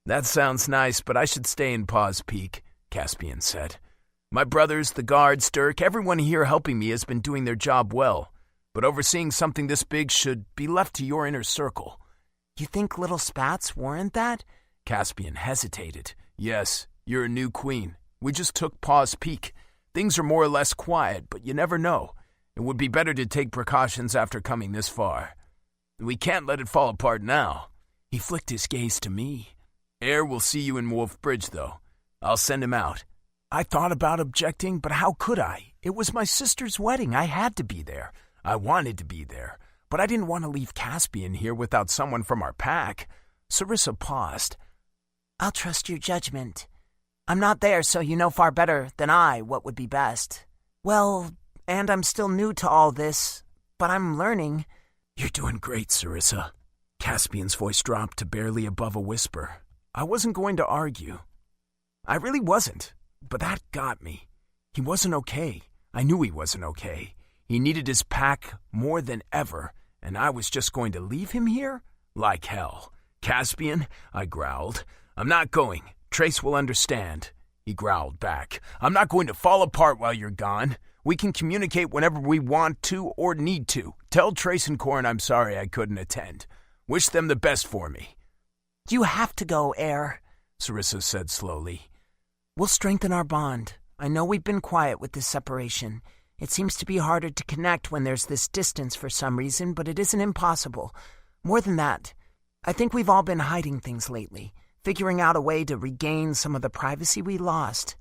That sounds nice, but I should stay in Paws Peak, Caspian said. My brothers, the guards, Dirk, everyone here helping me has been doing their job well, but overseeing something this big should be left to your inner circle. You think little spats warrant that? Caspian hesitated. Yes, you're a new queen. We just took Paws Peak. Things are more or less quiet, but you never know. It would be better to take precautions after coming this far. We can't let it fall apart now. He flicked his gaze to me. Air will see you in Wolfbridge, though. I'll send him out. I thought about objecting, but how could I? It was my sister's wedding. I had to be there. I wanted to be there. But I didn't want to leave Caspian here without someone from our pack. Sarissa paused. I'll trust your judgment. I'm not there, so you know far better than I what would be best. Well, and I'm still new to all this, but I'm learning. You're doing great, Sarissa. Caspian's voice dropped to barely above a whisper. I wasn't going to argue. I really wasn't, but that got me. He wasn't okay. I knew he wasn't okay. He needed his pack more than ever, and I was just going to leave him here? Like hell. Caspian, I growled. I'm not going. Trace will understand. He growled back. I'm not going to fall apart while you're gone. We can communicate whenever we want to or need to. Tell Trace and Corin I'm sorry I couldn't attend. Wish them the best for me. You have to go, Air, Sarissa said slowly. We'll strengthen our bond. I know we've been quiet with this separation. It seems to be harder to connect when there's this distance for some reason, but it isn't impossible. More than that, I think we've all been hiding things lately, figuring out a way to regain some of the privacy we lost.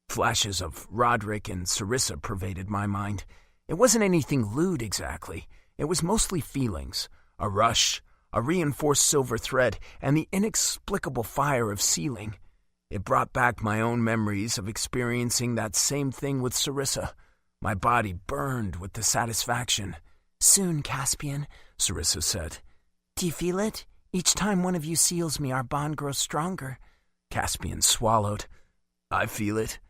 Flashes of Roderick and Sarissa pervaded my mind. It wasn't anything lewd exactly. It was mostly feelings. A rush, a reinforced silver thread, and the inexplicable fire of sealing. It brought back my own memories of experiencing that same thing with Sarissa. My body burned with the satisfaction. Soon, Caspian, Sarissa said. Do you feel it? Each time one of you seals me, our bond grows stronger. Caspian swallowed. I feel it.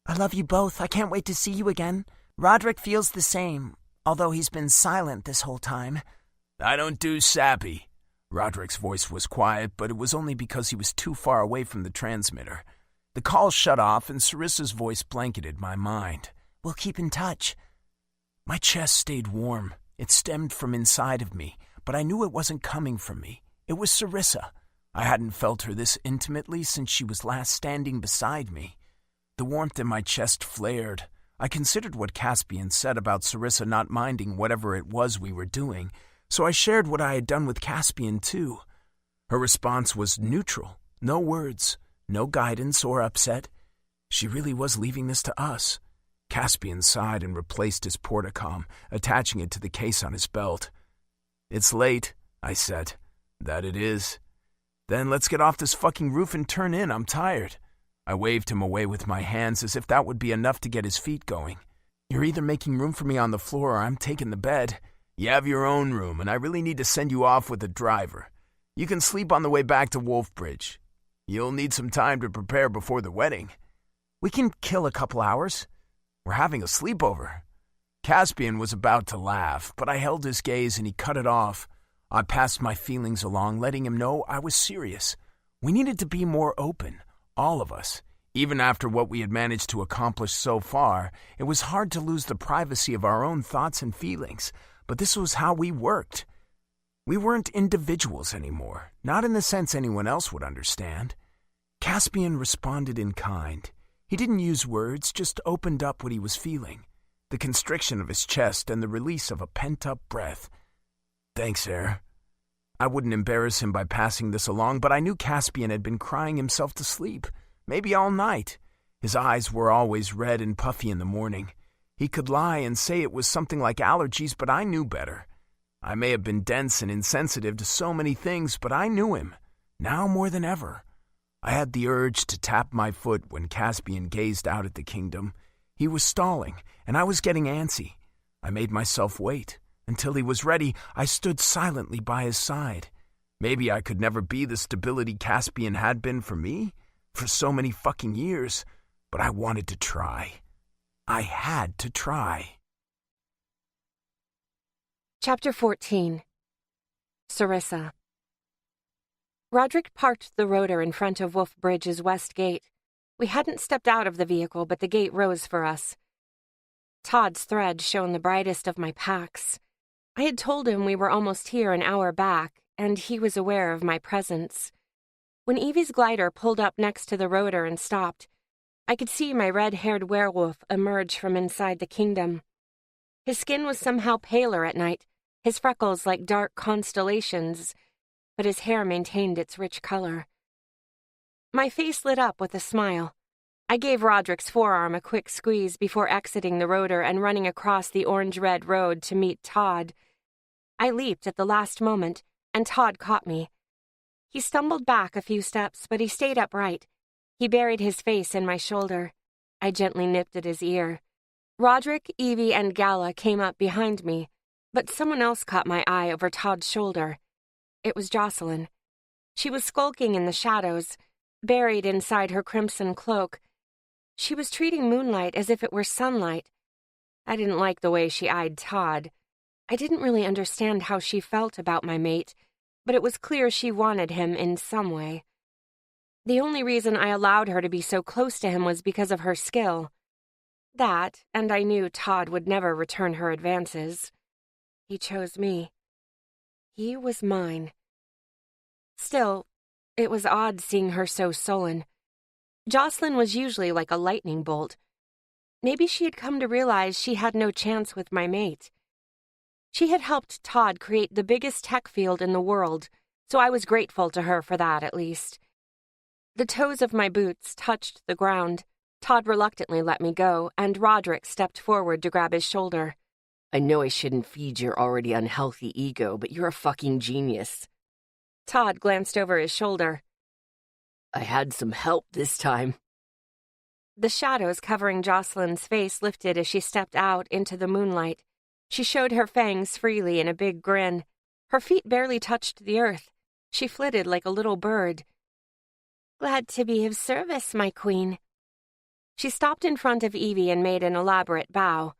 I love you both. I can't wait to see you again. Roderick feels the same, although he's been silent this whole time. I don't do sappy. Roderick's voice was quiet, but it was only because he was too far away from the transmitter. The call shut off, and Sarissa's voice blanketed my mind. We'll keep in touch. My chest stayed warm. It stemmed from inside of me, but I knew it wasn't coming from me. It was Sarissa. I hadn't felt her this intimately since she was last standing beside me. The warmth in my chest flared. I considered what Caspian said about Sarissa not minding whatever it was we were doing, so I shared what I had done with Caspian too. Her response was neutral. No words, no guidance or upset. She really was leaving this to us. Caspian sighed and replaced his portacom, attaching it to the case on his belt. "It's late," I said. "That it is." "Then let's get off this fucking roof and turn in. I'm tired." I waved him away with my hands as if that would be enough to get his feet going. "You're either making room for me on the floor or I'm taking the bed." "You have your own room, and I really need to send you off with a driver. You can sleep on the way back to Wolfbridge. You'll need some time to prepare before the wedding." We can kill a couple hours. "We're having a sleepover." Caspian was about to laugh, but I held his gaze and he cut it off. I passed my feelings along, letting him know I was serious. We needed to be more open, all of us. Even after what we had managed to accomplish so far, it was hard to lose the privacy of our own thoughts and feelings, but this was how we worked. We weren't individuals anymore, not in the sense anyone else would understand. Caspian responded in kind. He didn't use words, just opened up what he was feeling, the constriction of his chest and the release of a pent-up breath. "Thanks, Air." I wouldn't embarrass him by passing this along, but I knew Caspian had been crying himself to sleep, maybe all night. His eyes were always red and puffy in the morning. He could lie and say it was something like allergies, but I knew better. I may have been dense and insensitive to so many things, but I knew him, now more than ever. I had the urge to tap my foot when Caspian gazed out at the kingdom. He was stalling, and I was getting antsy. I made myself wait. Until he was ready, I stood silently by his side. Maybe I could never be the stability Caspian had been for me, for so many fucking years, but I wanted to try. I had to try. Chapter 14. Sarissa. Roderick parked the rotor in front of Wolfbridge's west gate. We hadn't stepped out of the vehicle, but the gate rose for us. Todd's thread shone the brightest of my packs. I had told him we were almost here an hour back, and he was aware of my presence. When Evie's glider pulled up next to the rotor and stopped, I could see my red-haired werewolf emerge from inside the kingdom. His skin was somehow paler at night, his freckles like dark constellations, but his hair maintained its rich color. My face lit up with a smile. I gave Roderick's forearm a quick squeeze before exiting the rotor and running across the orange-red road to meet Todd. I leaped at the last moment, and Todd caught me. He stumbled back a few steps, but he stayed upright. He buried his face in my shoulder. I gently nipped at his ear. Roderick, Evie, and Gala came up behind me, but someone else caught my eye over Todd's shoulder. It was Jocelyn. She was skulking in the shadows, buried inside her crimson cloak. She was treating moonlight as if it were sunlight. I didn't like the way she eyed Todd. I didn't really understand how she felt about my mate, but it was clear she wanted him in some way. The only reason I allowed her to be so close to him was because of her skill. That, and I knew Todd would never return her advances. He chose me. He was mine. Still, it was odd seeing her so sullen. Jocelyn was usually like a lightning bolt. Maybe she had come to realize she had no chance with my mate. She had helped Todd create the biggest tech field in the world, so I was grateful to her for that at least. The toes of my boots touched the ground. Todd reluctantly let me go, and Roderick stepped forward to grab his shoulder. I know I shouldn't feed your already unhealthy ego, but you're a fucking genius. Todd glanced over his shoulder. I had some help this time. The shadows covering Jocelyn's face lifted as she stepped out into the moonlight. She showed her fangs freely in a big grin. Her feet barely touched the earth. She flitted like a little bird. Glad to be of service, my queen. She stopped in front of Evie and made an elaborate bow.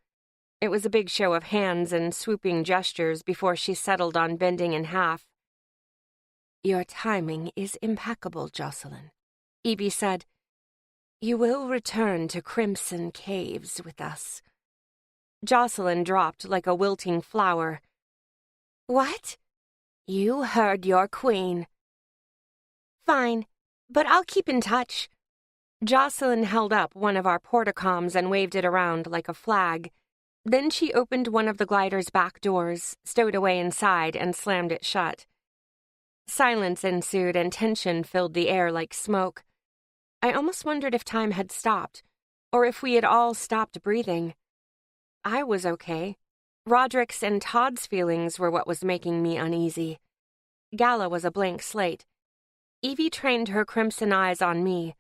It was a big show of hands and swooping gestures before she settled on bending in half. Your timing is impeccable, Jocelyn, Evie said. You will return to Crimson Caves with us. Jocelyn dropped like a wilting flower. What? You heard your queen. Fine, but I'll keep in touch. Jocelyn held up one of our portacoms and waved it around like a flag. Then she opened one of the glider's back doors, stowed away inside, and slammed it shut. Silence ensued and tension filled the air like smoke. I almost wondered if time had stopped, or if we had all stopped breathing. I was okay. Roderick's and Todd's feelings were what was making me uneasy. Gala was a blank slate. Evie trained her crimson eyes on me.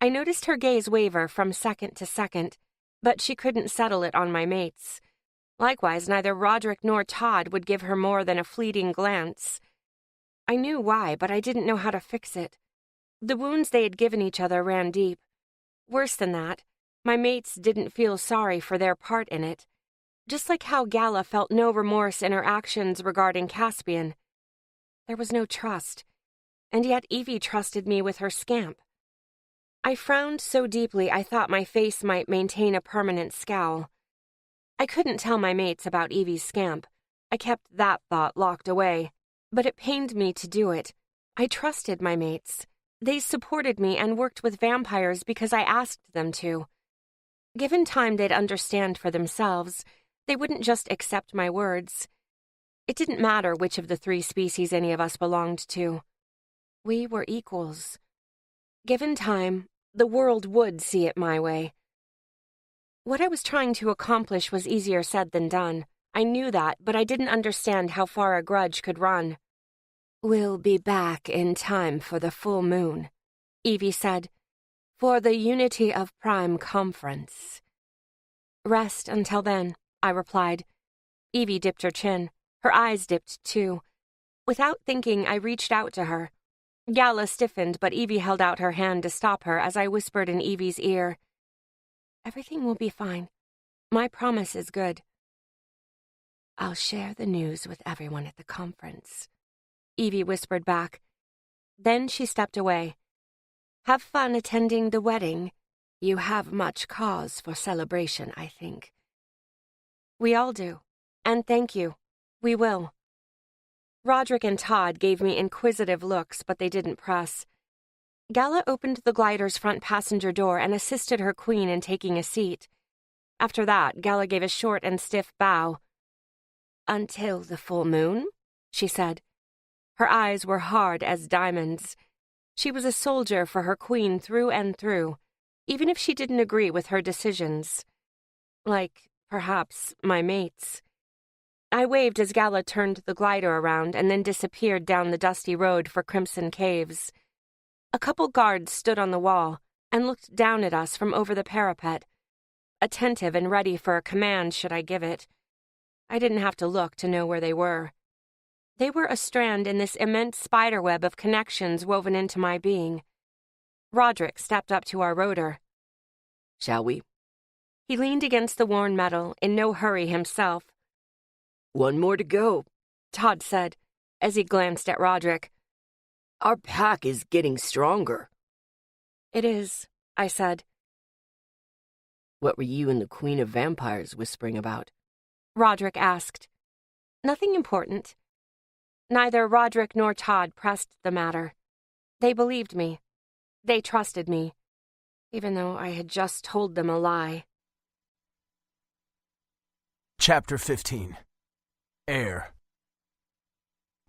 I noticed her gaze waver from second to second, but she couldn't settle it on my mates. Likewise, neither Roderick nor Todd would give her more than a fleeting glance. I knew why, but I didn't know how to fix it. The wounds they had given each other ran deep. Worse than that, my mates didn't feel sorry for their part in it, just like how Gala felt no remorse in her actions regarding Caspian. There was no trust, and yet Evie trusted me with her scamp. I frowned so deeply I thought my face might maintain a permanent scowl. I couldn't tell my mates about Evie's scamp. I kept that thought locked away, but it pained me to do it. I trusted my mates. They supported me and worked with vampires because I asked them to. Given time, they'd understand for themselves. They wouldn't just accept my words. It didn't matter which of the three species any of us belonged to. We were equals. Given time, the world would see it my way. What I was trying to accomplish was easier said than done. I knew that, but I didn't understand how far a grudge could run. We'll be back in time for the full moon, Evie said, for the Unity of Prime Conference. Rest until then, I replied. Evie dipped her chin. Her eyes dipped too. Without thinking, I reached out to her. Gala stiffened, but Evie held out her hand to stop her as I whispered in Evie's ear, Everything will be fine. My promise is good. I'll share the news with everyone at the conference, Evie whispered back. Then she stepped away. Have fun attending the wedding. You have much cause for celebration, I think. We all do. And thank you. We will. Roderick and Todd gave me inquisitive looks, but they didn't press. Gala opened the glider's front passenger door and assisted her queen in taking a seat. After that, Gala gave a short and stiff bow. Until the full moon, she said. Her eyes were hard as diamonds. She was a soldier for her queen through and through, even if she didn't agree with her decisions. Like, perhaps, my mates. I waved as Gala turned the glider around and then disappeared down the dusty road for Crimson Caves. A couple guards stood on the wall and looked down at us from over the parapet, attentive and ready for a command should I give it. I didn't have to look to know where they were. They were a strand in this immense spiderweb of connections woven into my being. Roderick stepped up to our rotor. Shall we? He leaned against the worn metal, in no hurry himself. One more to go, Todd said, as he glanced at Roderick. Our pack is getting stronger. It is, I said. What were you and the Queen of Vampires whispering about? Roderick asked. Nothing important. Neither Roderick nor Todd pressed the matter. They believed me. They trusted me, even though I had just told them a lie. Chapter 15. Air.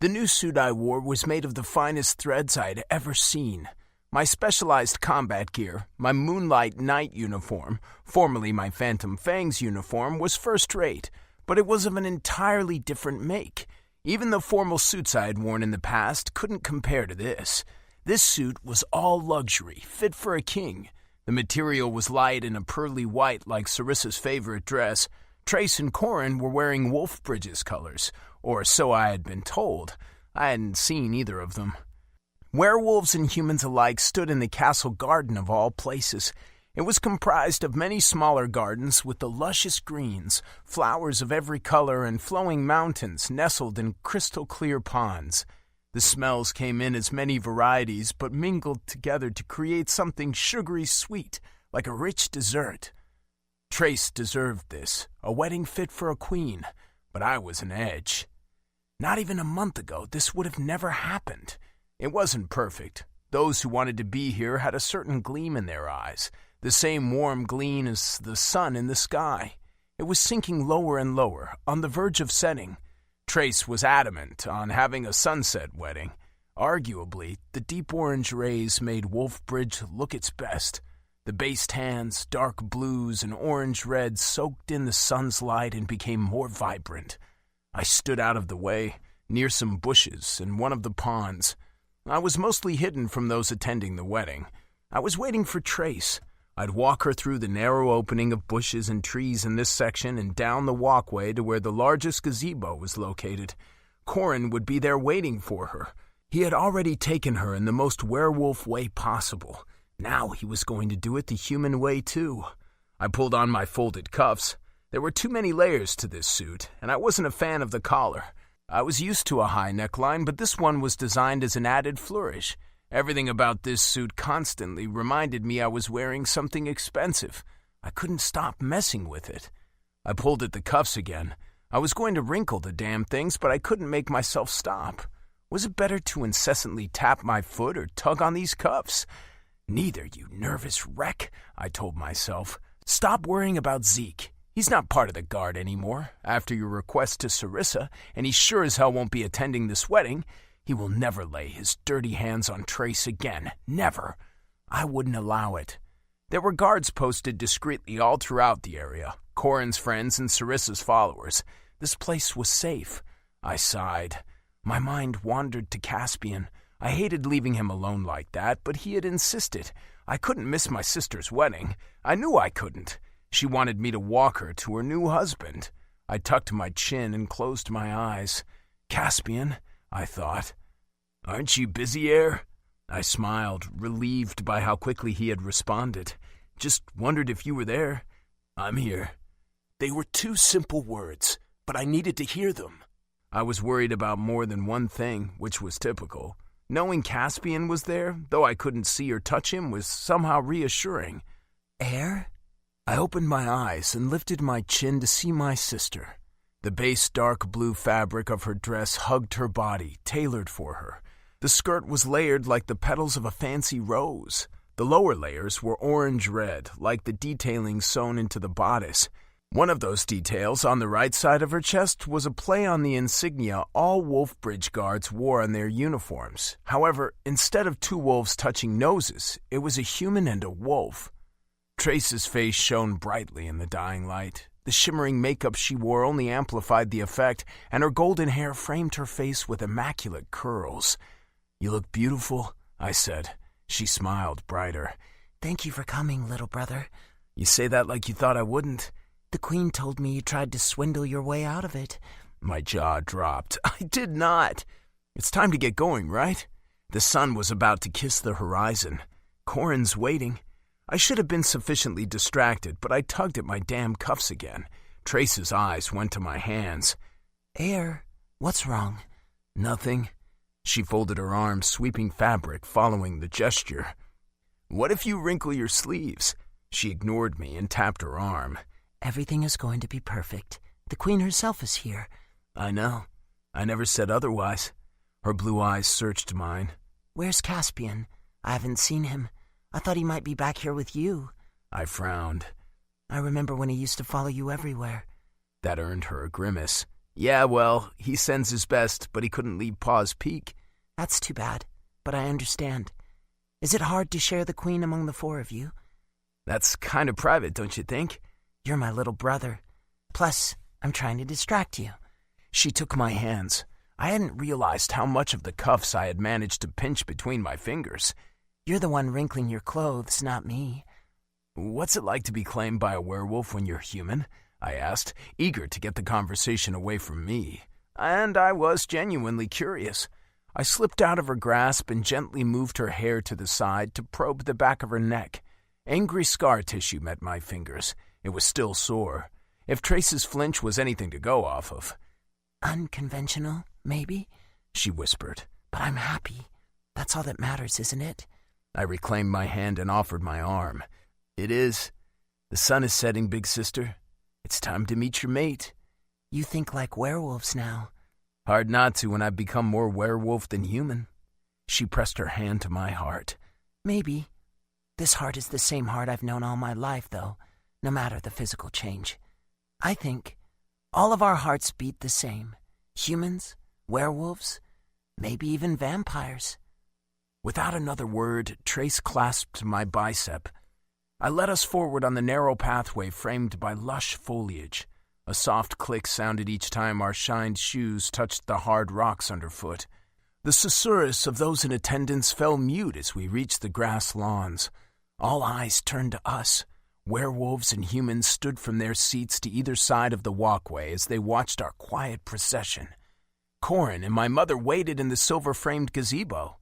The new suit I wore was made of the finest threads I had ever seen. My specialized combat gear, my Moonlight Night uniform, formerly my Phantom Fangs uniform, was first-rate, but it was of an entirely different make. Even the formal suits I had worn in the past couldn't compare to this. This suit was all luxury, fit for a king. The material was light and a pearly white like Sarissa's favorite dress. Trace and Corin were wearing Wolfbridge's colors, or so I had been told. I hadn't seen either of them. Werewolves and humans alike stood in the castle garden of all places. It was comprised of many smaller gardens with the luscious greens, flowers of every color, and flowing mountains nestled in crystal-clear ponds. The smells came in as many varieties, but mingled together to create something sugary sweet, like a rich dessert. Trace deserved this, a wedding fit for a queen, but I was an edge. Not even a month ago, this would have never happened. It wasn't perfect. Those who wanted to be here had a certain gleam in their eyes, the same warm gleam as the sun in the sky. It was sinking lower and lower, on the verge of setting. Trace was adamant on having a sunset wedding. Arguably, the deep orange rays made Wolfbridge look its best. The based hands, dark blues and orange reds soaked in the sun's light and became more vibrant. I stood out of the way, near some bushes in one of the ponds. I was mostly hidden from those attending the wedding. I was waiting for Trace. I'd walk her through the narrow opening of bushes and trees in this section and down the walkway to where the largest gazebo was located. Corin would be there waiting for her. He had already taken her in the most werewolf way possible. Now he was going to do it the human way too. I pulled on my folded cuffs. There were too many layers to this suit, and I wasn't a fan of the collar. I was used to a high neckline, but this one was designed as an added flourish. Everything about this suit constantly reminded me I was wearing something expensive. I couldn't stop messing with it. I pulled at the cuffs again. I was going to wrinkle the damn things, but I couldn't make myself stop. Was it better to incessantly tap my foot or tug on these cuffs? Neither, you nervous wreck, I told myself. Stop worrying about Zeke. He's not part of the guard anymore, after your request to Sarissa, and he sure as hell won't be attending this wedding. He will never lay his dirty hands on Trace again. Never. I wouldn't allow it. There were guards posted discreetly all throughout the area, Corin's friends and Sarissa's followers. This place was safe. I sighed. My mind wandered to Caspian. I hated leaving him alone like that, but he had insisted. I couldn't miss my sister's wedding. I knew I couldn't. She wanted me to walk her to her new husband. I tucked my chin and closed my eyes. Caspian, I thought. Aren't you busy, Air? I smiled, relieved by how quickly he had responded. Just wondered if you were there. I'm here. They were two simple words, but I needed to hear them. I was worried about more than one thing, which was typical. Knowing Caspian was there, though I couldn't see or touch him, was somehow reassuring. Air? I opened my eyes and lifted my chin to see my sister. The base dark blue fabric of her dress hugged her body, tailored for her. The skirt was layered like the petals of a fancy rose. The lower layers were orange-red, like the detailing sewn into the bodice. One of those details, on the right side of her chest, was a play on the insignia all Wolfbridge guards wore on their uniforms. However, instead of two wolves touching noses, it was a human and a wolf. Trace's face shone brightly in the dying light. The shimmering makeup she wore only amplified the effect, and her golden hair framed her face with immaculate curls. You look beautiful, I said. She smiled brighter. Thank you for coming, little brother. You say that like you thought I wouldn't. The Queen told me you tried to swindle your way out of it. My jaw dropped. I did not. It's time to get going, right? The sun was about to kiss the horizon. Corin's waiting. I should have been sufficiently distracted, but I tugged at my damn cuffs again. Trace's eyes went to my hands. Air, what's wrong? Nothing. She folded her arms, sweeping fabric, following the gesture. What if you wrinkle your sleeves? She ignored me and tapped her arm. Everything is going to be perfect. The Queen herself is here. I know. I never said otherwise. Her blue eyes searched mine. Where's Caspian? I haven't seen him. I thought he might be back here with you. I frowned. I remember when he used to follow you everywhere. That earned her a grimace. Yeah, well, he sends his best, but he couldn't leave Paws Peak. That's too bad, but I understand. Is it hard to share the Queen among the four of you? That's kind of private, don't you think? You're my little brother. Plus, I'm trying to distract you. She took my hands. I hadn't realized how much of the cuffs I had managed to pinch between my fingers. You're the one wrinkling your clothes, not me. What's it like to be claimed by a werewolf when you're human? I asked, eager to get the conversation away from me. And I was genuinely curious. I slipped out of her grasp and gently moved her hair to the side to probe the back of her neck. Angry scar tissue met my fingers. It was still sore. If Trace's flinch was anything to go off of. Unconventional, maybe? She whispered. but I'm happy. That's all that matters, isn't it? I reclaimed my hand and offered my arm. It is. The sun is setting, big sister. It's time to meet your mate. You think like werewolves now. Hard not to when I've become more werewolf than human. She pressed her hand to my heart. Maybe. This heart is the same heart I've known all my life, though, no matter the physical change. I think all of our hearts beat the same. Humans, werewolves, maybe even vampires. Without another word, Trace clasped my bicep. I led us forward on the narrow pathway framed by lush foliage. A soft click sounded each time our shined shoes touched the hard rocks underfoot. The susurrus of those in attendance fell mute as we reached the grass lawns. All eyes turned to us. Werewolves and humans stood from their seats to either side of the walkway as they watched our quiet procession. Corin and my mother waited in the silver-framed gazebo.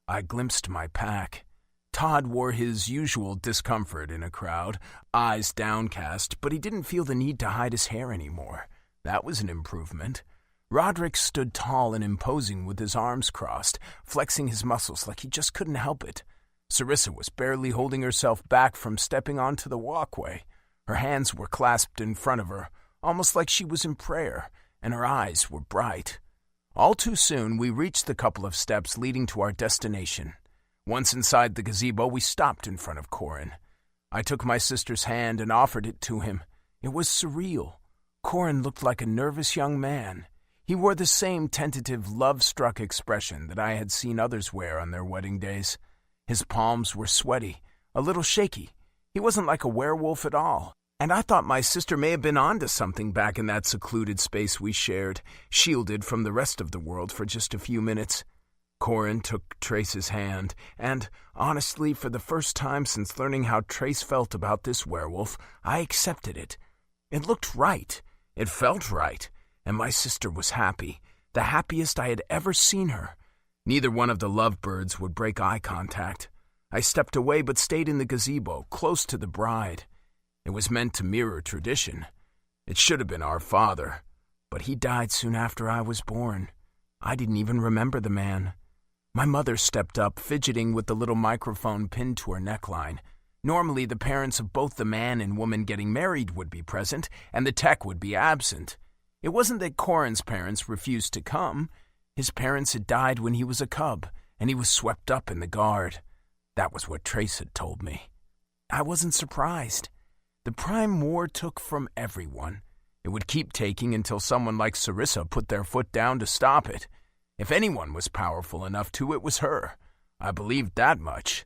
I glimpsed my pack. Todd wore his usual discomfort in a crowd, eyes downcast, but he didn't feel the need to hide his hair anymore. That was an improvement. Roderick stood tall and imposing with his arms crossed, flexing his muscles like he just couldn't help it. Sarissa was barely holding herself back from stepping onto the walkway. Her hands were clasped in front of her, almost like she was in prayer, and her eyes were bright. All too soon, we reached the couple of steps leading to our destination. Once inside the gazebo, we stopped in front of Corin. I took my sister's hand and offered it to him. It was surreal. Corin looked like a nervous young man. He wore the same tentative, love-struck expression that I had seen others wear on their wedding days. His palms were sweaty, a little shaky. He wasn't like a werewolf at all. And I thought my sister may have been onto something back in that secluded space we shared, shielded from the rest of the world for just a few minutes. Corin took Trace's hand, and, honestly, for the first time since learning how Trace felt about this werewolf, I accepted it. It looked right. It felt right. And my sister was happy, the happiest I had ever seen her. Neither one of the lovebirds would break eye contact. I stepped away but stayed in the gazebo, close to the bride. It was meant to mirror tradition. It should have been our father, but he died soon after I was born. I didn't even remember the man. My mother stepped up, fidgeting with the little microphone pinned to her neckline. Normally, the parents of both the man and woman getting married would be present, and the tech would be absent. It wasn't that Corin's parents refused to come. His parents had died when he was a cub, and he was swept up in the guard. That was what Trace had told me. I wasn't surprised. The Prime War took from everyone. It would keep taking until someone like Sarissa put their foot down to stop it. If anyone was powerful enough to, it was her. I believed that much.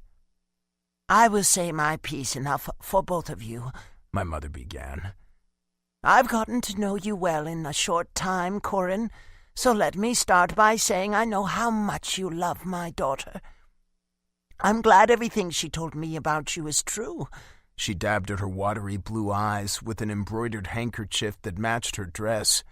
I will say my piece enough for both of you, my mother began. I've gotten to know you well in a short time, Corin, so let me start by saying I know how much you love my daughter. I'm glad everything she told me about you is true. She dabbed at her watery blue eyes with an embroidered handkerchief that matched her dress.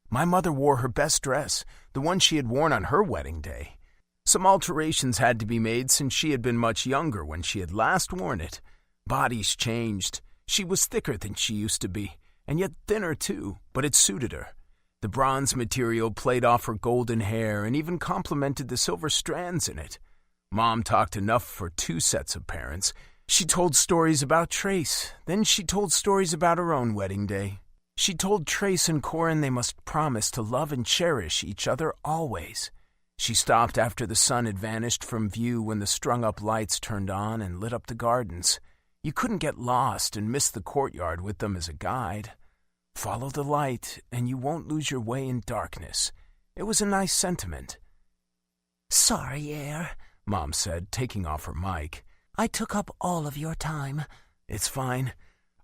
My mother wore her best dress, the one she had worn on her wedding day. Some alterations had to be made since she had been much younger when she had last worn it. Bodies changed. She was thicker than she used to be, and yet thinner too, but it suited her. The bronze material played off her golden hair and even complemented the silver strands in it. Mom talked enough for 2 sets of parents. She told stories about Trace, then she told stories about her own wedding day. She told Trace and Corin they must promise to love and cherish each other always. She stopped after the sun had vanished from view when the strung-up lights turned on and lit up the gardens. You couldn't get lost and miss the courtyard with them as a guide. Follow the light, and you won't lose your way in darkness. It was a nice sentiment. Sorry, Air, Mom said, taking off her mic. I took up all of your time. It's fine.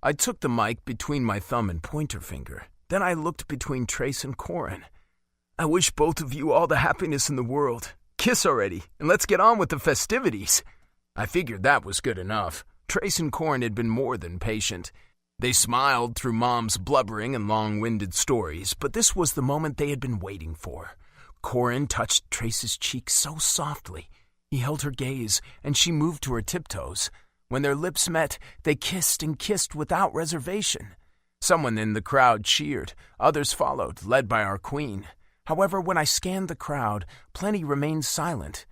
I took the mic between my thumb and pointer finger. Then I looked between Trace and Corin. I wish both of you all the happiness in the world. Kiss already, and let's get on with the festivities. I figured that was good enough. Trace and Corin had been more than patient. They smiled through Mom's blubbering and long-winded stories, but this was the moment they had been waiting for. Corin touched Trace's cheek so softly. He held her gaze, and she moved to her tiptoes. When their lips met, they kissed and kissed without reservation. Someone in the crowd cheered. Others followed, led by our queen. However, when I scanned the crowd, plenty remained silent.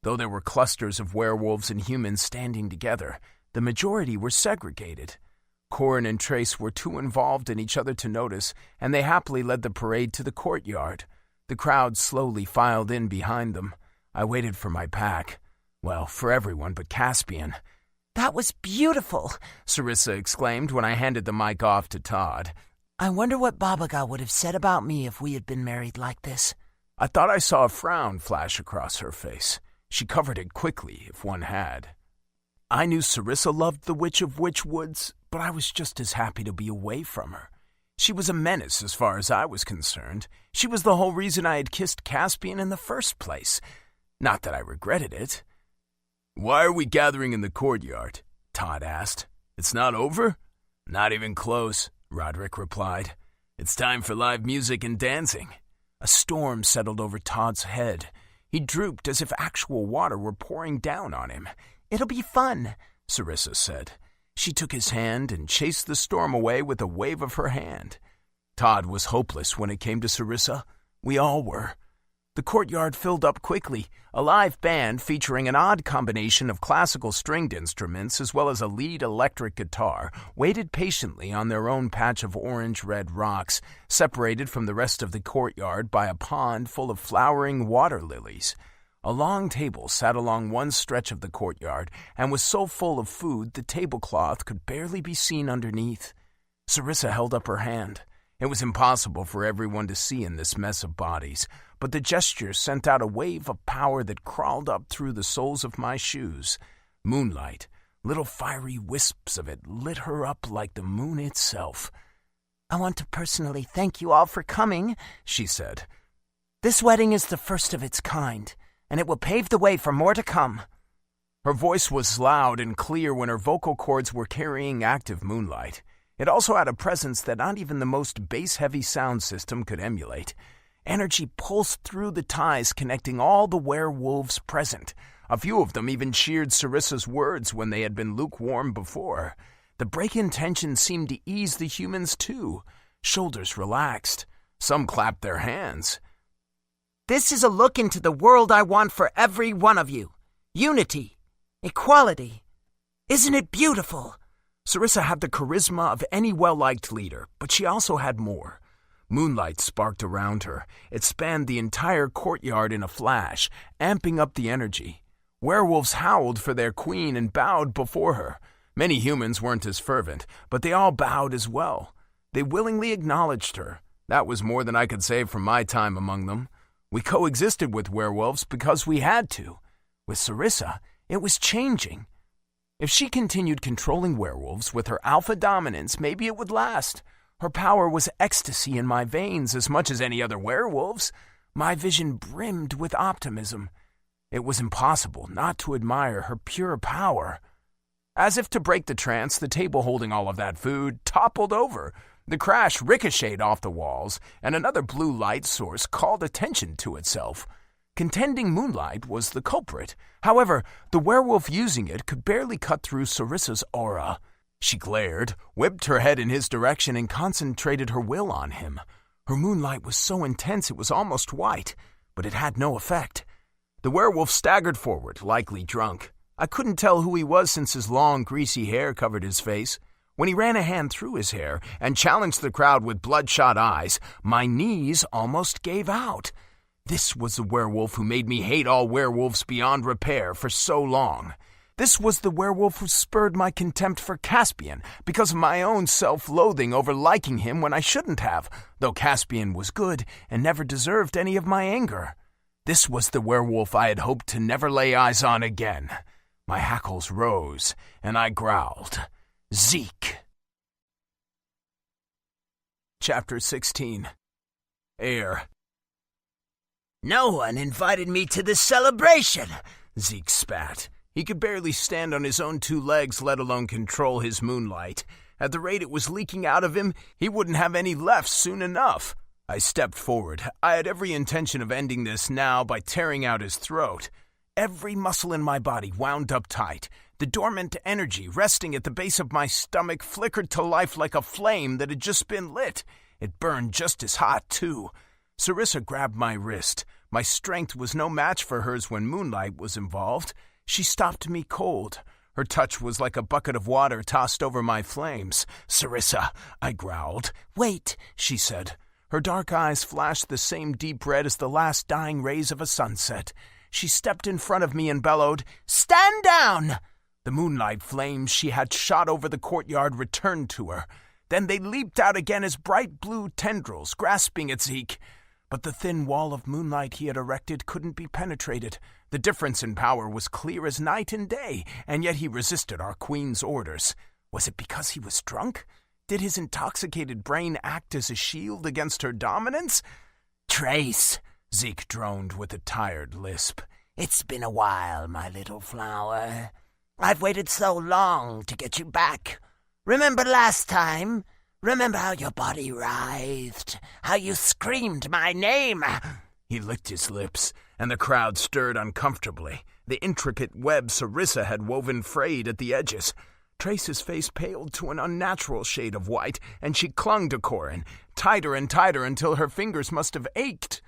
Though there were clusters of werewolves and humans standing together, the majority were segregated. Corin and Trace were too involved in each other to notice, and they happily led the parade to the courtyard. The crowd slowly filed in behind them. I waited for my pack. Well, for everyone but Caspian. "That was beautiful," Sarissa exclaimed when I handed the mic off to Todd. "I wonder what Babaga would have said about me if we had been married like this." I thought I saw a frown flash across her face. She covered it quickly, if one had. I knew Sarissa loved the Witch of Witchwoods, but I was just as happy to be away from her. She was a menace as far as I was concerned. She was the whole reason I had kissed Caspian in the first place. Not that I regretted it. "Why are we gathering in the courtyard?" Todd asked. "It's not over?" "Not even close," Roderick replied. "It's time for live music and dancing." A storm settled over Todd's head. He drooped as if actual water were pouring down on him. "It'll be fun," Sarissa said. She took his hand and chased the storm away with a wave of her hand. Todd was hopeless when it came to Sarissa. We all were. The courtyard filled up quickly. A live band featuring an odd combination of classical stringed instruments as well as a lead electric guitar waited patiently on their own patch of orange-red rocks, separated from the rest of the courtyard by a pond full of flowering water lilies. A long table sat along one stretch of the courtyard and was so full of food the tablecloth could barely be seen underneath. Sarissa held up her hand. It was impossible for everyone to see in this mess of bodies, but the gesture sent out a wave of power that crawled up through the soles of my shoes. Moonlight, little fiery wisps of it, lit her up like the moon itself. "I want to personally thank you all for coming," she said. "This wedding is the first of its kind, and it will pave the way for more to come." Her voice was loud and clear when her vocal cords were carrying active moonlight. It also had a presence that not even the most bass-heavy sound system could emulate. Energy pulsed through the ties connecting all the werewolves present. A few of them even cheered Sarissa's words when they had been lukewarm before. The break in tension seemed to ease the humans too. Shoulders relaxed. Some clapped their hands. "This is a look into the world I want for every one of you. Unity. Equality. Isn't it beautiful?" Sarissa had the charisma of any well-liked leader, but she also had more. Moonlight sparked around her. It spanned the entire courtyard in a flash, amping up the energy. Werewolves howled for their queen and bowed before her. Many humans weren't as fervent, but they all bowed as well. They willingly acknowledged her. That was more than I could say from my time among them. We coexisted with werewolves because we had to. With Sarissa, it was changing. If she continued controlling werewolves with her alpha dominance, maybe it would last. Her power was ecstasy in my veins as much as any other werewolves. My vision brimmed with optimism. It was impossible not to admire her pure power. As if to break the trance, the table holding all of that food toppled over. The crash ricocheted off the walls, and another blue light source called attention to itself. Contending moonlight was the culprit. However, the werewolf using it could barely cut through Sarissa's aura. She glared, whipped her head in his direction, and concentrated her will on him. Her moonlight was so intense it was almost white, but it had no effect. The werewolf staggered forward, likely drunk. I couldn't tell who he was since his long, greasy hair covered his face. When he ran a hand through his hair and challenged the crowd with bloodshot eyes, my knees almost gave out. This was the werewolf who made me hate all werewolves beyond repair for so long. This was the werewolf who spurred my contempt for Caspian because of my own self-loathing over liking him when I shouldn't have, though Caspian was good and never deserved any of my anger. This was the werewolf I had hoped to never lay eyes on again. My hackles rose, and I growled, "Zeke!" Chapter 16. Air. "No one invited me to this celebration," Zeke spat. He could barely stand on his own two legs, let alone control his moonlight. At the rate it was leaking out of him, he wouldn't have any left soon enough. I stepped forward. I had every intention of ending this now by tearing out his throat. Every muscle in my body wound up tight. The dormant energy resting at the base of my stomach flickered to life like a flame that had just been lit. It burned just as hot, too. Sarissa grabbed my wrist. My strength was no match for hers when moonlight was involved. She stopped me cold. Her touch was like a bucket of water tossed over my flames. "Sarissa," I growled. "Wait," she said. Her dark eyes flashed the same deep red as the last dying rays of a sunset. She stepped in front of me and bellowed, "Stand down!" The moonlight flames she had shot over the courtyard returned to her. Then they leaped out again as bright blue tendrils, grasping at Zeke. But the thin wall of moonlight he had erected couldn't be penetrated. The difference in power was clear as night and day, and yet he resisted our queen's orders. Was it because he was drunk? Did his intoxicated brain act as a shield against her dominance? "Trace," Zeke droned with a tired lisp. "It's been a while, my little flower. I've waited so long to get you back. Remember last time? Remember how your body writhed? How you screamed my name?" He licked his lips, and the crowd stirred uncomfortably. The intricate web Sarissa had woven frayed at the edges. Trace's face paled to an unnatural shade of white, and she clung to Corin, tighter and tighter until her fingers must have ached.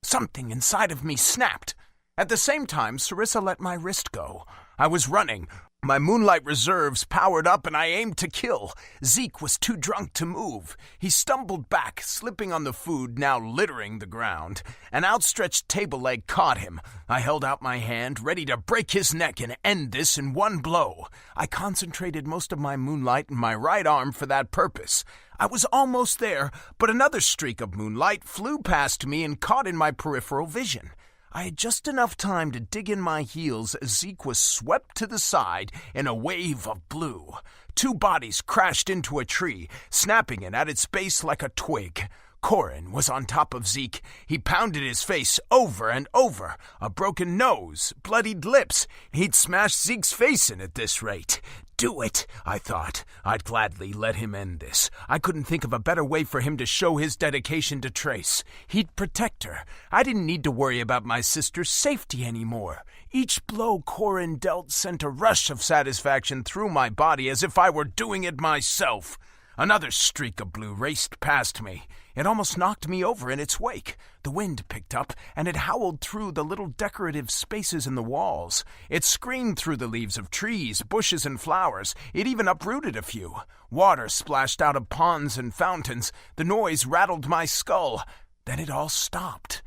Something inside of me snapped. At the same time, Sarissa let my wrist go. I was running. My moonlight reserves powered up, and I aimed to kill. Zeke was too drunk to move. He stumbled back, slipping on the food now littering the ground. An outstretched table leg caught him. I held out my hand, ready to break his neck and end this in one blow. I concentrated most of my moonlight in my right arm for that purpose. I was almost there, but another streak of moonlight flew past me and caught in my peripheral vision. I had just enough time to dig in my heels as Zeke was swept to the side in a wave of blue. Two bodies crashed into a tree, snapping it at its base like a twig. Corin was on top of Zeke. He pounded his face over and over. A broken nose, bloodied lips. He'd smash Zeke's face in at this rate. Do it, I thought. I'd gladly let him end this. I couldn't think of a better way for him to show his dedication to Trace. He'd protect her. I didn't need to worry about my sister's safety anymore. Each blow Corin dealt sent a rush of satisfaction through my body as if I were doing it myself. Another streak of blue raced past me. It almost knocked me over in its wake. The wind picked up, and it howled through the little decorative spaces in the walls. It screamed through the leaves of trees, bushes, and flowers. It even uprooted a few. Water splashed out of ponds and fountains. The noise rattled my skull. Then it all stopped.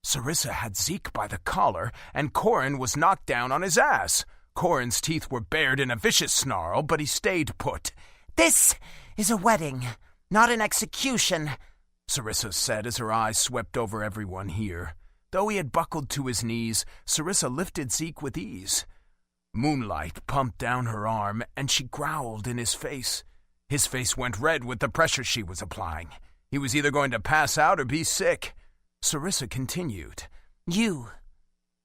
Sarissa had Zeke by the collar, and Corin was knocked down on his ass. Corin's teeth were bared in a vicious snarl, but he stayed put. "This is a wedding, not an execution," Sarissa said as her eyes swept over everyone here. Though he had buckled to his knees, Sarissa lifted Zeke with ease. Moonlight pumped down her arm, and she growled in his face. His face went red with the pressure she was applying. He was either going to pass out or be sick. Sarissa continued.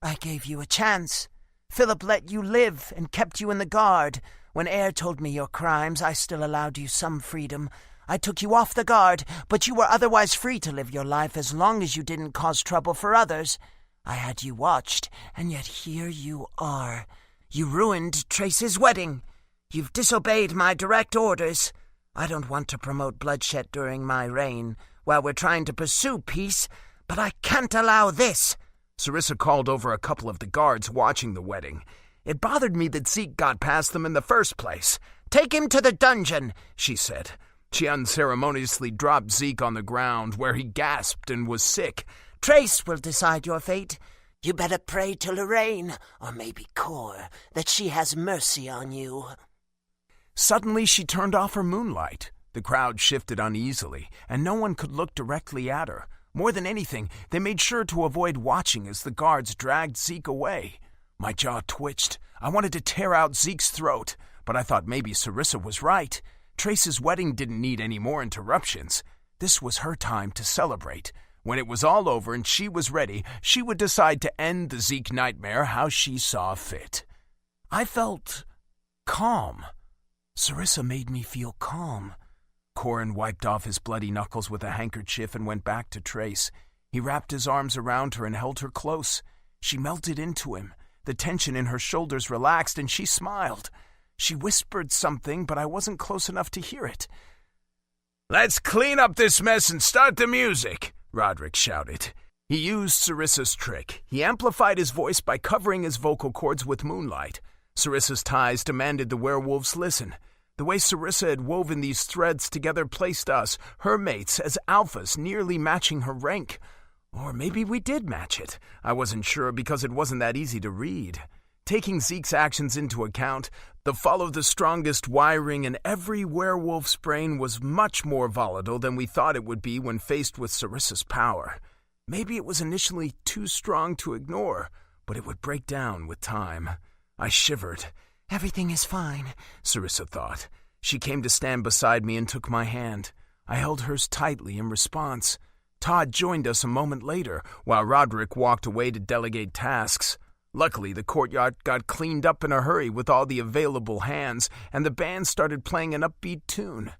I gave you a chance. Philip let you live and kept you in the guard. When Eyre told me your crimes, I still allowed you some freedom. I took you off the guard, but you were otherwise free to live your life as long as you didn't cause trouble for others. I had you watched, and yet here you are. You ruined Trace's wedding. You've disobeyed my direct orders. I don't want to promote bloodshed during my reign, while we're trying to pursue peace, but I can't allow this." Sarissa called over a couple of the guards watching the wedding. It bothered me that Zeke got past them in the first place. "Take him to the dungeon," she said. She unceremoniously dropped Zeke on the ground, where he gasped and was sick. "Trace will decide your fate. You better pray to Lorraine, or maybe Cor, that she has mercy on you." Suddenly she turned off her moonlight. The crowd shifted uneasily, and no one could look directly at her. More than anything, they made sure to avoid watching as the guards dragged Zeke away. My jaw twitched. I wanted to tear out Zeke's throat, but I thought maybe Sarissa was right. Trace's wedding didn't need any more interruptions. This was her time to celebrate. When it was all over and she was ready, she would decide to end the Zeke nightmare how she saw fit. I felt calm. Sarissa made me feel calm. Corin wiped off his bloody knuckles with a handkerchief and went back to Trace. He wrapped his arms around her and held her close. She melted into him. The tension in her shoulders relaxed, and she smiled. She whispered something, but I wasn't close enough to hear it. "Let's clean up this mess and start the music," Roderick shouted. He used Sarissa's trick. He amplified his voice by covering his vocal cords with moonlight. Sarissa's ties demanded the werewolves listen. The way Sarissa had woven these threads together placed us, her mates, as alphas, nearly matching her rank. Or maybe we did match it. I wasn't sure because it wasn't that easy to read. Taking Zeke's actions into account, the follow the strongest wiring in every werewolf's brain was much more volatile than we thought it would be when faced with Sarissa's power. Maybe it was initially too strong to ignore, but it would break down with time. I shivered. Everything is fine, Sarissa thought. She came to stand beside me and took my hand. I held hers tightly in response. Todd joined us a moment later, while Roderick walked away to delegate tasks. Luckily, the courtyard got cleaned up in a hurry with all the available hands, and the band started playing an upbeat tune.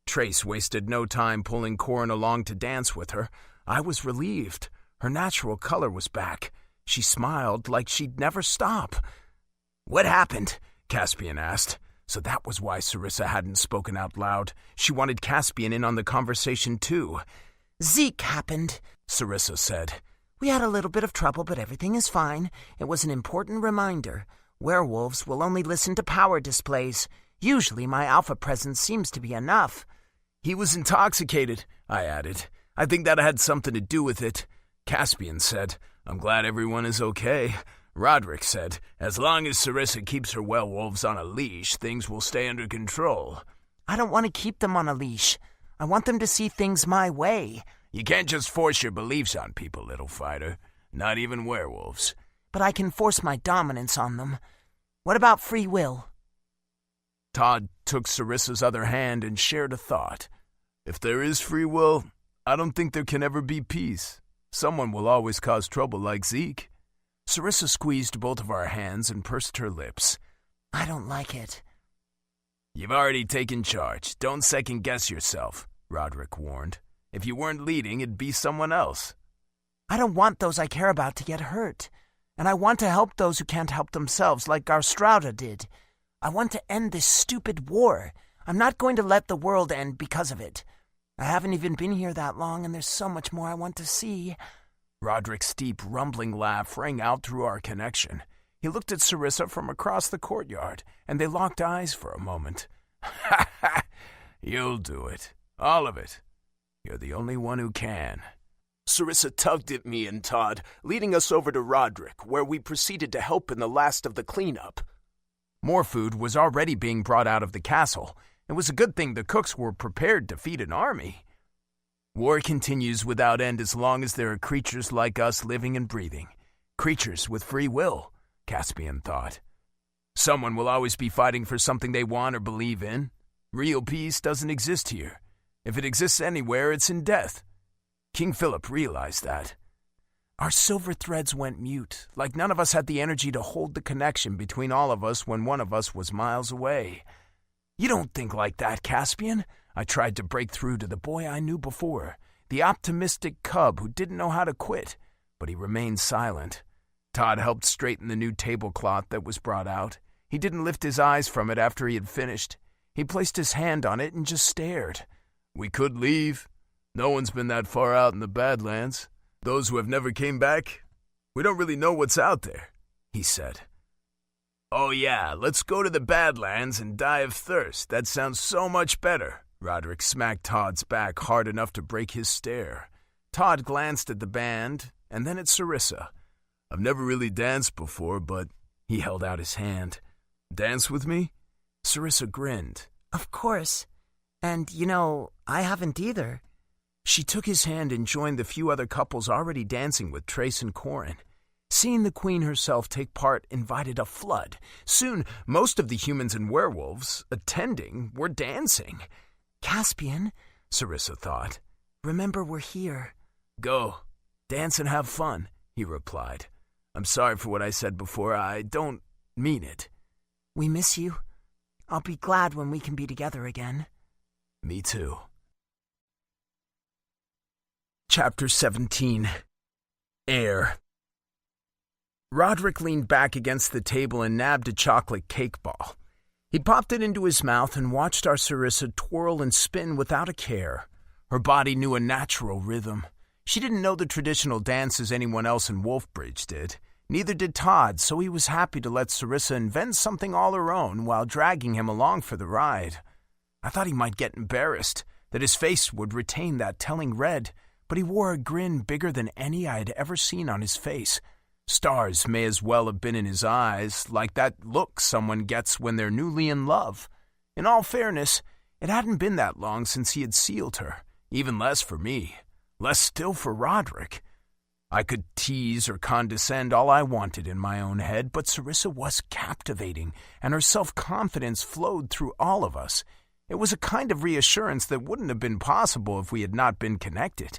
Trace wasted no time pulling Corin along to dance with her. I was relieved. Her natural color was back. She smiled like she'd never stop. "What happened?" Caspian asked. So that was why Sarissa hadn't spoken out loud. She wanted Caspian in on the conversation too. "Zeke happened," Sarissa said. "We had a little bit of trouble, but everything is fine. It was an important reminder. Werewolves will only listen to power displays. Usually my alpha presence seems to be enough." "He was intoxicated," I added. "I think that had something to do with it." Caspian said, "I'm glad everyone is okay." Roderick said, "As long as Sarissa keeps her werewolves on a leash, things will stay under control." "I don't want to keep them on a leash. I want them to see things my way." "You can't just force your beliefs on people, little fighter. Not even werewolves." "But I can force my dominance on them. What about free will?" Todd took Sarissa's other hand and shared a thought. "If there is free will, I don't think there can ever be peace. Someone will always cause trouble like Zeke." Sarissa squeezed both of our hands and pursed her lips. "I don't like it." "You've already taken charge. Don't second-guess yourself," Roderick warned. "If you weren't leading, it'd be someone else." "I don't want those I care about to get hurt. And I want to help those who can't help themselves, like Garstrauda did. I want to end this stupid war. I'm not going to let the world end because of it. I haven't even been here that long, and there's so much more I want to see." Roderick's deep, rumbling laugh rang out through our connection. He looked at Sarissa from across the courtyard, and they locked eyes for a moment. "Ha ha! You'll do it. All of it. You're the only one who can." Sarissa tugged at me and Todd, leading us over to Roderick, where we proceeded to help in the last of the cleanup. More food was already being brought out of the castle. It was a good thing the cooks were prepared to feed an army. War continues without end as long as there are creatures like us living and breathing. Creatures with free will, Caspian thought. Someone will always be fighting for something they want or believe in. Real peace doesn't exist here. If it exists anywhere, it's in death. King Philip realized that. Our silver threads went mute, like none of us had the energy to hold the connection between all of us when one of us was miles away. "You don't think like that, Caspian." I tried to break through to the boy I knew before, the optimistic cub who didn't know how to quit, but he remained silent. Todd helped straighten the new tablecloth that was brought out. He didn't lift his eyes from it after he had finished. He placed his hand on it and just stared. "We could leave. No one's been that far out in the Badlands. Those who have never came back, we don't really know what's out there," he said. "Oh yeah, let's go to the Badlands and die of thirst. That sounds so much better." Roderick smacked Todd's back hard enough to break his stare. Todd glanced at the band and then at Sarissa. "I've never really danced before, but..." He held out his hand. "Dance with me?" Sarissa grinned. "Of course. And, I haven't either." She took his hand and joined the few other couples already dancing with Trace and Corin. Seeing the queen herself take part invited a flood. Soon, most of the humans and werewolves attending were dancing. "Caspian," Sarissa thought. "remember we're here." "Go. Dance and have fun," he replied. "I'm sorry for what I said before. I don't mean it." "We miss you. I'll be glad when we can be together again." "Me too." Chapter 17. Air. Roderick leaned back against the table and nabbed a chocolate cake ball. He popped it into his mouth and watched our Sarissa twirl and spin without a care. Her body knew a natural rhythm. She didn't know the traditional dances anyone else in Wolfbridge did. Neither did Todd, so he was happy to let Sarissa invent something all her own while dragging him along for the ride. I thought he might get embarrassed, that his face would retain that telling red, but he wore a grin bigger than any I had ever seen on his face. Stars may as well have been in his eyes, like that look someone gets when they're newly in love. In all fairness, it hadn't been that long since he had sealed her, even less for me, less still for Roderick. I could tease or condescend all I wanted in my own head, but Sarissa was captivating, and her self-confidence flowed through all of us. It was a kind of reassurance that wouldn't have been possible if we had not been connected.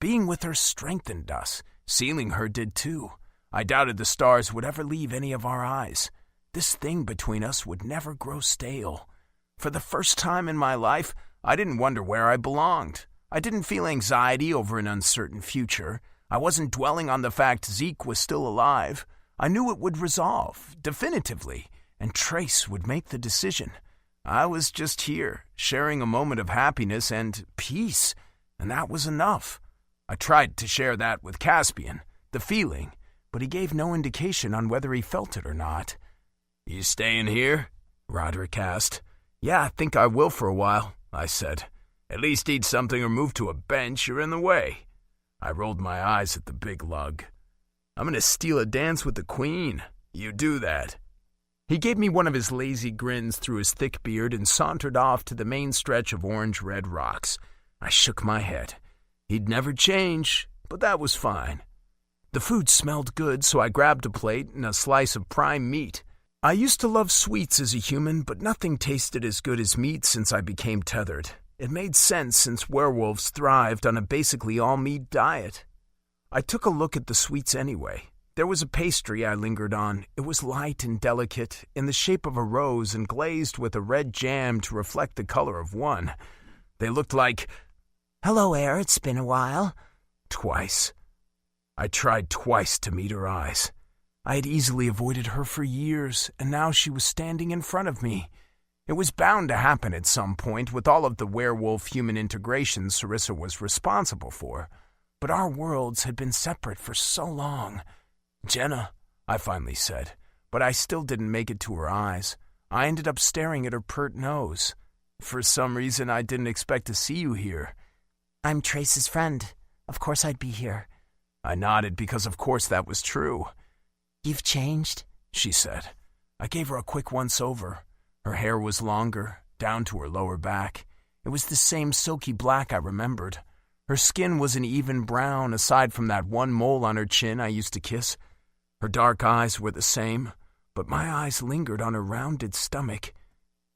Being with her strengthened us. Sealing her did too. I doubted the stars would ever leave any of our eyes. This thing between us would never grow stale. For the first time in my life, I didn't wonder where I belonged. I didn't feel anxiety over an uncertain future. I wasn't dwelling on the fact Zeke was still alive. I knew it would resolve, definitively, and Trace would make the decision. I was just here, sharing a moment of happiness and peace, and that was enough. I tried to share that with Caspian, the feeling, but he gave no indication on whether he felt it or not. "You staying here?" Roderick asked. "Yeah, I think I will for a while," I said. "At least eat something or move to a bench. You're in the way." I rolled my eyes at the big lug. "I'm going to steal a dance with the Queen. You do that." He gave me one of his lazy grins through his thick beard and sauntered off to the main stretch of orange-red rocks. I shook my head. He'd never change, but that was fine. The food smelled good, so I grabbed a plate and a slice of prime meat. I used to love sweets as a human, but nothing tasted as good as meat since I became tethered. It made sense since werewolves thrived on a basically all-meat diet. I took a look at the sweets anyway. There was a pastry I lingered on. It was light and delicate, in the shape of a rose and glazed with a red jam to reflect the color of one. They looked like, "Hello, Air, it's been a while." Twice. I tried twice to meet her eyes. I had easily avoided her for years, and now she was standing in front of me. It was bound to happen at some point with all of the werewolf-human integration Sarissa was responsible for, but our worlds had been separate for so long. "Jenna," I finally said, but I still didn't make it to her eyes. I ended up staring at her pert nose. "For some reason, I didn't expect to see you here." "I'm Trace's friend. Of course I'd be here." I nodded because of course that was true. "You've changed," she said. I gave her a quick once-over. Her hair was longer, down to her lower back. It was the same silky black I remembered. Her skin was an even brown, aside from that one mole on her chin I used to kiss. Her dark eyes were the same, but my eyes lingered on her rounded stomach.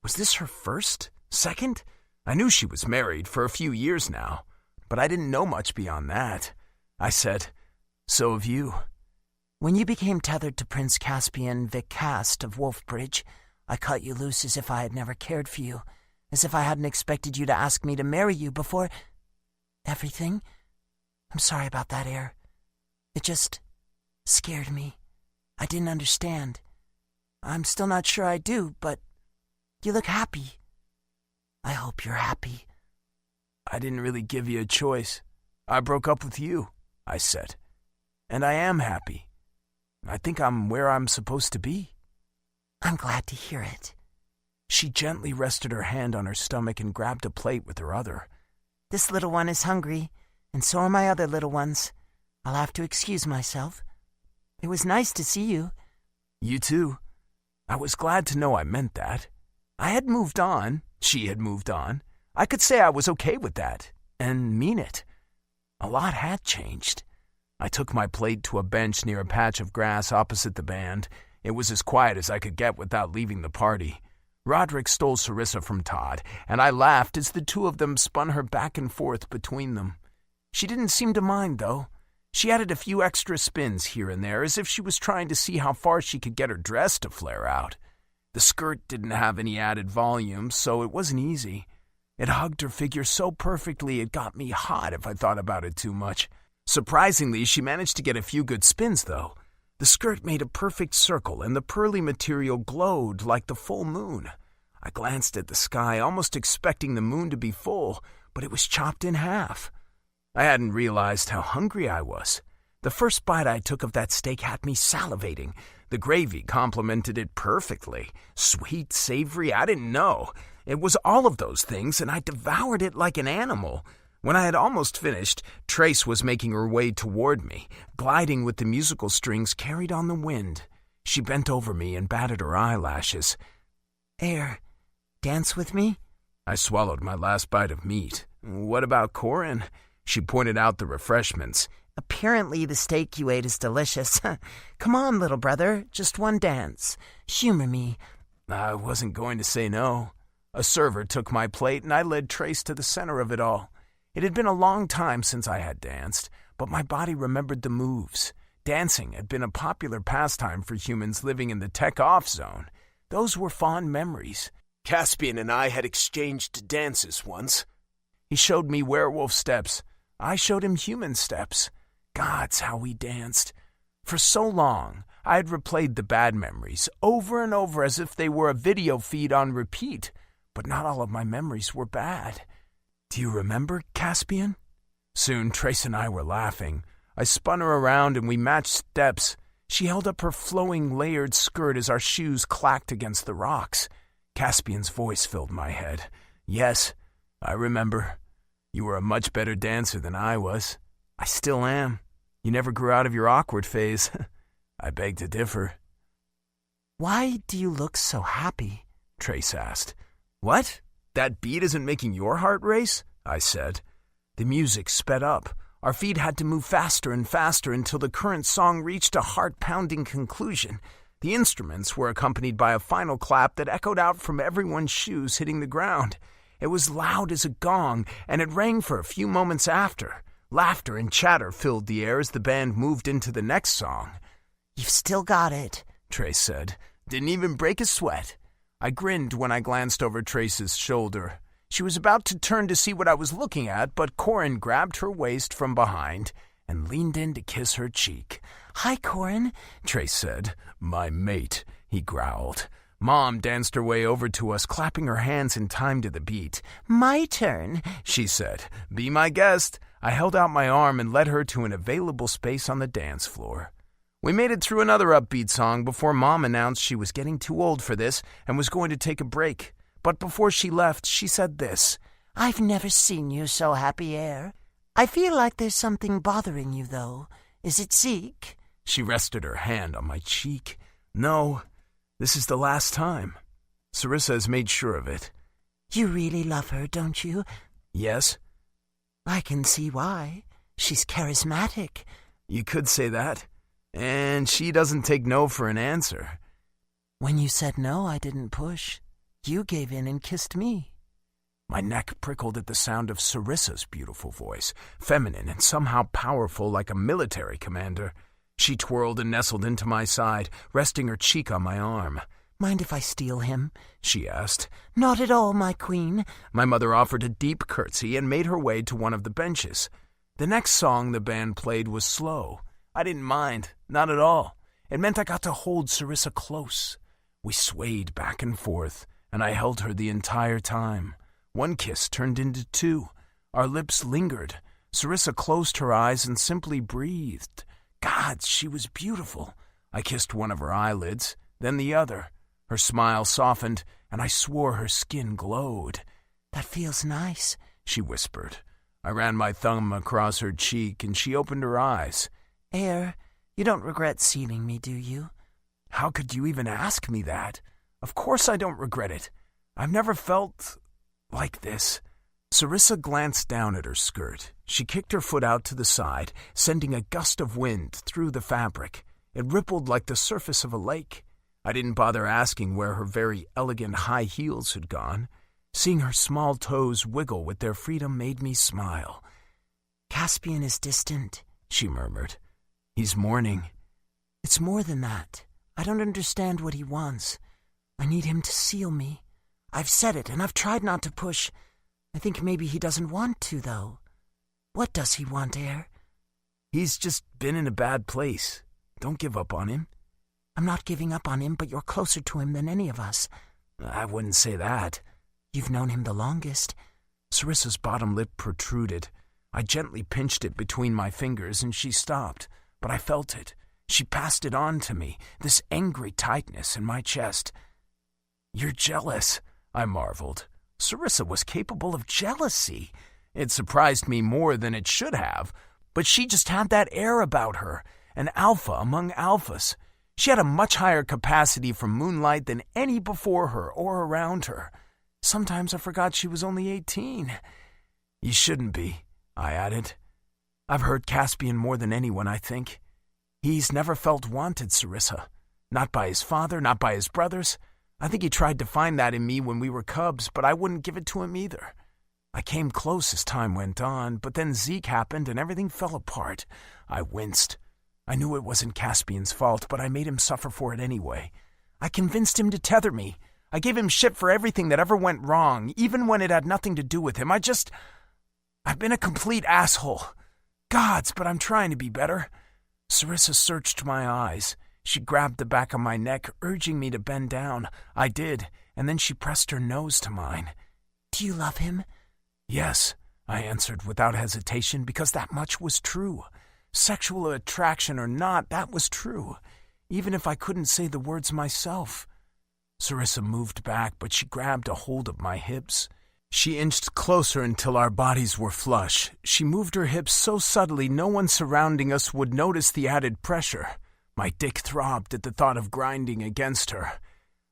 Was this her first? Second? I knew she was married for a few years now, but I didn't know much beyond that. I said, "So have you." "When you became tethered to Prince Caspian Vic Cast of Wolfbridge, I cut you loose as if I had never cared for you, as if I hadn't expected you to ask me to marry you before everything. I'm sorry about that, Air. It just scared me. I didn't understand. I'm still not sure I do, but you look happy. I hope you're happy." "I didn't really give you a choice. I broke up with you," I said. "And I am happy. I think I'm where I'm supposed to be." "I'm glad to hear it." She gently rested her hand on her stomach and grabbed a plate with her other. "This little one is hungry, and so are my other little ones. I'll have to excuse myself. It was nice to see you." "You too." I was glad to know I meant that. I had moved on. She had moved on. I could say I was okay with that, and mean it. A lot had changed. I took my plate to a bench near a patch of grass opposite the band. It was as quiet as I could get without leaving the party. Roderick stole Sarissa from Todd, and I laughed as the two of them spun her back and forth between them. She didn't seem to mind, though. She added a few extra spins here and there, as if she was trying to see how far she could get her dress to flare out. The skirt didn't have any added volume, so it wasn't easy. It hugged her figure so perfectly it got me hot if I thought about it too much. Surprisingly, she managed to get a few good spins, though. The skirt made a perfect circle, and the pearly material glowed like the full moon. I glanced at the sky, almost expecting the moon to be full, but it was chopped in half. I hadn't realized how hungry I was. The first bite I took of that steak had me salivating. The gravy complemented it perfectly. Sweet, savory, I didn't know. It was all of those things, and I devoured it like an animal. When I had almost finished, Trace was making her way toward me, gliding with the musical strings carried on the wind. She bent over me and batted her eyelashes. Air, dance with me? I swallowed my last bite of meat. What about Corin? She pointed out the refreshments. Apparently the steak you ate is delicious. Come on, little brother, just one dance. Humor me. I wasn't going to say no. A server took my plate, and I led Trace to the center of it all. It had been a long time since I had danced, but my body remembered the moves. Dancing had been a popular pastime for humans living in the tech-off zone. Those were fond memories. Caspian and I had exchanged dances once. He showed me werewolf steps. I showed him human steps. Gods, how we danced. For so long, I had replayed the bad memories over and over as if they were a video feed on repeat. But not all of my memories were bad. Do you remember, Caspian? Soon, Trace and I were laughing. I spun her around and we matched steps. She held up her flowing, layered skirt as our shoes clacked against the rocks. Caspian's voice filled my head. Yes, I remember. You were a much better dancer than I was. I still am. You never grew out of your awkward phase. I beg to differ. Why do you look so happy? Trace asked. What? That beat isn't making your heart race? I said. The music sped up. Our feet had to move faster and faster until the current song reached a heart-pounding conclusion. The instruments were accompanied by a final clap that echoed out from everyone's shoes hitting the ground. It was loud as a gong, and it rang for a few moments after. Laughter and chatter filled the air as the band moved into the next song. You've still got it, Trace said. Didn't even break a sweat. I grinned when I glanced over Trace's shoulder. She was about to turn to see what I was looking at, but Corin grabbed her waist from behind and leaned in to kiss her cheek. Hi, Corin, Trace said. My mate, he growled. Mom danced her way over to us, clapping her hands in time to the beat. My turn, she said. Be my guest. I held out my arm and led her to an available space on the dance floor. We made it through another upbeat song before Mom announced she was getting too old for this and was going to take a break. But before she left, she said this. I've never seen you so happy, Air. I feel like there's something bothering you, though. Is it Zeke? She rested her hand on my cheek. No, this is the last time. Sarissa has made sure of it. You really love her, don't you? Yes. I can see why. She's charismatic. You could say that. And she doesn't take no for an answer. When you said no, I didn't push. You gave in and kissed me. My neck prickled at the sound of Sarissa's beautiful voice, feminine and somehow powerful like a military commander. She twirled and nestled into my side, resting her cheek on my arm. Mind if I steal him? She asked. Not at all, my queen. My mother offered a deep curtsy and made her way to one of the benches. The next song the band played was slow. I didn't mind, not at all. It meant I got to hold Sarissa close. We swayed back and forth, and I held her the entire time. One kiss turned into two. Our lips lingered. Sarissa closed her eyes and simply breathed. Gods, she was beautiful. I kissed one of her eyelids, then the other. Her smile softened, and I swore her skin glowed. That feels nice, she whispered. I ran my thumb across her cheek, and she opened her eyes. Air, you don't regret sealing me, do you? How could you even ask me that? Of course I don't regret it. I've never felt like this. Sarissa glanced down at her skirt. She kicked her foot out to the side, sending a gust of wind through the fabric. It rippled like the surface of a lake. I didn't bother asking where her very elegant high heels had gone. Seeing her small toes wiggle with their freedom made me smile. Caspian is distant, she murmured. He's mourning. It's more than that. I don't understand what he wants. I need him to seal me. I've said it, and I've tried not to push. I think maybe he doesn't want to, though. What does he want, Air? He's just been in a bad place. Don't give up on him. I'm not giving up on him, but you're closer to him than any of us. I wouldn't say that. You've known him the longest. Sarissa's bottom lip protruded. I gently pinched it between my fingers and she stopped, but I felt it. She passed it on to me, this angry tightness in my chest. "You're jealous," I marveled. Sarissa was capable of jealousy. It surprised me more than it should have, but she just had that air about her, an alpha among alphas. She had a much higher capacity for moonlight than any before her or around her. Sometimes I forgot she was only 18. "You shouldn't be," I added. "I've hurt Caspian more than anyone, I think. He's never felt wanted, Sarissa. Not by his father, not by his brothers. I think he tried to find that in me when we were cubs, but I wouldn't give it to him either. I came close as time went on, but then Zeke happened and everything fell apart. I winced. I knew it wasn't Caspian's fault, but I made him suffer for it anyway. I convinced him to tether me. I gave him shit for everything that ever went wrong, even when it had nothing to do with him. I've been a complete asshole. Gods, but I'm trying to be better." Sarissa searched my eyes. She grabbed the back of my neck, urging me to bend down. I did, and then she pressed her nose to mine. "Do you love him?" "Yes," I answered without hesitation, because that much was true. Sexual attraction or not, that was true, even if I couldn't say the words myself. Sarissa moved back, but she grabbed a hold of my hips. She inched closer until our bodies were flush. She moved her hips so subtly no one surrounding us would notice the added pressure. My dick throbbed at the thought of grinding against her.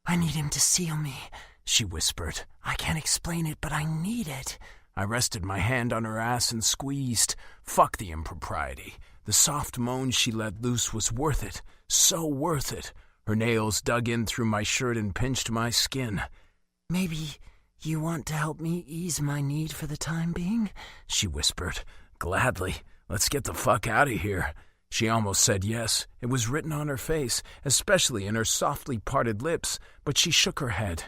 "I need him to seal me," she whispered. "I can't explain it, but I need it." I rested my hand on her ass and squeezed. Fuck the impropriety. The soft moan she let loose was worth it. So worth it. Her nails dug in through my shirt and pinched my skin. "Maybe you want to help me ease my need for the time being?" she whispered. "Gladly. Let's get the fuck out of here." She almost said yes. It was written on her face, especially in her softly parted lips, but she shook her head.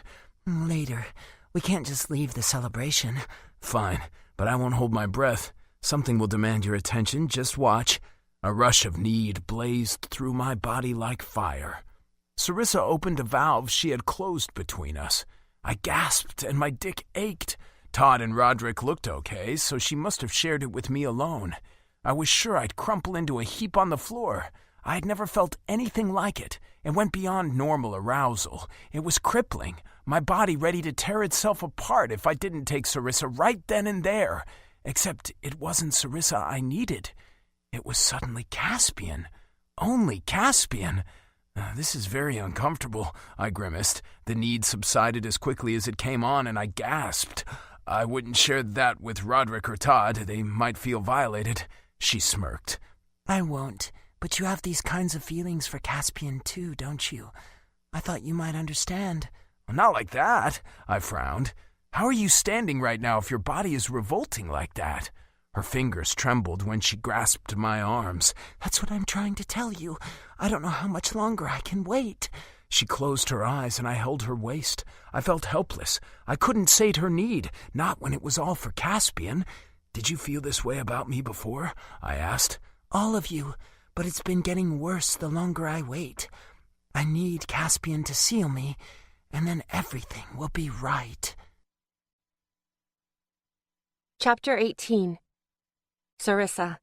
"Later. We can't just leave the celebration." "Fine, but I won't hold my breath. Something will demand your attention. Just watch." A rush of need blazed through my body like fire. Sarissa opened a valve she had closed between us. I gasped and my dick ached. Todd and Roderick looked okay, so she must have shared it with me alone. I was sure I'd crumple into a heap on the floor. I had never felt anything like it. It went beyond normal arousal. It was crippling, my body ready to tear itself apart if I didn't take Sarissa right then and there. Except it wasn't Sarissa I needed. It was suddenly Caspian. Only Caspian. This is very uncomfortable, I grimaced. The need subsided as quickly as it came on, and I gasped. I wouldn't share that with Roderick or Todd. They might feel violated. She smirked. "I won't, but you have these kinds of feelings for Caspian too, don't you? I thought you might understand." "Not like that," I frowned. "How are you standing right now if your body is revolting like that?" Her fingers trembled when she grasped my arms. "That's what I'm trying to tell you. I don't know how much longer I can wait." She closed her eyes and I held her waist. I felt helpless. I couldn't sate her need, not when it was all for Caspian. "Did you feel this way about me before?" I asked. "All of you, but it's been getting worse the longer I wait. I need Caspian to seal me, and then everything will be right." Chapter 18. Sarissa.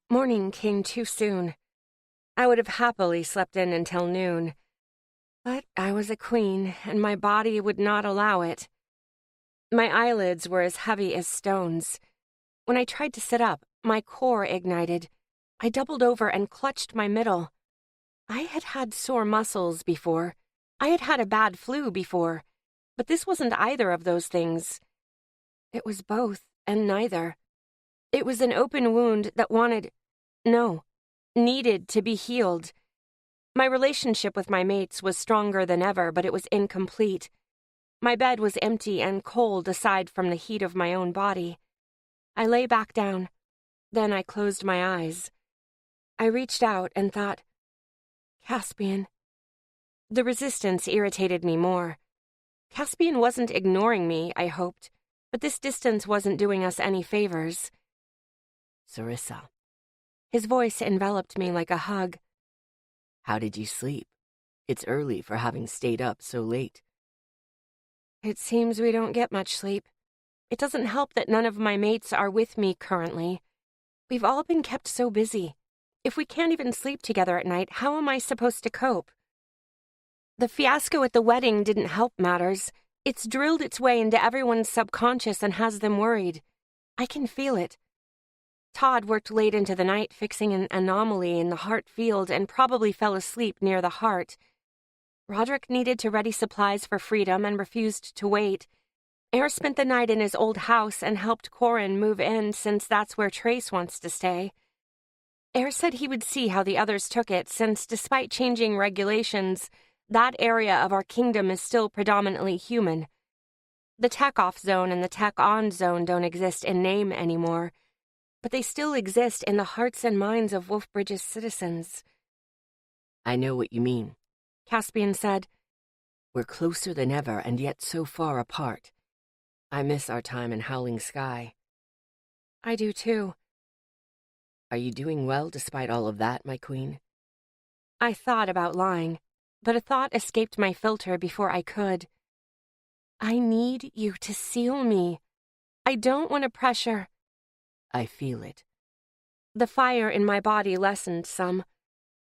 Morning came too soon. I would have happily slept in until noon. But I was a queen, and my body would not allow it. My eyelids were as heavy as stones. When I tried to sit up, my core ignited. I doubled over and clutched my middle. I had had sore muscles before. I had had a bad flu before. But this wasn't either of those things. It was both and neither. It was an open wound that needed to be healed. My relationship with my mates was stronger than ever, but it was incomplete. My bed was empty and cold aside from the heat of my own body. I lay back down. Then I closed my eyes. I reached out and thought, Caspian. The resistance irritated me more. Caspian wasn't ignoring me, I hoped, but this distance wasn't doing us any favors. Sarissa. His voice enveloped me like a hug. How did you sleep? It's early for having stayed up so late. It seems we don't get much sleep. It doesn't help that none of my mates are with me currently. We've all been kept so busy. If we can't even sleep together at night, how am I supposed to cope? The fiasco at the wedding didn't help matters. It's drilled its way into everyone's subconscious and has them worried. I can feel it. Todd worked late into the night fixing an anomaly in the heart field and probably fell asleep near the heart. Roderick needed to ready supplies for freedom and refused to wait. Air spent the night in his old house and helped Corin move in since that's where Trace wants to stay. Air said he would see how the others took it since, despite changing regulations, that area of our kingdom is still predominantly human. The tech-off zone and the tech-on zone don't exist in name anymore, but they still exist in the hearts and minds of Wolfbridge's citizens. I know what you mean, Caspian said. We're closer than ever and yet so far apart. I miss our time in Howling Sky. I do too. Are you doing well despite all of that, my queen? I thought about lying, but a thought escaped my filter before I could. I need you to seal me. I don't want to pressure. I feel it. The fire in my body lessened some.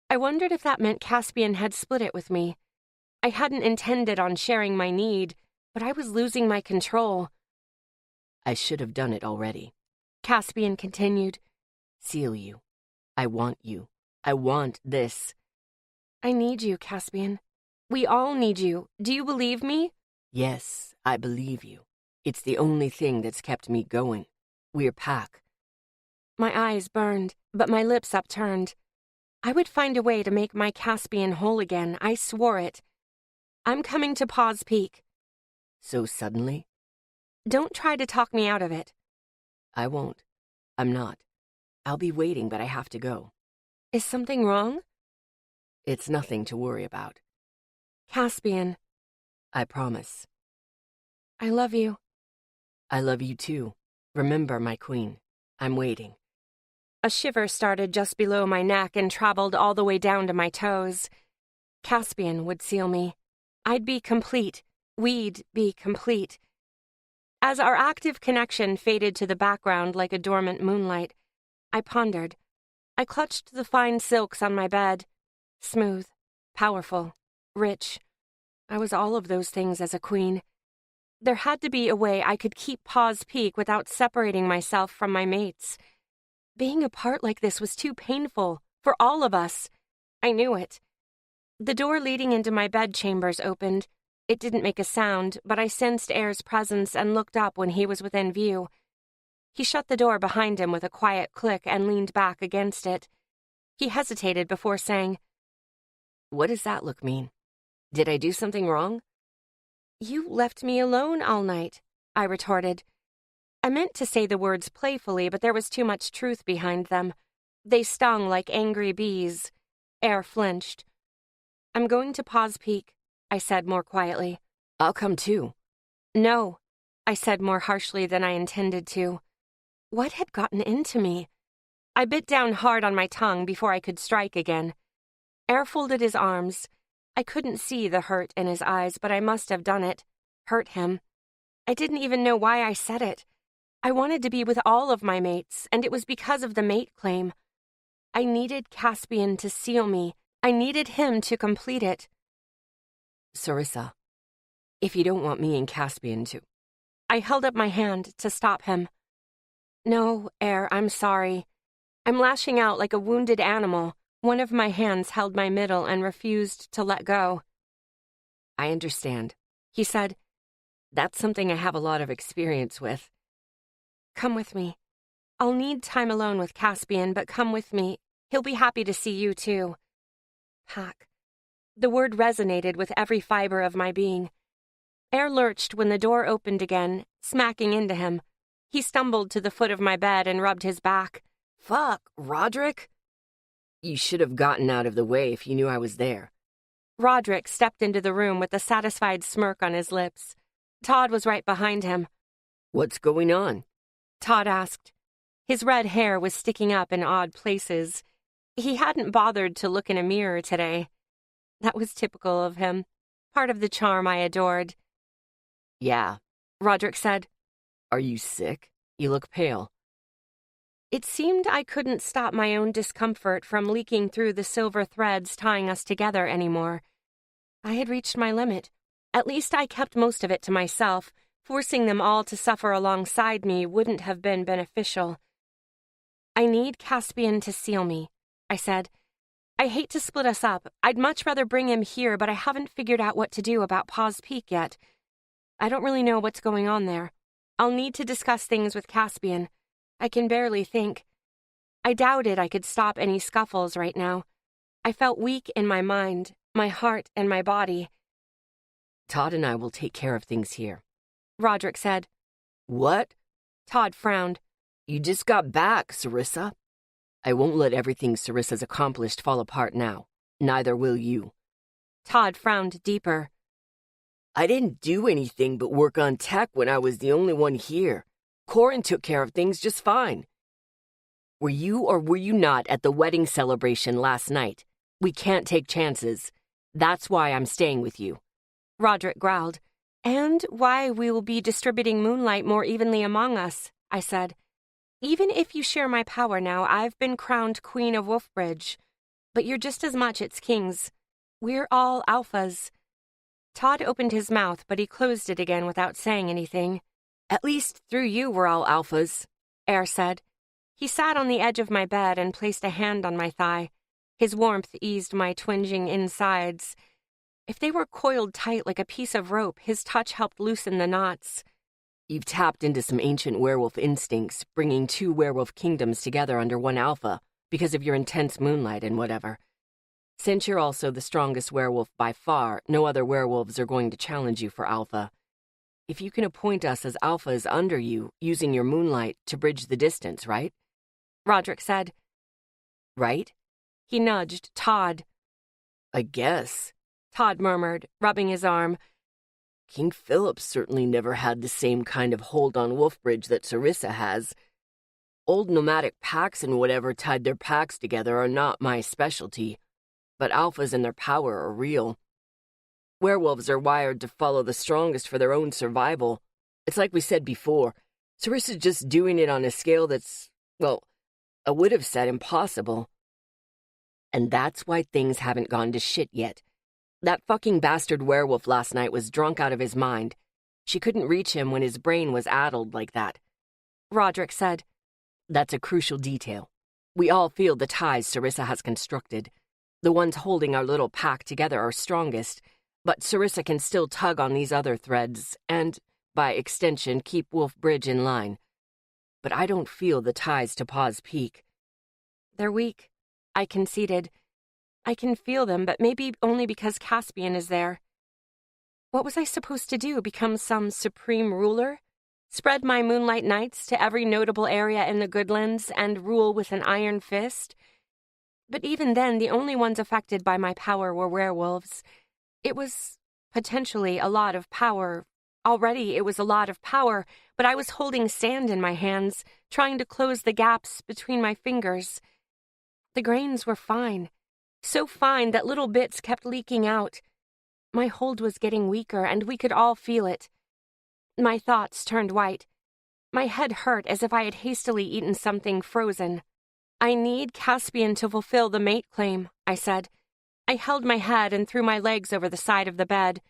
I wondered if that meant Caspian had split it with me. I hadn't intended on sharing my need, but I was losing my control. I should have done it already. Caspian continued. Seal you. I want you. I want this. I need you, Caspian. We all need you. Do you believe me? Yes, I believe you. It's the only thing that's kept me going. We're pack. My eyes burned, but my lips upturned. I would find a way to make my Caspian whole again, I swore it. I'm coming to Paws Peak. So suddenly? Don't try to talk me out of it. I won't. I'm not. I'll be waiting, but I have to go. Is something wrong? It's nothing to worry about. Caspian. I promise. I love you. I love you too. Remember, my queen. I'm waiting. A shiver started just below my neck and traveled all the way down to my toes. Caspian would seal me. I'd be complete. We'd be complete. As our active connection faded to the background like a dormant moonlight, I pondered. I clutched the fine silks on my bed. Smooth, powerful, rich. I was all of those things as a queen. There had to be a way I could keep Paws Peak without separating myself from my mates. Being apart like this was too painful, for all of us. I knew it. The door leading into my bedchambers opened. It didn't make a sound, but I sensed Air's presence and looked up when he was within view. He shut the door behind him with a quiet click and leaned back against it. He hesitated before saying, What does that look mean? Did I do something wrong? You left me alone all night, I retorted. I meant to say the words playfully, but there was too much truth behind them. They stung like angry bees. Air flinched. I'm going to Paws Peak, I said more quietly. I'll come too. No, I said more harshly than I intended to. What had gotten into me? I bit down hard on my tongue before I could strike again. Air folded his arms. I couldn't see the hurt in his eyes, but I must have done it. Hurt him. I didn't even know why I said it. I wanted to be with all of my mates, and it was because of the mate claim. I needed Caspian to seal me. I needed him to complete it. Sarissa, if you don't want me and Caspian to... I held up my hand to stop him. No, Air, I'm sorry. I'm lashing out like a wounded animal. One of my hands held my middle and refused to let go. I understand, he said. That's something I have a lot of experience with. Come with me. I'll need time alone with Caspian, but come with me. He'll be happy to see you, too. Pack. The word resonated with every fiber of my being. Air lurched when the door opened again, smacking into him. He stumbled to the foot of my bed and rubbed his back. Fuck, Roderick? You should have gotten out of the way if you knew I was there. Roderick stepped into the room with a satisfied smirk on his lips. Todd was right behind him. What's going on? Todd asked. His red hair was sticking up in odd places. He hadn't bothered to look in a mirror today. That was typical of him, part of the charm I adored. Yeah, Roderick said. Are you sick? You look pale. It seemed I couldn't stop my own discomfort from leaking through the silver threads tying us together anymore. I had reached my limit. At least I kept most of it to myself. Forcing them all to suffer alongside me wouldn't have been beneficial. I need Caspian to seal me, I said. I hate to split us up. I'd much rather bring him here, but I haven't figured out what to do about Paws Peak yet. I don't really know what's going on there. I'll need to discuss things with Caspian. I can barely think. I doubted I could stop any scuffles right now. I felt weak in my mind, my heart, and my body. Todd and I will take care of things here, Roderick said. What? Todd frowned. You just got back, Sarissa. I won't let everything Sarissa's accomplished fall apart now. Neither will you. Todd frowned deeper. I didn't do anything but work on tech when I was the only one here. Corin took care of things just fine. Were you or were you not at the wedding celebration last night? We can't take chances. That's why I'm staying with you. Roderick growled. And why we will be distributing moonlight more evenly among us, I said. Even if you share my power now, I've been crowned Queen of Wolfbridge. But you're just as much its kings. We're all alphas. Todd opened his mouth, but he closed it again without saying anything. At least through you we're all alphas, Air said. He sat on the edge of my bed and placed a hand on my thigh. His warmth eased my twinging insides. If they were coiled tight like a piece of rope, his touch helped loosen the knots. You've tapped into some ancient werewolf instincts, bringing two werewolf kingdoms together under one alpha because of your intense moonlight and whatever. Since you're also the strongest werewolf by far, no other werewolves are going to challenge you for alpha. If you can appoint us as alphas under you, using your moonlight to bridge the distance, right? Roderick said. Right? He nudged Todd. I guess, Todd murmured, rubbing his arm. King Philip certainly never had the same kind of hold on Wolfbridge that Sarissa has. Old nomadic packs and whatever tied their packs together are not my specialty, but alphas and their power are real. Werewolves are wired to follow the strongest for their own survival. It's like we said before, Sarissa's just doing it on a scale that's, well, I would have said impossible. And that's why things haven't gone to shit yet. That fucking bastard werewolf last night was drunk out of his mind. She couldn't reach him when his brain was addled like that. Roderick said. That's a crucial detail. We all feel the ties Sarissa has constructed. The ones holding our little pack together are strongest, but Sarissa can still tug on these other threads and, by extension, keep Wolfbridge in line. But I don't feel the ties to Paws Peak. They're weak, I conceded. I can feel them, but maybe only because Caspian is there. What was I supposed to do, become some supreme ruler? Spread my moonlight nights to every notable area in the Goodlands and rule with an iron fist? But even then, the only ones affected by my power were werewolves. It was potentially a lot of power. Already it was a lot of power, but I was holding sand in my hands, trying to close the gaps between my fingers. The grains were fine. So fine that little bits kept leaking out. My hold was getting weaker, and we could all feel it. My thoughts turned white. My head hurt as if I had hastily eaten something frozen. I need Caspian to fulfill the mate claim, I said. I held my head and threw my legs over the side of the bed.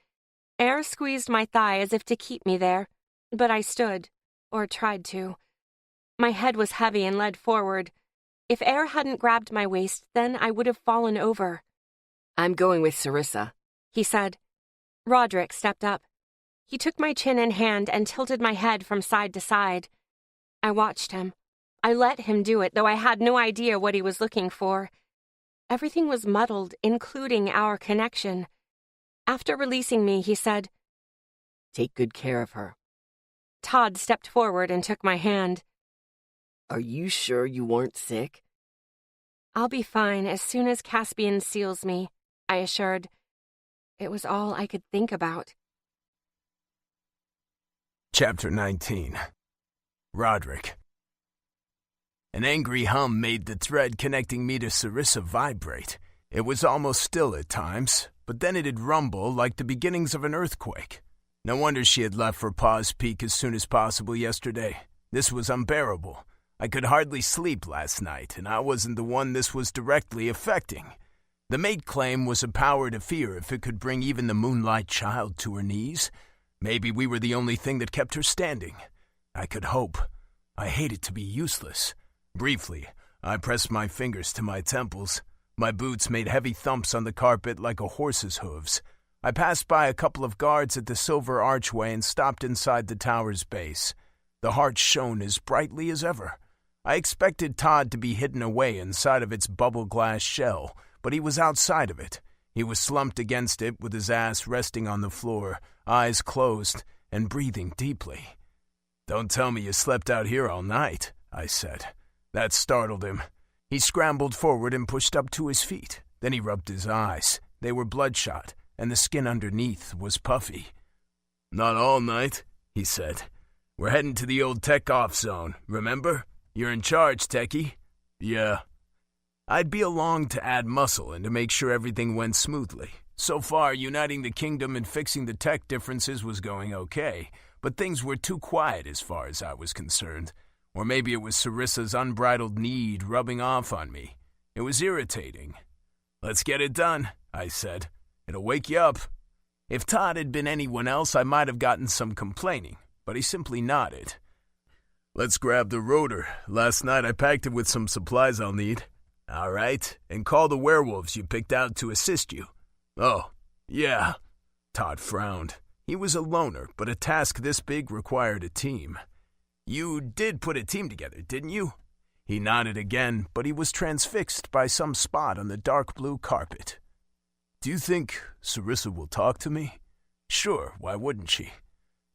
Air squeezed my thigh as if to keep me there, but I stood, or tried to. My head was heavy and led forward. If Air hadn't grabbed my waist, then I would have fallen over. I'm going with Sarissa, he said. Roderick stepped up. He took my chin in hand and tilted my head from side to side. I watched him. I let him do it, though I had no idea what he was looking for. Everything was muddled, including our connection. After releasing me, he said, Take good care of her. Todd stepped forward and took my hand. Are you sure you weren't sick? I'll be fine as soon as Caspian seals me, I assured. It was all I could think about. Chapter 19. Roderick. An angry hum made the thread connecting me to Sarissa vibrate. It was almost still at times, but then it'd rumble like the beginnings of an earthquake. No wonder she had left for Paws Peak as soon as possible yesterday. This was unbearable. I could hardly sleep last night, and I wasn't the one this was directly affecting. The mate claim was a power to fear if it could bring even the Moonlight Child to her knees. Maybe we were the only thing that kept her standing. I could hope. I hated to be useless. Briefly, I pressed my fingers to my temples. My boots made heavy thumps on the carpet like a horse's hooves. I passed by a couple of guards at the silver archway and stopped inside the tower's base. The heart shone as brightly as ever. I expected Todd to be hidden away inside of its bubble glass shell, but he was outside of it. He was slumped against it with his ass resting on the floor, eyes closed, and breathing deeply. "Don't tell me you slept out here all night," I said. That startled him. He scrambled forward and pushed up to his feet. Then he rubbed his eyes. They were bloodshot, and the skin underneath was puffy. "Not all night," he said. "We're heading to the old tech-off zone, remember? You're in charge, Techie." "Yeah." I'd be along to add muscle and to make sure everything went smoothly. So far, uniting the kingdom and fixing the tech differences was going okay, but things were too quiet as far as I was concerned. Or maybe it was Sarissa's unbridled need rubbing off on me. It was irritating. "Let's get it done," I said. "It'll wake you up." If Todd had been anyone else, I might have gotten some complaining, but he simply nodded. "Let's grab the rotor. Last night I packed it with some supplies I'll need." "All right, and call the werewolves you picked out to assist you." "Oh, yeah." Todd frowned. He was a loner, but a task this big required a team. "You did put a team together, didn't you?" He nodded again, but he was transfixed by some spot on the dark blue carpet. "Do you think Sarissa will talk to me?" "Sure, why wouldn't she?"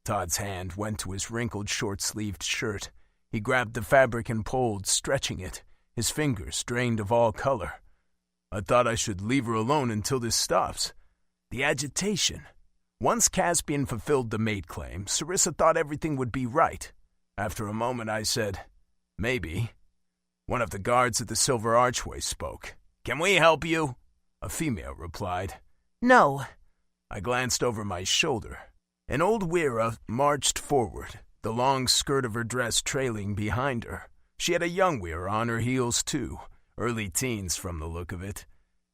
Todd's hand went to his wrinkled short-sleeved shirt. He grabbed the fabric and pulled, stretching it. His fingers drained of all color. "I thought I should leave her alone until this stops." The agitation. Once Caspian fulfilled the mate claim, Sarissa thought everything would be right. After a moment, I said, "Maybe." One of the guards at the silver archway spoke. "Can we help you?" A female replied. "No." I glanced over my shoulder. An old Wera marched forward, the long skirt of her dress trailing behind her. She had a young Wera on her heels, too, early teens from the look of it.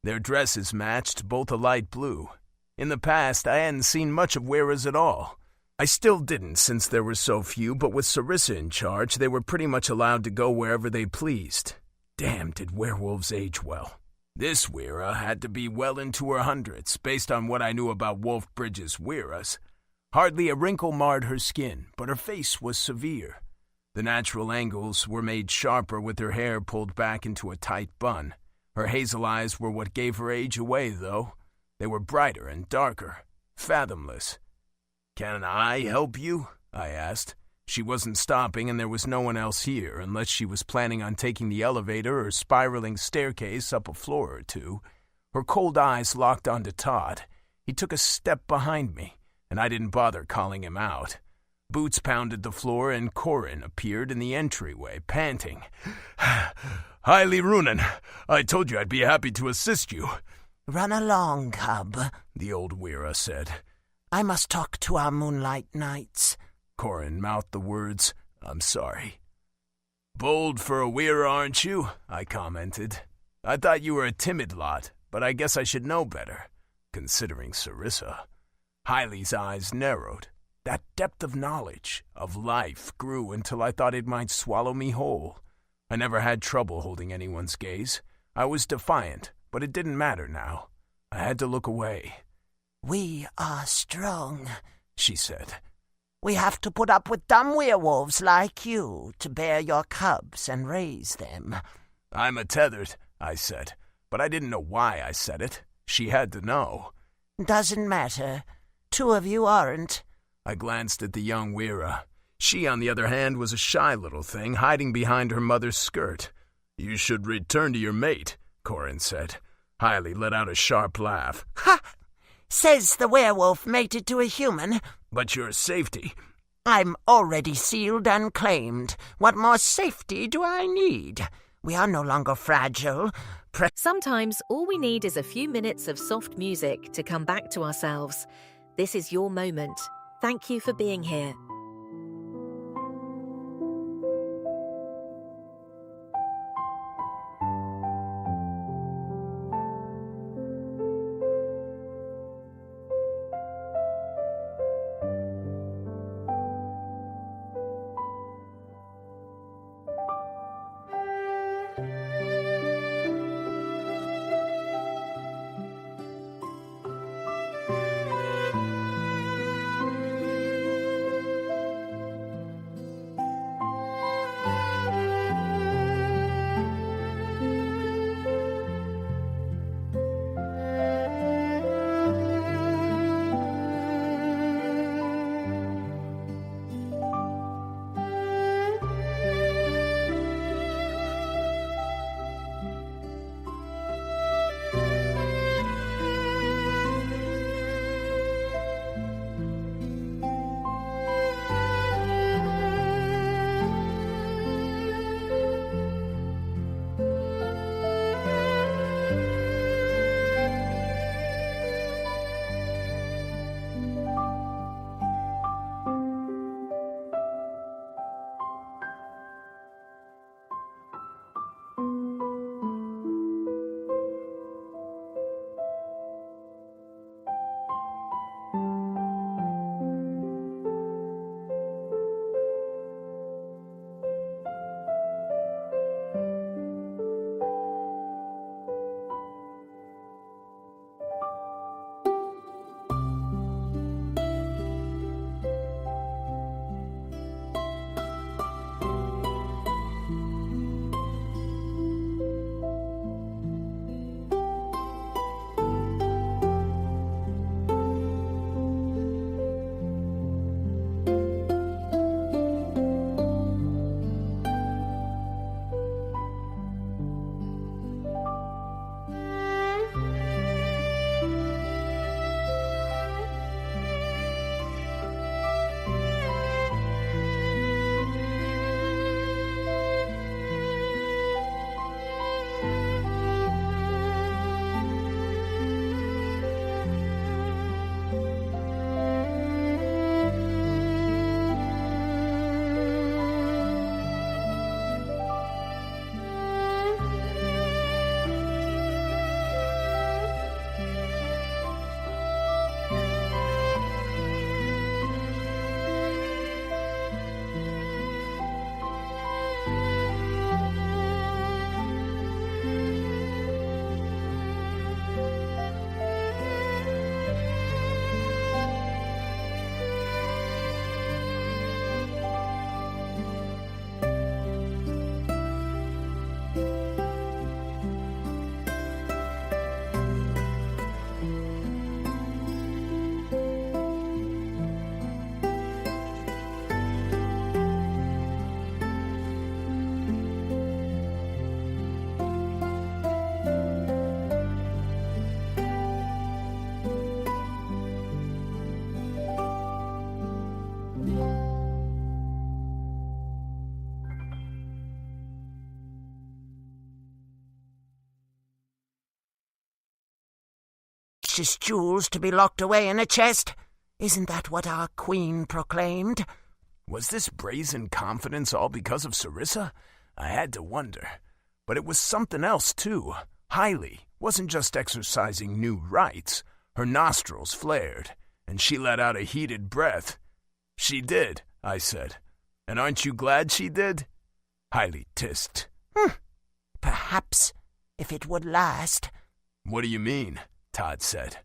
Their dresses matched, both a light blue. In the past, I hadn't seen much of Weras at all. I still didn't, since there were so few, but with Sarissa in charge, they were pretty much allowed to go wherever they pleased. Damn, did werewolves age well. This Wera had to be well into her hundreds, based on what I knew about Wolfbridge's Weras. Hardly a wrinkle marred her skin, but her face was severe. The natural angles were made sharper with her hair pulled back into a tight bun. Her hazel eyes were what gave her age away, though. They were brighter and darker, fathomless. "Can I help you?" I asked. She wasn't stopping, and there was no one else here, unless she was planning on taking the elevator or spiraling staircase up a floor or two. Her cold eyes locked onto Todd. He took a step behind me, and I didn't bother calling him out. Boots pounded the floor, and Corin appeared in the entryway, panting. "Highly Runan, I told you I'd be happy to assist you." "Run along, cub," the old Wera said. "I must talk to our moonlight knights." Corin mouthed the words, "I'm sorry." "Bold for a Wera, aren't you?" I commented. "I thought you were a timid lot, but I guess I should know better, considering Sarissa." Hiley's eyes narrowed. That depth of knowledge, of life, grew until I thought it might swallow me whole. I never had trouble holding anyone's gaze. I was defiant, but it didn't matter now. I had to look away. "We are strong," she said. "We have to put up with dumb werewolves like you to bear your cubs and raise them." "I'm tethered," I said, but I didn't know why I said it. She had to know. "Doesn't matter. Two of you aren't." I glanced at the young Wera. She, on the other hand, was a shy little thing, hiding behind her mother's skirt. "You should return to your mate," Corin said. Hiley let out a sharp laugh. "Ha! Says the werewolf mated to a human." "But your safety." "I'm already sealed and claimed. What more safety do I need? We are no longer fragile." Sometimes all we need is a few minutes of soft music to come back to ourselves. This is your moment. Thank you for being here. Precious jewels to be locked away in a chest? Isn't that what our queen proclaimed? Was this brazen confidence all because of Sarissa? I had to wonder. But it was something else, too. Hailey wasn't just exercising new rights. Her nostrils flared, and she let out a heated breath. She did, I said. And aren't you glad she did? Hailey tissed. Perhaps, if it would last. What do you mean? Todd said.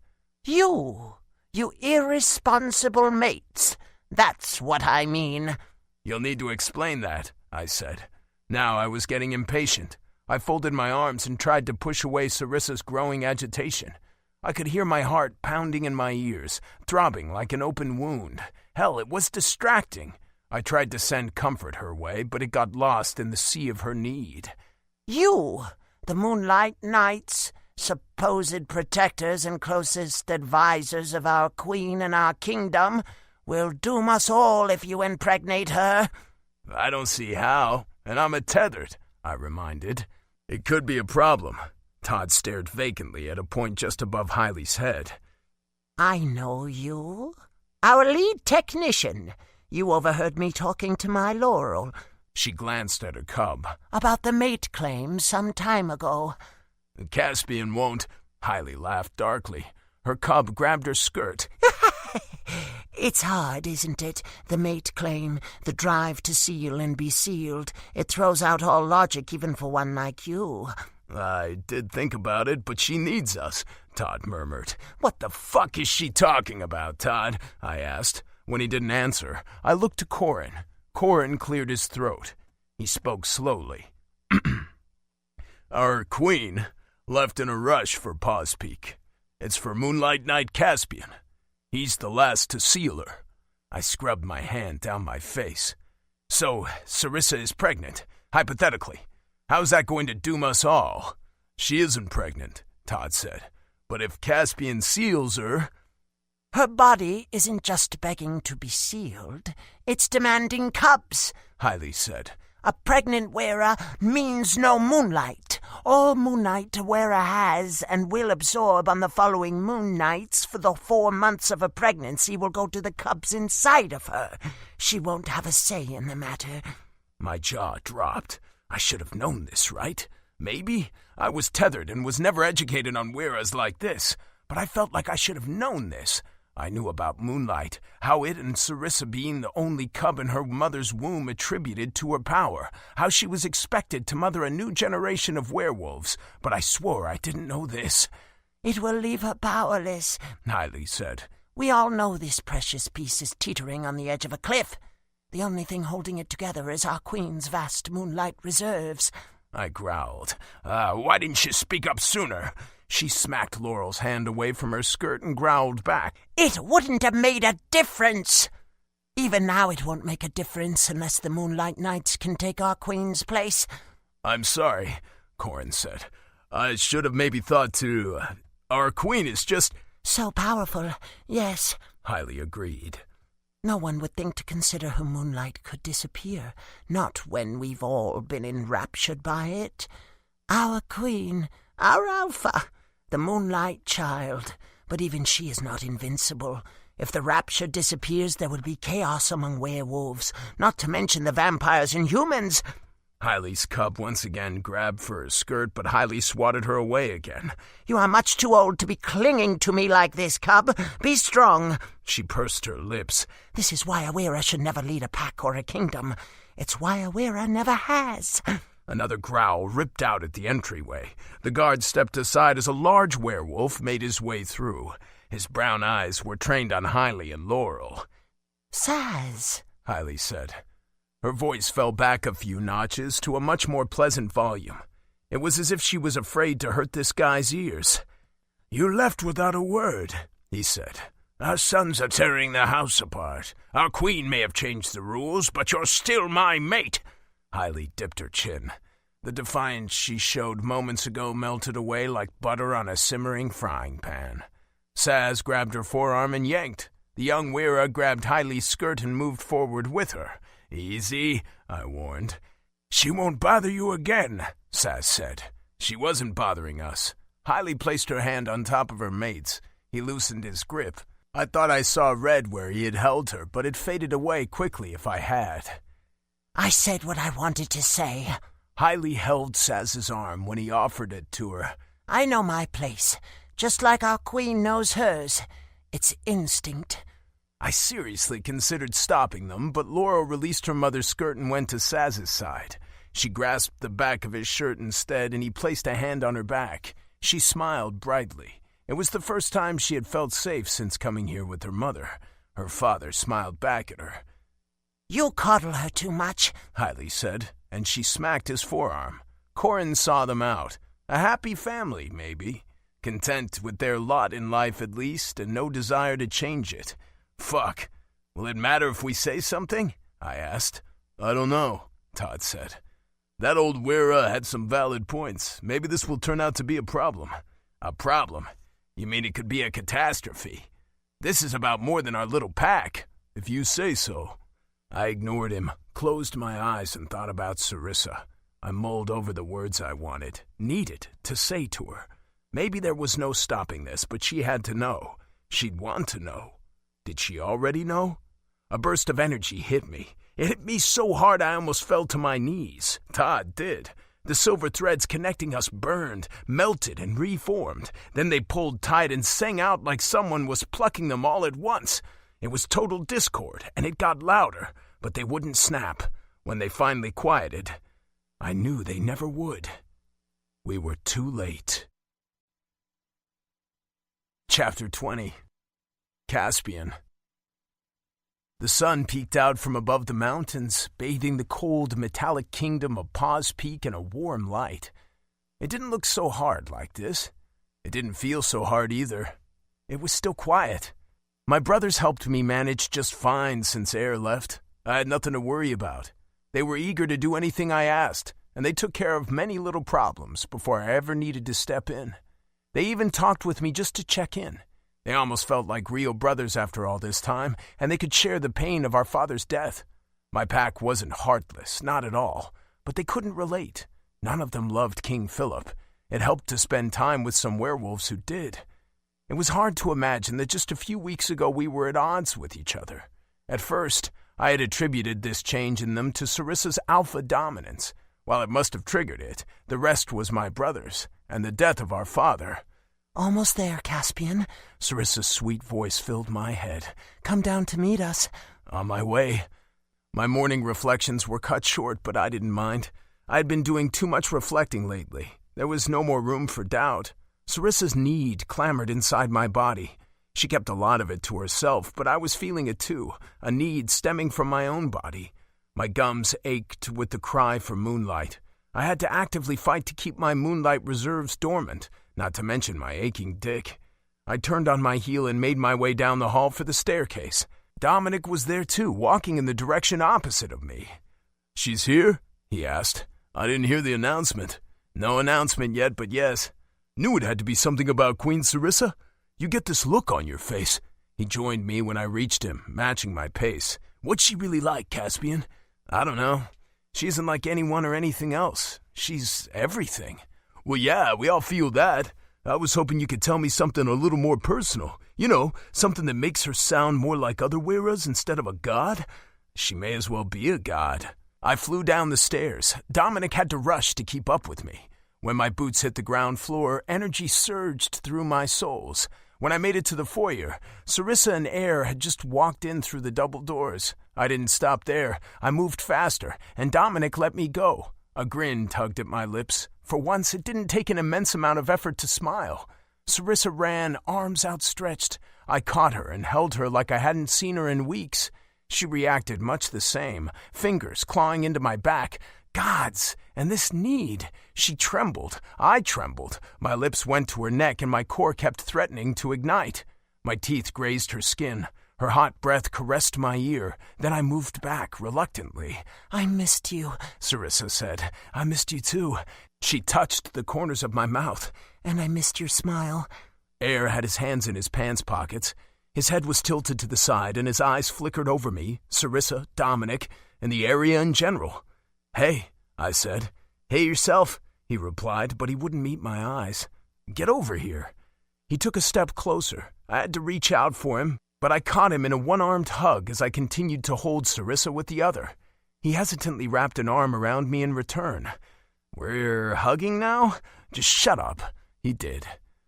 You irresponsible mates. That's what I mean. You'll need to explain that, I said. Now I was getting impatient. I folded my arms and tried to push away Sarissa's growing agitation. I could hear my heart pounding in my ears, throbbing like an open wound. Hell, it was distracting. I tried to send comfort her way, but it got lost in the sea of her need. You, the Moonlight Knights, supposed protectors and closest advisors of our queen and our kingdom, will doom us all if you impregnate her. I don't see how, and I'm tethered, I reminded. It could be a problem. Todd stared vacantly at a point just above Hailey's head. I know you. Our lead technician. You overheard me talking to my Laurel. She glanced at her cub. About the mate claim some time ago. The Caspian won't. Hailey laughed darkly. Her cub grabbed her skirt. It's hard, isn't it? The mate claim, the drive to seal and be sealed. It throws out all logic even for one like you. I did think about it, but she needs us, Todd murmured. What the fuck is she talking about, Todd? I asked. When he didn't answer, I looked to Corin. Corin cleared his throat. He spoke slowly. Our queen left in a rush for Paws Peak. It's for Moonlight Knight Caspian. He's the last to seal her. I scrubbed my hand down my face. So, Sarissa is pregnant, hypothetically. How's that going to doom us all? She isn't pregnant, Todd said. But if Caspian seals her... Her body isn't just begging to be sealed. It's demanding cubs, Hailey said. A pregnant wearer means no moonlight. All moonlight a wearer has and will absorb on the following moon nights for the 4 months of her pregnancy will go to the cubs inside of her. She won't have a say in the matter. My jaw dropped. I should have known this, right? Maybe. I was tethered and was never educated on wearers like this, but I felt like I should have known this. I knew about Moonlight, how it and Sarissa being the only cub in her mother's womb attributed to her power, how she was expected to mother a new generation of werewolves, but I swore I didn't know this. It will leave her powerless, Hailey said. We all know this precious piece is teetering on the edge of a cliff. The only thing holding it together is our queen's vast moonlight reserves. I growled. Why didn't you speak up sooner? She smacked Laurel's hand away from her skirt and growled back. It wouldn't have made a difference. Even now it won't make a difference unless the Moonlight Knights can take our queen's place. I'm sorry, Corin said. I should have maybe thought to... our queen is just... So powerful, yes, Hailey agreed. No one would think to consider her moonlight could disappear, not when we've all been enraptured by it. Our queen, our alpha, the moonlight child, but even she is not invincible. If the rapture disappears, there will be chaos among werewolves, not to mention the vampires and humans. Hailey's cub once again grabbed for her skirt, but Hailey swatted her away again. You are much too old to be clinging to me like this, cub. Be strong. She pursed her lips. This is why a wearer should never lead a pack or a kingdom. It's why a wearer never has. Another growl ripped out at the entryway. The guard stepped aside as a large werewolf made his way through. His brown eyes were trained on Hailey and Laurel. Saz, Hailey said. Her voice fell back a few notches to a much more pleasant volume. It was as if she was afraid to hurt this guy's ears. You left without a word, he said. Our sons are tearing the house apart. Our queen may have changed the rules, but you're still my mate. Hailey dipped her chin. The defiance she showed moments ago melted away like butter on a simmering frying pan. Saz grabbed her forearm and yanked. The young wearer grabbed Hailey's skirt and moved forward with her. Easy, I warned. She won't bother you again, Saz said. She wasn't bothering us. Hailey placed her hand on top of her mate's. He loosened his grip. I thought I saw red where he had held her, but it faded away quickly if I had. I said what I wanted to say. Hailey held Saz's arm when he offered it to her. I know my place, just like our queen knows hers. It's instinct. I seriously considered stopping them, but Laurel released her mother's skirt and went to Saz's side. She grasped the back of his shirt instead, and he placed a hand on her back. She smiled brightly. It was the first time she had felt safe since coming here with her mother. Her father smiled back at her. You coddle her too much, Hailey said, and she smacked his forearm. Corin saw them out. A happy family, maybe. Content with their lot in life at least, and no desire to change it. Fuck. Will it matter if we say something? I asked. I don't know, Todd said. That old wearer had some valid points. Maybe this will turn out to be a problem. A problem? You mean it could be a catastrophe? This is about more than our little pack, if you say so. I ignored him, closed my eyes, and thought about Sarissa. I mulled over the words I needed to say to her. Maybe there was no stopping this, but she had to know. She'd want to know. Did she already know? A burst of energy hit me. It hit me so hard I almost fell to my knees. Todd did. The silver threads connecting us burned, melted, and reformed. Then they pulled tight and sang out like someone was plucking them all at once. It was total discord, and it got louder, but they wouldn't snap. When they finally quieted, I knew they never would. We were too late. Chapter 20. Caspian. The sun peeked out from above the mountains, bathing the cold, metallic kingdom of Paws Peak in a warm light. It didn't look so hard like this. It didn't feel so hard either. It was still quiet. My brothers helped me manage just fine since Air left. I had nothing to worry about. They were eager to do anything I asked, and they took care of many little problems before I ever needed to step in. They even talked with me just to check in. They almost felt like real brothers after all this time, and they could share the pain of our father's death. My pack wasn't heartless, not at all, but they couldn't relate. None of them loved King Philip. It helped to spend time with some werewolves who did. It was hard to imagine that just a few weeks ago we were at odds with each other. At first, I had attributed this change in them to Sarissa's alpha dominance. While it must have triggered it, the rest was my brothers, and the death of our father. Almost there, Caspian. Sarissa's sweet voice filled my head. Come down to meet us. On my way. My morning reflections were cut short, but I didn't mind. I had been doing too much reflecting lately. There was no more room for doubt. Sarissa's need clamored inside my body. She kept a lot of it to herself, but I was feeling it too, a need stemming from my own body. My gums ached with the cry for moonlight. I had to actively fight to keep my moonlight reserves dormant, not to mention my aching dick. I turned on my heel and made my way down the hall for the staircase. Dominic was there too, walking in the direction opposite of me. "She's here?" he asked. "I didn't hear the announcement." "No announcement yet, but yes." "Knew it had to be something about Queen Sarissa. You get this look on your face." He joined me when I reached him, matching my pace. "What's she really like, Caspian?" "I don't know. She isn't like anyone or anything else. She's everything." "Well, yeah, we all feel that. I was hoping you could tell me something a little more personal. You know, something that makes her sound more like other wearers instead of a god." "She may as well be a god." I flew down the stairs. Dominic had to rush to keep up with me. When my boots hit the ground floor, energy surged through my soles. When I made it to the foyer, Sarissa and Air had just walked in through the double doors. I didn't stop there. I moved faster, and Dominic let me go. A grin tugged at my lips. For once, it didn't take an immense amount of effort to smile. Sarissa ran, arms outstretched. I caught her and held her like I hadn't seen her in weeks. She reacted much the same, fingers clawing into my back. Gods, and this need. She trembled. I trembled. My lips went to her neck and my core kept threatening to ignite. My teeth grazed her skin. Her hot breath caressed my ear. Then I moved back, reluctantly. "I missed you," Sarissa said. "I missed you too." She touched the corners of my mouth. "And I missed your smile." Air had his hands in his pants pockets. His head was tilted to the side and his eyes flickered over me, Sarissa, Dominic, and the area in general. "Hey," I said. "Hey yourself," he replied, but he wouldn't meet my eyes. "Get over here." He took a step closer. I had to reach out for him, but I caught him in a one-armed hug as I continued to hold Sarissa with the other. He hesitantly wrapped an arm around me in return. "We're hugging now? Just shut up." He did.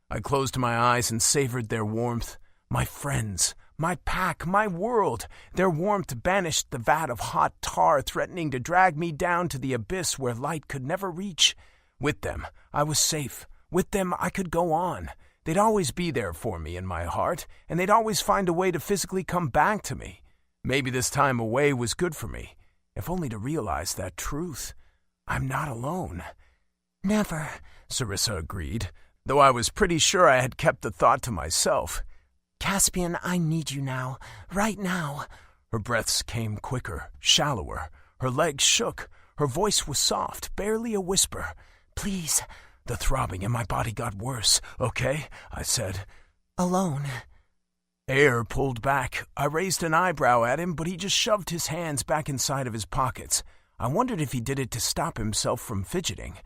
I closed my eyes and savored their warmth. My friends, my pack, my world. Their warmth banished the vat of hot tar threatening to drag me down to the abyss where light could never reach. With them, I was safe. With them, I could go on. They'd always be there for me in my heart, and they'd always find a way to physically come back to me. Maybe this time away was good for me, if only to realize that truth. I'm not alone. "Never," Sarissa agreed, though I was pretty sure I had kept the thought to myself. "Caspian, I need you now. Right now." Her breaths came quicker, shallower. Her legs shook. Her voice was soft, barely a whisper. "Please." The throbbing in my body got worse. "Okay," I said. "Alone." Air pulled back. I raised an eyebrow at him, but he just shoved his hands back inside of his pockets. I wondered if he did it to stop himself from fidgeting.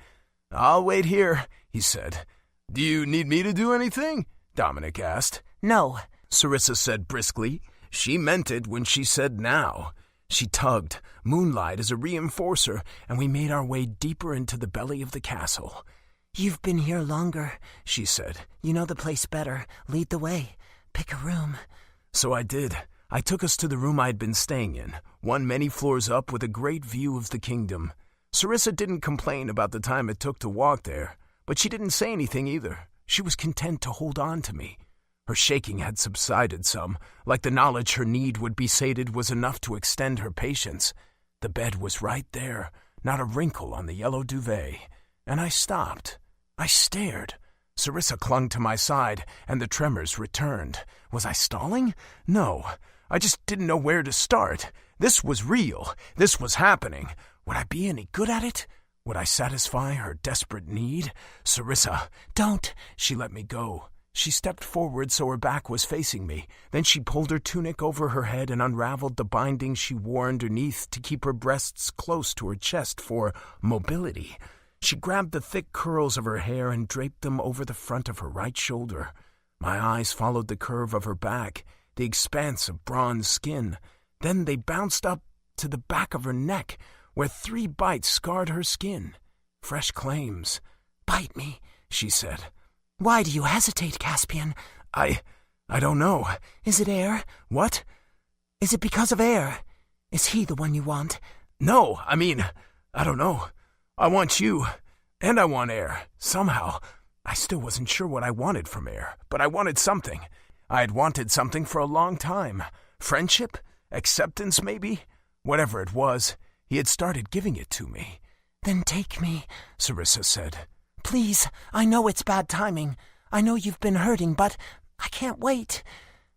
"I'll wait here," he said. "Do you need me to do anything?" Dominic asked. "No," Sarissa said briskly, She meant it when she said now. She tugged, moonlight as a reinforcer, and we made our way deeper into the belly of the castle. "You've been here longer," she said. "You know the place better. Lead the way. Pick a room." So I did. I took us to the room I'd been staying in, one many floors up with a great view of the kingdom. Sarissa didn't complain about the time it took to walk there, but she didn't say anything either. She was content to hold on to me. Her shaking had subsided some, like the knowledge her need would be sated was enough to extend her patience. The bed was right there, not a wrinkle on the yellow duvet, and I stopped. I stared. Sarissa clung to my side, and the tremors returned. Was I stalling? No. I just didn't know where to start. This was real. This was happening. Would I be any good at it? Would I satisfy her desperate need? Sarissa, don't! She let me go. She stepped forward so her back was facing me. Then she pulled her tunic over her head and unraveled the binding she wore underneath to keep her breasts close to her chest for mobility. She grabbed the thick curls of her hair and draped them over the front of her right shoulder. My eyes followed the curve of her back, the expanse of bronze skin. Then they bounced up to the back of her neck, where 3 bites scarred her skin. Fresh claims. "Bite me," she said. "Why do you hesitate, Caspian?" I don't know. "Is it air?" What? "Is it because of air? Is he the one you want?" No, I don't know. I want you, and I want air, somehow. I still wasn't sure what I wanted from air, but I wanted something. I had wanted something for a long time. Friendship? Acceptance, maybe? Whatever it was, he had started giving it to me. "Then take me," Sarissa said. "Please, I know it's bad timing. I know you've been hurting, but I can't wait.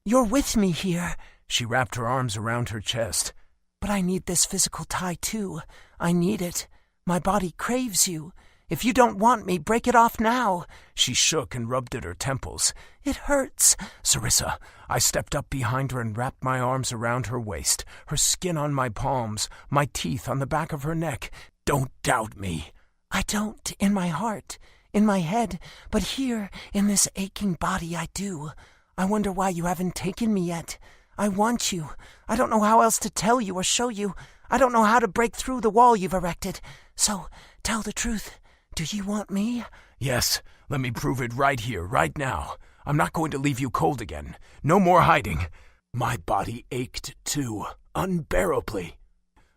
You're with me here." She wrapped her arms around her chest. "But I need this physical tie, too. I need it. My body craves you. If you don't want me, break it off now." She shook and rubbed at her temples. "It hurts." "Sarissa," I stepped up behind her and wrapped my arms around her waist, her skin on my palms, my teeth on the back of her neck. "Don't doubt me." "I don't, in my heart, in my head, but here, in this aching body, I do. I wonder why you haven't taken me yet. I want you. I don't know how else to tell you or show you. I don't know how to break through the wall you've erected. So, tell the truth. Do you want me?" "Yes. Let me prove it right here, right now. I'm not going to leave you cold again. No more hiding." My body ached, too, unbearably.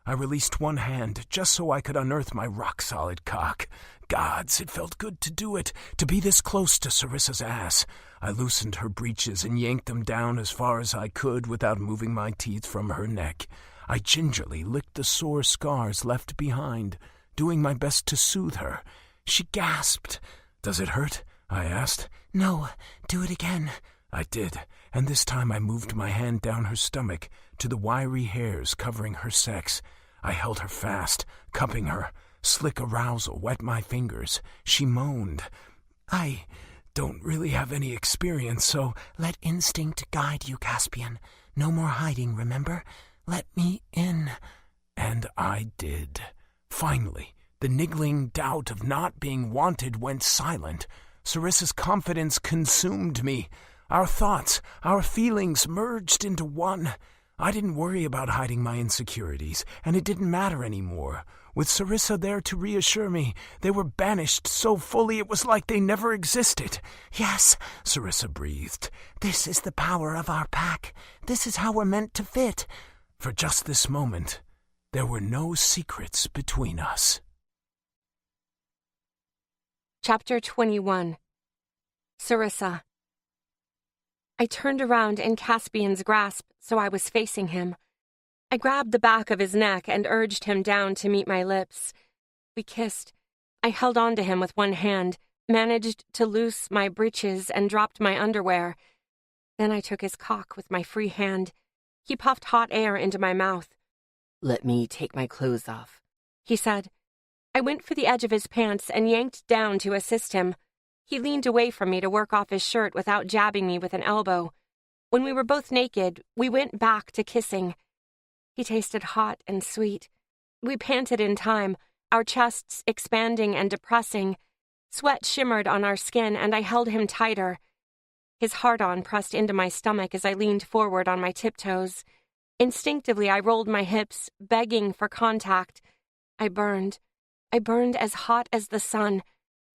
I released one hand just so I could unearth my rock-solid cock. Gods, it felt good to do it, to be this close to Sarissa's ass. I loosened her breeches and yanked them down as far as I could without moving my teeth from her neck. I gingerly licked the sore scars left behind, doing my best to soothe her. She gasped. "Does it hurt?" I asked. "No, do it again." I did, and this time I moved my hand down her stomach to the wiry hairs covering her sex. I held her fast, cupping her. Slick arousal wet my fingers. She moaned. "I don't really have any experience, so—" "Let instinct guide you, Caspian. No more hiding, remember? Let me in." And I did. Finally, the niggling doubt of not being wanted went silent. Sarissa's confidence consumed me. Our thoughts, our feelings merged into one. I didn't worry about hiding my insecurities, and it didn't matter anymore. With Sarissa there to reassure me, they were banished so fully it was like they never existed. "Yes," Sarissa breathed. "This is the power of our pack. This is how we're meant to fit." For just this moment, there were no secrets between us. Chapter 21. Sarissa. I turned around in Caspian's grasp, so I was facing him. I grabbed the back of his neck and urged him down to meet my lips. We kissed. I held on to him with one hand, managed to loose my breeches and dropped my underwear. Then I took his cock with my free hand. He puffed hot air into my mouth. "Let me take my clothes off," he said. I went for the edge of his pants and yanked down to assist him. He leaned away from me to work off his shirt without jabbing me with an elbow. When we were both naked, we went back to kissing. He tasted hot and sweet. We panted in time, our chests expanding and depressing. Sweat shimmered on our skin, and I held him tighter. his hard-on pressed into my stomach as I leaned forward on my tiptoes. Instinctively, I rolled my hips, begging for contact. I burned. I burned as hot as the sun.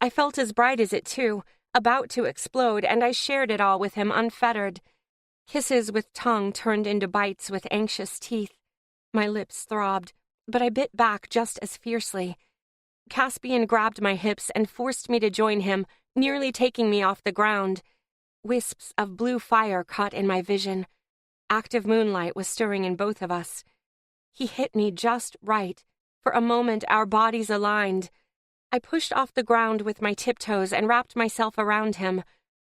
I felt as bright as it, too, about to explode, and I shared it all with him unfettered. Kisses with tongue turned into bites with anxious teeth. My lips throbbed, but I bit back just as fiercely. Caspian grabbed my hips and forced me to join him, nearly taking me off the ground. Wisps of blue fire caught in my vision. Active moonlight was stirring in both of us. He hit me just right. For a moment, our bodies aligned. I pushed off the ground with my tiptoes and wrapped myself around him.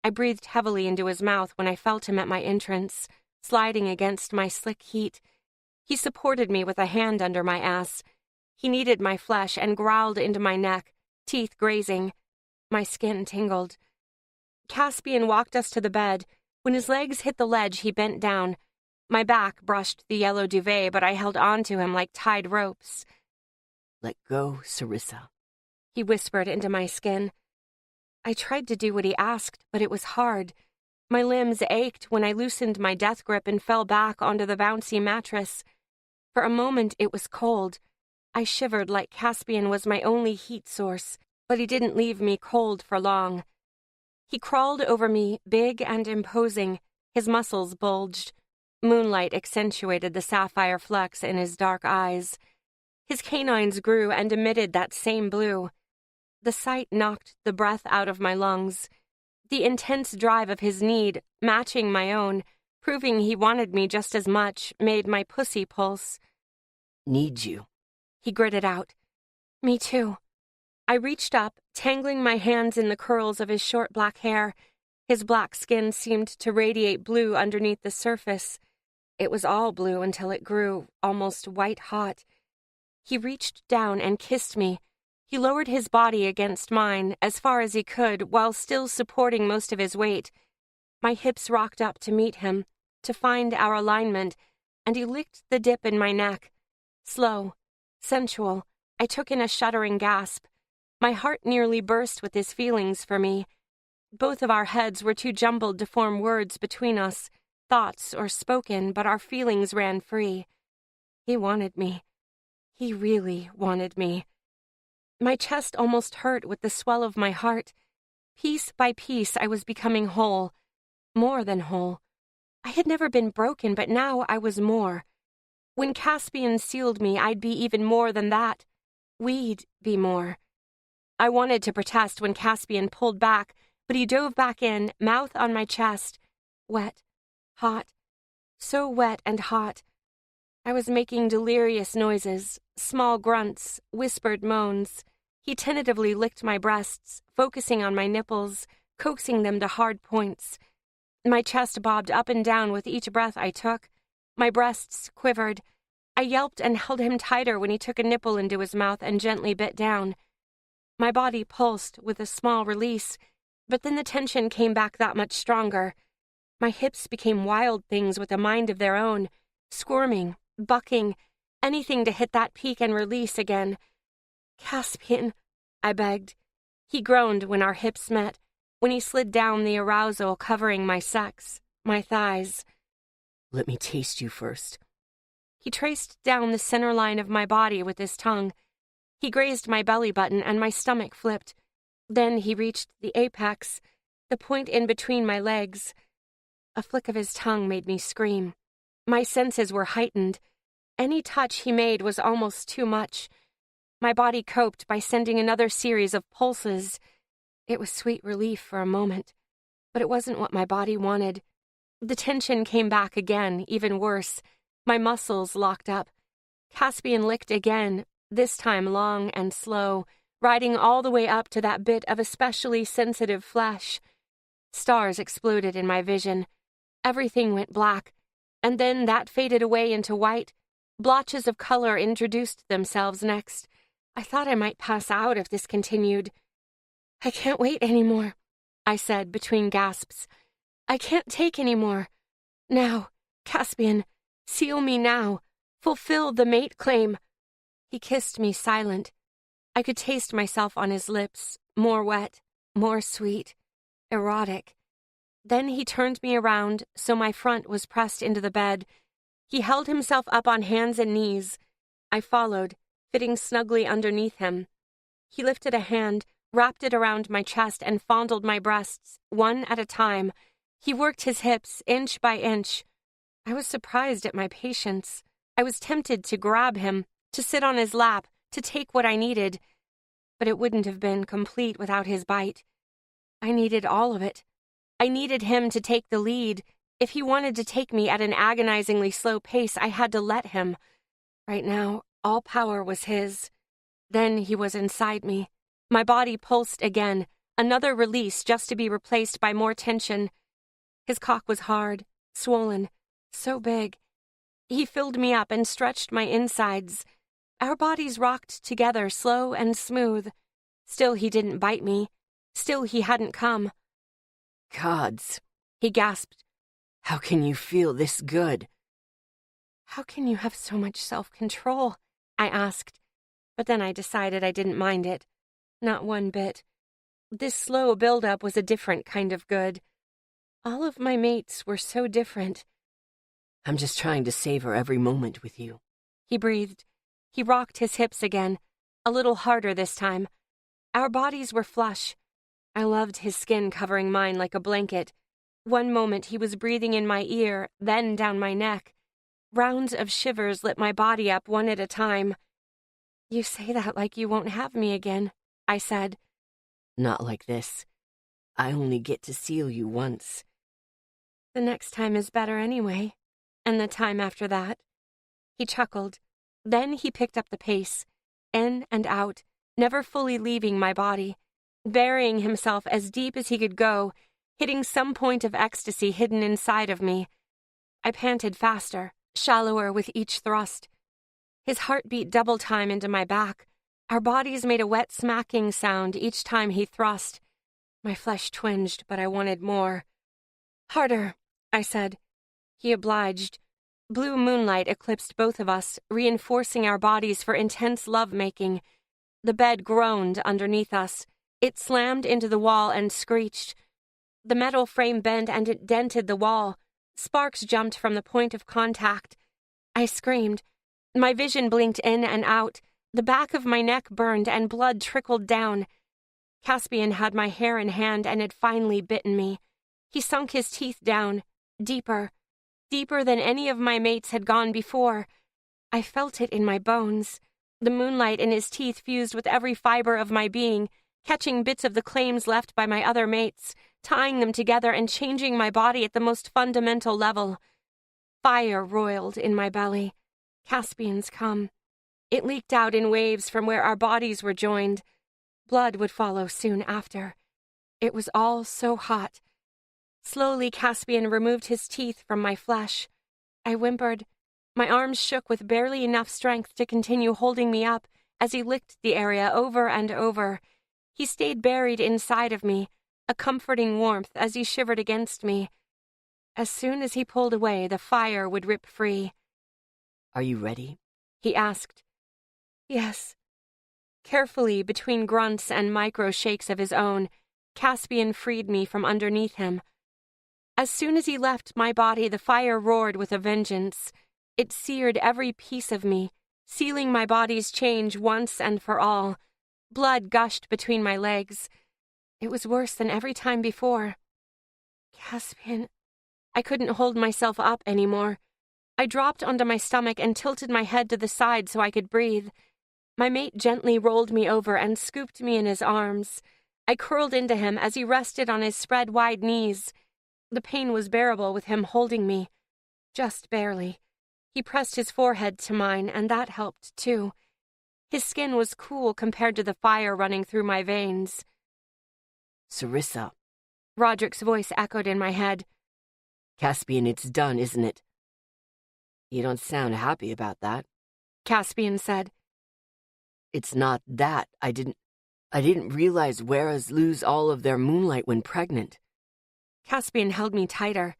I breathed heavily into his mouth when I felt him at my entrance, sliding against my slick heat. He supported me with a hand under my ass. He kneaded my flesh and growled into my neck, teeth grazing. My skin tingled. Caspian walked us to the bed. When his legs hit the ledge, he bent down. My back brushed the yellow duvet, but I held on to him like tied ropes. Let go, Sarissa, he whispered into my skin. I tried to do what he asked, but it was hard. My limbs ached when I loosened my death grip and fell back onto the bouncy mattress. For a moment, it was cold. I shivered like Caspian was my only heat source, but he didn't leave me cold for long. He crawled over me, big and imposing. His muscles bulged. Moonlight accentuated the sapphire flecks in his dark eyes. His canines grew and emitted that same blue. The sight knocked the breath out of my lungs. The intense drive of his need, matching my own, proving he wanted me just as much, made my pussy pulse. Need you, he gritted out. Me too. I reached up, tangling my hands in the curls of his short black hair. His black skin seemed to radiate blue underneath the surface. It was all blue until it grew almost white-hot. He reached down and kissed me. He lowered his body against mine as far as he could while still supporting most of his weight. My hips rocked up to meet him, to find our alignment, and he licked the dip in my neck. Slow, sensual, I took in a shuddering gasp. My heart nearly burst with his feelings for me. Both of our heads were too jumbled to form words between us, thoughts or spoken, but our feelings ran free. He wanted me. He really wanted me. My chest almost hurt with the swell of my heart. Piece by piece, I was becoming whole. More than whole. I had never been broken, but now I was more. When Caspian sealed me, I'd be even more than that. We'd be more. I wanted to protest when Caspian pulled back, but he dove back in, mouth on my chest. Wet. Hot. So wet and hot. I was making delirious noises, small grunts, whispered moans. He tentatively licked my breasts, focusing on my nipples, coaxing them to hard points. My chest bobbed up and down with each breath I took. My breasts quivered. I yelped and held him tighter when he took a nipple into his mouth and gently bit down. My body pulsed with a small release, but then the tension came back that much stronger. My hips became wild things with a mind of their own, squirming, bucking, anything to hit that peak and release again. Caspian, I begged. He groaned when our hips met, when he slid down the arousal covering my sex, my thighs. Let me taste you first. He traced down the center line of my body with his tongue. He grazed my belly button and my stomach flipped. Then he reached the apex, the point in between my legs. A flick of his tongue made me scream. My senses were heightened. Any touch he made was almost too much. My body coped by sending another series of pulses. It was sweet relief for a moment, but it wasn't what my body wanted. The tension came back again, even worse. My muscles locked up. Caspian licked again, this time long and slow, riding all the way up to that bit of especially sensitive flesh. Stars exploded in my vision. Everything went black, and then that faded away into white. Blotches of color introduced themselves next. I thought I might pass out if this continued. I can't wait anymore, I said between gasps. I can't take any more. Now, Caspian, seal me now. Fulfill the mate claim. He kissed me silent. I could taste myself on his lips, more wet, more sweet, erotic. Then he turned me around so my front was pressed into the bed. He held himself up on hands and knees. I followed, fitting snugly underneath him. He lifted a hand, wrapped it around my chest, and fondled my breasts, one at a time. He worked his hips, inch by inch. I was surprised at my patience. I was tempted to grab him, to sit on his lap, to take what I needed. But it wouldn't have been complete without his bite. I needed all of it. I needed him to take the lead. If he wanted to take me at an agonizingly slow pace, I had to let him. Right now, all power was his. Then he was inside me. My body pulsed again, another release just to be replaced by more tension. His cock was hard, swollen, so big. He filled me up and stretched my insides. Our bodies rocked together, slow and smooth. Still he didn't bite me. Still he hadn't come. Gods, he gasped. How can you feel this good? How can you have so much self-control? I asked. But then I decided I didn't mind it. Not one bit. This slow build-up was a different kind of good. All of my mates were so different. I'm just trying to savor every moment with you. He breathed. He rocked his hips again, a little harder this time. Our bodies were flush. I loved his skin covering mine like a blanket. One moment he was breathing in my ear, then down my neck. Rounds of shivers lit my body up one at a time. You say that like you won't have me again, I said. Not like this. I only get to seal you once. The next time is better anyway. And the time after that. He chuckled. Then he picked up the pace, in and out, never fully leaving my body, burying himself as deep as he could go, hitting some point of ecstasy hidden inside of me. I panted faster, shallower with each thrust. His heart beat double time into my back. Our bodies made a wet smacking sound each time he thrust. My flesh twinged, but I wanted more. Harder, I said. He obliged. Blue moonlight eclipsed both of us, reinforcing our bodies for intense love-making. The bed groaned underneath us. It slammed into the wall and screeched. The metal frame bent and it dented the wall. Sparks jumped from the point of contact. I screamed. My vision blinked in and out. The back of my neck burned and blood trickled down. Caspian had my hair in hand and had finally bitten me. He sunk his teeth down, deeper than any of my mates had gone before. I felt it in my bones. The moonlight in his teeth fused with every fiber of my being, catching bits of the claims left by my other mates, tying them together and changing my body at the most fundamental level. Fire roiled in my belly. Caspian's cum. It leaked out in waves from where our bodies were joined. Blood would follow soon after. It was all so hot. Slowly, Caspian removed his teeth from my flesh. I whimpered. My arms shook with barely enough strength to continue holding me up as he licked the area over and over. He stayed buried inside of me, a comforting warmth as he shivered against me. As soon as he pulled away, the fire would rip free. Are you ready? He asked. Yes. Carefully, between grunts and micro shakes of his own, Caspian freed me from underneath him. As soon as he left my body, the fire roared with a vengeance. It seared every piece of me, sealing my body's change once and for all. Blood gushed between my legs. It was worse than every time before. Caspian, I couldn't hold myself up anymore. I dropped onto my stomach and tilted my head to the side so I could breathe. My mate gently rolled me over and scooped me in his arms. I curled into him as he rested on his spread-wide knees. The pain was bearable with him holding me. Just barely. He pressed his forehead to mine, and that helped, too. His skin was cool compared to the fire running through my veins. Sarissa. Roderick's voice echoed in my head. Caspian, it's done, isn't it? You don't sound happy about that. Caspian said. It's not that. I didn't realize Weras lose all of their moonlight when pregnant. Caspian held me tighter.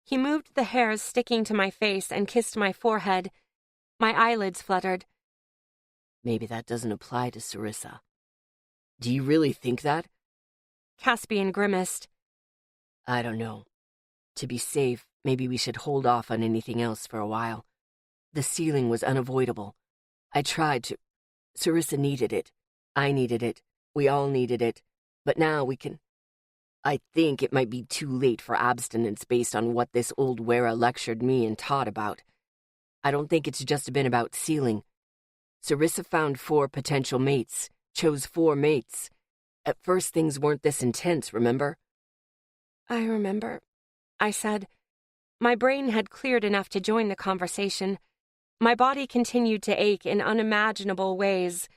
He moved the hairs sticking to my face and kissed my forehead. My eyelids fluttered. Maybe that doesn't apply to Sarissa. Do you really think that? Caspian grimaced. I don't know. To be safe, maybe we should hold off on anything else for a while. The sealing was unavoidable. I tried to. Sarissa needed it. I needed it. We all needed it. But now we can. I think it might be too late for abstinence based on what this old Wera lectured me and taught about. I don't think it's just been about sealing. Sarissa found 4 potential mates, chose 4 mates. At first things weren't this intense, remember? I remember, I said. My brain had cleared enough to join the conversation. My body continued to ache in unimaginable ways,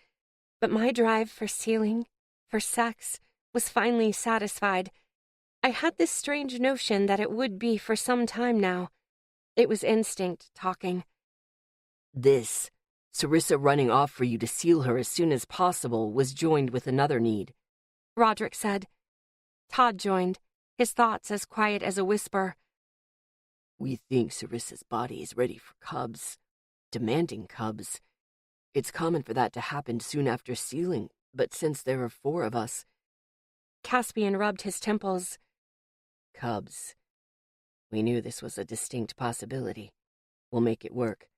but my drive for sealing, for sex, was finally satisfied. I had this strange notion that it would be for some time now. It was instinct talking. This, Sarissa running off for you to seal her as soon as possible, was joined with another need. Roderick said. Todd joined, his thoughts as quiet as a whisper. We think Sarissa's body is ready for cubs. Demanding cubs. It's common for that to happen soon after sealing, but since there are 4 of us... Caspian rubbed his temples. Cubs. We knew this was a distinct possibility. We'll make it work.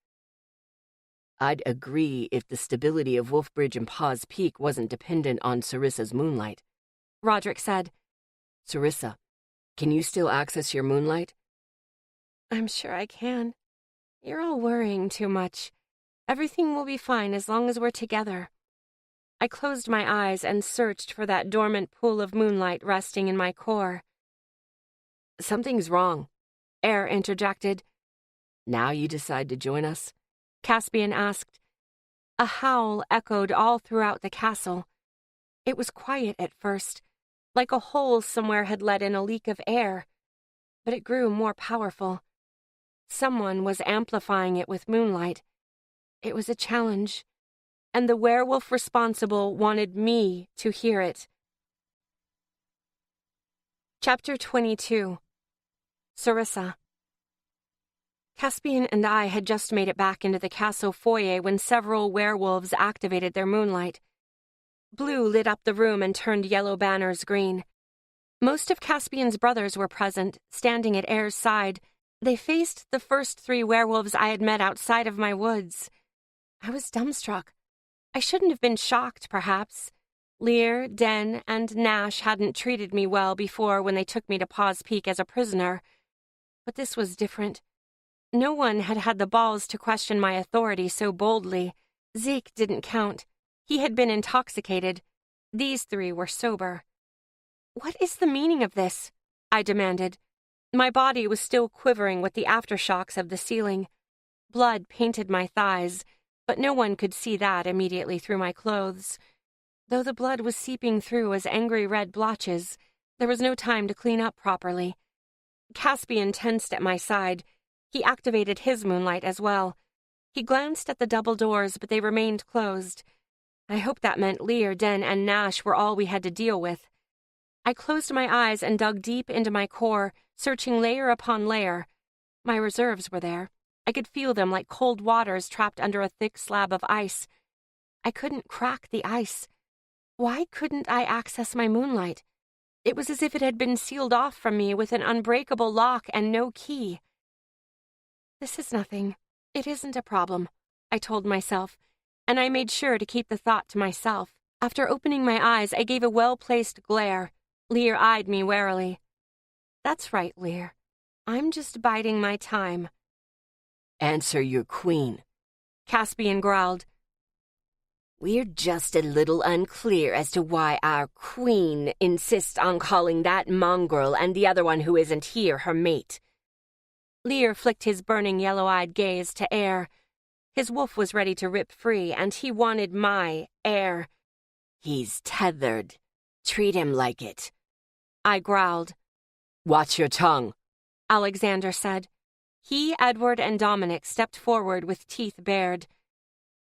I'd agree if the stability of Wolfbridge and Paws Peak wasn't dependent on Sarissa's moonlight. Roderick said. Sarissa, can you still access your moonlight? I'm sure I can. You're all worrying too much. Everything will be fine as long as we're together. I closed my eyes and searched for that dormant pool of moonlight resting in my core. Something's wrong, Air interjected. Now you decide to join us? Caspian asked. A howl echoed all throughout the castle. It was quiet at first, like a hole somewhere had let in a leak of air, but it grew more powerful. Someone was amplifying it with moonlight. It was a challenge, and the werewolf responsible wanted me to hear it. Chapter 22. Sarissa. Caspian and I had just made it back into the castle foyer when several werewolves activated their moonlight. Blue lit up the room and turned yellow banners green. Most of Caspian's brothers were present, standing at Air's side. They faced the first 3 werewolves I had met outside of my woods. I was dumbstruck. I shouldn't have been shocked, perhaps. Lear, Den, and Nash hadn't treated me well before when they took me to Paws Peak as a prisoner. But this was different. No one had had the balls to question my authority so boldly. Zeke didn't count. He had been intoxicated. These 3 were sober. What is the meaning of this? I demanded. My body was still quivering with the aftershocks of the sealing. Blood painted my thighs, but no one could see that immediately through my clothes. Though the blood was seeping through as angry red blotches, there was no time to clean up properly. Caspian tensed at my side. He activated his moonlight as well. He glanced at the double doors, but they remained closed. I hoped that meant Lear, Den, and Nash were all we had to deal with. I closed my eyes and dug deep into my core, searching layer upon layer. My reserves were there. I could feel them like cold waters trapped under a thick slab of ice. I couldn't crack the ice. Why couldn't I access my moonlight? It was as if it had been sealed off from me with an unbreakable lock and no key. This is nothing. It isn't a problem, I told myself, and I made sure to keep the thought to myself. After opening my eyes, I gave a well-placed glare. Lear eyed me warily. That's right, Lear. I'm just biding my time. Answer your queen, Caspian growled. We're just a little unclear as to why our queen insists on calling that mongrel and the other one who isn't here her mate. Lear flicked his burning yellow-eyed gaze to Air. His wolf was ready to rip free, and he wanted my Air. He's tethered. Treat him like it. I growled. Watch your tongue, Alexander said. He, Edward, and Dominic stepped forward with teeth bared.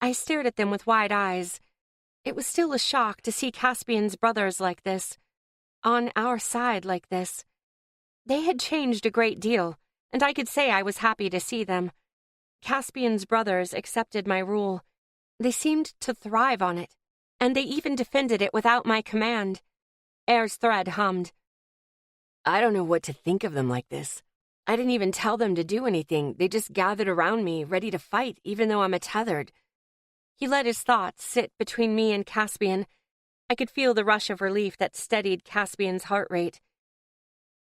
I stared at them with wide eyes. It was still a shock to see Caspian's brothers like this, on our side like this. They had changed a great deal, and I could say I was happy to see them. Caspian's brothers accepted my rule. They seemed to thrive on it, and they even defended it without my command. Air's thread hummed. I don't know what to think of them like this. I didn't even tell them to do anything. They just gathered around me, ready to fight, even though I'm tethered. He let his thoughts sit between me and Caspian. I could feel the rush of relief that steadied Caspian's heart rate.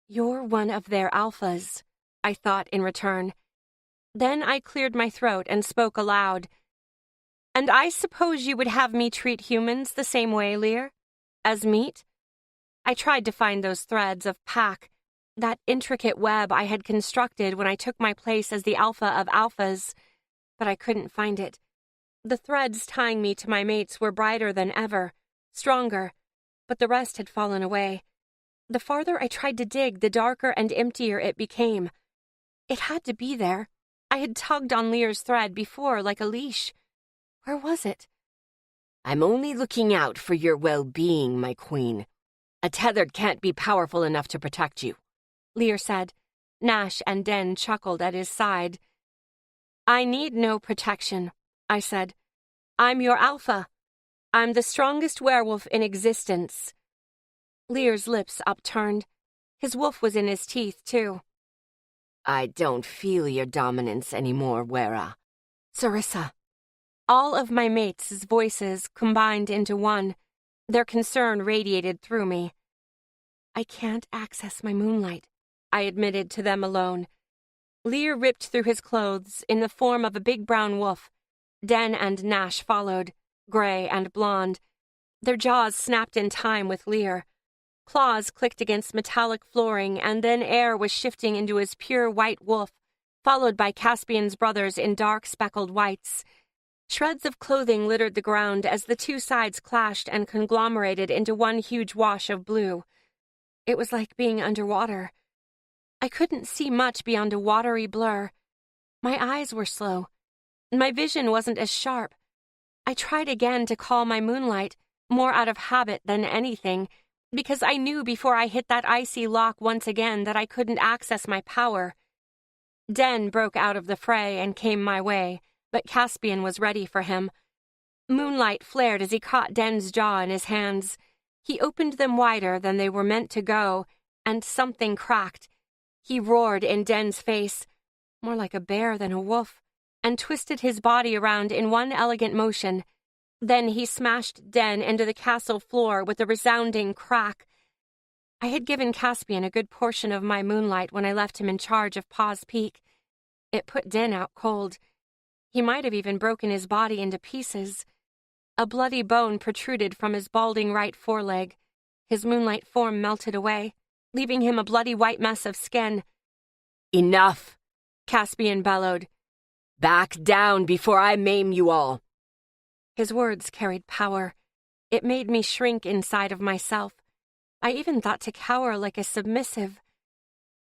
You're one of their alphas, I thought in return. Then I cleared my throat and spoke aloud. And I suppose you would have me treat humans the same way, Lear? As meat? I tried to find those threads of pack, that intricate web I had constructed when I took my place as the alpha of alphas, but I couldn't find it. The threads tying me to my mates were brighter than ever, stronger, but the rest had fallen away. The farther I tried to dig, the darker and emptier it became. It had to be there. I had tugged on Lear's thread before like a leash. Where was it? I'm only looking out for your well-being, my queen. A tethered can't be powerful enough to protect you, Lear said. Nash and Den chuckled at his side. I need no protection, I said. I'm your alpha. I'm the strongest werewolf in existence. Lear's lips upturned. His wolf was in his teeth, too. I don't feel your dominance anymore, Wera. Sarissa. All of my mates' voices combined into one. Their concern radiated through me. I can't access my moonlight, I admitted to them alone. Lear ripped through his clothes in the form of a big brown wolf. Den and Nash followed, gray and blonde. Their jaws snapped in time with Lear. Claws clicked against metallic flooring, and then air was shifting into his pure white wolf, followed by Caspian's brothers in dark speckled whites. Shreds of clothing littered the ground as the two sides clashed and conglomerated into one huge wash of blue. It was like being underwater. I couldn't see much beyond a watery blur. My eyes were slow. My vision wasn't as sharp. I tried again to call my moonlight, more out of habit than anything, because I knew before I hit that icy lock once again that I couldn't access my power. Den broke out of the fray and came my way, but Caspian was ready for him. Moonlight flared as he caught Den's jaw in his hands. He opened them wider than they were meant to go, and something cracked. He roared in Den's face, more like a bear than a wolf, and twisted his body around in one elegant motion. Then he smashed Den into the castle floor with a resounding crack. I had given Caspian a good portion of my moonlight when I left him in charge of Paws Peak. It put Den out cold. He might have even broken his body into pieces. A bloody bone protruded from his balding right foreleg. His moonlight form melted away, leaving him a bloody white mess of skin. Enough, Caspian bellowed. Back down before I maim you all. His words carried power. It made me shrink inside of myself. I even thought to cower like a submissive.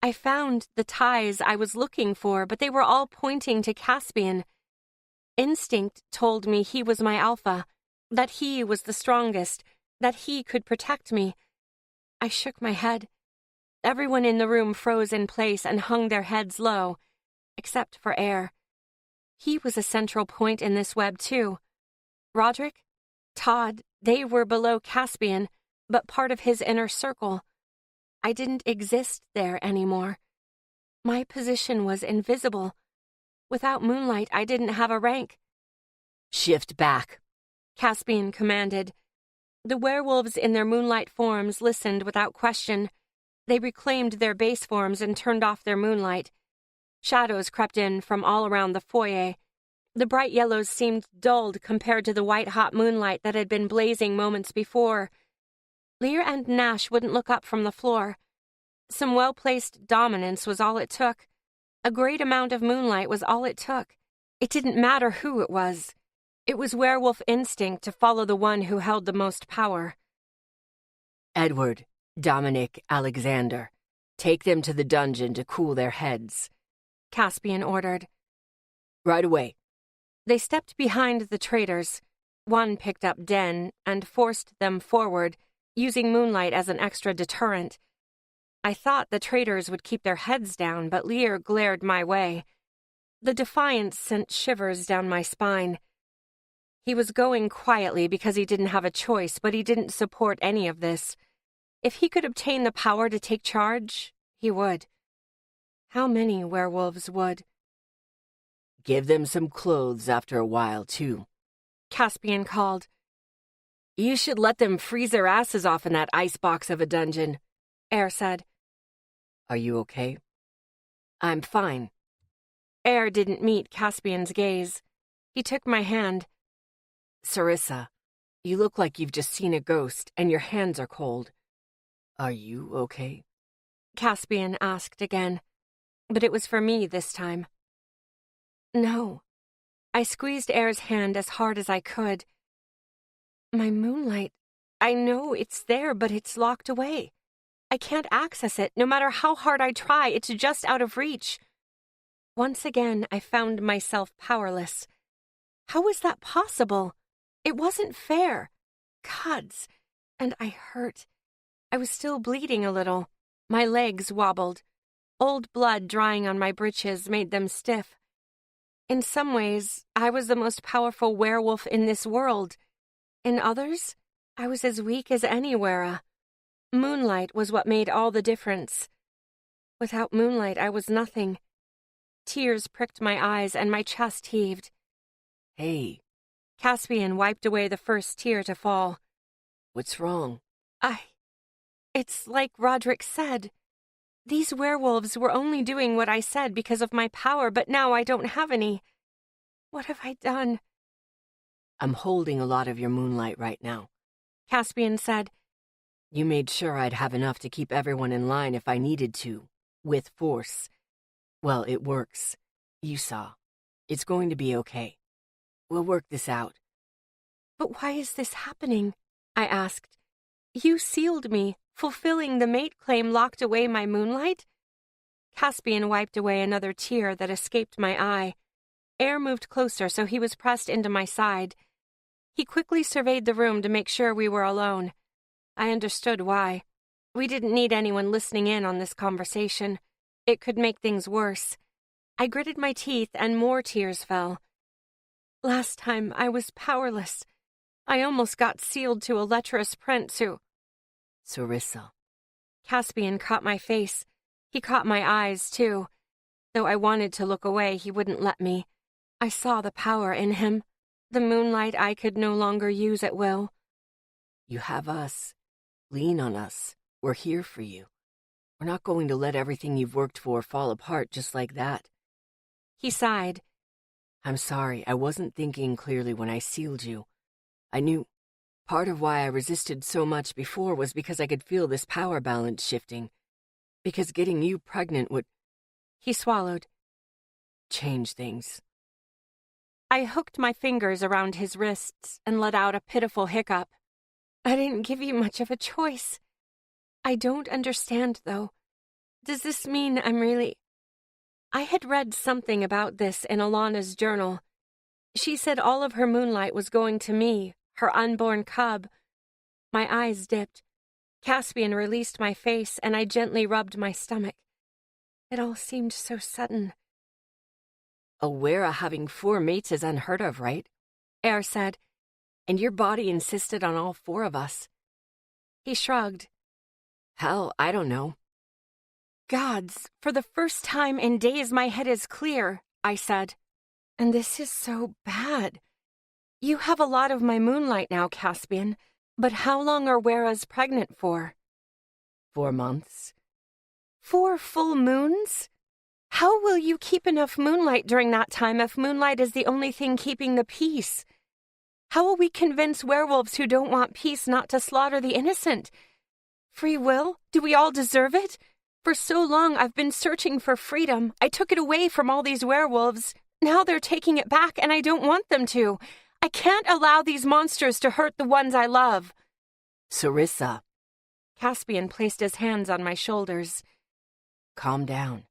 I found the ties I was looking for, but they were all pointing to Caspian. Instinct told me he was my alpha, that he was the strongest, that he could protect me. I shook my head. Everyone in the room froze in place and hung their heads low, except for Air. He was a central point in this web, too. Roderick, Todd, they were below Caspian, but part of his inner circle. I didn't exist there anymore. My position was invisible. Without moonlight, I didn't have a rank. Shift back, Caspian commanded. The werewolves in their moonlight forms listened without question. They reclaimed their base forms and turned off their moonlight. Shadows crept in from all around the foyer. The bright yellows seemed dulled compared to the white-hot moonlight that had been blazing moments before. Lear and Nash wouldn't look up from the floor. Some well-placed dominance was all it took. A great amount of moonlight was all it took. It didn't matter who it was. It was werewolf instinct to follow the one who held the most power. Edward, Dominic, Alexander, take them to the dungeon to cool their heads, Caspian ordered. Right away. They stepped behind the traitors. One picked up Den and forced them forward, using moonlight as an extra deterrent. I thought the traitors would keep their heads down, but Lear glared my way. The defiance sent shivers down my spine. He was going quietly because he didn't have a choice, but he didn't support any of this. If he could obtain the power to take charge, he would. How many werewolves would? Give them some clothes after a while, too, Caspian called. You should let them freeze their asses off in that icebox of a dungeon, Air said. Are you okay? I'm fine. Air didn't meet Caspian's gaze. He took my hand. Sarissa, you look like you've just seen a ghost, and your hands are cold. Are you okay? Caspian asked again, but it was for me this time. No. I squeezed Air's hand as hard as I could. My moonlight, I know it's there, but it's locked away. I can't access it. No matter how hard I try, it's just out of reach. Once again, I found myself powerless. How was that possible? It wasn't fair. Gods. And I hurt. I was still bleeding a little. My legs wobbled. Old blood drying on my breeches made them stiff. In some ways, I was the most powerful werewolf in this world. In others, I was as weak as any were. Moonlight was what made all the difference. Without moonlight, I was nothing. Tears pricked my eyes and my chest heaved. Hey. Caspian wiped away the first tear to fall. What's wrong? It's like Roderick said. These werewolves were only doing what I said because of my power, but now I don't have any. What have I done? I'm holding a lot of your moonlight right now, Caspian said. You made sure I'd have enough to keep everyone in line if I needed to, with force. Well, it works. You saw. It's going to be okay. We'll work this out. But why is this happening? I asked. You sealed me. Fulfilling the mate claim locked away my moonlight? Caspian wiped away another tear that escaped my eye. Air moved closer, so he was pressed into my side. He quickly surveyed the room to make sure we were alone. I understood why. We didn't need anyone listening in on this conversation. It could make things worse. I gritted my teeth and more tears fell. Last time I was powerless. I almost got sealed to a lecherous prince who... Sarissa. Caspian caught my face. He caught my eyes, too. Though I wanted to look away, he wouldn't let me. I saw the power in him. The moonlight I could no longer use at will. You have us. Lean on us. We're here for you. We're not going to let everything you've worked for fall apart just like that. He sighed. I'm sorry, I wasn't thinking clearly when I sealed you. I knew... Part of why I resisted so much before was because I could feel this power balance shifting. Because getting you pregnant would... He swallowed. Change things. I hooked my fingers around his wrists and let out a pitiful hiccup. I didn't give you much of a choice. I don't understand, though. Does this mean I'm really... I had read something about this in Alana's journal. She said all of her moonlight was going to me, her unborn cub. My eyes dipped. Caspian released my face, and I gently rubbed my stomach. It all seemed so sudden. A were having 4 mates is unheard of, right? Air said. And your body insisted on all 4 of us. He shrugged. Hell, I don't know. Gods, for the first time in days my head is clear, I said. And this is so bad. You have a lot of my moonlight now, Caspian, but how long are Wera's pregnant for? 4 months. 4 full moons? How will you keep enough moonlight during that time if moonlight is the only thing keeping the peace? How will we convince werewolves who don't want peace not to slaughter the innocent? Free will? Do we all deserve it? For so long I've been searching for freedom. I took it away from all these werewolves. Now they're taking it back and I don't want them to. I can't allow these monsters to hurt the ones I love. Sarissa. Caspian placed his hands on my shoulders. Calm down.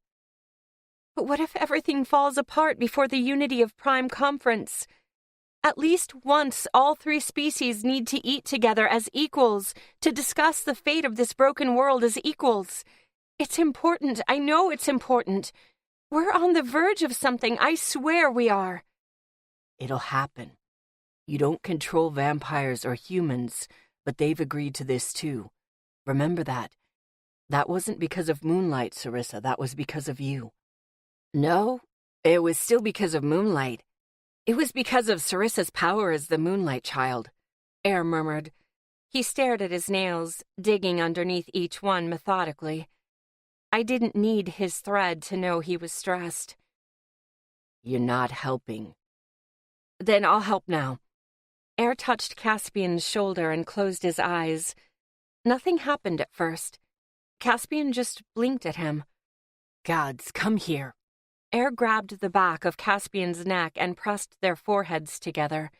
But what if everything falls apart before the Unity of Prime Conference? At least once all 3 species need to eat together as equals, to discuss the fate of this broken world as equals. It's important. I know it's important. We're on the verge of something. I swear we are. It'll happen. You don't control vampires or humans, but they've agreed to this too. Remember that. That wasn't because of moonlight, Sarissa. That was because of you. No, it was still because of moonlight. It was because of Sarissa's power as the moonlight child, Air murmured. He stared at his nails, digging underneath each one methodically. I didn't need his thread to know he was stressed. You're not helping. Then I'll help now. Air touched Caspian's shoulder and closed his eyes. Nothing happened at first. Caspian just blinked at him. Gods, come here. Air grabbed the back of Caspian's neck and pressed their foreheads together.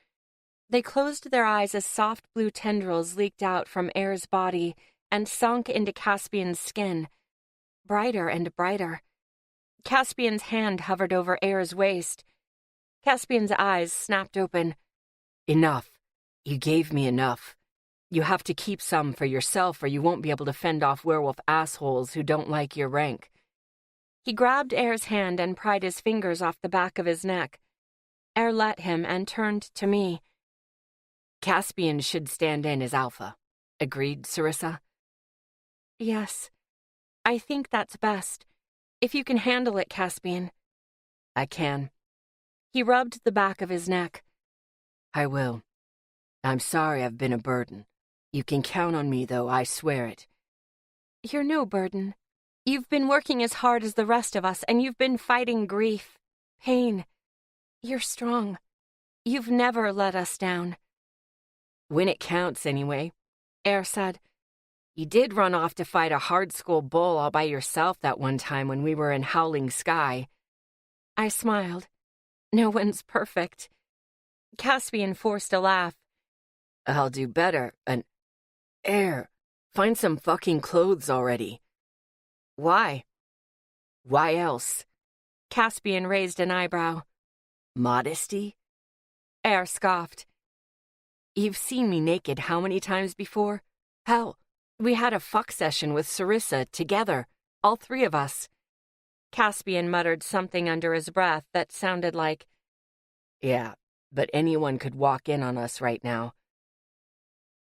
They closed their eyes as soft blue tendrils leaked out from Air's body and sunk into Caspian's skin, brighter and brighter. Caspian's hand hovered over Air's waist. Caspian's eyes snapped open. Enough. You gave me enough. You have to keep some for yourself or you won't be able to fend off werewolf assholes who don't like your rank. He grabbed Air's hand and pried his fingers off the back of his neck. Air let him and turned to me. Caspian should stand in as alpha. Agreed, Sarissa? Yes. I think that's best. If you can handle it, Caspian. I can. He rubbed the back of his neck. I will. I'm sorry I've been a burden. You can count on me, though, I swear it. You're no burden. You've been working as hard as the rest of us, and you've been fighting grief, pain. You're strong. You've never let us down. When it counts, anyway, Air said. You did run off to fight a hard school bull all by yourself that one time when we were in Howling Sky. I smiled. No one's perfect. Caspian forced a laugh. I'll do better, and Air, find some fucking clothes already. Why? Why else? Caspian raised an eyebrow. Modesty? Air scoffed. You've seen me naked how many times before? Hell, we had a fuck session with Sarissa together, all three of us. Caspian muttered something under his breath that sounded like, yeah, but anyone could walk in on us right now.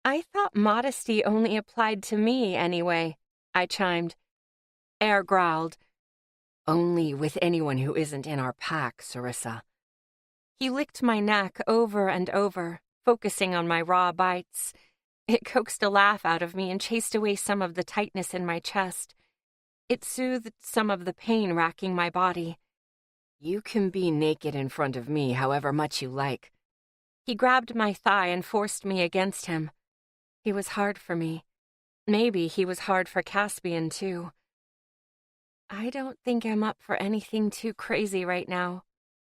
I thought modesty only applied to me anyway, I chimed. Air growled. Only with anyone who isn't in our pack, Sarissa. He licked my neck over and over, focusing on my raw bites. It coaxed a laugh out of me and chased away some of the tightness in my chest. It soothed some of the pain racking my body. You can be naked in front of me however much you like. He grabbed my thigh and forced me against him. He was hard for me. Maybe he was hard for Caspian, too. I don't think I'm up for anything too crazy right now,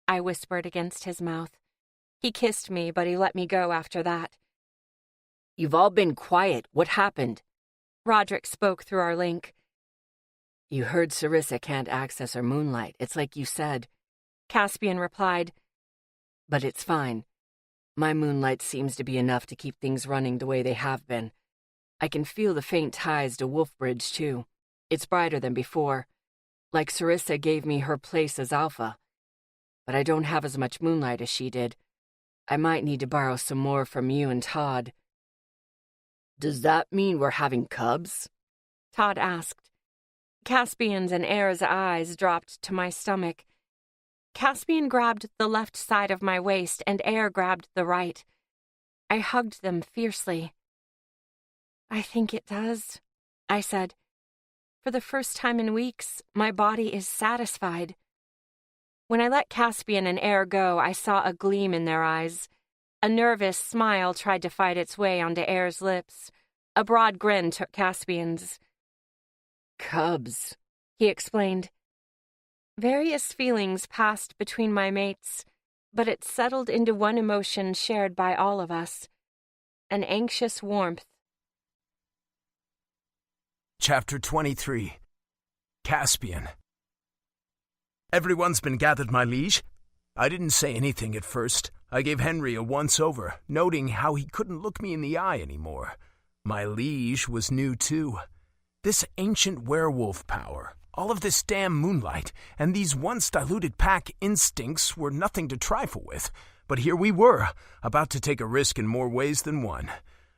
I whispered against his mouth. He kissed me, but he let me go after that. You've all been quiet. What happened? Roderick spoke through our link. You heard Sarissa can't access her moonlight. It's like you said. Caspian replied. But it's fine. My moonlight seems to be enough to keep things running the way they have been. I can feel the faint ties to Wolfbridge, too. It's brighter than before. Like Sarissa gave me her place as alpha. But I don't have as much moonlight as she did. I might need to borrow some more from you and Todd. Does that mean we're having cubs? Todd asked. Caspian's and Air's eyes dropped to my stomach. Caspian grabbed the left side of my waist and Air grabbed the right. I hugged them fiercely. I think it does, I said. For the first time in weeks, my body is satisfied. When I let Caspian and Air go, I saw a gleam in their eyes. A nervous smile tried to fight its way onto Air's lips. A broad grin took Caspian's. Cubs, he explained. Various feelings passed between my mates, but it settled into one emotion shared by all of us. An anxious warmth. Chapter 23. Caspian. Everyone's been gathered, my liege. I didn't say anything at first. I gave Henry a once-over, noting how he couldn't look me in the eye anymore. My liege was new, too. This ancient werewolf power, all of this damn moonlight, and these once-diluted pack instincts were nothing to trifle with. But here we were, about to take a risk in more ways than one.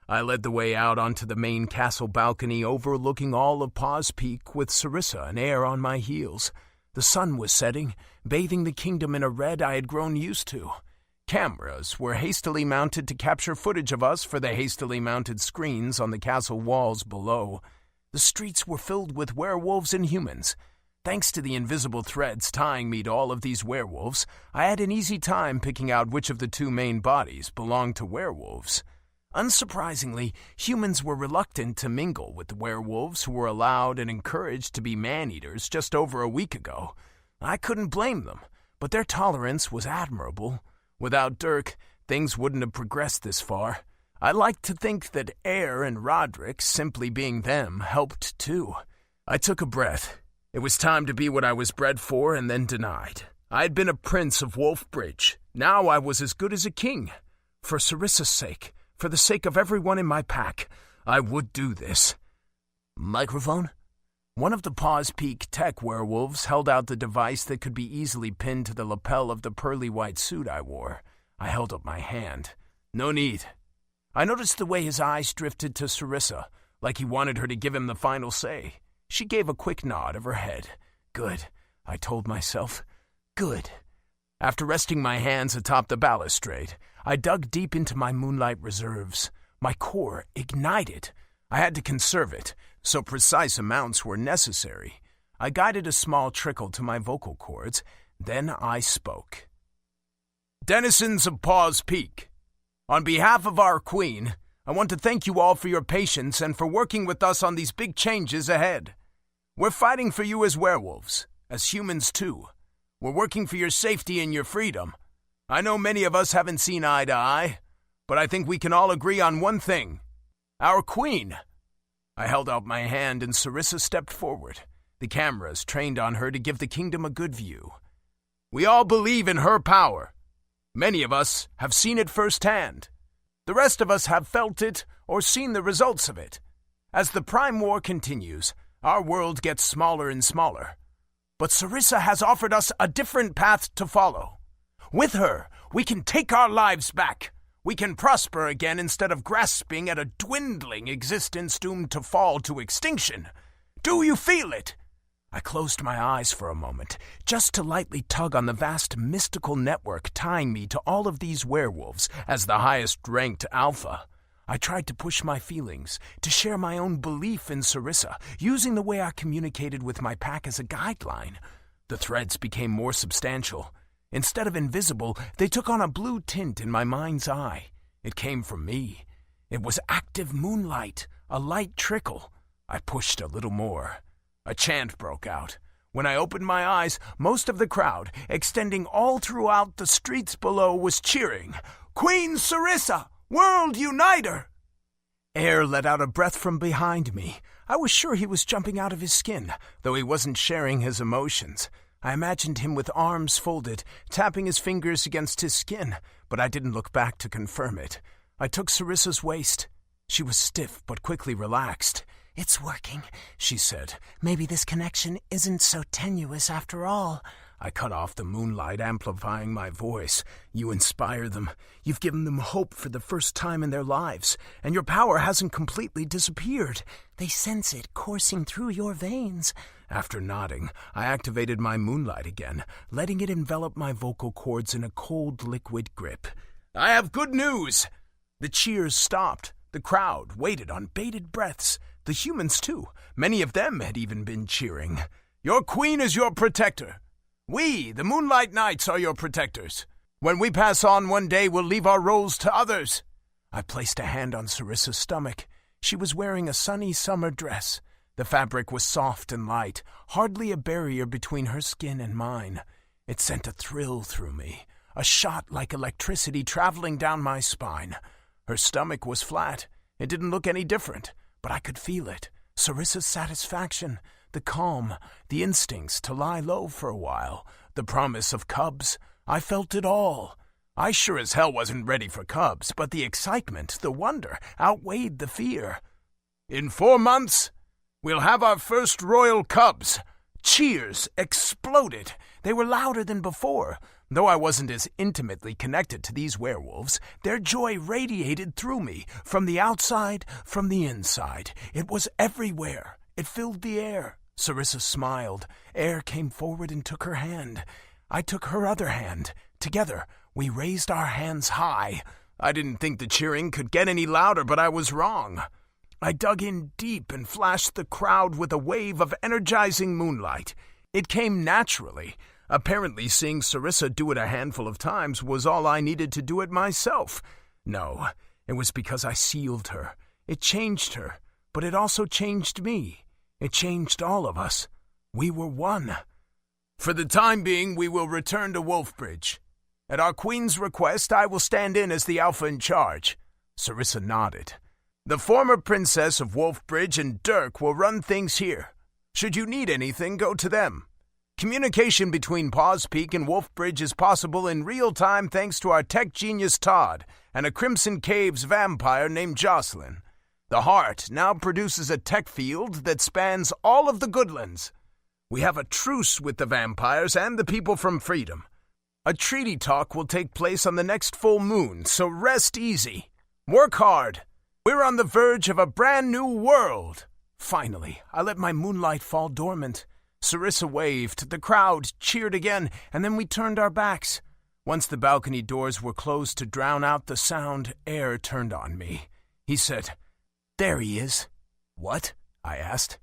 I led the way out onto the main castle balcony overlooking all of Paws Peak with Sarissa and Air on my heels. The sun was setting, bathing the kingdom in a red I had grown used to. Cameras were hastily mounted to capture footage of us for the hastily mounted screens on the castle walls below. The streets were filled with werewolves and humans. Thanks to the invisible threads tying me to all of these werewolves, I had an easy time picking out which of the two main bodies belonged to werewolves. Unsurprisingly, humans were reluctant to mingle with the werewolves who were allowed and encouraged to be man-eaters just over a week ago. I couldn't blame them, but their tolerance was admirable. Without Dirk, things wouldn't have progressed this far. I like to think that Air and Roderick, simply being them, helped too. I took a breath. It was time to be what I was bred for and then denied. I had been a prince of Wolfbridge. Now I was as good as a king. For Sarissa's sake, for the sake of everyone in my pack, I would do this. Microphone? One of the Paws Peak tech werewolves held out the device that could be easily pinned to the lapel of the pearly white suit I wore. I held up my hand. No need. I noticed the way his eyes drifted to Sarissa, like he wanted her to give him the final say. She gave a quick nod of her head. Good, I told myself. Good. After resting my hands atop the balustrade, I dug deep into my moonlight reserves. My core ignited. I had to conserve it, so precise amounts were necessary. I guided a small trickle to my vocal cords, then I spoke. Denizens of Paws Peak, on behalf of our queen, I want to thank you all for your patience and for working with us on these big changes ahead. We're fighting for you as werewolves, as humans too. We're working for your safety and your freedom. I know many of us haven't seen eye to eye, but I think we can all agree on one thing. Our queen. I held out my hand and Sarissa stepped forward. The cameras trained on her to give the kingdom a good view. We all believe in her power. Many of us have seen it firsthand. The rest of us have felt it or seen the results of it. As the Prime War continues, our world gets smaller and smaller. But Sarissa has offered us a different path to follow. With her, we can take our lives back. We can prosper again instead of grasping at a dwindling existence doomed to fall to extinction. Do you feel it? I closed my eyes for a moment, just to lightly tug on the vast mystical network tying me to all of these werewolves as the highest-ranked alpha. I tried to push my feelings, to share my own belief in Sarissa, using the way I communicated with my pack as a guideline. The threads became more substantial. Instead of invisible, they took on a blue tint in my mind's eye. It came from me. It was active moonlight, a light trickle. I pushed a little more. A chant broke out. When I opened my eyes, most of the crowd, extending all throughout the streets below, was cheering, "Queen Sarissa! World Uniter!" Air let out a breath from behind me. I was sure he was jumping out of his skin, though he wasn't sharing his emotions. I imagined him with arms folded, tapping his fingers against his skin, but I didn't look back to confirm it. I took Sarissa's waist. She was stiff but quickly relaxed. "It's working," she said. "Maybe this connection isn't so tenuous after all." I cut off the moonlight, amplifying my voice. "You inspire them. You've given them hope for the first time in their lives, and your power hasn't completely disappeared. They sense it coursing through your veins." After nodding, I activated my moonlight again, letting it envelop my vocal cords in a cold liquid grip. "I have good news!" The cheers stopped. The crowd waited on bated breaths. The humans, too. Many of them had even been cheering. "Your queen is your protector. We, the Moonlight Knights, are your protectors. When we pass on one day, we'll leave our roles to others." I placed a hand on Sarissa's stomach. She was wearing a sunny summer dress. The fabric was soft and light, hardly a barrier between her skin and mine. It sent a thrill through me, a shot like electricity traveling down my spine. Her stomach was flat. It didn't look any different, but I could feel it. Sarissa's satisfaction, the calm, the instincts to lie low for a while, the promise of cubs. I felt it all. I sure as hell wasn't ready for cubs, but the excitement, the wonder, outweighed the fear. "In 4 months, we'll have our first royal cubs. Cheers exploded. They were louder than before. Though I wasn't as intimately connected to these werewolves, their joy radiated through me, from the outside, from the inside. It was everywhere. It filled the air. Sarissa smiled. Air came forward and took her hand. I took her other hand. Together, we raised our hands high. I didn't think the cheering could get any louder, but I was wrong. I dug in deep and flashed the crowd with a wave of energizing moonlight. It came naturally. Apparently, seeing Sarissa do it a handful of times was all I needed to do it myself. No, it was because I sealed her. It changed her, but it also changed me. It changed all of us. We were one. For the time being, we will return to Wolfbridge. At our queen's request, I will stand in as the alpha in charge. Sarissa nodded. The former princess of Wolfbridge and Dirk will run things here. Should you need anything, go to them. Communication between Paws Peak and Wolfbridge is possible in real time thanks to our tech genius Todd and a Crimson Caves vampire named Jocelyn. The Heart now produces a tech field that spans all of the Goodlands. We have a truce with the vampires and the people from Freedom. A treaty talk will take place on the next full moon, so rest easy. Work hard. We're on the verge of a brand new world. Finally, I let my moonlight fall dormant. Sarissa waved, the crowd cheered again, and then we turned our backs. Once the balcony doors were closed to drown out the sound, Air turned on me. He said, "There he is." "What?" I asked.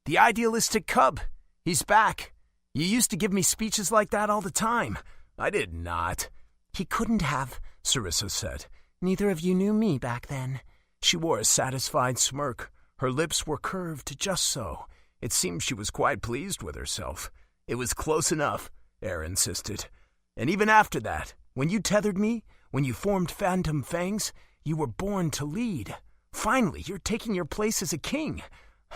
"The idealistic cub. He's back. You used to give me speeches like that all the time." "I did not." "He couldn't have," Sarissa said. "Neither of you knew me back then." She wore a satisfied smirk. Her lips were curved just so. It seemed she was quite pleased with herself. "It was close enough," Air insisted. "And even after that, when you tethered me, when you formed Phantom Fangs, you were born to lead. Finally, you're taking your place as a king."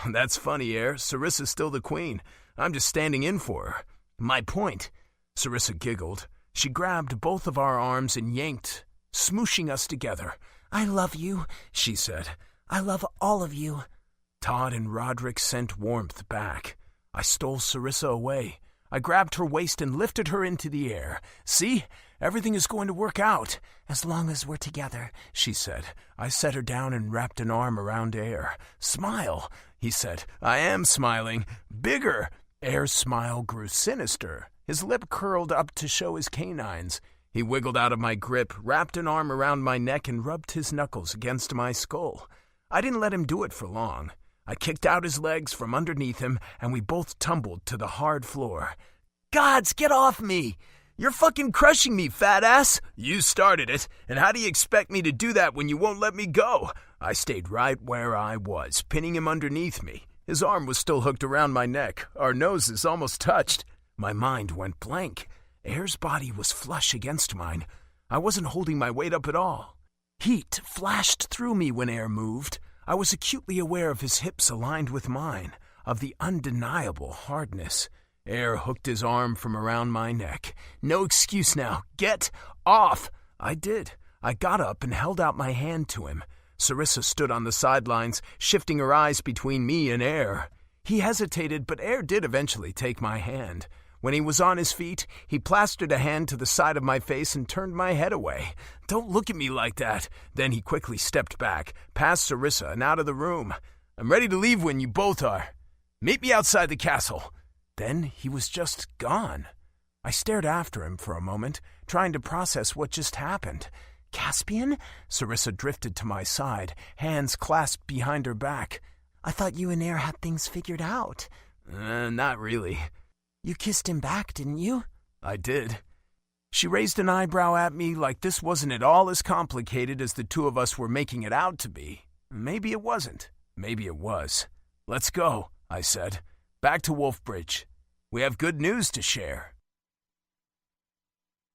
"That's funny, Air. Sarissa's still the queen. I'm just standing in for her. My point." Sarissa giggled. She grabbed both of our arms and yanked, smooshing us together. "I love you," she said. "I love all of you." Todd and Roderick sent warmth back. I stole Sarissa away. I grabbed her waist and lifted her into the air. "See? Everything is going to work out." "As long as we're together," she said. I set her down and wrapped an arm around Air. "Smile," he said. "I am smiling. Bigger." Air's smile grew sinister. His lip curled up to show his canines. He wiggled out of my grip, wrapped an arm around my neck, and rubbed his knuckles against my skull. I didn't let him do it for long. I kicked out his legs from underneath him, and we both tumbled to the hard floor. "Gods, get off me! You're fucking crushing me, fat ass!" "You started it, and how do you expect me to do that when you won't let me go?" I stayed right where I was, pinning him underneath me. His arm was still hooked around my neck. Our noses almost touched. My mind went blank. Air's body was flush against mine. I wasn't holding my weight up at all. Heat flashed through me when Air moved. I was acutely aware of his hips aligned with mine, of the undeniable hardness. Air hooked his arm from around my neck. "No excuse now. Get off!" I did. I got up and held out my hand to him. Sarissa stood on the sidelines, shifting her eyes between me and Air. He hesitated, but Air did eventually take my hand. When he was on his feet, he plastered a hand to the side of my face and turned my head away. "Don't look at me like that." Then he quickly stepped back, past Sarissa and out of the room. "I'm ready to leave when you both are. Meet me outside the castle." Then he was just gone. I stared after him for a moment, trying to process what just happened. "Caspian?" Sarissa drifted to my side, hands clasped behind her back. "I thought you and Air had things figured out." Not really." "You kissed him back, didn't you?" "I did." She raised an eyebrow at me like this wasn't at all as complicated as the two of us were making it out to be. Maybe it wasn't. Maybe it was. "Let's go," I said. "Back to Wolfbridge. We have good news to share."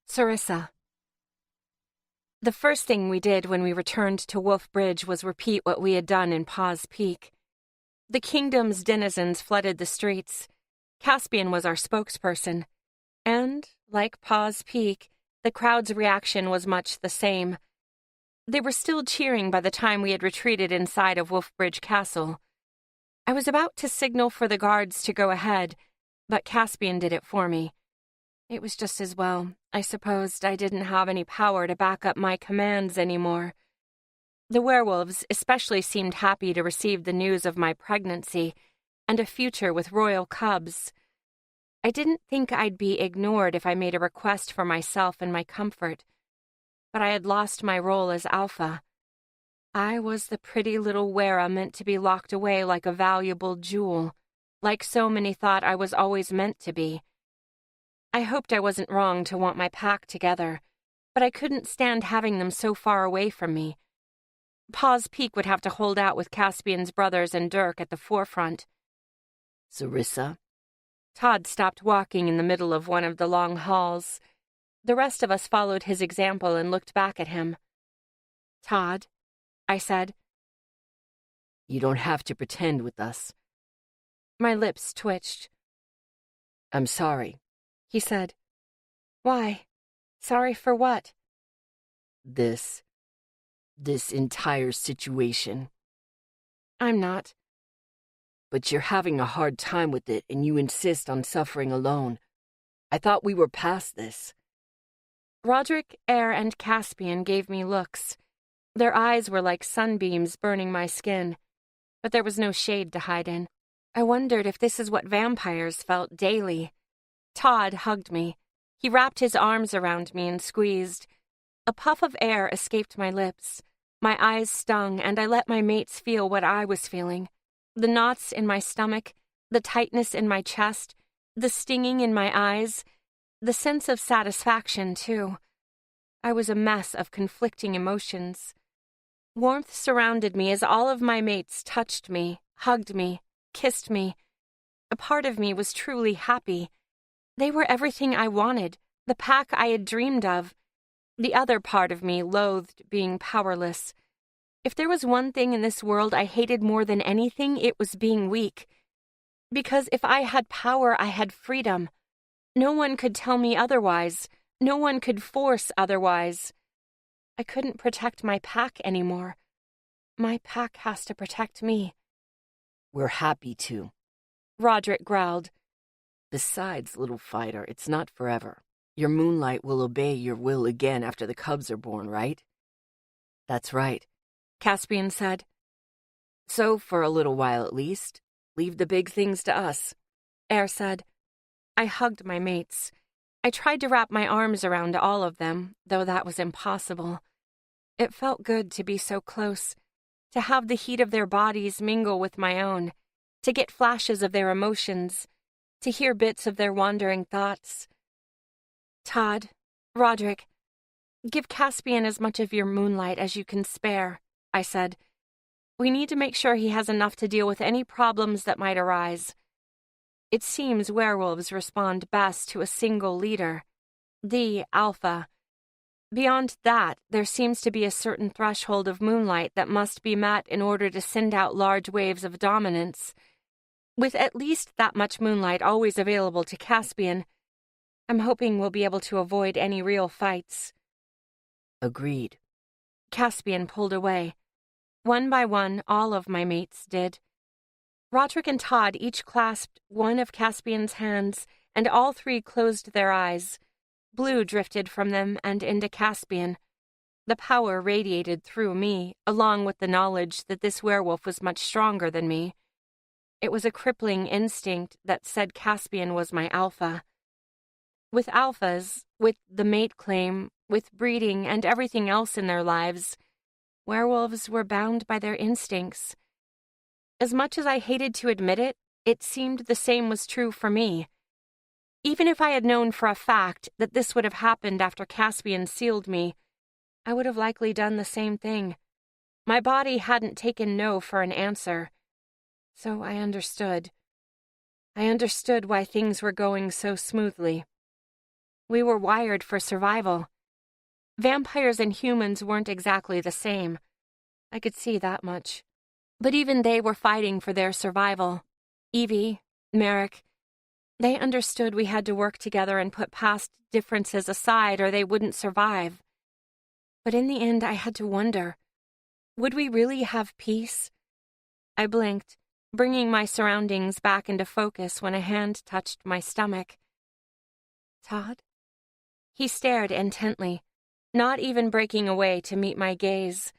Sarissa. The first thing we did when we returned to Wolfbridge was repeat what we had done in Paws Peak. The kingdom's denizens flooded the streets. Caspian was our spokesperson. And, like Paws Peak, the crowd's reaction was much the same. They were still cheering by the time we had retreated inside of Wolfbridge Castle. I was about to signal for the guards to go ahead but Caspian did it for me. It was just as well. I supposed I didn't have any power to back up my commands anymore. The werewolves especially seemed happy to receive the news of my pregnancy and a future with royal cubs. I didn't think I'd be ignored if I made a request for myself and my comfort, but I had lost my role as alpha. I was the pretty little wera meant to be locked away like a valuable jewel, like so many thought I was always meant to be. I hoped I wasn't wrong to want my pack together, but I couldn't stand having them so far away from me. Paws Peak would have to hold out with Caspian's brothers and Dirk at the forefront. Sarissa? Todd stopped walking in the middle of one of the long halls. The rest of us followed his example and looked back at him. Todd, I said. You don't have to pretend with us. My lips twitched. I'm sorry, he said. Why? Sorry for what? This entire situation. I'm not. But you're having a hard time with it and you insist on suffering alone. I thought we were past this. Roderick, Air, and Caspian gave me looks. Their eyes were like sunbeams burning my skin, but there was no shade to hide in. I wondered if this is what vampires felt daily. Todd hugged me. He wrapped his arms around me and squeezed. A puff of air escaped my lips. My eyes stung, and I let my mates feel what I was feeling. The knots in my stomach, the tightness in my chest, the stinging in my eyes, the sense of satisfaction, too. I was a mess of conflicting emotions. Warmth surrounded me as all of my mates touched me, hugged me, kissed me. A part of me was truly happy. They were everything I wanted, the pack I had dreamed of. The other part of me loathed being powerless. If there was one thing in this world I hated more than anything, it was being weak. Because if I had power, I had freedom. No one could tell me otherwise. No one could force otherwise. I couldn't protect my pack anymore. My pack has to protect me. We're happy to, Roderick growled. Besides, little fighter, it's not forever. Your moonlight will obey your will again after the cubs are born, right? That's right, Caspian said. So, for a little while at least, leave the big things to us, Air said. I hugged my mates. I tried to wrap my arms around all of them, though that was impossible. It felt good to be so close, to have the heat of their bodies mingle with my own, to get flashes of their emotions, to hear bits of their wandering thoughts. Todd, Roderick, give Caspian as much of your moonlight as you can spare, I said. We need to make sure he has enough to deal with any problems that might arise. It seems werewolves respond best to a single leader, the alpha. Beyond that, there seems to be a certain threshold of moonlight that must be met in order to send out large waves of dominance. With at least that much moonlight always available to Caspian, I'm hoping we'll be able to avoid any real fights. Agreed. Caspian pulled away. One by one, all of my mates did. Roderick and Todd each clasped one of Caspian's hands, and all three closed their eyes. Blue drifted from them and into Caspian. The power radiated through me, along with the knowledge that this werewolf was much stronger than me. It was a crippling instinct that said Caspian was my alpha. With alphas, with the mate claim, with breeding and everything else in their lives, werewolves were bound by their instincts. As much as I hated to admit it, it seemed the same was true for me. Even if I had known for a fact that this would have happened after Caspian sealed me, I would have likely done the same thing. My body hadn't taken no for an answer. So I understood. I understood why things were going so smoothly. We were wired for survival. Vampires and humans weren't exactly the same. I could see that much. But even they were fighting for their survival. Evie, Merrick, they understood we had to work together and put past differences aside or they wouldn't survive. But in the end, I had to wonder, would we really have peace? I blinked, bringing my surroundings back into focus when a hand touched my stomach. Todd? He stared intently, not even breaking away to meet my gaze.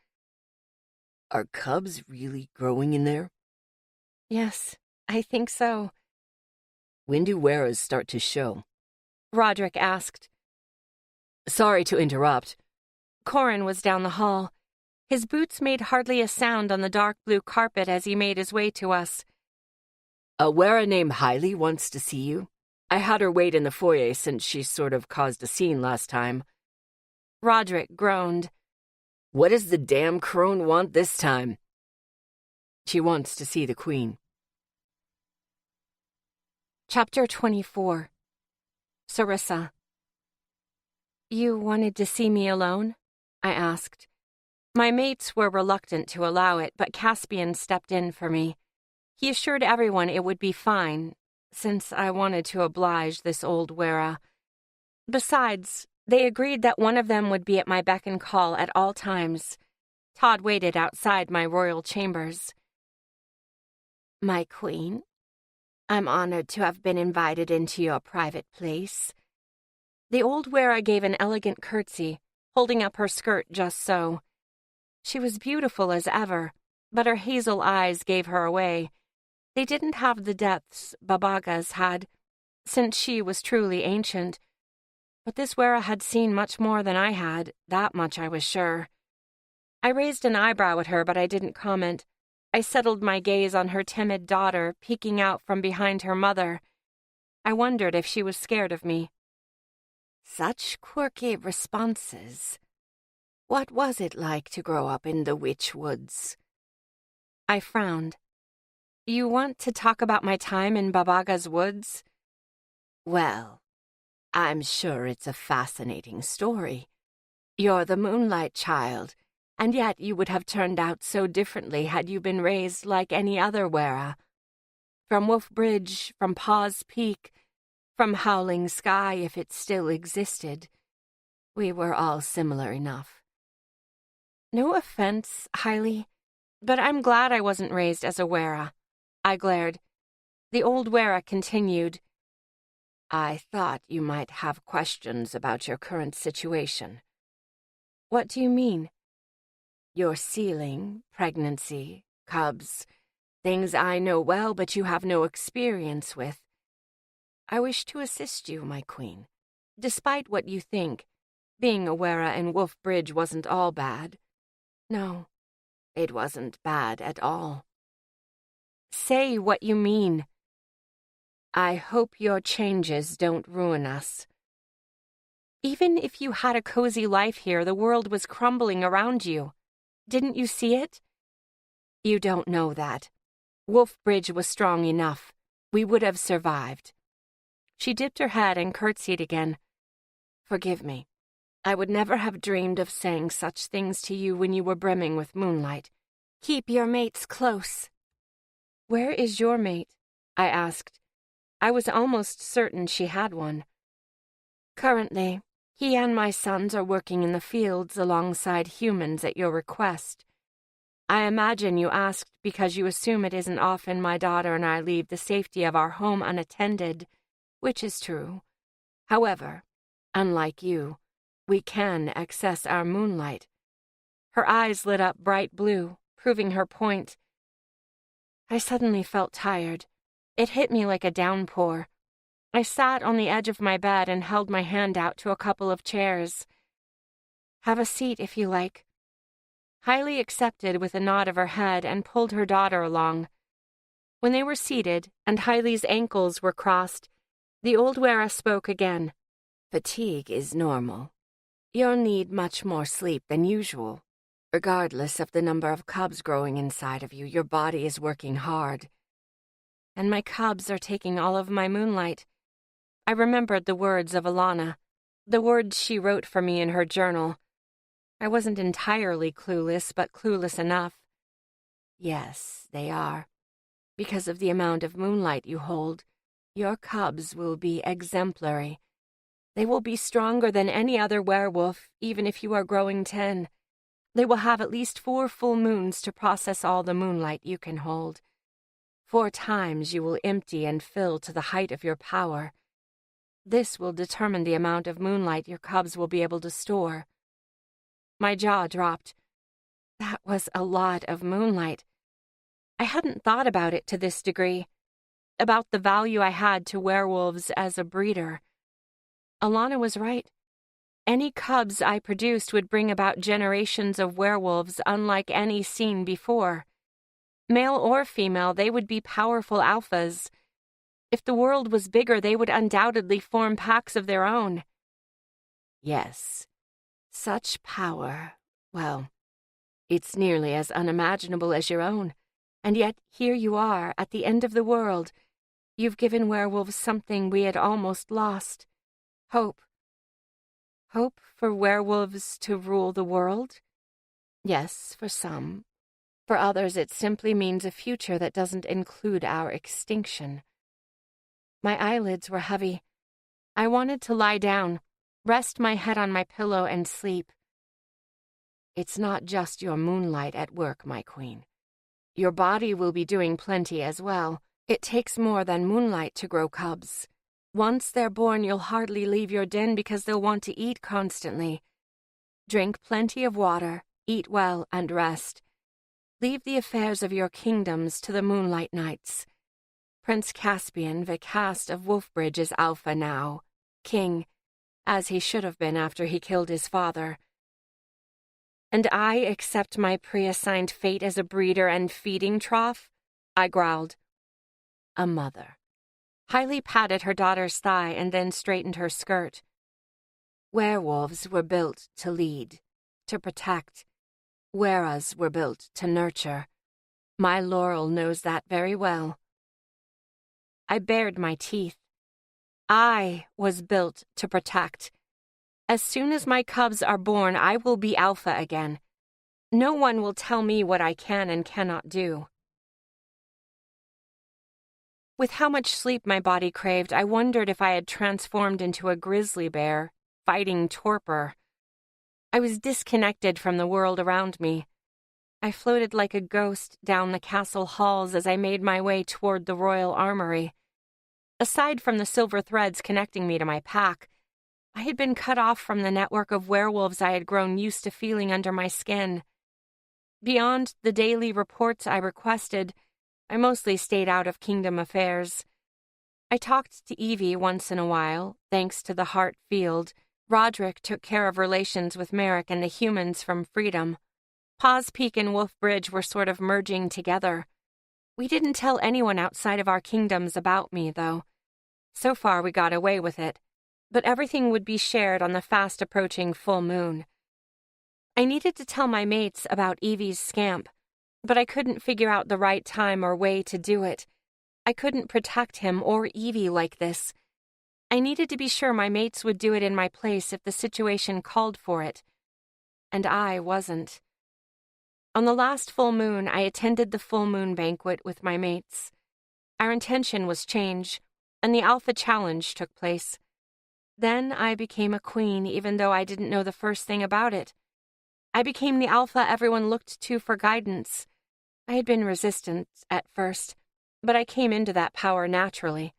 Are cubs really growing in there? Yes, I think so. When do weras start to show? Roderick asked. Sorry to interrupt. Corin was down the hall. His boots made hardly a sound on the dark blue carpet as he made his way to us. A wera named Howling wants to see you. I had her wait in the foyer since she sort of caused a scene last time. Roderick groaned. What does the damn crone want this time? She wants to see the queen. Chapter 24. Sarissa. You wanted to see me alone? I asked. My mates were reluctant to allow it, but Caspian stepped in for me. He assured everyone it would be fine, since I wanted to oblige this old wera. Besides, they agreed that one of them would be at my beck and call at all times. Todd waited outside my royal chambers. My queen, I'm honored to have been invited into your private place. The old wera gave an elegant curtsy, holding up her skirt just so. She was beautiful as ever, but her hazel eyes gave her away. They didn't have the depths Babaga's had, since she was truly ancient. But this wera had seen much more than I had, that much I was sure. I raised an eyebrow at her, but I didn't comment. I settled my gaze on her timid daughter, peeking out from behind her mother. I wondered if she was scared of me. Such quirky responses. What was it like to grow up in the witch woods? I frowned. You want to talk about my time in Babaga's woods? Well, I'm sure it's a fascinating story. You're the Moonlight Child, and yet you would have turned out so differently had you been raised like any other wera. From Wolf Bridge, from Paws Peak, from Howling Sky if it still existed. We were all similar enough. No offense, Howling, but I'm glad I wasn't raised as a wera. I glared. The old wera continued. I thought you might have questions about your current situation. What do you mean? Your sealing, pregnancy, cubs, things I know well but you have no experience with. I wish to assist you, my queen. Despite what you think, being a wera in Wolf Bridge wasn't all bad. No, it wasn't bad at all. Say what you mean. I hope your changes don't ruin us. Even if you had a cozy life here, the world was crumbling around you. Didn't you see it? You don't know that. Wolf Bridge was strong enough. We would have survived. She dipped her head and curtsied again. Forgive me. I would never have dreamed of saying such things to you when you were brimming with moonlight. Keep your mates close. Where is your mate? I asked. I was almost certain she had one. Currently, he and my sons are working in the fields alongside humans at your request. I imagine you asked because you assume it isn't often my daughter and I leave the safety of our home unattended, which is true. However, unlike you, we can access our moonlight. Her eyes lit up bright blue, proving her point. I suddenly felt tired. It hit me like a downpour. I sat on the edge of my bed and held my hand out to a couple of chairs. Have a seat if you like. Howling accepted with a nod of her head and pulled her daughter along. When they were seated and Howling's ankles were crossed, the old wera spoke again. Fatigue is normal. You'll need much more sleep than usual. Regardless of the number of cubs growing inside of you, your body is working hard. And my cubs are taking all of my moonlight. I remembered the words of Alana, the words she wrote for me in her journal. I wasn't entirely clueless, but clueless enough. Yes, they are. Because of the amount of moonlight you hold, your cubs will be exemplary. They will be stronger than any other werewolf, even if you are growing 10. They will have at least 4 full moons to process all the moonlight you can hold. 4 times you will empty and fill to the height of your power. This will determine the amount of moonlight your cubs will be able to store. My jaw dropped. That was a lot of moonlight. I hadn't thought about it to this degree, about the value I had to werewolves as a breeder. Alana was right. Any cubs I produced would bring about generations of werewolves unlike any seen before. Male or female, they would be powerful alphas. If the world was bigger, they would undoubtedly form packs of their own. Yes, such power, well, it's nearly as unimaginable as your own. And yet here you are, at the end of the world. You've given werewolves something we had almost lost. Hope. Hope for werewolves to rule the world? Yes, for some. For others, it simply means a future that doesn't include our extinction. My eyelids were heavy. I wanted to lie down, rest my head on my pillow and sleep. It's not just your moonlight at work, my queen. Your body will be doing plenty as well. It takes more than moonlight to grow cubs. Once they're born, you'll hardly leave your den because they'll want to eat constantly. Drink plenty of water, eat well, and rest. Leave the affairs of your kingdoms to the moonlight nights. Prince Caspian, the cast of Wolfbridge, is alpha now, king, as he should have been after he killed his father. And I accept my pre-assigned fate as a breeder and feeding trough? I growled. A mother. Hailey patted her daughter's thigh and then straightened her skirt. Werewolves were built to lead, to protect. Weras were built to nurture. My Laurel knows that very well. I bared my teeth. I was built to protect. As soon as my cubs are born, I will be alpha again. No one will tell me what I can and cannot do. With how much sleep my body craved, I wondered if I had transformed into a grizzly bear, fighting torpor. I was disconnected from the world around me. I floated like a ghost down the castle halls as I made my way toward the royal armory. Aside from the silver threads connecting me to my pack, I had been cut off from the network of werewolves I had grown used to feeling under my skin. Beyond the daily reports I requested, I mostly stayed out of kingdom affairs. I talked to Evie once in a while, thanks to the Heart Field. Roderick took care of relations with Merrick and the humans from Freedom. Paws Peak and Wolf Bridge were sort of merging together. We didn't tell anyone outside of our kingdoms about me, though. So far we got away with it, but everything would be shared on the fast-approaching full moon. I needed to tell my mates about Evie's scamp, but I couldn't figure out the right time or way to do it. I couldn't protect him or Evie like this. I needed to be sure my mates would do it in my place if the situation called for it. And I wasn't. On the last full moon, I attended the full moon banquet with my mates. Our intention was change, and the Alpha Challenge took place. Then I became a queen, even though I didn't know the first thing about it. I became the Alpha everyone looked to for guidance. I had been resistant at first, but I came into that power naturally,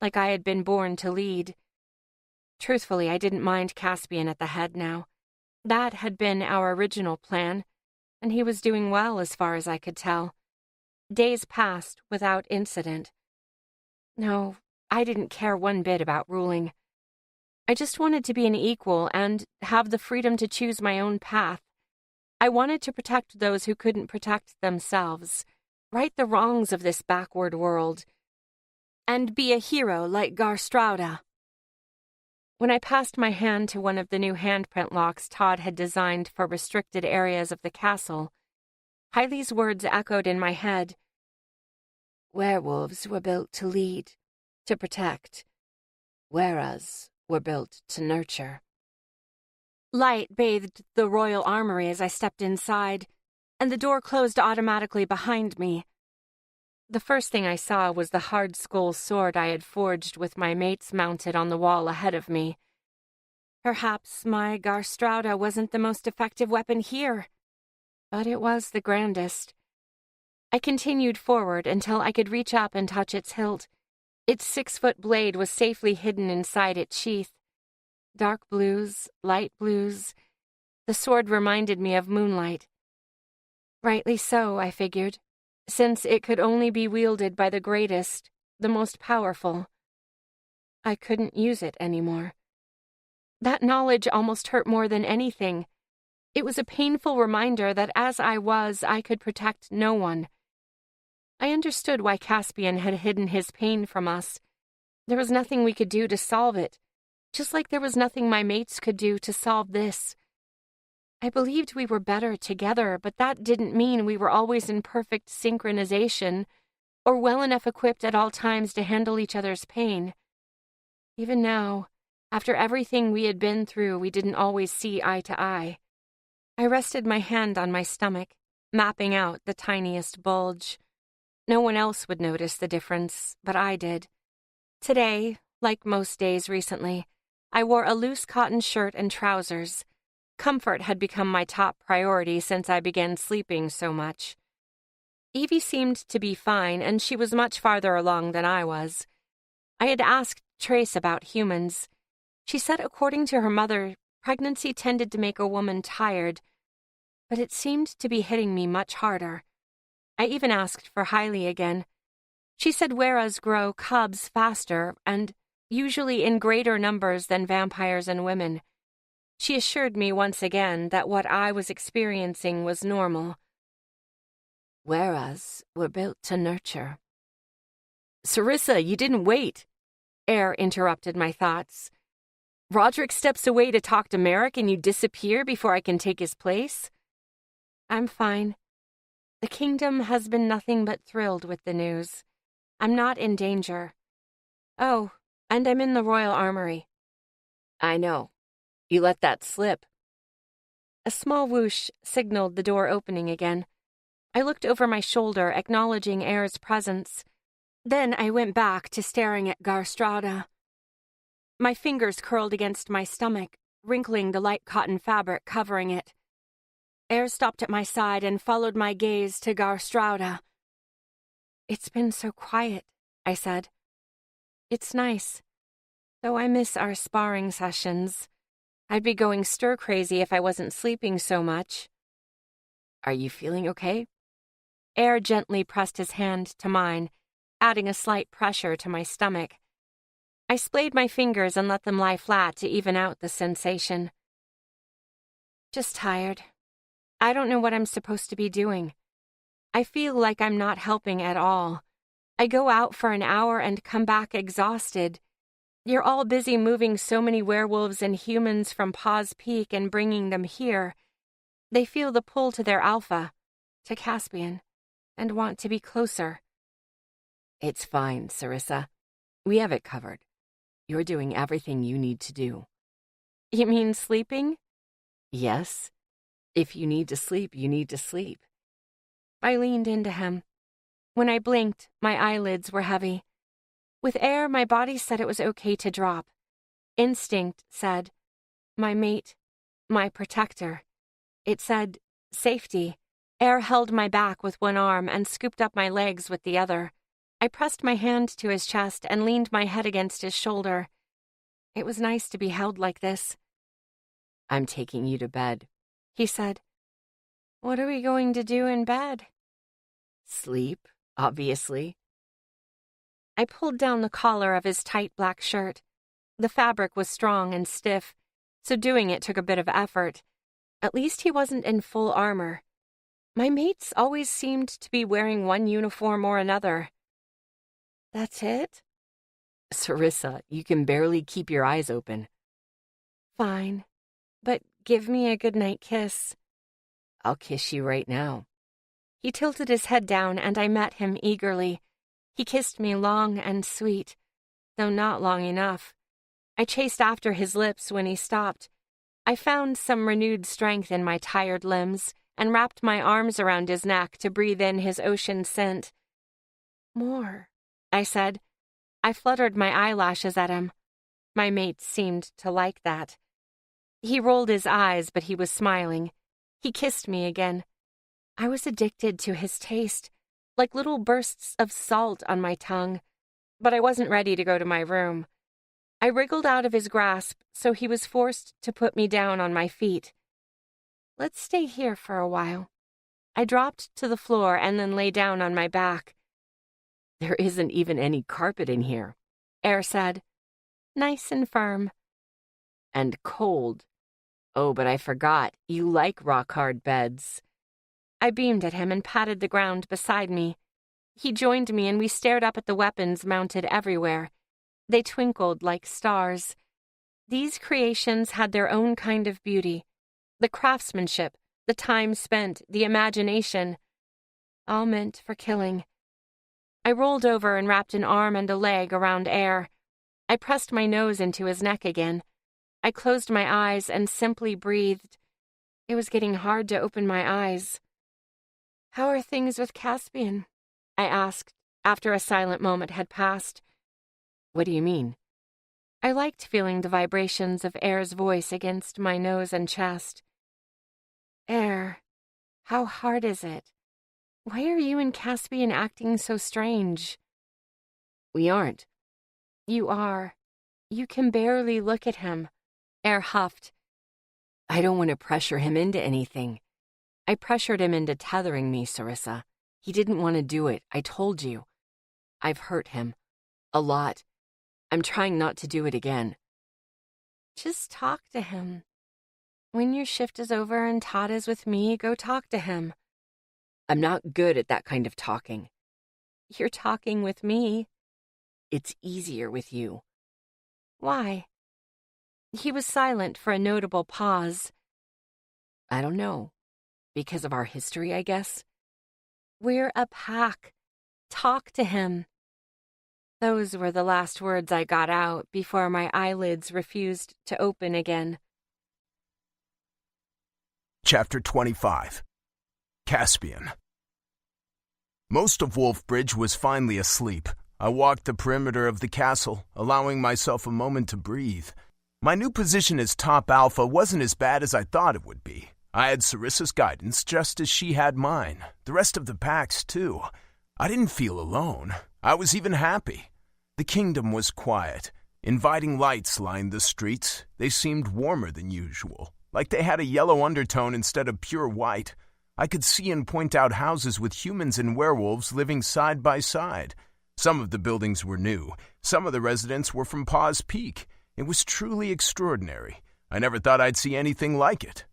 like I had been born to lead. Truthfully, I didn't mind Caspian at the head now. That had been our original plan, and he was doing well as far as I could tell. Days passed without incident. No, I didn't care one bit about ruling. I just wanted to be an equal and have the freedom to choose my own path. I wanted to protect those who couldn't protect themselves, right the wrongs of this backward world, and be a hero like Garstrauda. When I passed my hand to one of the new handprint locks Todd had designed for restricted areas of the castle, Hailey's words echoed in my head. Werewolves were built to lead, to protect. Weras were built to nurture. Light bathed the royal armory as I stepped inside, and the door closed automatically behind me. The first thing I saw was the hard skull sword I had forged with my mates mounted on the wall ahead of me. Perhaps my Garstrauda wasn't the most effective weapon here, but it was the grandest. I continued forward until I could reach up and touch its hilt. Its 6-foot blade was safely hidden inside its sheath. Dark blues, light blues. The sword reminded me of moonlight. Rightly so, I figured, since it could only be wielded by the greatest, the most powerful. I couldn't use it anymore. That knowledge almost hurt more than anything. It was a painful reminder that as I was, I could protect no one. I understood why Caspian had hidden his pain from us. There was nothing we could do to solve it, just like there was nothing my mates could do to solve this. I believed we were better together, but that didn't mean we were always in perfect synchronization or well enough equipped at all times to handle each other's pain. Even now, after everything we had been through, we didn't always see eye to eye. I rested my hand on my stomach, mapping out the tiniest bulge. No one else would notice the difference, but I did. Today, like most days recently, I wore a loose cotton shirt and trousers. Comfort had become my top priority since I began sleeping so much. Evie seemed to be fine, and she was much farther along than I was. I had asked Trace about humans. She said according to her mother, pregnancy tended to make a woman tired, but it seemed to be hitting me much harder. I even asked for Hailey again. She said weras grow cubs faster and usually in greater numbers than vampires and women. She assured me once again that what I was experiencing was normal. Weras were built to nurture. Sarissa, you didn't wait. Air interrupted my thoughts. Roderick steps away to talk to Merrick and you disappear before I can take his place? I'm fine. The kingdom has been nothing but thrilled with the news. I'm not in danger. Oh, and I'm in the Royal Armory. I know. You let that slip. A small whoosh signaled the door opening again. I looked over my shoulder, acknowledging Air's presence. Then I went back to staring at Garstrada. My fingers curled against my stomach, wrinkling the light cotton fabric covering it. Air stopped at my side and followed my gaze to Garstrada. It's been so quiet, I said. It's nice, though I miss our sparring sessions. I'd be going stir-crazy if I wasn't sleeping so much. Are you feeling okay? Air gently pressed his hand to mine, adding a slight pressure to my stomach. I splayed my fingers and let them lie flat to even out the sensation. Just tired. I don't know what I'm supposed to be doing. I feel like I'm not helping at all. I go out for an hour and come back exhausted. You're all busy moving so many werewolves and humans from Paws Peak and bringing them here. They feel the pull to their alpha, to Caspian, and want to be closer. It's fine, Sarissa. We have it covered. You're doing everything you need to do. You mean sleeping? Yes. If you need to sleep, you need to sleep. I leaned into him. When I blinked, my eyelids were heavy. With Air, my body said it was okay to drop. Instinct said, my mate, my protector. It said, safety. Air held my back with one arm and scooped up my legs with the other. I pressed my hand to his chest and leaned my head against his shoulder. It was nice to be held like this. I'm taking you to bed, he said. What are we going to do in bed? Sleep, obviously. I pulled down the collar of his tight black shirt. The fabric was strong and stiff, so doing it took a bit of effort. At least he wasn't in full armor. My mates always seemed to be wearing one uniform or another. That's it? Sarissa, you can barely keep your eyes open. Fine, but give me a goodnight kiss. I'll kiss you right now. He tilted his head down and I met him eagerly. He kissed me long and sweet, though not long enough. I chased after his lips when he stopped. I found some renewed strength in my tired limbs and wrapped my arms around his neck to breathe in his ocean scent. More, I said. I fluttered my eyelashes at him. My mate seemed to like that. He rolled his eyes, but he was smiling. He kissed me again. I was addicted to his taste, like little bursts of salt on my tongue, but I wasn't ready to go to my room. I wriggled out of his grasp, so he was forced to put me down on my feet. Let's stay here for a while. I dropped to the floor and then lay down on my back. There isn't even any carpet in here, Air said. Nice and firm. and cold. Oh, but I forgot, you like rock-hard beds. I beamed at him and patted the ground beside me. He joined me and we stared up at the weapons mounted everywhere. They twinkled like stars. These creations had their own kind of beauty. The craftsmanship, the time spent, the imagination. All meant for killing. I rolled over and wrapped an arm and a leg around Air. I pressed my nose into his neck again. I closed my eyes and simply breathed. It was getting hard to open my eyes. How are things with Caspian? I asked, after a silent moment had passed. What do you mean? I liked feeling the vibrations of Air's voice against my nose and chest. Air, how hard is it? Why are you and Caspian acting so strange? We aren't. You are. You can barely look at him. Air huffed. I don't want to pressure him into anything. I pressured him into tethering me, Sarissa. He didn't want to do it, I told you. I've hurt him. A lot. I'm trying not to do it again. Just talk to him. When your shift is over and Todd is with me, go talk to him. I'm not good at that kind of talking. You're talking with me. It's easier with you. Why? He was silent for a notable pause. I don't know. Because of our history, I guess. We're a pack. Talk to him. Those were the last words I got out before my eyelids refused to open again. Chapter 25. Caspian. Most of Wolfbridge was finally asleep. I walked the perimeter of the castle, allowing myself a moment to breathe. My new position as top alpha wasn't as bad as I thought it would be. I had Sarissa's guidance just as she had mine. The rest of the packs, too. I didn't feel alone. I was even happy. The kingdom was quiet. Inviting lights lined the streets. They seemed warmer than usual, like they had a yellow undertone instead of pure white. I could see and point out houses with humans and werewolves living side by side. Some of the buildings were new. Some of the residents were from Paws Peak. It was truly extraordinary. I never thought I'd see anything like it.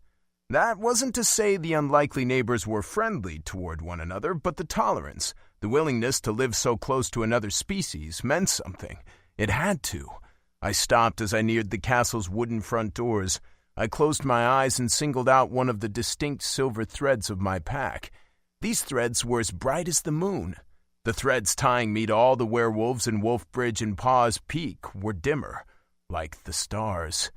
That wasn't to say the unlikely neighbors were friendly toward one another, but the tolerance, the willingness to live so close to another species meant something. It had to. I stopped as I neared the castle's wooden front doors. I closed my eyes and singled out one of the distinct silver threads of my pack. These threads were as bright as the moon. The threads tying me to all the werewolves in Wolfbridge and Paws Peak were dimmer, like the stars.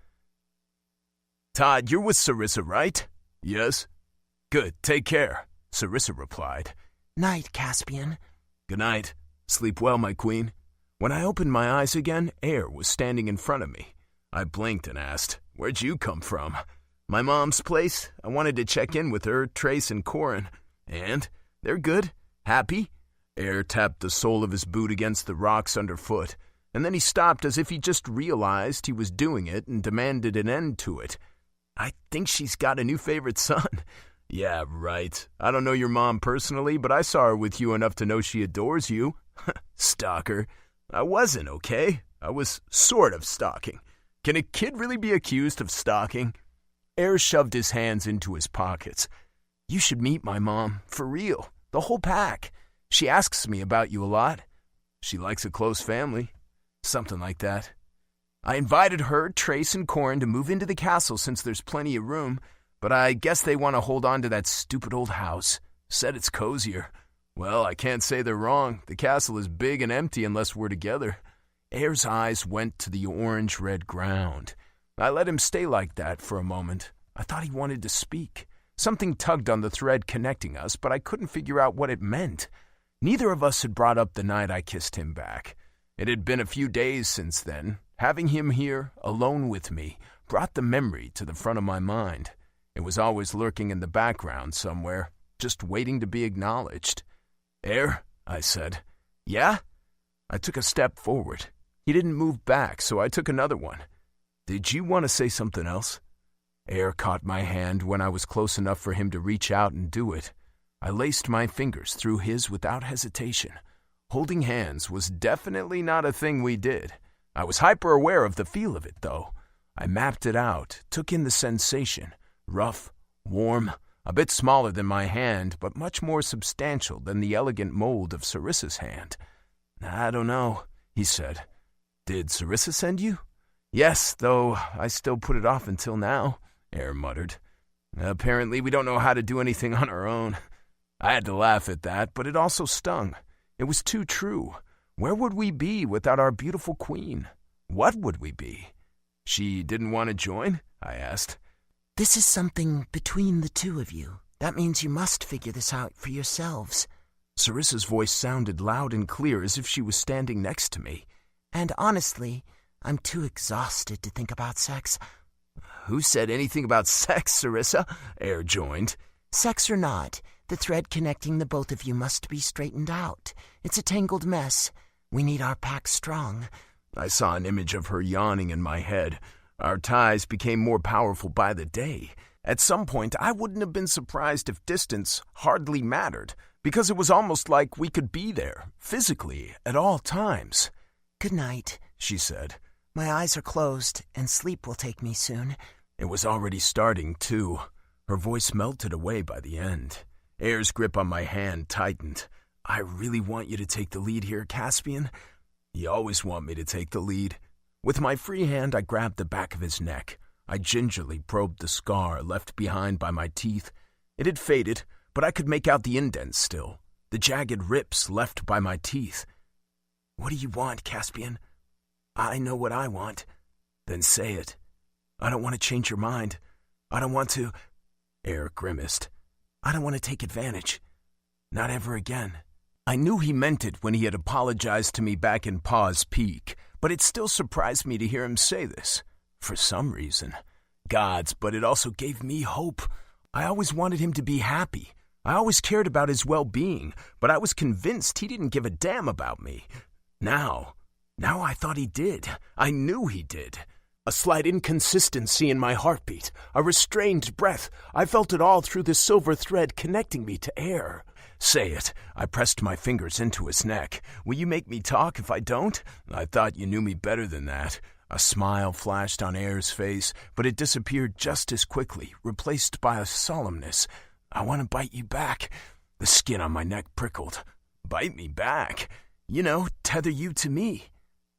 Todd, you're with Sarissa, right? Yes. Good, take care, Sarissa replied. Night, Caspian. Good night. Sleep well, my queen. When I opened my eyes again, Air was standing in front of me. I blinked and asked, "Where'd you come from?" "My mom's place. I wanted to check in with her, Trace, and Corin." "And? They're good? Happy?" Air tapped the sole of his boot against the rocks underfoot, and then he stopped as if he just realized he was doing it and demanded an end to it. "I think she's got a new favorite son." "Yeah, right. I don't know your mom personally, but I saw her with you enough to know she adores you." "Stalker." "I wasn't, okay? I was sort of stalking. Can a kid really be accused of stalking?" Air shoved his hands into his pockets. "You should meet my mom, for real. The whole pack. She asks me about you a lot. She likes a close family. Something like that. I invited her, Trace, and Corin to move into the castle since there's plenty of room, but I guess they want to hold on to that stupid old house. Said it's cozier. Well, I can't say they're wrong. The castle is big and empty unless we're together." Air's eyes went to the orange-red ground. I let him stay like that for a moment. I thought he wanted to speak. Something tugged on the thread connecting us, but I couldn't figure out what it meant. Neither of us had brought up the night I kissed him back. It had been a few days since then. Having him here, alone with me, brought the memory to the front of my mind. It was always lurking in the background somewhere, just waiting to be acknowledged. Air, I said. Yeah? I took a step forward. He didn't move back, so I took another one. Did you want to say something else? Air caught my hand when I was close enough for him to reach out and do it. I laced my fingers through his without hesitation. Holding hands was definitely not a thing we did. I was hyper-aware of the feel of it, though. I mapped it out, took in the sensation. Rough, warm, a bit smaller than my hand, but much more substantial than the elegant mold of Sarissa's hand. I don't know, he said. Did Sarissa send you? Yes, though I still put it off until now, Air muttered. Apparently we don't know how to do anything on our own. I had to laugh at that, but it also stung. It was too true. Where would we be without our beautiful queen? What would we be? She didn't want to join? I asked. This is something between the two of you. That means you must figure this out for yourselves. Sarissa's voice sounded loud and clear as if she was standing next to me. And honestly, I'm too exhausted to think about sex. Who said anything about sex, Sarissa? Air joined. Sex or not, the thread connecting the both of you must be straightened out. It's a tangled mess. We need our pack strong. I saw an image of her yawning in my head. Our ties became more powerful by the day. At some point, I wouldn't have been surprised if distance hardly mattered, because it was almost like we could be there, physically, at all times. Good night, she said. My eyes are closed, and sleep will take me soon. It was already starting, too. Her voice melted away by the end. Air's grip on my hand tightened. I really want you to take the lead here, Caspian. You always want me to take the lead. With my free hand, I grabbed the back of his neck. I gingerly probed the scar left behind by my teeth. It had faded, but I could make out the indents still, the jagged rips left by my teeth. What do you want, Caspian? I know what I want. Then say it. I don't want to change your mind. I don't want to... Air grimaced. I don't want to take advantage. Not ever again. I knew he meant it when he had apologized to me back in Paws Peak, but it still surprised me to hear him say this. For some reason. Gods, but it also gave me hope. I always wanted him to be happy. I always cared about his well-being, but I was convinced he didn't give a damn about me. Now I thought he did. I knew he did. A slight inconsistency in my heartbeat, a restrained breath. I felt it all through the silver thread connecting me to Air. Say it. I pressed my fingers into his neck. Will you make me talk if I don't? I thought you knew me better than that. A smile flashed on Air's face, but it disappeared just as quickly, replaced by a solemnness. I want to bite you back. The skin on my neck prickled. Bite me back? You know, tether you to me.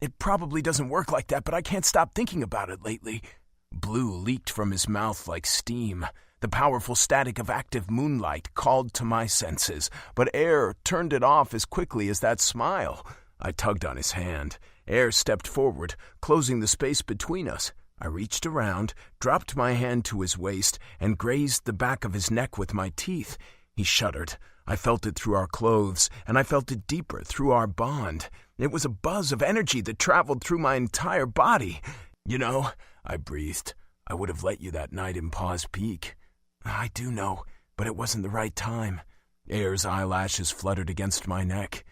It probably doesn't work like that, but I can't stop thinking about it lately. Blue leaked from his mouth like steam. The powerful static of active moonlight called to my senses, but Air turned it off as quickly as that smile. I tugged on his hand. Air stepped forward, closing the space between us. I reached around, dropped my hand to his waist, and grazed the back of his neck with my teeth. He shuddered. I felt it through our clothes, and I felt it deeper through our bond. It was a buzz of energy that traveled through my entire body. You know, I breathed, I would have let you that night in Paws Peak. I do know, but it wasn't the right time. Air's eyelashes fluttered against my neck.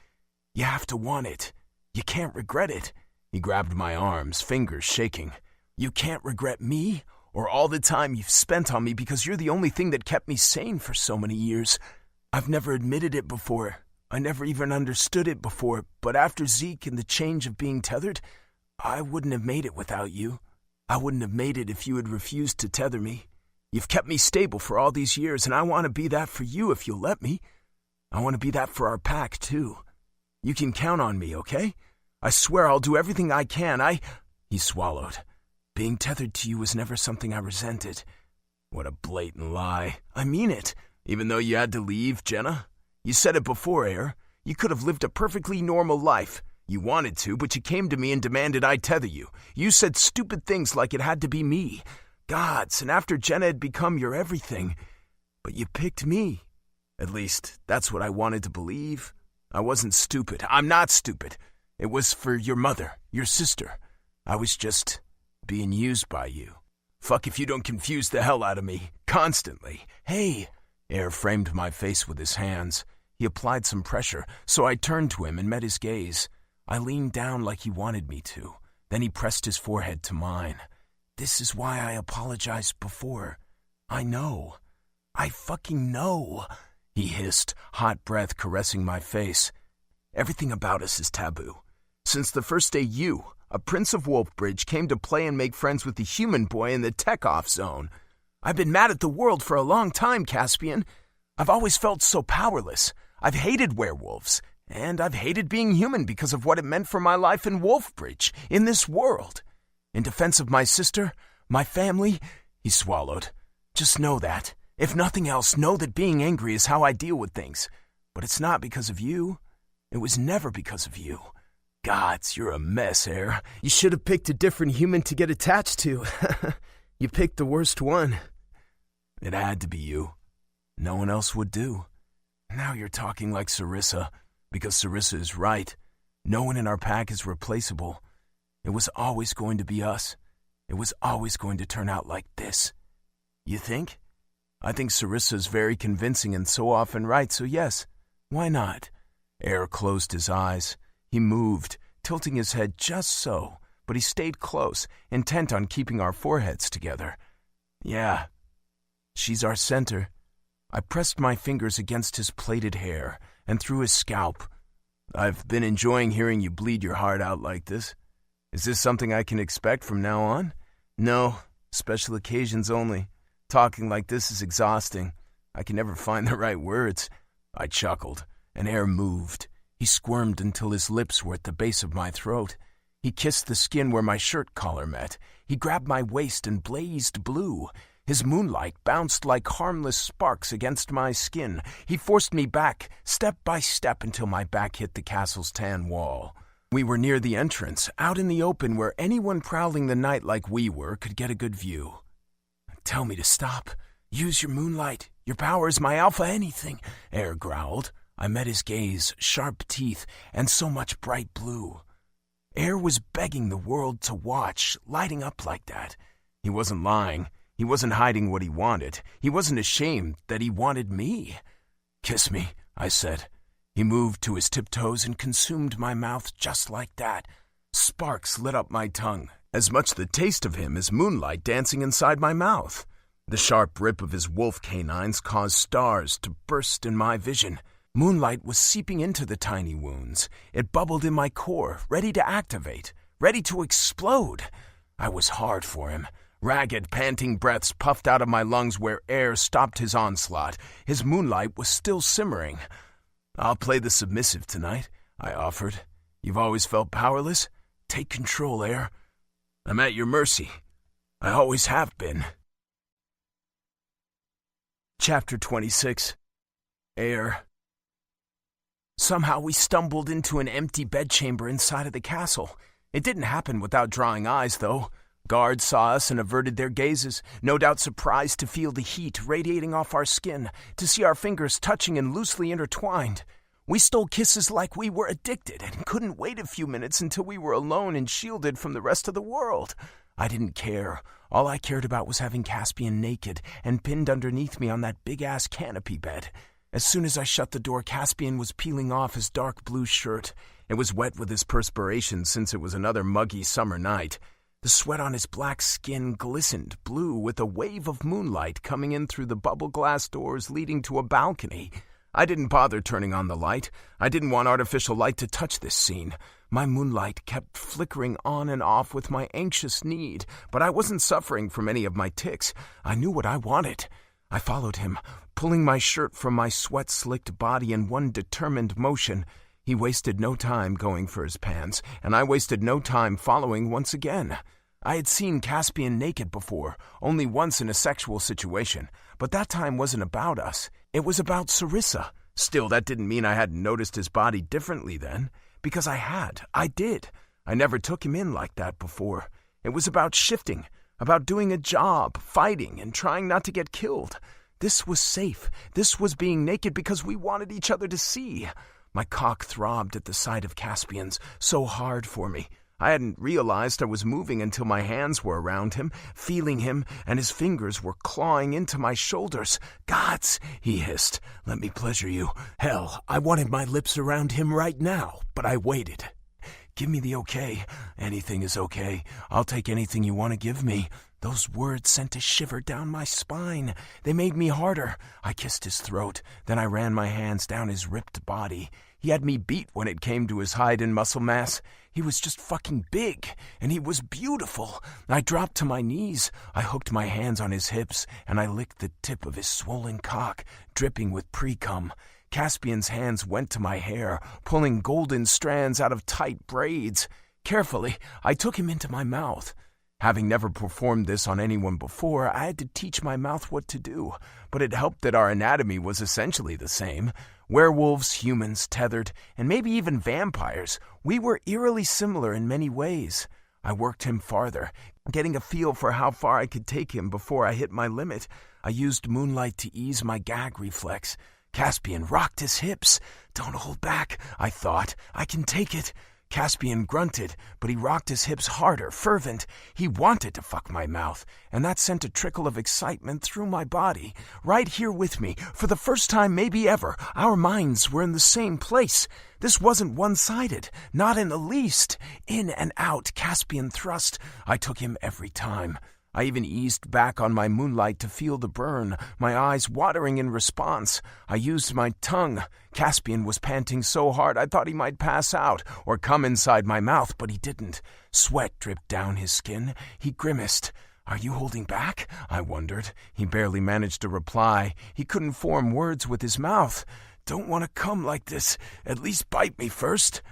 You have to want it. You can't regret it. He grabbed my arms, fingers shaking. You can't regret me or all the time you've spent on me because you're the only thing that kept me sane for so many years. I've never admitted it before. I never even understood it before, but after Zeke and the change of being tethered, I wouldn't have made it without you. I wouldn't have made it if you had refused to tether me. You've kept me stable for all these years, and I want to be that for you if you'll let me. I want to be that for our pack, too. You can count on me, okay? I swear I'll do everything I can. He swallowed. Being tethered to you was never something I resented. What a blatant lie. I mean it. Even though you had to leave, Jenna. You said it before, Air. You could have lived a perfectly normal life. You wanted to, but you came to me and demanded I tether you. You said stupid things like it had to be me. Gods, and after Jenna had become your everything. But you picked me. At least, that's what I wanted to believe. I wasn't stupid. I'm not stupid. It was for your mother, your sister. I was just being used by you. Fuck if you don't confuse the hell out of me. Constantly. Hey. Air framed my face with his hands. He applied some pressure, so I turned to him and met his gaze. I leaned down like he wanted me to. Then he pressed his forehead to mine. This is why I apologized before. I know. I fucking know, he hissed, hot breath caressing my face. Everything about us is taboo. Since the first day you, a prince of Wolfbridge, came to play and make friends with the human boy in the tech-off zone. I've been mad at the world for a long time, Caspian. I've always felt so powerless. I've hated werewolves, and I've hated being human because of what it meant for my life in Wolfbridge, in this world. In defense of my sister, my family, he swallowed. Just know that. If nothing else, know that being angry is how I deal with things. But it's not because of you. It was never because of you. Gods, you're a mess, Air. You should have picked a different human to get attached to. You picked the worst one. It had to be you. No one else would do. Now you're talking like Sarissa, because Sarissa is right. No one in our pack is replaceable. It was always going to be us. It was always going to turn out like this. You think? I think Sarissa's very convincing and so often right, so yes, why not? Air closed his eyes. He moved, tilting his head just so, but he stayed close, intent on keeping our foreheads together. Yeah, she's our center. I pressed my fingers against his plaited hair and through his scalp. I've been enjoying hearing you bleed your heart out like this. Is this something I can expect from now on? No, special occasions only. Talking like this is exhausting. I can never find the right words. I chuckled, and Air moved. He squirmed until his lips were at the base of my throat. He kissed the skin where my shirt collar met. He grabbed my waist and blazed blue. His moonlight bounced like harmless sparks against my skin. He forced me back, step by step, until my back hit the castle's tan wall. We were near the entrance, out in the open where anyone prowling the night like we were could get a good view. Tell me to stop. Use your moonlight. Your power is my alpha anything, Air growled. I met his gaze, sharp teeth, and so much bright blue. Air was begging the world to watch, lighting up like that. He wasn't lying. He wasn't hiding what he wanted. He wasn't ashamed that he wanted me. Kiss me, I said. He moved to his tiptoes and consumed my mouth just like that. Sparks lit up my tongue, as much the taste of him as moonlight dancing inside my mouth. The sharp rip of his wolf canines caused stars to burst in my vision. Moonlight was seeping into the tiny wounds. It bubbled in my core, ready to activate, ready to explode. I was hard for him. Ragged, panting breaths puffed out of my lungs where Air stopped his onslaught. His moonlight was still simmering. I'll play the submissive tonight, I offered. You've always felt powerless? Take control, Air. I'm at your mercy. I always have been. Chapter 26. Air. Somehow we stumbled into an empty bedchamber inside of the castle. It didn't happen without drawing eyes, though. Guards saw us and averted their gazes, no doubt surprised to feel the heat radiating off our skin, to see our fingers touching and loosely intertwined. We stole kisses like we were addicted and couldn't wait a few minutes until we were alone and shielded from the rest of the world. I didn't care. All I cared about was having Caspian naked and pinned underneath me on that big-ass canopy bed. As soon as I shut the door, Caspian was peeling off his dark blue shirt. It was wet with his perspiration since it was another muggy summer night. The sweat on his black skin glistened blue with a wave of moonlight coming in through the bubble glass doors leading to a balcony. I didn't bother turning on the light. I didn't want artificial light to touch this scene. My moonlight kept flickering on and off with my anxious need, but I wasn't suffering from any of my tics. I knew what I wanted. I followed him, pulling my shirt from my sweat-slicked body in one determined motion. He wasted no time going for his pants, and I wasted no time following once again. I had seen Caspian naked before, only once in a sexual situation, but that time wasn't about us. It was about Sarissa. Still, that didn't mean I hadn't noticed his body differently then, because I had. I did. I never took him in like that before. It was about shifting, about doing a job, fighting, and trying not to get killed. This was safe. This was being naked because we wanted each other to see. My cock throbbed at the sight of Caspian's, so hard for me. I hadn't realized I was moving until my hands were around him, feeling him, and his fingers were clawing into my shoulders. "Gods," he hissed, "let me pleasure you." Hell, I wanted my lips around him right now, but I waited. "Give me the okay. Anything is okay. I'll take anything you want to give me." Those words sent a shiver down my spine. They made me harder. I kissed his throat. Then I ran my hands down his ripped body. He had me beat when it came to his hide and muscle mass. He was just fucking big, and he was beautiful. I dropped to my knees. I hooked my hands on his hips, and I licked the tip of his swollen cock, dripping with pre-cum. Caspian's hands went to my hair, pulling golden strands out of tight braids. Carefully, I took him into my mouth. Having never performed this on anyone before, I had to teach my mouth what to do, but it helped that our anatomy was essentially the same. Werewolves, humans, tethered, and maybe even vampires, we were eerily similar in many ways. I worked him farther, getting a feel for how far I could take him before I hit my limit. I used moonlight to ease my gag reflex. Caspian rocked his hips. "Don't hold back," I thought. "I can take it." Caspian grunted, but he rocked his hips harder, fervent. He wanted to fuck my mouth, and that sent a trickle of excitement through my body. Right here with me, for the first time maybe ever, our minds were in the same place. This wasn't one-sided, not in the least. In and out, Caspian thrust. I took him every time. I even eased back on my moonlight to feel the burn, my eyes watering in response. I used my tongue. Caspian was panting so hard I thought he might pass out or come inside my mouth, but he didn't. Sweat dripped down his skin. He grimaced. "Are you holding back?" I wondered. He barely managed to reply. He couldn't form words with his mouth. "Don't want to come like this. At least bite me first."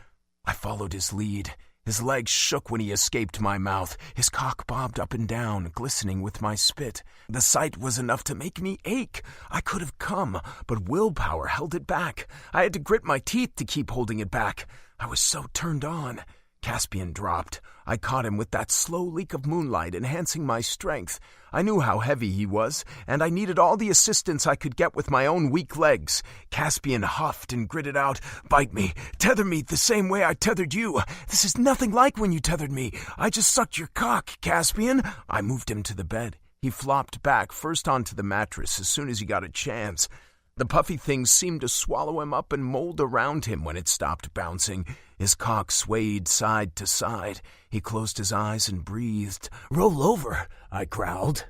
I followed his lead. His legs shook when he escaped my mouth. His cock bobbed up and down, glistening with my spit. The sight was enough to make me ache. I could have come, but willpower held it back. I had to grit my teeth to keep holding it back. I was so turned on. Caspian dropped. I caught him with that slow leak of moonlight enhancing my strength. I knew how heavy he was, and I needed all the assistance I could get with my own weak legs. Caspian huffed and gritted out, "Bite me, tether me the same way I tethered you. This is nothing like when you tethered me. I just sucked your cock, Caspian." I moved him to the bed. He flopped back first onto the mattress as soon as he got a chance. The puffy thing seemed to swallow him up and mold around him when it stopped bouncing. His cock swayed side to side. He closed his eyes and breathed. "Roll over," I growled.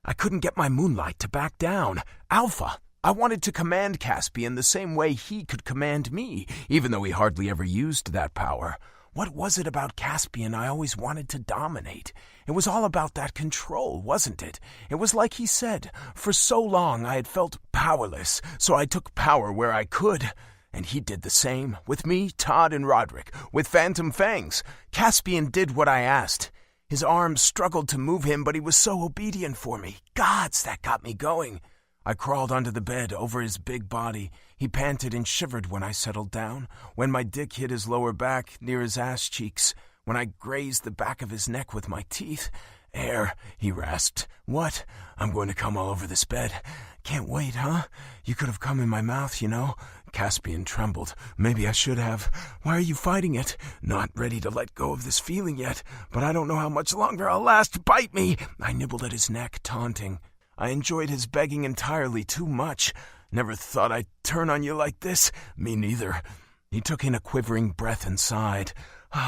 I couldn't get my moonlight to back down. Alpha! I wanted to command Caspian the same way he could command me, even though he hardly ever used that power. What was it about Caspian I always wanted to dominate? It was all about that control, wasn't it? It was like he said, for so long I had felt powerless, so I took power where I could. And he did the same, with me, Todd, and Roderick, with Phantom Fangs. Caspian did what I asked. His arms struggled to move him, but he was so obedient for me. Gods, that got me going. I crawled onto the bed over his big body. He panted and shivered when I settled down, when my dick hit his lower back near his ass cheeks, when I grazed the back of his neck with my teeth. "Air," he rasped. "What? I'm going to come all over this bed. Can't wait, huh? You could have come in my mouth, you know." Caspian trembled. "Maybe I should have. Why are you fighting it?" "Not ready to let go of this feeling yet, but I don't know how much longer I'll last. Bite me!" I nibbled at his neck, taunting. I enjoyed his begging entirely too much. "Never thought I'd turn on you like this." "Me neither." He took in a quivering breath and sighed.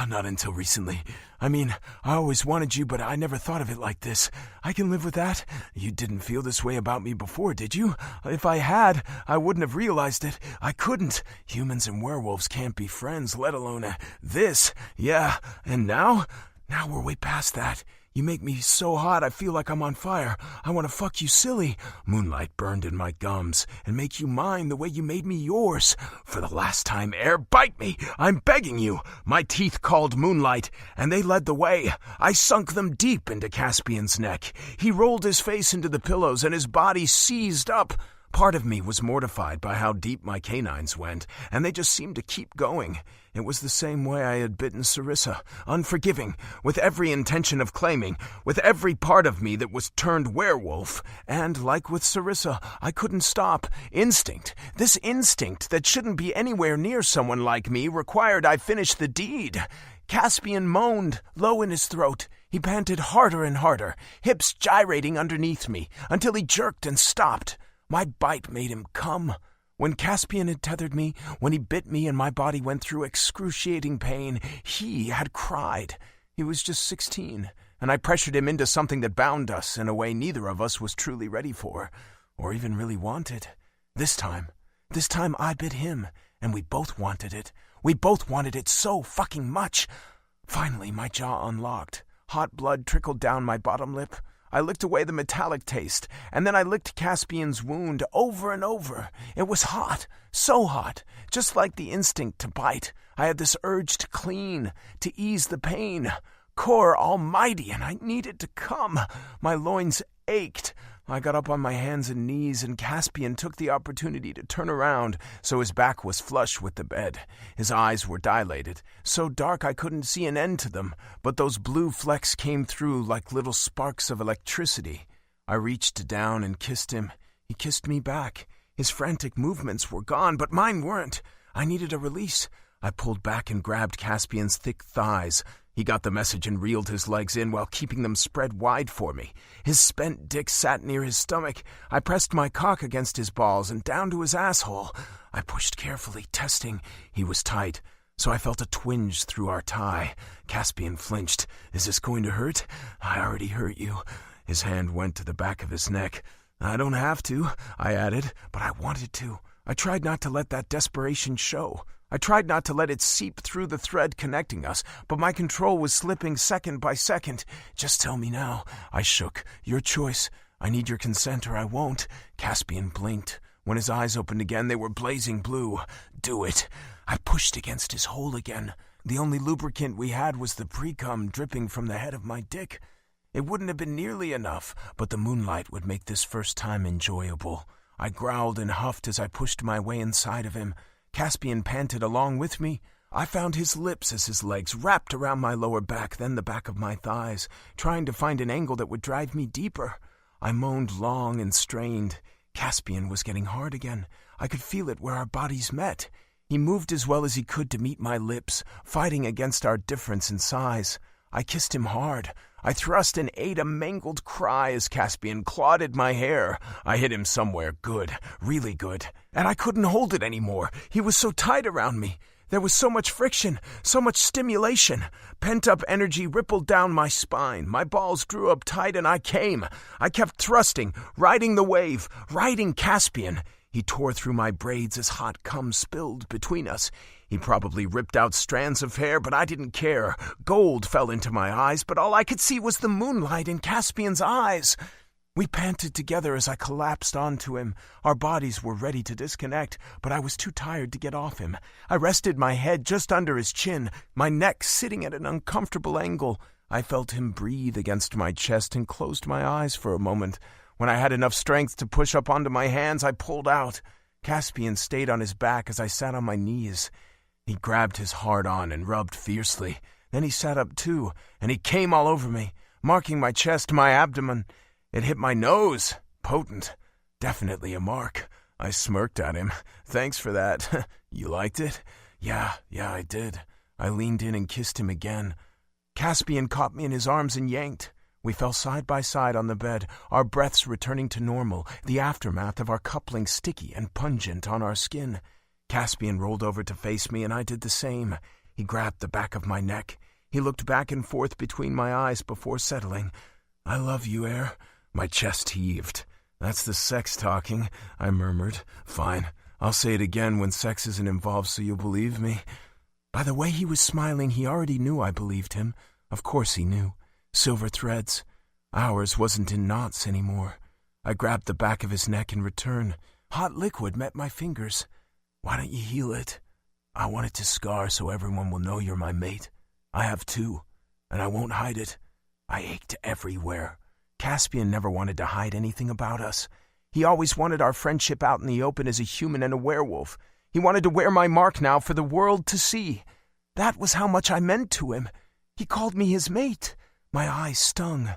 Not until recently. I mean, I always wanted you, but I never thought of it like this. I can live with that. You didn't feel this way about me before, did you? If I had, I wouldn't have realized it. I couldn't. Humans and werewolves can't be friends, let alone this. Yeah, and now? Now we're way past that. You make me so hot I feel like I'm on fire. I want to fuck you silly. Moonlight burned in my gums and make you mine the way you made me yours. For the last time, Air, bite me. I'm begging you. My teeth called moonlight, and they led the way. I sunk them deep into Caspian's neck. He rolled his face into the pillows and his body seized up. Part of me was mortified by how deep my canines went, and they just seemed to keep going. It was the same way I had bitten Sarissa, unforgiving, with every intention of claiming, with every part of me that was turned werewolf. And, like with Sarissa, I couldn't stop. Instinct, this instinct that shouldn't be anywhere near someone like me, required I finish the deed. Caspian moaned, low in his throat. He panted harder and harder, hips gyrating underneath me, until he jerked and stopped. My bite made him come. When Caspian had tethered me, when he bit me and my body went through excruciating pain, he had cried. He was just 16, and I pressured him into something that bound us in a way neither of us was truly ready for, or even really wanted. This time I bit him, and we both wanted it. We both wanted it so fucking much. Finally, my jaw unlocked. Hot blood trickled down my bottom lip. I licked away the metallic taste, and then I licked Caspian's wound over and over. It was hot, so hot, just like the instinct to bite. I had this urge to clean, to ease the pain. Core almighty, and I needed to come. My loins ached. I got up on my hands and knees, and Caspian took the opportunity to turn around so his back was flush with the bed. His eyes were dilated, so dark I couldn't see an end to them, but those blue flecks came through like little sparks of electricity. I reached down and kissed him. He kissed me back. His frantic movements were gone, but mine weren't. I needed a release. I pulled back and grabbed Caspian's thick thighs. He got the message and reeled his legs in while keeping them spread wide for me. His spent dick sat near his stomach. I pressed my cock against his balls and down to his asshole. I pushed carefully, testing. He was tight, so I felt a twinge through our tie. Caspian flinched. Is this going to hurt? I already hurt you. His hand went to the back of his neck. I don't have to, I added, but I wanted to. I tried not to let that desperation show. I tried not to let it seep through the thread connecting us, but my control was slipping second by second. Just tell me now. I shook. Your choice. I need your consent or I won't. Caspian blinked. When his eyes opened again, they were blazing blue. Do it. I pushed against his hole again. The only lubricant we had was the pre-cum dripping from the head of my dick. It wouldn't have been nearly enough, but the moonlight would make this first time enjoyable. I growled and huffed as I pushed my way inside of him. Caspian panted along with me. I found his lips as his legs wrapped around my lower back, then the back of my thighs, trying to find an angle that would drive me deeper. I moaned long and strained. Caspian was getting hard again. I could feel it where our bodies met. He moved as well as he could to meet my lips, fighting against our difference in size. I kissed him hard. I thrust and ate a mangled cry as Caspian clawed at my hair. I hit him somewhere good, really good, and I couldn't hold it anymore. He was so tight around me. There was so much friction, so much stimulation. Pent-up energy rippled down my spine. My balls drew up tight and I came. I kept thrusting, riding the wave, riding Caspian. He tore through my braids as hot cum spilled between us. He probably ripped out strands of hair, but I didn't care. Gold fell into my eyes, but all I could see was the moonlight in Caspian's eyes. We panted together as I collapsed onto him. Our bodies were ready to disconnect, but I was too tired to get off him. I rested my head just under his chin, my neck sitting at an uncomfortable angle. I felt him breathe against my chest and closed my eyes for a moment. When I had enough strength to push up onto my hands, I pulled out. Caspian stayed on his back as I sat on my knees. He grabbed his hard-on and rubbed fiercely. Then he sat up too, and he came all over me, marking my chest, my abdomen. It hit my nose. Potent. Definitely a mark. I smirked at him. Thanks for that. You liked it? Yeah, I did. I leaned in and kissed him again. Caspian caught me in his arms and yanked. We fell side by side on the bed, our breaths returning to normal, the aftermath of our coupling sticky and pungent on our skin. Caspian rolled over to face me, and I did the same. He grabbed the back of my neck. He looked back and forth between my eyes before settling. I love you, Air. My chest heaved. That's the sex talking, I murmured. Fine. I'll say it again when sex isn't involved so you'll believe me. By the way he was smiling, he already knew I believed him. Of course he knew. Silver threads. Ours wasn't in knots anymore. I grabbed the back of his neck in return. Hot liquid met my fingers. Why don't you heal it? I want it to scar so everyone will know you're my mate. I have too, and I won't hide it. I ached everywhere. Caspian never wanted to hide anything about us. He always wanted our friendship out in the open as a human and a werewolf. He wanted to wear my mark now for the world to see. That was how much I meant to him. He called me his mate. My eyes stung.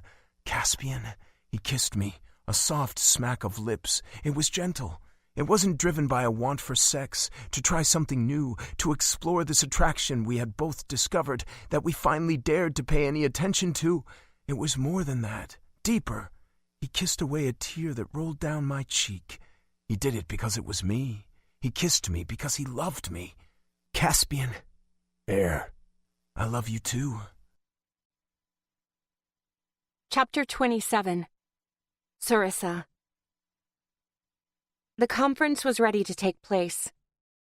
Caspian. He kissed me, a soft smack of lips. It was gentle. It wasn't driven by a want for sex, to try something new, to explore this attraction we had both discovered that we finally dared to pay any attention to. It was more than that, deeper. He kissed away a tear that rolled down my cheek. He did it because it was me. He kissed me because he loved me. Caspian. Air. I love you too. Chapter 27. Sarissa. The conference was ready to take place.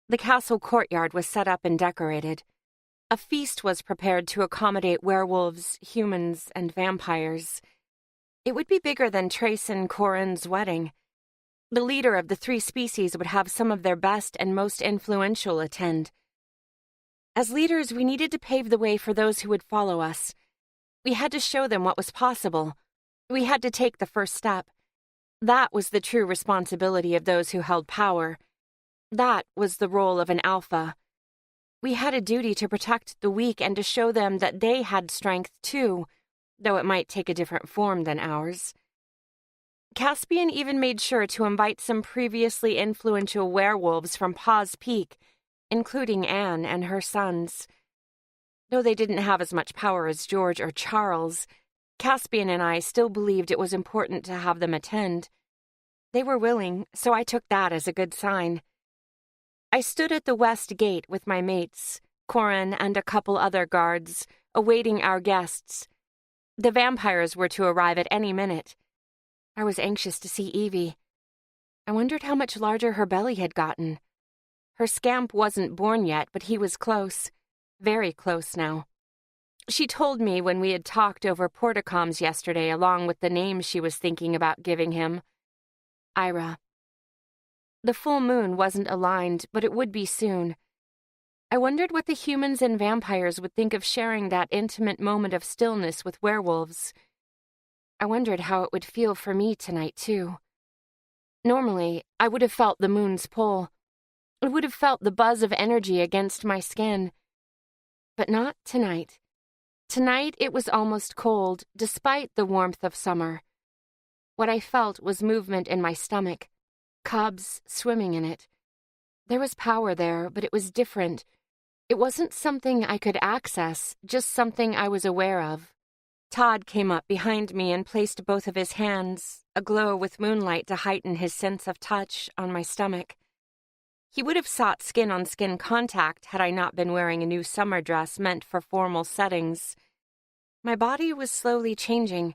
The castle courtyard was set up and decorated. A feast was prepared to accommodate werewolves, humans, and vampires. It would be bigger than Trace and Corin's wedding. The leader of the three species would have some of their best and most influential attend. As leaders, we needed to pave the way for those who would follow us. We had to show them what was possible. We had to take the first step. That was the true responsibility of those who held power. That was the role of an alpha. We had a duty to protect the weak and to show them that they had strength too, though it might take a different form than ours. Caspian even made sure to invite some previously influential werewolves from Paws Peak, including Anne and her sons. Though they didn't have as much power as George or Charles, Caspian and I still believed it was important to have them attend. They were willing, so I took that as a good sign. I stood at the west gate with my mates, Corin and a couple other guards, awaiting our guests. The vampires were to arrive at any minute. I was anxious to see Evie. I wondered how much larger her belly had gotten. Her scamp wasn't born yet, but he was close. Very close now. She told me when we had talked over portacoms yesterday along with the name she was thinking about giving him. Ira. The full moon wasn't aligned, but it would be soon. I wondered what the humans and vampires would think of sharing that intimate moment of stillness with werewolves. I wondered how it would feel for me tonight, too. Normally, I would have felt the moon's pull. I would have felt the buzz of energy against my skin. But not tonight. Tonight it was almost cold, despite the warmth of summer. What I felt was movement in my stomach, cubs swimming in it. There was power there, but it was different. It wasn't something I could access, just something I was aware of. Todd came up behind me and placed both of his hands, aglow with moonlight to heighten his sense of touch, on my stomach. He would have sought skin-on-skin contact had I not been wearing a new summer dress meant for formal settings. My body was slowly changing,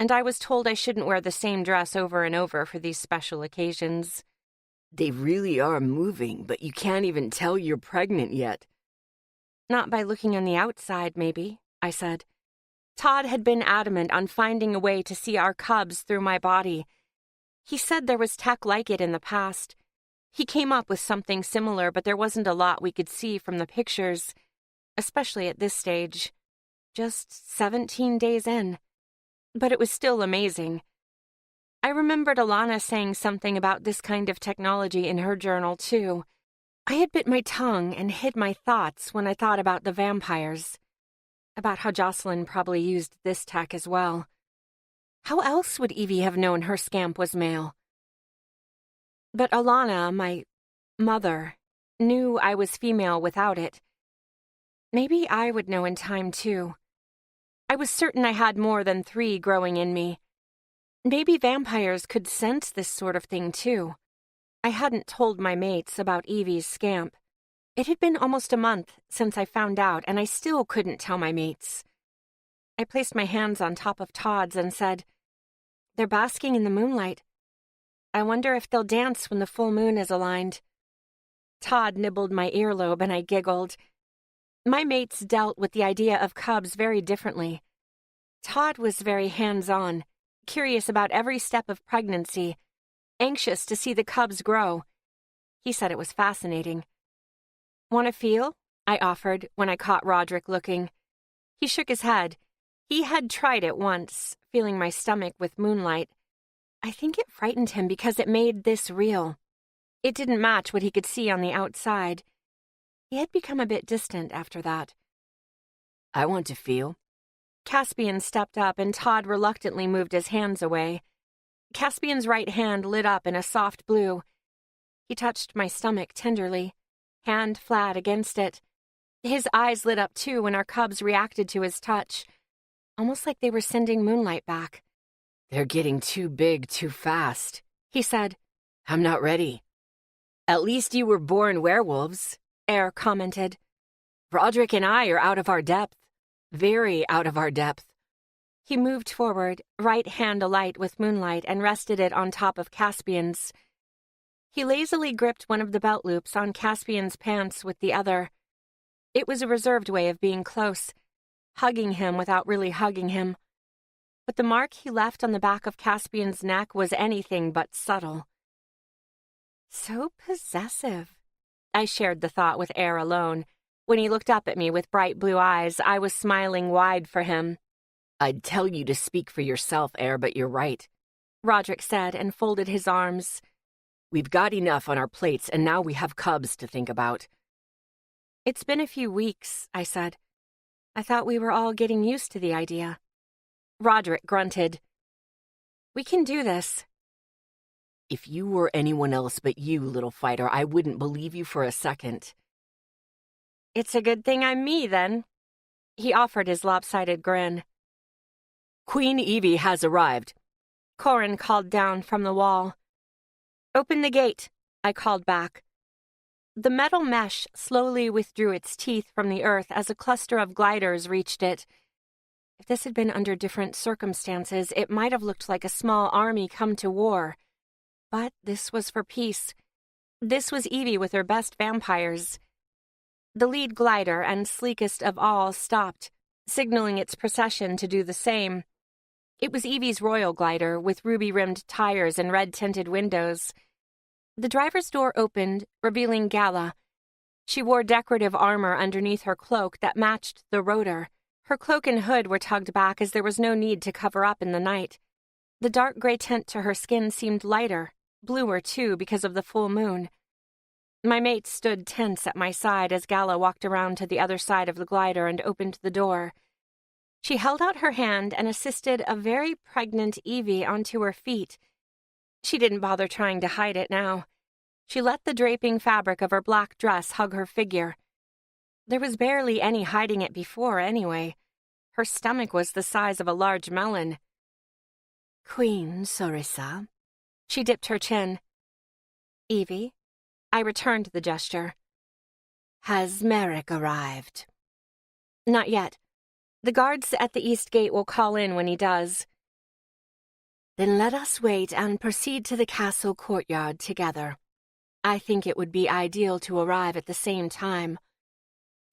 and I was told I shouldn't wear the same dress over and over for these special occasions. They really are moving, but you can't even tell you're pregnant yet. Not by looking on the outside, maybe, I said. Todd had been adamant on finding a way to see our cubs through my body. He said there was tech like it in the past. He came up with something similar, but there wasn't a lot we could see from the pictures, especially at this stage. Just 17 days in. But it was still amazing. I remembered Alana saying something about this kind of technology in her journal, too. I had bit my tongue and hid my thoughts when I thought about the vampires. About how Jocelyn probably used this tech as well. How else would Evie have known her scamp was male? But Alana, my mother, knew I was female without it. Maybe I would know in time, too. I was certain I had more than 3 growing in me. Maybe vampires could sense this sort of thing, too. I hadn't told my mates about Evie's scamp. It had been almost a month since I found out, and I still couldn't tell my mates. I placed my hands on top of Todd's and said, "They're basking in the moonlight. I wonder if they'll dance when the full moon is aligned." Todd nibbled my earlobe and I giggled. My mates dealt with the idea of cubs very differently. Todd was very hands-on, curious about every step of pregnancy, anxious to see the cubs grow. He said it was fascinating. "Want to feel?" I offered when I caught Roderick looking. He shook his head. He had tried it once, feeling my stomach with moonlight. I think it frightened him because it made this real. It didn't match what he could see on the outside. He had become a bit distant after that. I want to feel. Caspian stepped up and Todd reluctantly moved his hands away. Caspian's right hand lit up in a soft blue. He touched my stomach tenderly, hand flat against it. His eyes lit up too when our cubs reacted to his touch, almost like they were sending moonlight back. "They're getting too big too fast," he said. "I'm not ready." "At least you were born werewolves," Air commented. "Roderick and I are out of our depth. Very out of our depth." He moved forward, right hand alight with moonlight, and rested it on top of Caspian's. He lazily gripped one of the belt loops on Caspian's pants with the other. It was a reserved way of being close, hugging him without really hugging him. But the mark he left on the back of Caspian's neck was anything but subtle. So possessive. I shared the thought with Air alone. When he looked up at me with bright blue eyes, I was smiling wide for him. "I'd tell you to speak for yourself, Air, but you're right," Roderick said and folded his arms. "We've got enough on our plates, and now we have cubs to think about." "It's been a few weeks," I said. "I thought we were all getting used to the idea." Roderick grunted. "We can do this." "If you were anyone else but you, little fighter, I wouldn't believe you for a second." "It's a good thing I'm me, then." He offered his lopsided grin. "Queen Evie has arrived," Corin called down from the wall. "Open the gate," I called back. The metal mesh slowly withdrew its teeth from the earth as a cluster of gliders reached it. If this had been under different circumstances, it might have looked like a small army come to war. But this was for peace. This was Evie with her best vampires. The lead glider, and sleekest of all, stopped, signaling its procession to do the same. It was Evie's royal glider, with ruby-rimmed tires and red-tinted windows. The driver's door opened, revealing Gala. She wore decorative armor underneath her cloak that matched the rotor. Her cloak and hood were tugged back as there was no need to cover up in the night. The dark gray tint to her skin seemed lighter, bluer too because of the full moon. My mate stood tense at my side as Gala walked around to the other side of the glider and opened the door. She held out her hand and assisted a very pregnant Evie onto her feet. She didn't bother trying to hide it now. She let the draping fabric of her black dress hug her figure. There was barely any hiding it before, anyway. Her stomach was the size of a large melon. "Queen Sorissa." She dipped her chin. "Evie?" I returned the gesture. "Has Merrick arrived?" "Not yet. The guards at the east gate will call in when he does." "Then let us wait and proceed to the castle courtyard together. I think it would be ideal to arrive at the same time."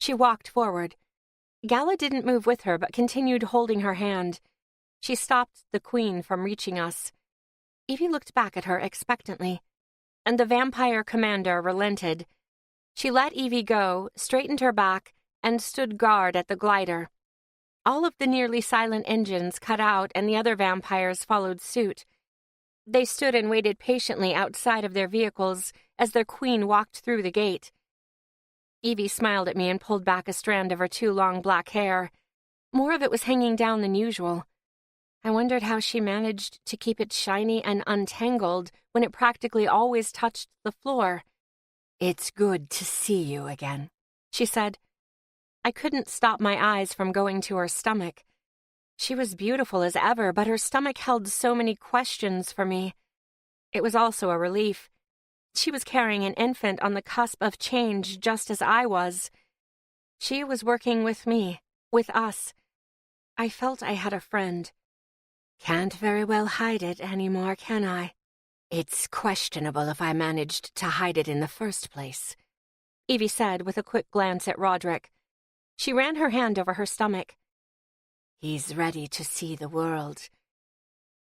She walked forward. Gala didn't move with her but continued holding her hand. She stopped the queen from reaching us. Evie looked back at her expectantly, and the vampire commander relented. She let Evie go, straightened her back, and stood guard at the glider. All of the nearly silent engines cut out and the other vampires followed suit. They stood and waited patiently outside of their vehicles as their queen walked through the gate. Evie smiled at me and pulled back a strand of her too long black hair. More of it was hanging down than usual. I wondered how she managed to keep it shiny and untangled when it practically always touched the floor. "It's good to see you again," she said. I couldn't stop my eyes from going to her stomach. She was beautiful as ever, but her stomach held so many questions for me. It was also a relief. She was carrying an infant on the cusp of change just as I was. She was working with me, with us. I felt I had a friend. "Can't very well hide it anymore, can I? It's questionable if I managed to hide it in the first place," Evie said with a quick glance at Roderick. She ran her hand over her stomach. "He's ready to see the world."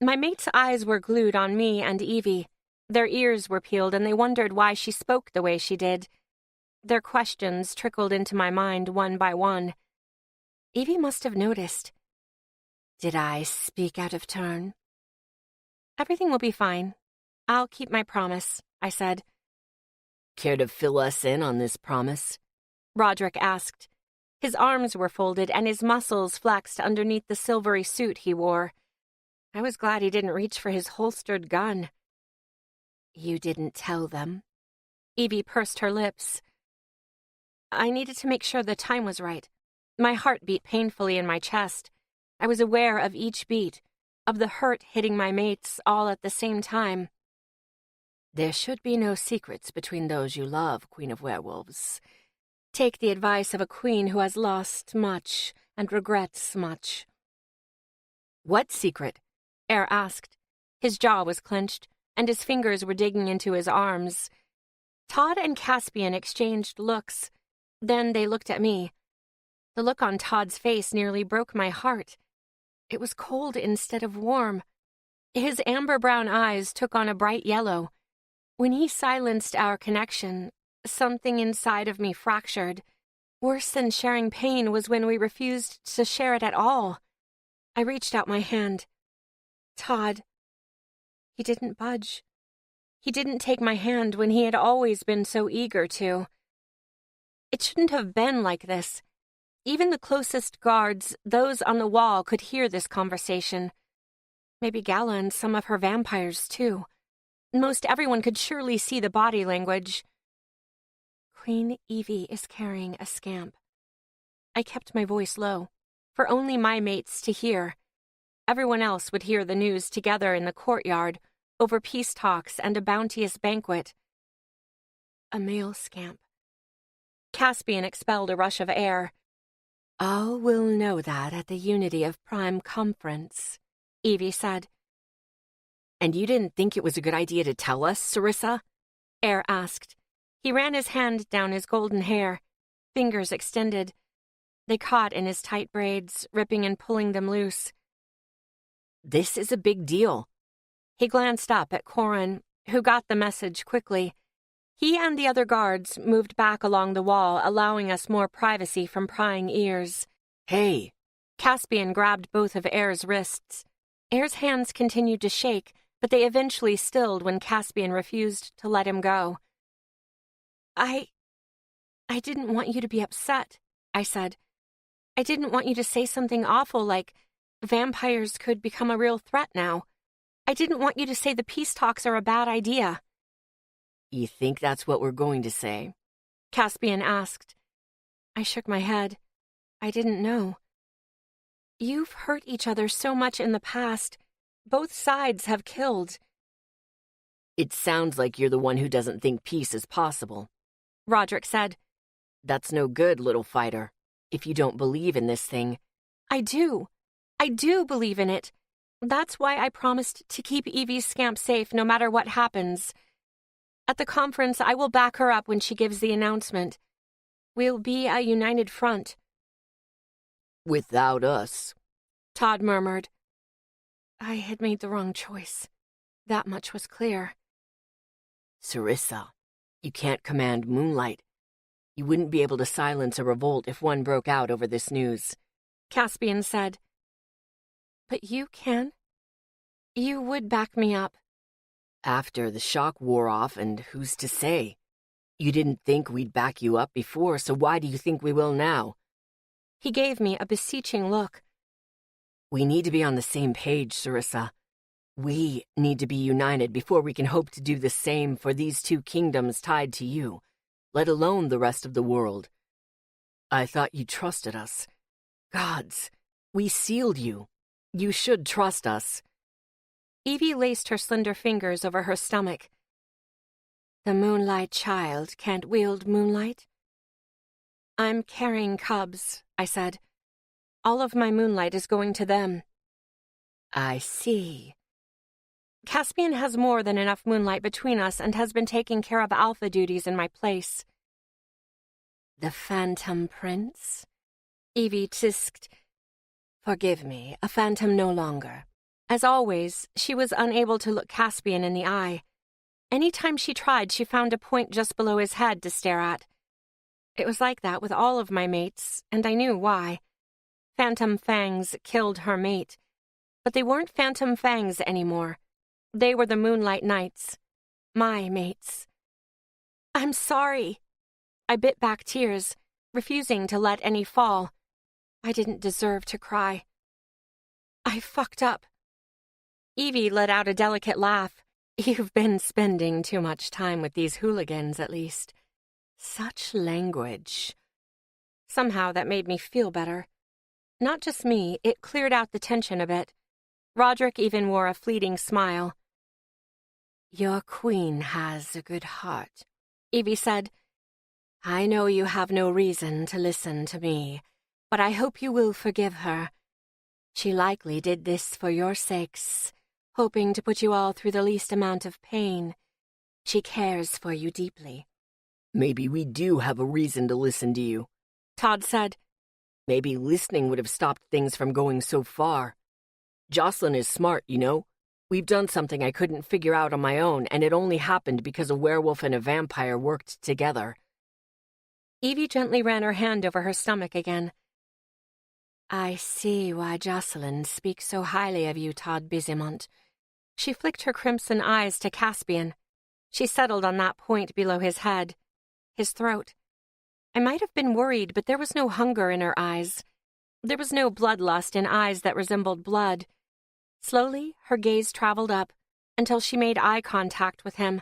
My mate's eyes were glued on me and Evie. Their ears were peeled and they wondered why she spoke the way she did. Their questions trickled into my mind one by one. Evie must have noticed. "Did I speak out of turn?" "Everything will be fine. I'll keep my promise," I said. "Care to fill us in on this promise?" Roderick asked. His arms were folded and his muscles flexed underneath the silvery suit he wore. I was glad he didn't reach for his holstered gun. "You didn't tell them?" Evie pursed her lips. I needed to make sure the time was right. My heart beat painfully in my chest. I was aware of each beat, of the hurt hitting my mates all at the same time. There should be no secrets between those you love, Queen of Werewolves. Take the advice of a queen who has lost much and regrets much. What secret? Air asked. His jaw was clenched, and his fingers were digging into his arms. Todd and Caspian exchanged looks. Then they looked at me. The look on Todd's face nearly broke my heart. It was cold instead of warm. His amber-brown eyes took on a bright yellow. When he silenced our connection, something inside of me fractured. Worse than sharing pain was when we refused to share it at all. I reached out my hand. Todd. He didn't budge. He didn't take my hand when he had always been so eager to. It shouldn't have been like this. Even the closest guards, those on the wall, could hear this conversation. Maybe Gala and some of her vampires, too. Most everyone could surely see the body language. Queen Evie is carrying a scamp. I kept my voice low, for only my mates to hear. Everyone else would hear the news together in the courtyard, over peace talks and a bounteous banquet. A male scamp. Caspian expelled a rush of air. All will know that at the Unity of Prime Conference, Evie said. And you didn't think it was a good idea to tell us, Sarissa? Air asked. He ran his hand down his golden hair, fingers extended. They caught in his tight braids, ripping and pulling them loose. This is a big deal. He glanced up at Corin, who got the message quickly. He and the other guards moved back along the wall, allowing us more privacy from prying ears. Hey! Caspian grabbed both of Air's wrists. Air's hands continued to shake, but they eventually stilled when Caspian refused to let him go. I didn't want you to be upset, I said. I didn't want you to say something awful like, vampires could become a real threat now. I didn't want you to say the peace talks are a bad idea. You think that's what we're going to say? Caspian asked. I shook my head. I didn't know. You've hurt each other so much in the past. Both sides have killed. It sounds like you're the one who doesn't think peace is possible, Roderick said. That's no good, little fighter. If you don't believe in this thing. I do. I do believe in it. That's why I promised to keep Evie's scamp safe no matter what happens. At the conference, I will back her up when she gives the announcement. We'll be a united front. Without us, Todd murmured. I had made the wrong choice. That much was clear. Sarissa, you can't command moonlight. You wouldn't be able to silence a revolt if one broke out over this news, Caspian said. But you can. You would back me up. After the shock wore off, and who's to say? You didn't think we'd back you up before, so why do you think we will now? He gave me a beseeching look. We need to be on the same page, Sarissa. We need to be united before we can hope to do the same for these two kingdoms tied to you, let alone the rest of the world. I thought you trusted us. Gods, we sealed you. You should trust us. Evie laced her slender fingers over her stomach. The Moonlight Child can't wield moonlight? I'm carrying cubs, I said. All of my moonlight is going to them. I see. Caspian has more than enough moonlight between us and has been taking care of alpha duties in my place. The Phantom Prince? Evie tisked. Forgive me, a phantom no longer. As always, she was unable to look Caspian in the eye. Any time she tried, she found a point just below his head to stare at. It was like that with all of my mates, and I knew why. Phantom Fangs killed her mate. But they weren't Phantom Fangs anymore. They were the Moonlight Knights. My mates. I'm sorry. I bit back tears, refusing to let any fall. I didn't deserve to cry. I fucked up. Evie let out a delicate laugh. You've been spending too much time with these hooligans, at least. Such language. Somehow that made me feel better. Not just me, it cleared out the tension a bit. Roderick even wore a fleeting smile. Your queen has a good heart, Evie said. I know you have no reason to listen to me, but I hope you will forgive her. She likely did this for your sakes, hoping to put you all through the least amount of pain. She cares for you deeply. Maybe we do have a reason to listen to you, Todd said. Maybe listening would have stopped things from going so far. Jocelyn is smart, you know. We've done something I couldn't figure out on my own, and it only happened because a werewolf and a vampire worked together. Evie gently ran her hand over her stomach again. I see why Jocelyn speaks so highly of you, Todd Bizimont. She flicked her crimson eyes to Caspian. She settled on that point below his head, his throat. I might have been worried, but there was no hunger in her eyes. There was no bloodlust in eyes that resembled blood. Slowly, her gaze traveled up until she made eye contact with him.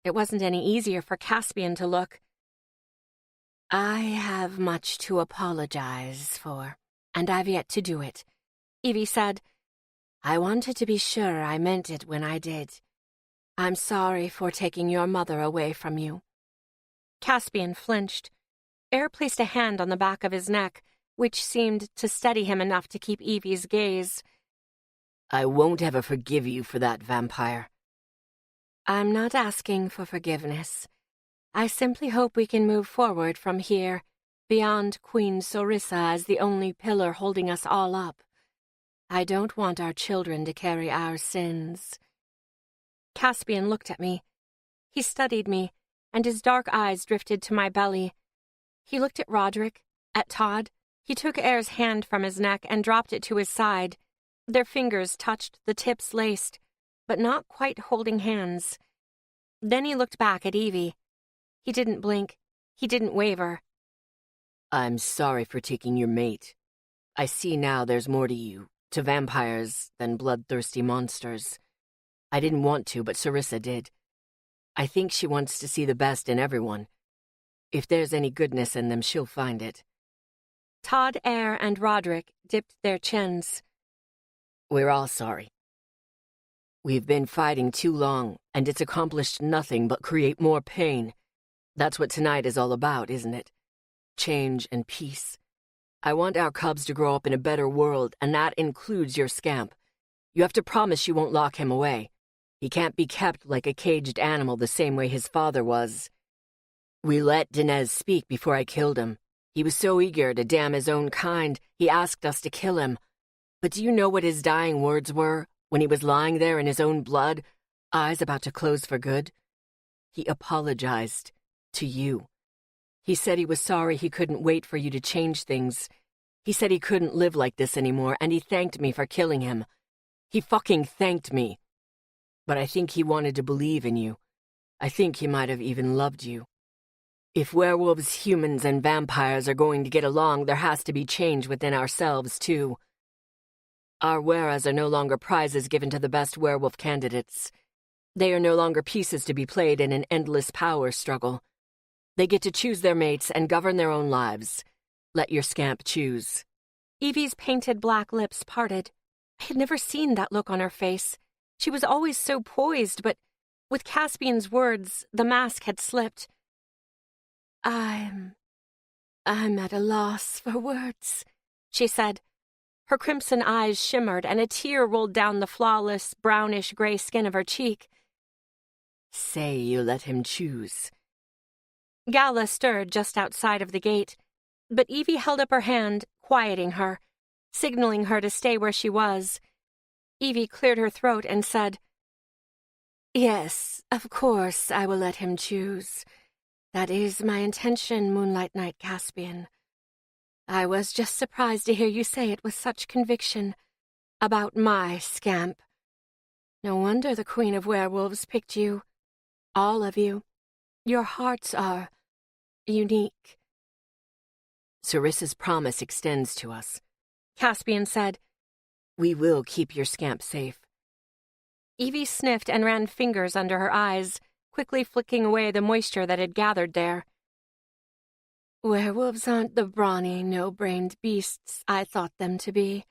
It wasn't any easier for Caspian to look. I have much to apologize for, and I've yet to do it, Evie said. I wanted to be sure I meant it when I did. I'm sorry for taking your mother away from you. Caspian flinched. Air placed a hand on the back of his neck, which seemed to steady him enough to keep Evie's gaze. I won't ever forgive you for that, vampire. I'm not asking for forgiveness. I simply hope we can move forward from here, beyond Queen Sorissa as the only pillar holding us all up. I don't want our children to carry our sins. Caspian looked at me. He studied me, and his dark eyes drifted to my belly. He looked at Roderick, at Todd. He took Air's hand from his neck and dropped it to his side. Their fingers touched the tips laced, but not quite holding hands. Then he looked back at Evie. He didn't blink. He didn't waver. I'm sorry for taking your mate. I see now there's more to you, to vampires, than bloodthirsty monsters. I didn't want to, but Sorissa did. I think she wants to see the best in everyone. If there's any goodness in them, she'll find it. Todd, Air, and Roderick dipped their chins. We're all sorry. We've been fighting too long, and it's accomplished nothing but create more pain. That's what tonight is all about, isn't it? Change and peace. I want our cubs to grow up in a better world, and that includes your scamp. You have to promise you won't lock him away. He can't be kept like a caged animal the same way his father was. We let Dinez speak before I killed him. He was so eager to damn his own kind, he asked us to kill him. But do you know what his dying words were, when he was lying there in his own blood, eyes about to close for good? He apologized. To you. He said he was sorry he couldn't wait for you to change things. He said he couldn't live like this anymore, and he thanked me for killing him. He fucking thanked me. But I think he wanted to believe in you. I think he might have even loved you. If werewolves, humans, and vampires are going to get along, there has to be change within ourselves, too. Our weras are no longer prizes given to the best werewolf candidates. They are no longer pieces to be played in an endless power struggle. They get to choose their mates and govern their own lives. Let your scamp choose. Evie's painted black lips parted. I had never seen that look on her face. She was always so poised, but with Caspian's words, the mask had slipped. I'm at a loss for words, she said. Her crimson eyes shimmered, and a tear rolled down the flawless, brownish-gray skin of her cheek. Say you let him choose. Gala stirred just outside of the gate, but Evie held up her hand, quieting her, signaling her to stay where she was. Evie cleared her throat and said, Yes, of course I will let him choose. That is my intention, Moonlight Knight Caspian. I was just surprised to hear you say it with such conviction about my scamp. No wonder the Queen of Werewolves picked you. All of you. Your hearts are unique. Sorissa's promise extends to us, Caspian said. We will keep your scamp safe. Evie sniffed and ran fingers under her eyes, quickly flicking away the moisture that had gathered there. Werewolves aren't the brawny, no-brained beasts I thought them to be.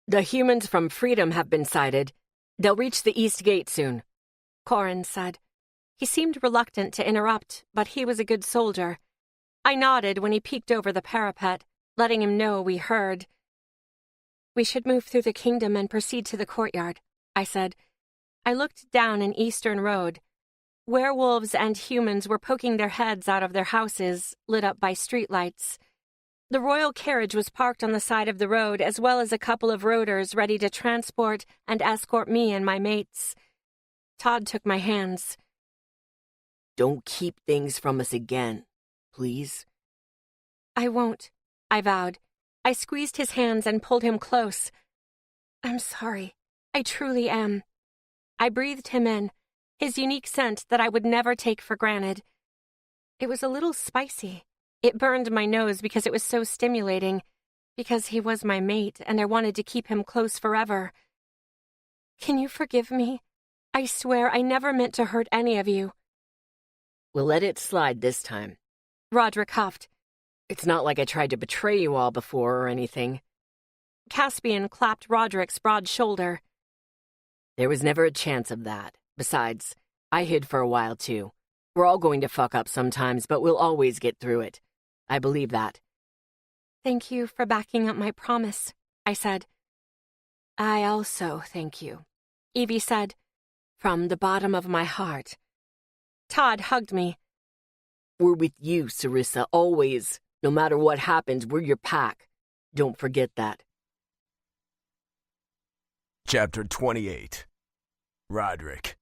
The humans from Freedom have been sighted. They'll reach the East Gate soon, Corin said. He seemed reluctant to interrupt, but he was a good soldier. I nodded when he peeked over the parapet, letting him know we heard. We should move through the kingdom and proceed to the courtyard, I said. I looked down an eastern road. Werewolves and humans were poking their heads out of their houses, lit up by streetlights. The royal carriage was parked on the side of the road, as well as a couple of roaders ready to transport and escort me and my mates. Todd took my hands. Don't keep things from us again, please. I won't, I vowed. I squeezed his hands and pulled him close. I'm sorry. I truly am. I breathed him in, his unique scent that I would never take for granted. It was a little spicy. It burned my nose because it was so stimulating, because he was my mate and I wanted to keep him close forever. Can you forgive me? I swear I never meant to hurt any of you. We'll let it slide this time. Roderick huffed. It's not like I tried to betray you all before or anything. Caspian clapped Roderick's broad shoulder. There was never a chance of that. Besides, I hid for a while too. We're all going to fuck up sometimes, but we'll always get through it. I believe that. Thank you for backing up my promise, I said. I also thank you, Evie said. From the bottom of my heart. Todd hugged me. We're with you, Sarissa, always. No matter what happens, we're your pack. Don't forget that. Chapter 28. Roderick.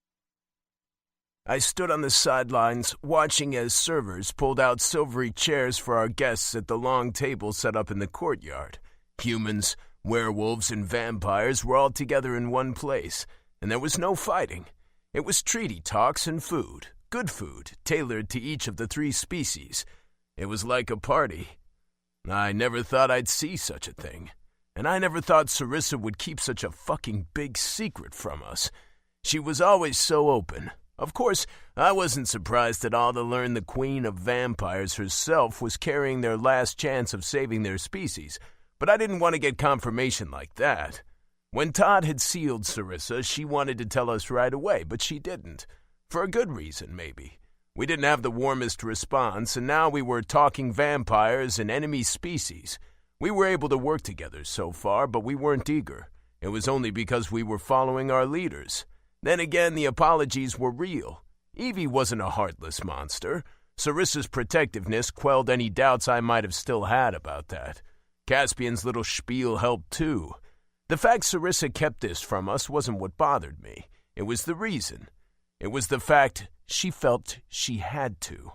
I stood on the sidelines, watching as servers pulled out silvery chairs for our guests at the long table set up in the courtyard. Humans, werewolves, and vampires were all together in one place, and there was no fighting. It was treaty talks and food, good food, tailored to each of the 3 species. It was like a party. I never thought I'd see such a thing. And I never thought Sarissa would keep such a fucking big secret from us. She was always so open. Of course, I wasn't surprised at all to learn the Queen of Vampires herself was carrying their last chance of saving their species, but I didn't want to get confirmation like that. When Todd had sealed Sarissa, she wanted to tell us right away, but she didn't. For a good reason, maybe. We didn't have the warmest response, and now we were talking vampires and enemy species. We were able to work together so far, but we weren't eager. It was only because we were following our leaders. Then again, the apologies were real. Evie wasn't a heartless monster. Sarissa's protectiveness quelled any doubts I might have still had about that. Caspian's little spiel helped too. The fact Sarissa kept this from us wasn't what bothered me. It was the reason. It was the fact she felt she had to.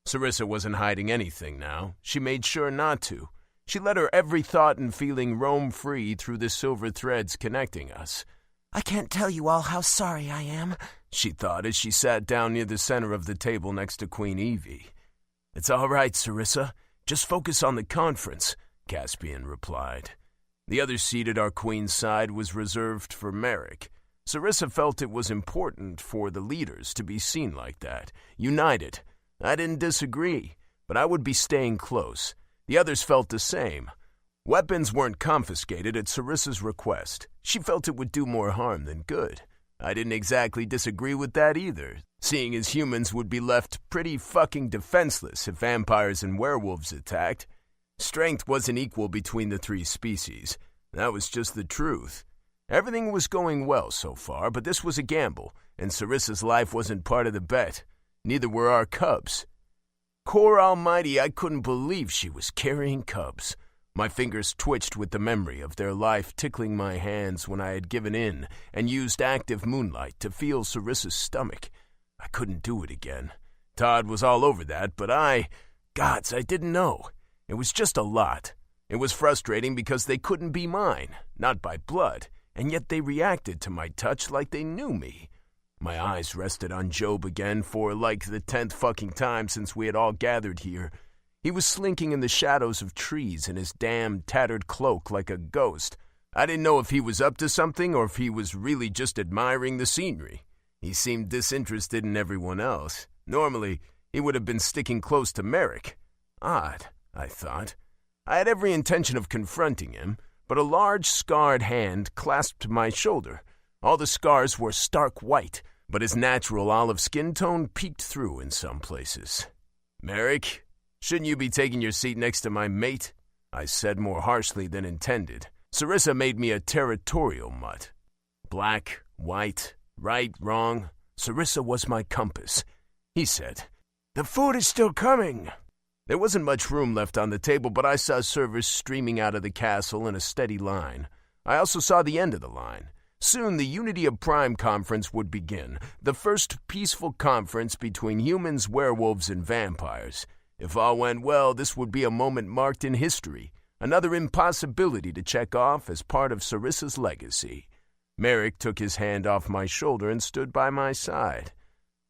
Sarissa wasn't hiding anything now. She made sure not to. She let her every thought and feeling roam free through the silver threads connecting us. I can't tell you all how sorry I am, she thought as she sat down near the center of the table next to Queen Evie. It's all right, Sarissa. Just focus on the conference, Caspian replied. The other seat at our queen's side was reserved for Merrick. Sarissa felt it was important for the leaders to be seen like that, united. I didn't disagree, but I would be staying close. The others felt the same. Weapons weren't confiscated at Sarissa's request. She felt it would do more harm than good. I didn't exactly disagree with that either, seeing as humans would be left pretty fucking defenseless if vampires and werewolves attacked. Strength wasn't equal between the 3 species. That was just the truth. Everything was going well so far, but this was a gamble, and Sarissa's life wasn't part of the bet. Neither were our cubs. Core almighty, I couldn't believe she was carrying cubs. My fingers twitched with the memory of their life tickling my hands when I had given in and used active moonlight to feel Sarissa's stomach. I couldn't do it again. Todd was all over that, but gods, I didn't know. It was just a lot. It was frustrating because they couldn't be mine, not by blood, and yet they reacted to my touch like they knew me. My eyes rested on Job again for like the 10th fucking time since we had all gathered here. He was slinking in the shadows of trees in his damn tattered cloak like a ghost. I didn't know if he was up to something or if he was really just admiring the scenery. He seemed disinterested in everyone else. Normally, he would have been sticking close to Merrick. Odd, I thought. I had every intention of confronting him, but a large, scarred hand clasped my shoulder. All the scars were stark white, but his natural olive skin tone peeked through in some places. "Merrick, shouldn't you be taking your seat next to my mate?" I said more harshly than intended. Sarissa made me a territorial mutt. Black, white, right, wrong. Sarissa was my compass. He said, "The food is still coming." There wasn't much room left on the table, but I saw servers streaming out of the castle in a steady line. I also saw the end of the line. Soon the Unity of Prime conference would begin, the first peaceful conference between humans, werewolves, and vampires. If all went well, this would be a moment marked in history, another impossibility to check off as part of Sarissa's legacy. Merrick took his hand off my shoulder and stood by my side.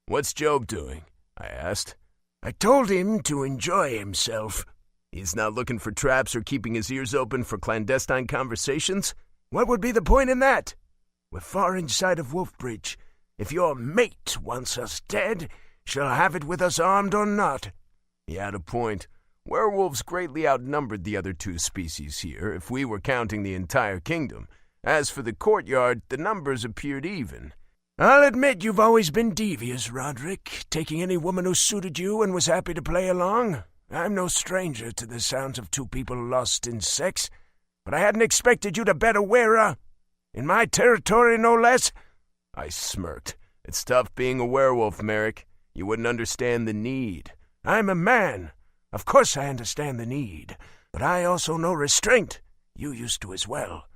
"What's Job doing?" I asked. "I told him to enjoy himself." "He's not looking for traps or keeping his ears open for clandestine conversations?" "What would be the point in that? We're far inside of Wolfbridge. If your mate wants us dead, she'll have it with us armed or not." He had a point. Werewolves greatly outnumbered the other two species here, if we were counting the entire kingdom. As for the courtyard, the numbers appeared even. "I'll admit you've always been devious, Roderick, taking any woman who suited you and was happy to play along. I'm no stranger to the sounds of two people lost in sex, but I hadn't expected you to bet a wearer. In my territory, no less." I smirked. "It's tough being a werewolf, Merrick. You wouldn't understand the need." "I'm a man. Of course I understand the need, but I also know restraint. You used to as well.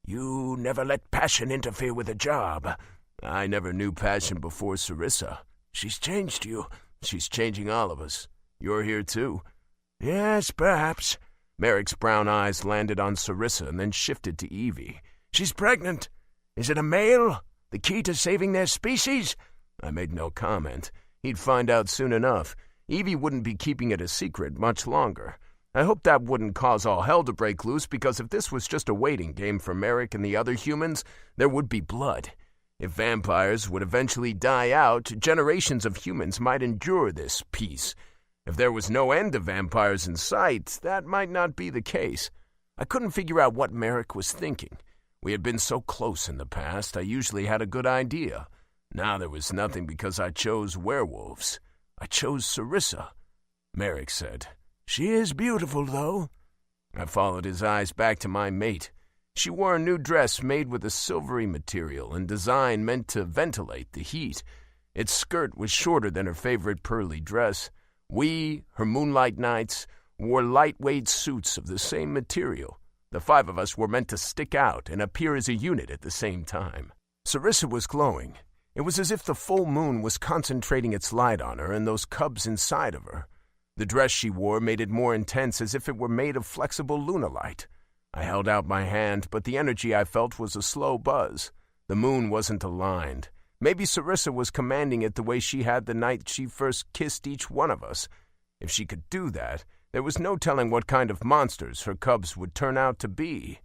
You never let passion interfere with a job." "I never knew passion before Sarissa." "She's changed you." "She's changing all of us. You're here too." "Yes, perhaps." Merrick's brown eyes landed on Sarissa and then shifted to Evie. "She's pregnant. Is it a male? The key to saving their species?" I made no comment. He'd find out soon enough. Evie wouldn't be keeping it a secret much longer. I hoped that wouldn't cause all hell to break loose, because if this was just a waiting game for Merrick and the other humans, there would be blood. If vampires would eventually die out, generations of humans might endure this peace. If there was no end to vampires in sight, that might not be the case. I couldn't figure out what Merrick was thinking. We had been so close in the past, I usually had a good idea. Now there was nothing because I chose werewolves. I chose Sarissa. Merrick said, "She is beautiful, though." I followed his eyes back to my mate. She wore a new dress made with a silvery material and design meant to ventilate the heat. Its skirt was shorter than her favorite pearly dress. We, her moonlight nights, wore lightweight suits of the same material. The five of us were meant to stick out and appear as a unit at the same time. Sarissa was glowing. It was as if the full moon was concentrating its light on her and those cubs inside of her. The dress she wore made it more intense, as if it were made of flexible lunalight. I held out my hand, but the energy I felt was a slow buzz. The moon wasn't aligned. Maybe Sarissa was commanding it the way she had the night she first kissed each one of us. If she could do that, there was no telling what kind of monsters her cubs would turn out to be.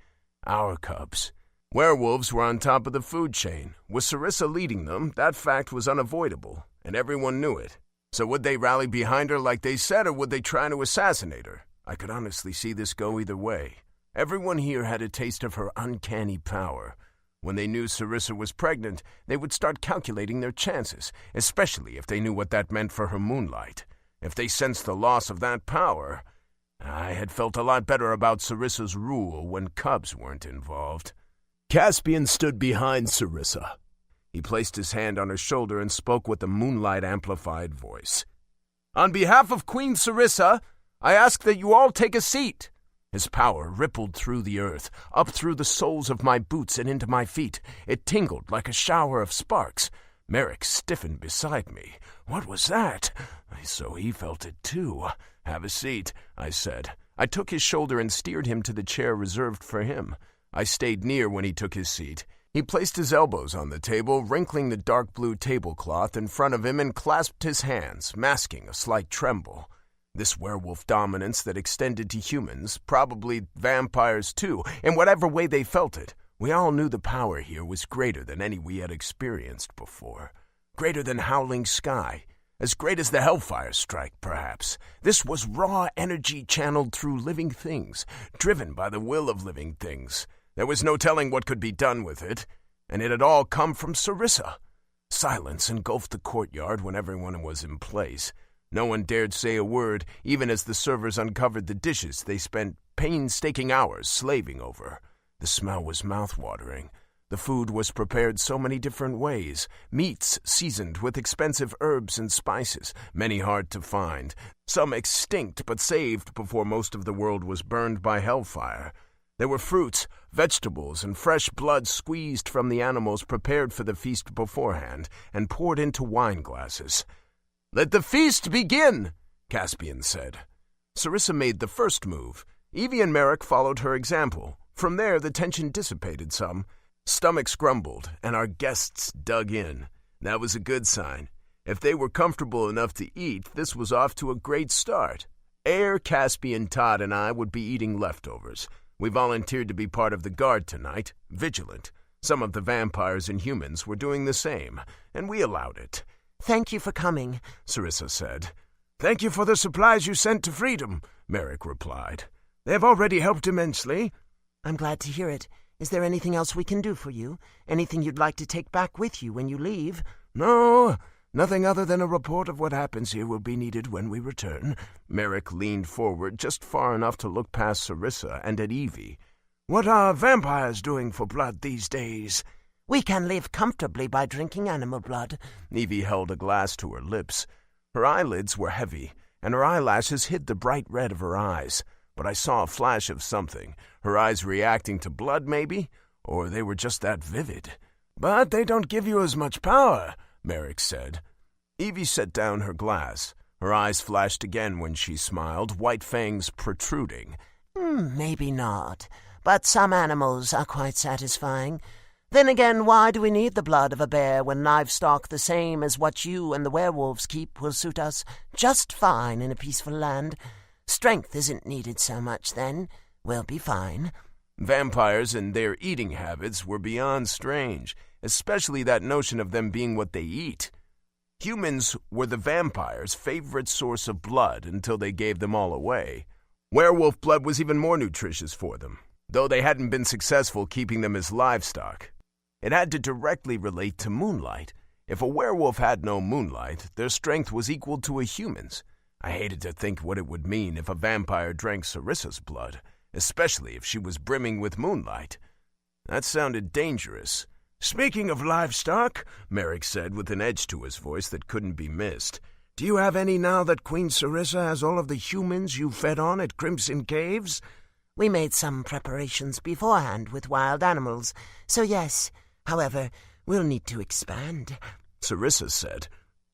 Our cubs. Werewolves were on top of the food chain. With Sarissa leading them, that fact was unavoidable, and everyone knew it. So would they rally behind her like they said, or would they try to assassinate her? I could honestly see this go either way. Everyone here had a taste of her uncanny power. When they knew Sarissa was pregnant, they would start calculating their chances, especially if they knew what that meant for her moonlight. If they sensed the loss of that power, I had felt a lot better about Sarissa's rule when cubs weren't involved. Caspian stood behind Sarissa. He placed his hand on her shoulder and spoke with a moonlight-amplified voice. "On behalf of Queen Sarissa, I ask that you all take a seat." His power rippled through the earth, up through the soles of my boots and into my feet. It tingled like a shower of sparks. Merrick stiffened beside me. What was that? So he felt it too. "Have a seat," I said. I took his shoulder and steered him to the chair reserved for him. I stayed near when he took his seat. He placed his elbows on the table, wrinkling the dark blue tablecloth in front of him, and clasped his hands, masking a slight tremble. This werewolf dominance that extended to humans, probably vampires too, in whatever way they felt it. We all knew the power here was greater than any we had experienced before. Greater than Howling Sky. As great as the Hellfire Strike, perhaps. This was raw energy channeled through living things, driven by the will of living things. There was no telling what could be done with it, and it had all come from Sarissa. Silence engulfed the courtyard when everyone was in place. No one dared say a word, even as the servers uncovered the dishes they spent painstaking hours slaving over. The smell was mouth-watering. The food was prepared so many different ways. Meats seasoned with expensive herbs and spices, many hard to find. Some extinct but saved before most of the world was burned by hellfire. There were fruits, vegetables, and fresh blood squeezed from the animals prepared for the feast beforehand and poured into wine glasses. "Let the feast begin," Caspian said. Sarissa made the first move. Evie and Merrick followed her example. From there, the tension dissipated some. Stomachs grumbled, and our guests dug in. That was a good sign. If they were comfortable enough to eat, this was off to a great start. Air, Caspian, Todd, and I would be eating leftovers. We volunteered to be part of the guard tonight, vigilant. Some of the vampires and humans were doing the same, and we allowed it. "Thank you for coming," Sarissa said. "Thank you for the supplies you sent to Freedom," Merrick replied. "They have already helped immensely." "I'm glad to hear it. Is there anything else we can do for you? Anything you'd like to take back with you when you leave?" "No, nothing other than a report of what happens here will be needed when we return." Merrick leaned forward just far enough to look past Sarissa and at Evie. "What are vampires doing for blood these days?" "We can live comfortably by drinking animal blood." Evie held a glass to her lips. Her eyelids were heavy, and her eyelashes hid the bright red of her eyes. But I saw a flash of something. Her eyes reacting to blood, maybe? Or they were just that vivid. "But they don't give you as much power," Merrick said. Evie set down her glass. Her eyes flashed again when she smiled, white fangs protruding. Maybe not. But some animals are quite satisfying. Then again, why do we need the blood of a bear when livestock the same as what you and the werewolves keep will suit us just fine in a peaceful land? Strength isn't needed so much then. We'll be fine." Vampires and their eating habits were beyond strange, especially that notion of them being what they eat. Humans were the vampires' favorite source of blood until they gave them all away. Werewolf blood was even more nutritious for them, though they hadn't been successful keeping them as livestock. It had to directly relate to moonlight. If a werewolf had no moonlight, their strength was equal to a human's. I hated to think what it would mean if a vampire drank Sarissa's blood, especially if she was brimming with moonlight. That sounded dangerous. "Speaking of livestock," Merrick said with an edge to his voice that couldn't be missed, "do you have any now that Queen Sarissa has all of the humans you fed on at Crimson Caves?" "We made some preparations beforehand with wild animals, so yes. However, we'll need to expand," Sarissa said.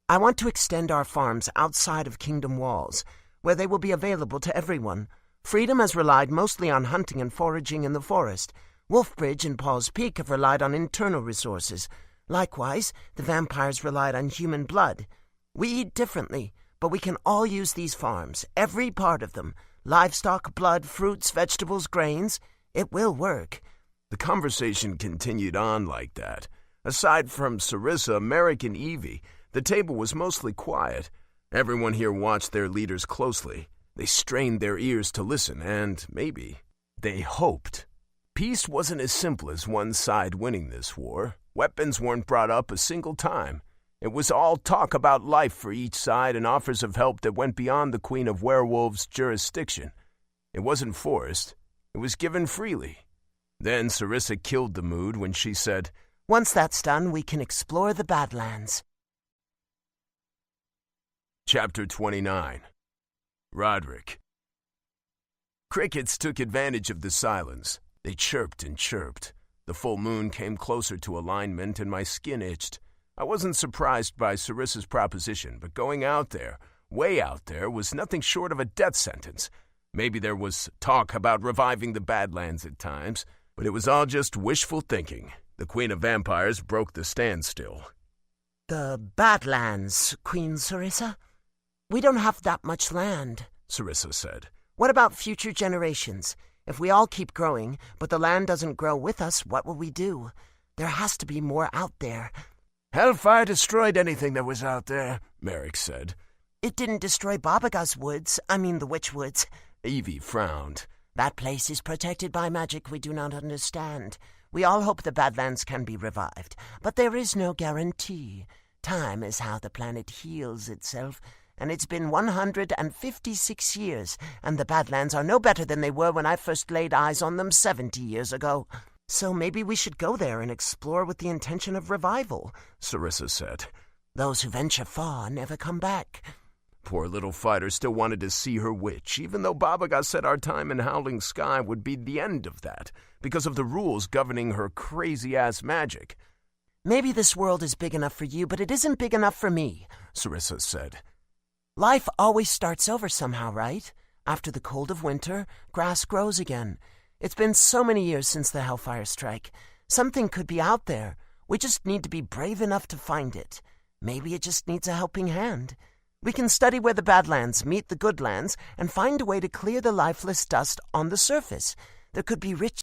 "I want to extend our farms outside of Kingdom walls, where they will be available to everyone. Freedom has relied mostly on hunting and foraging in the forest. Wolfbridge and Paul's Peak have relied on internal resources. Likewise, the vampires relied on human blood. We eat differently, but we can all use these farms, every part of them. Livestock, blood, fruits, vegetables, grains. It will work." The conversation continued on like that. Aside from Sarissa, Merrick, and Evie, the table was mostly quiet. Everyone here watched their leaders closely. They strained their ears to listen, and maybe they hoped. Peace wasn't as simple as one side winning this war. Weapons weren't brought up a single time. It was all talk about life for each side and offers of help that went beyond the Queen of Werewolves' jurisdiction. It wasn't forced. It was given freely. Then Sarissa killed the mood when she said, "Once that's done, we can explore the Badlands." Chapter 29. Roderick. Crickets took advantage of the silence. They chirped and chirped. The full moon came closer to alignment and my skin itched. I wasn't surprised by Sarissa's proposition, but going out there, way out there, was nothing short of a death sentence. Maybe there was talk about reviving the Badlands at times, but it was all just wishful thinking. The Queen of Vampires broke the standstill. "The Badlands, Queen Sarissa?" We don't have that much land, Sarissa said. What about future generations? If we all keep growing, but the land doesn't grow with us, what will we do? There has to be more out there. Hellfire destroyed anything that was out there, Merrick said. It didn't destroy Babaga's woods, the witch woods. Evie frowned. That place is protected by magic we do not understand. We all hope the Badlands can be revived, but there is no guarantee. Time is how the planet heals itself, and it's been 156 years, and the Badlands are no better than they were when I first laid eyes on them 70 years ago. So maybe we should go there and explore with the intention of revival, Sarissa said. Those who venture far never come back. Poor little fighter still wanted to see her witch, even though Babaga said our time in Howling Sky would be the end of that, because of the rules governing her crazy-ass magic. Maybe this world is big enough for you, but it isn't big enough for me, Sarissa said. Life always starts over somehow, right? After the cold of winter, grass grows again. It's been so many years since the Hellfire Strike. Something could be out there. We just need to be brave enough to find it. Maybe it just needs a helping hand. We can study where the Badlands meet the Goodlands and find a way to clear the lifeless dust on the surface. There could be rich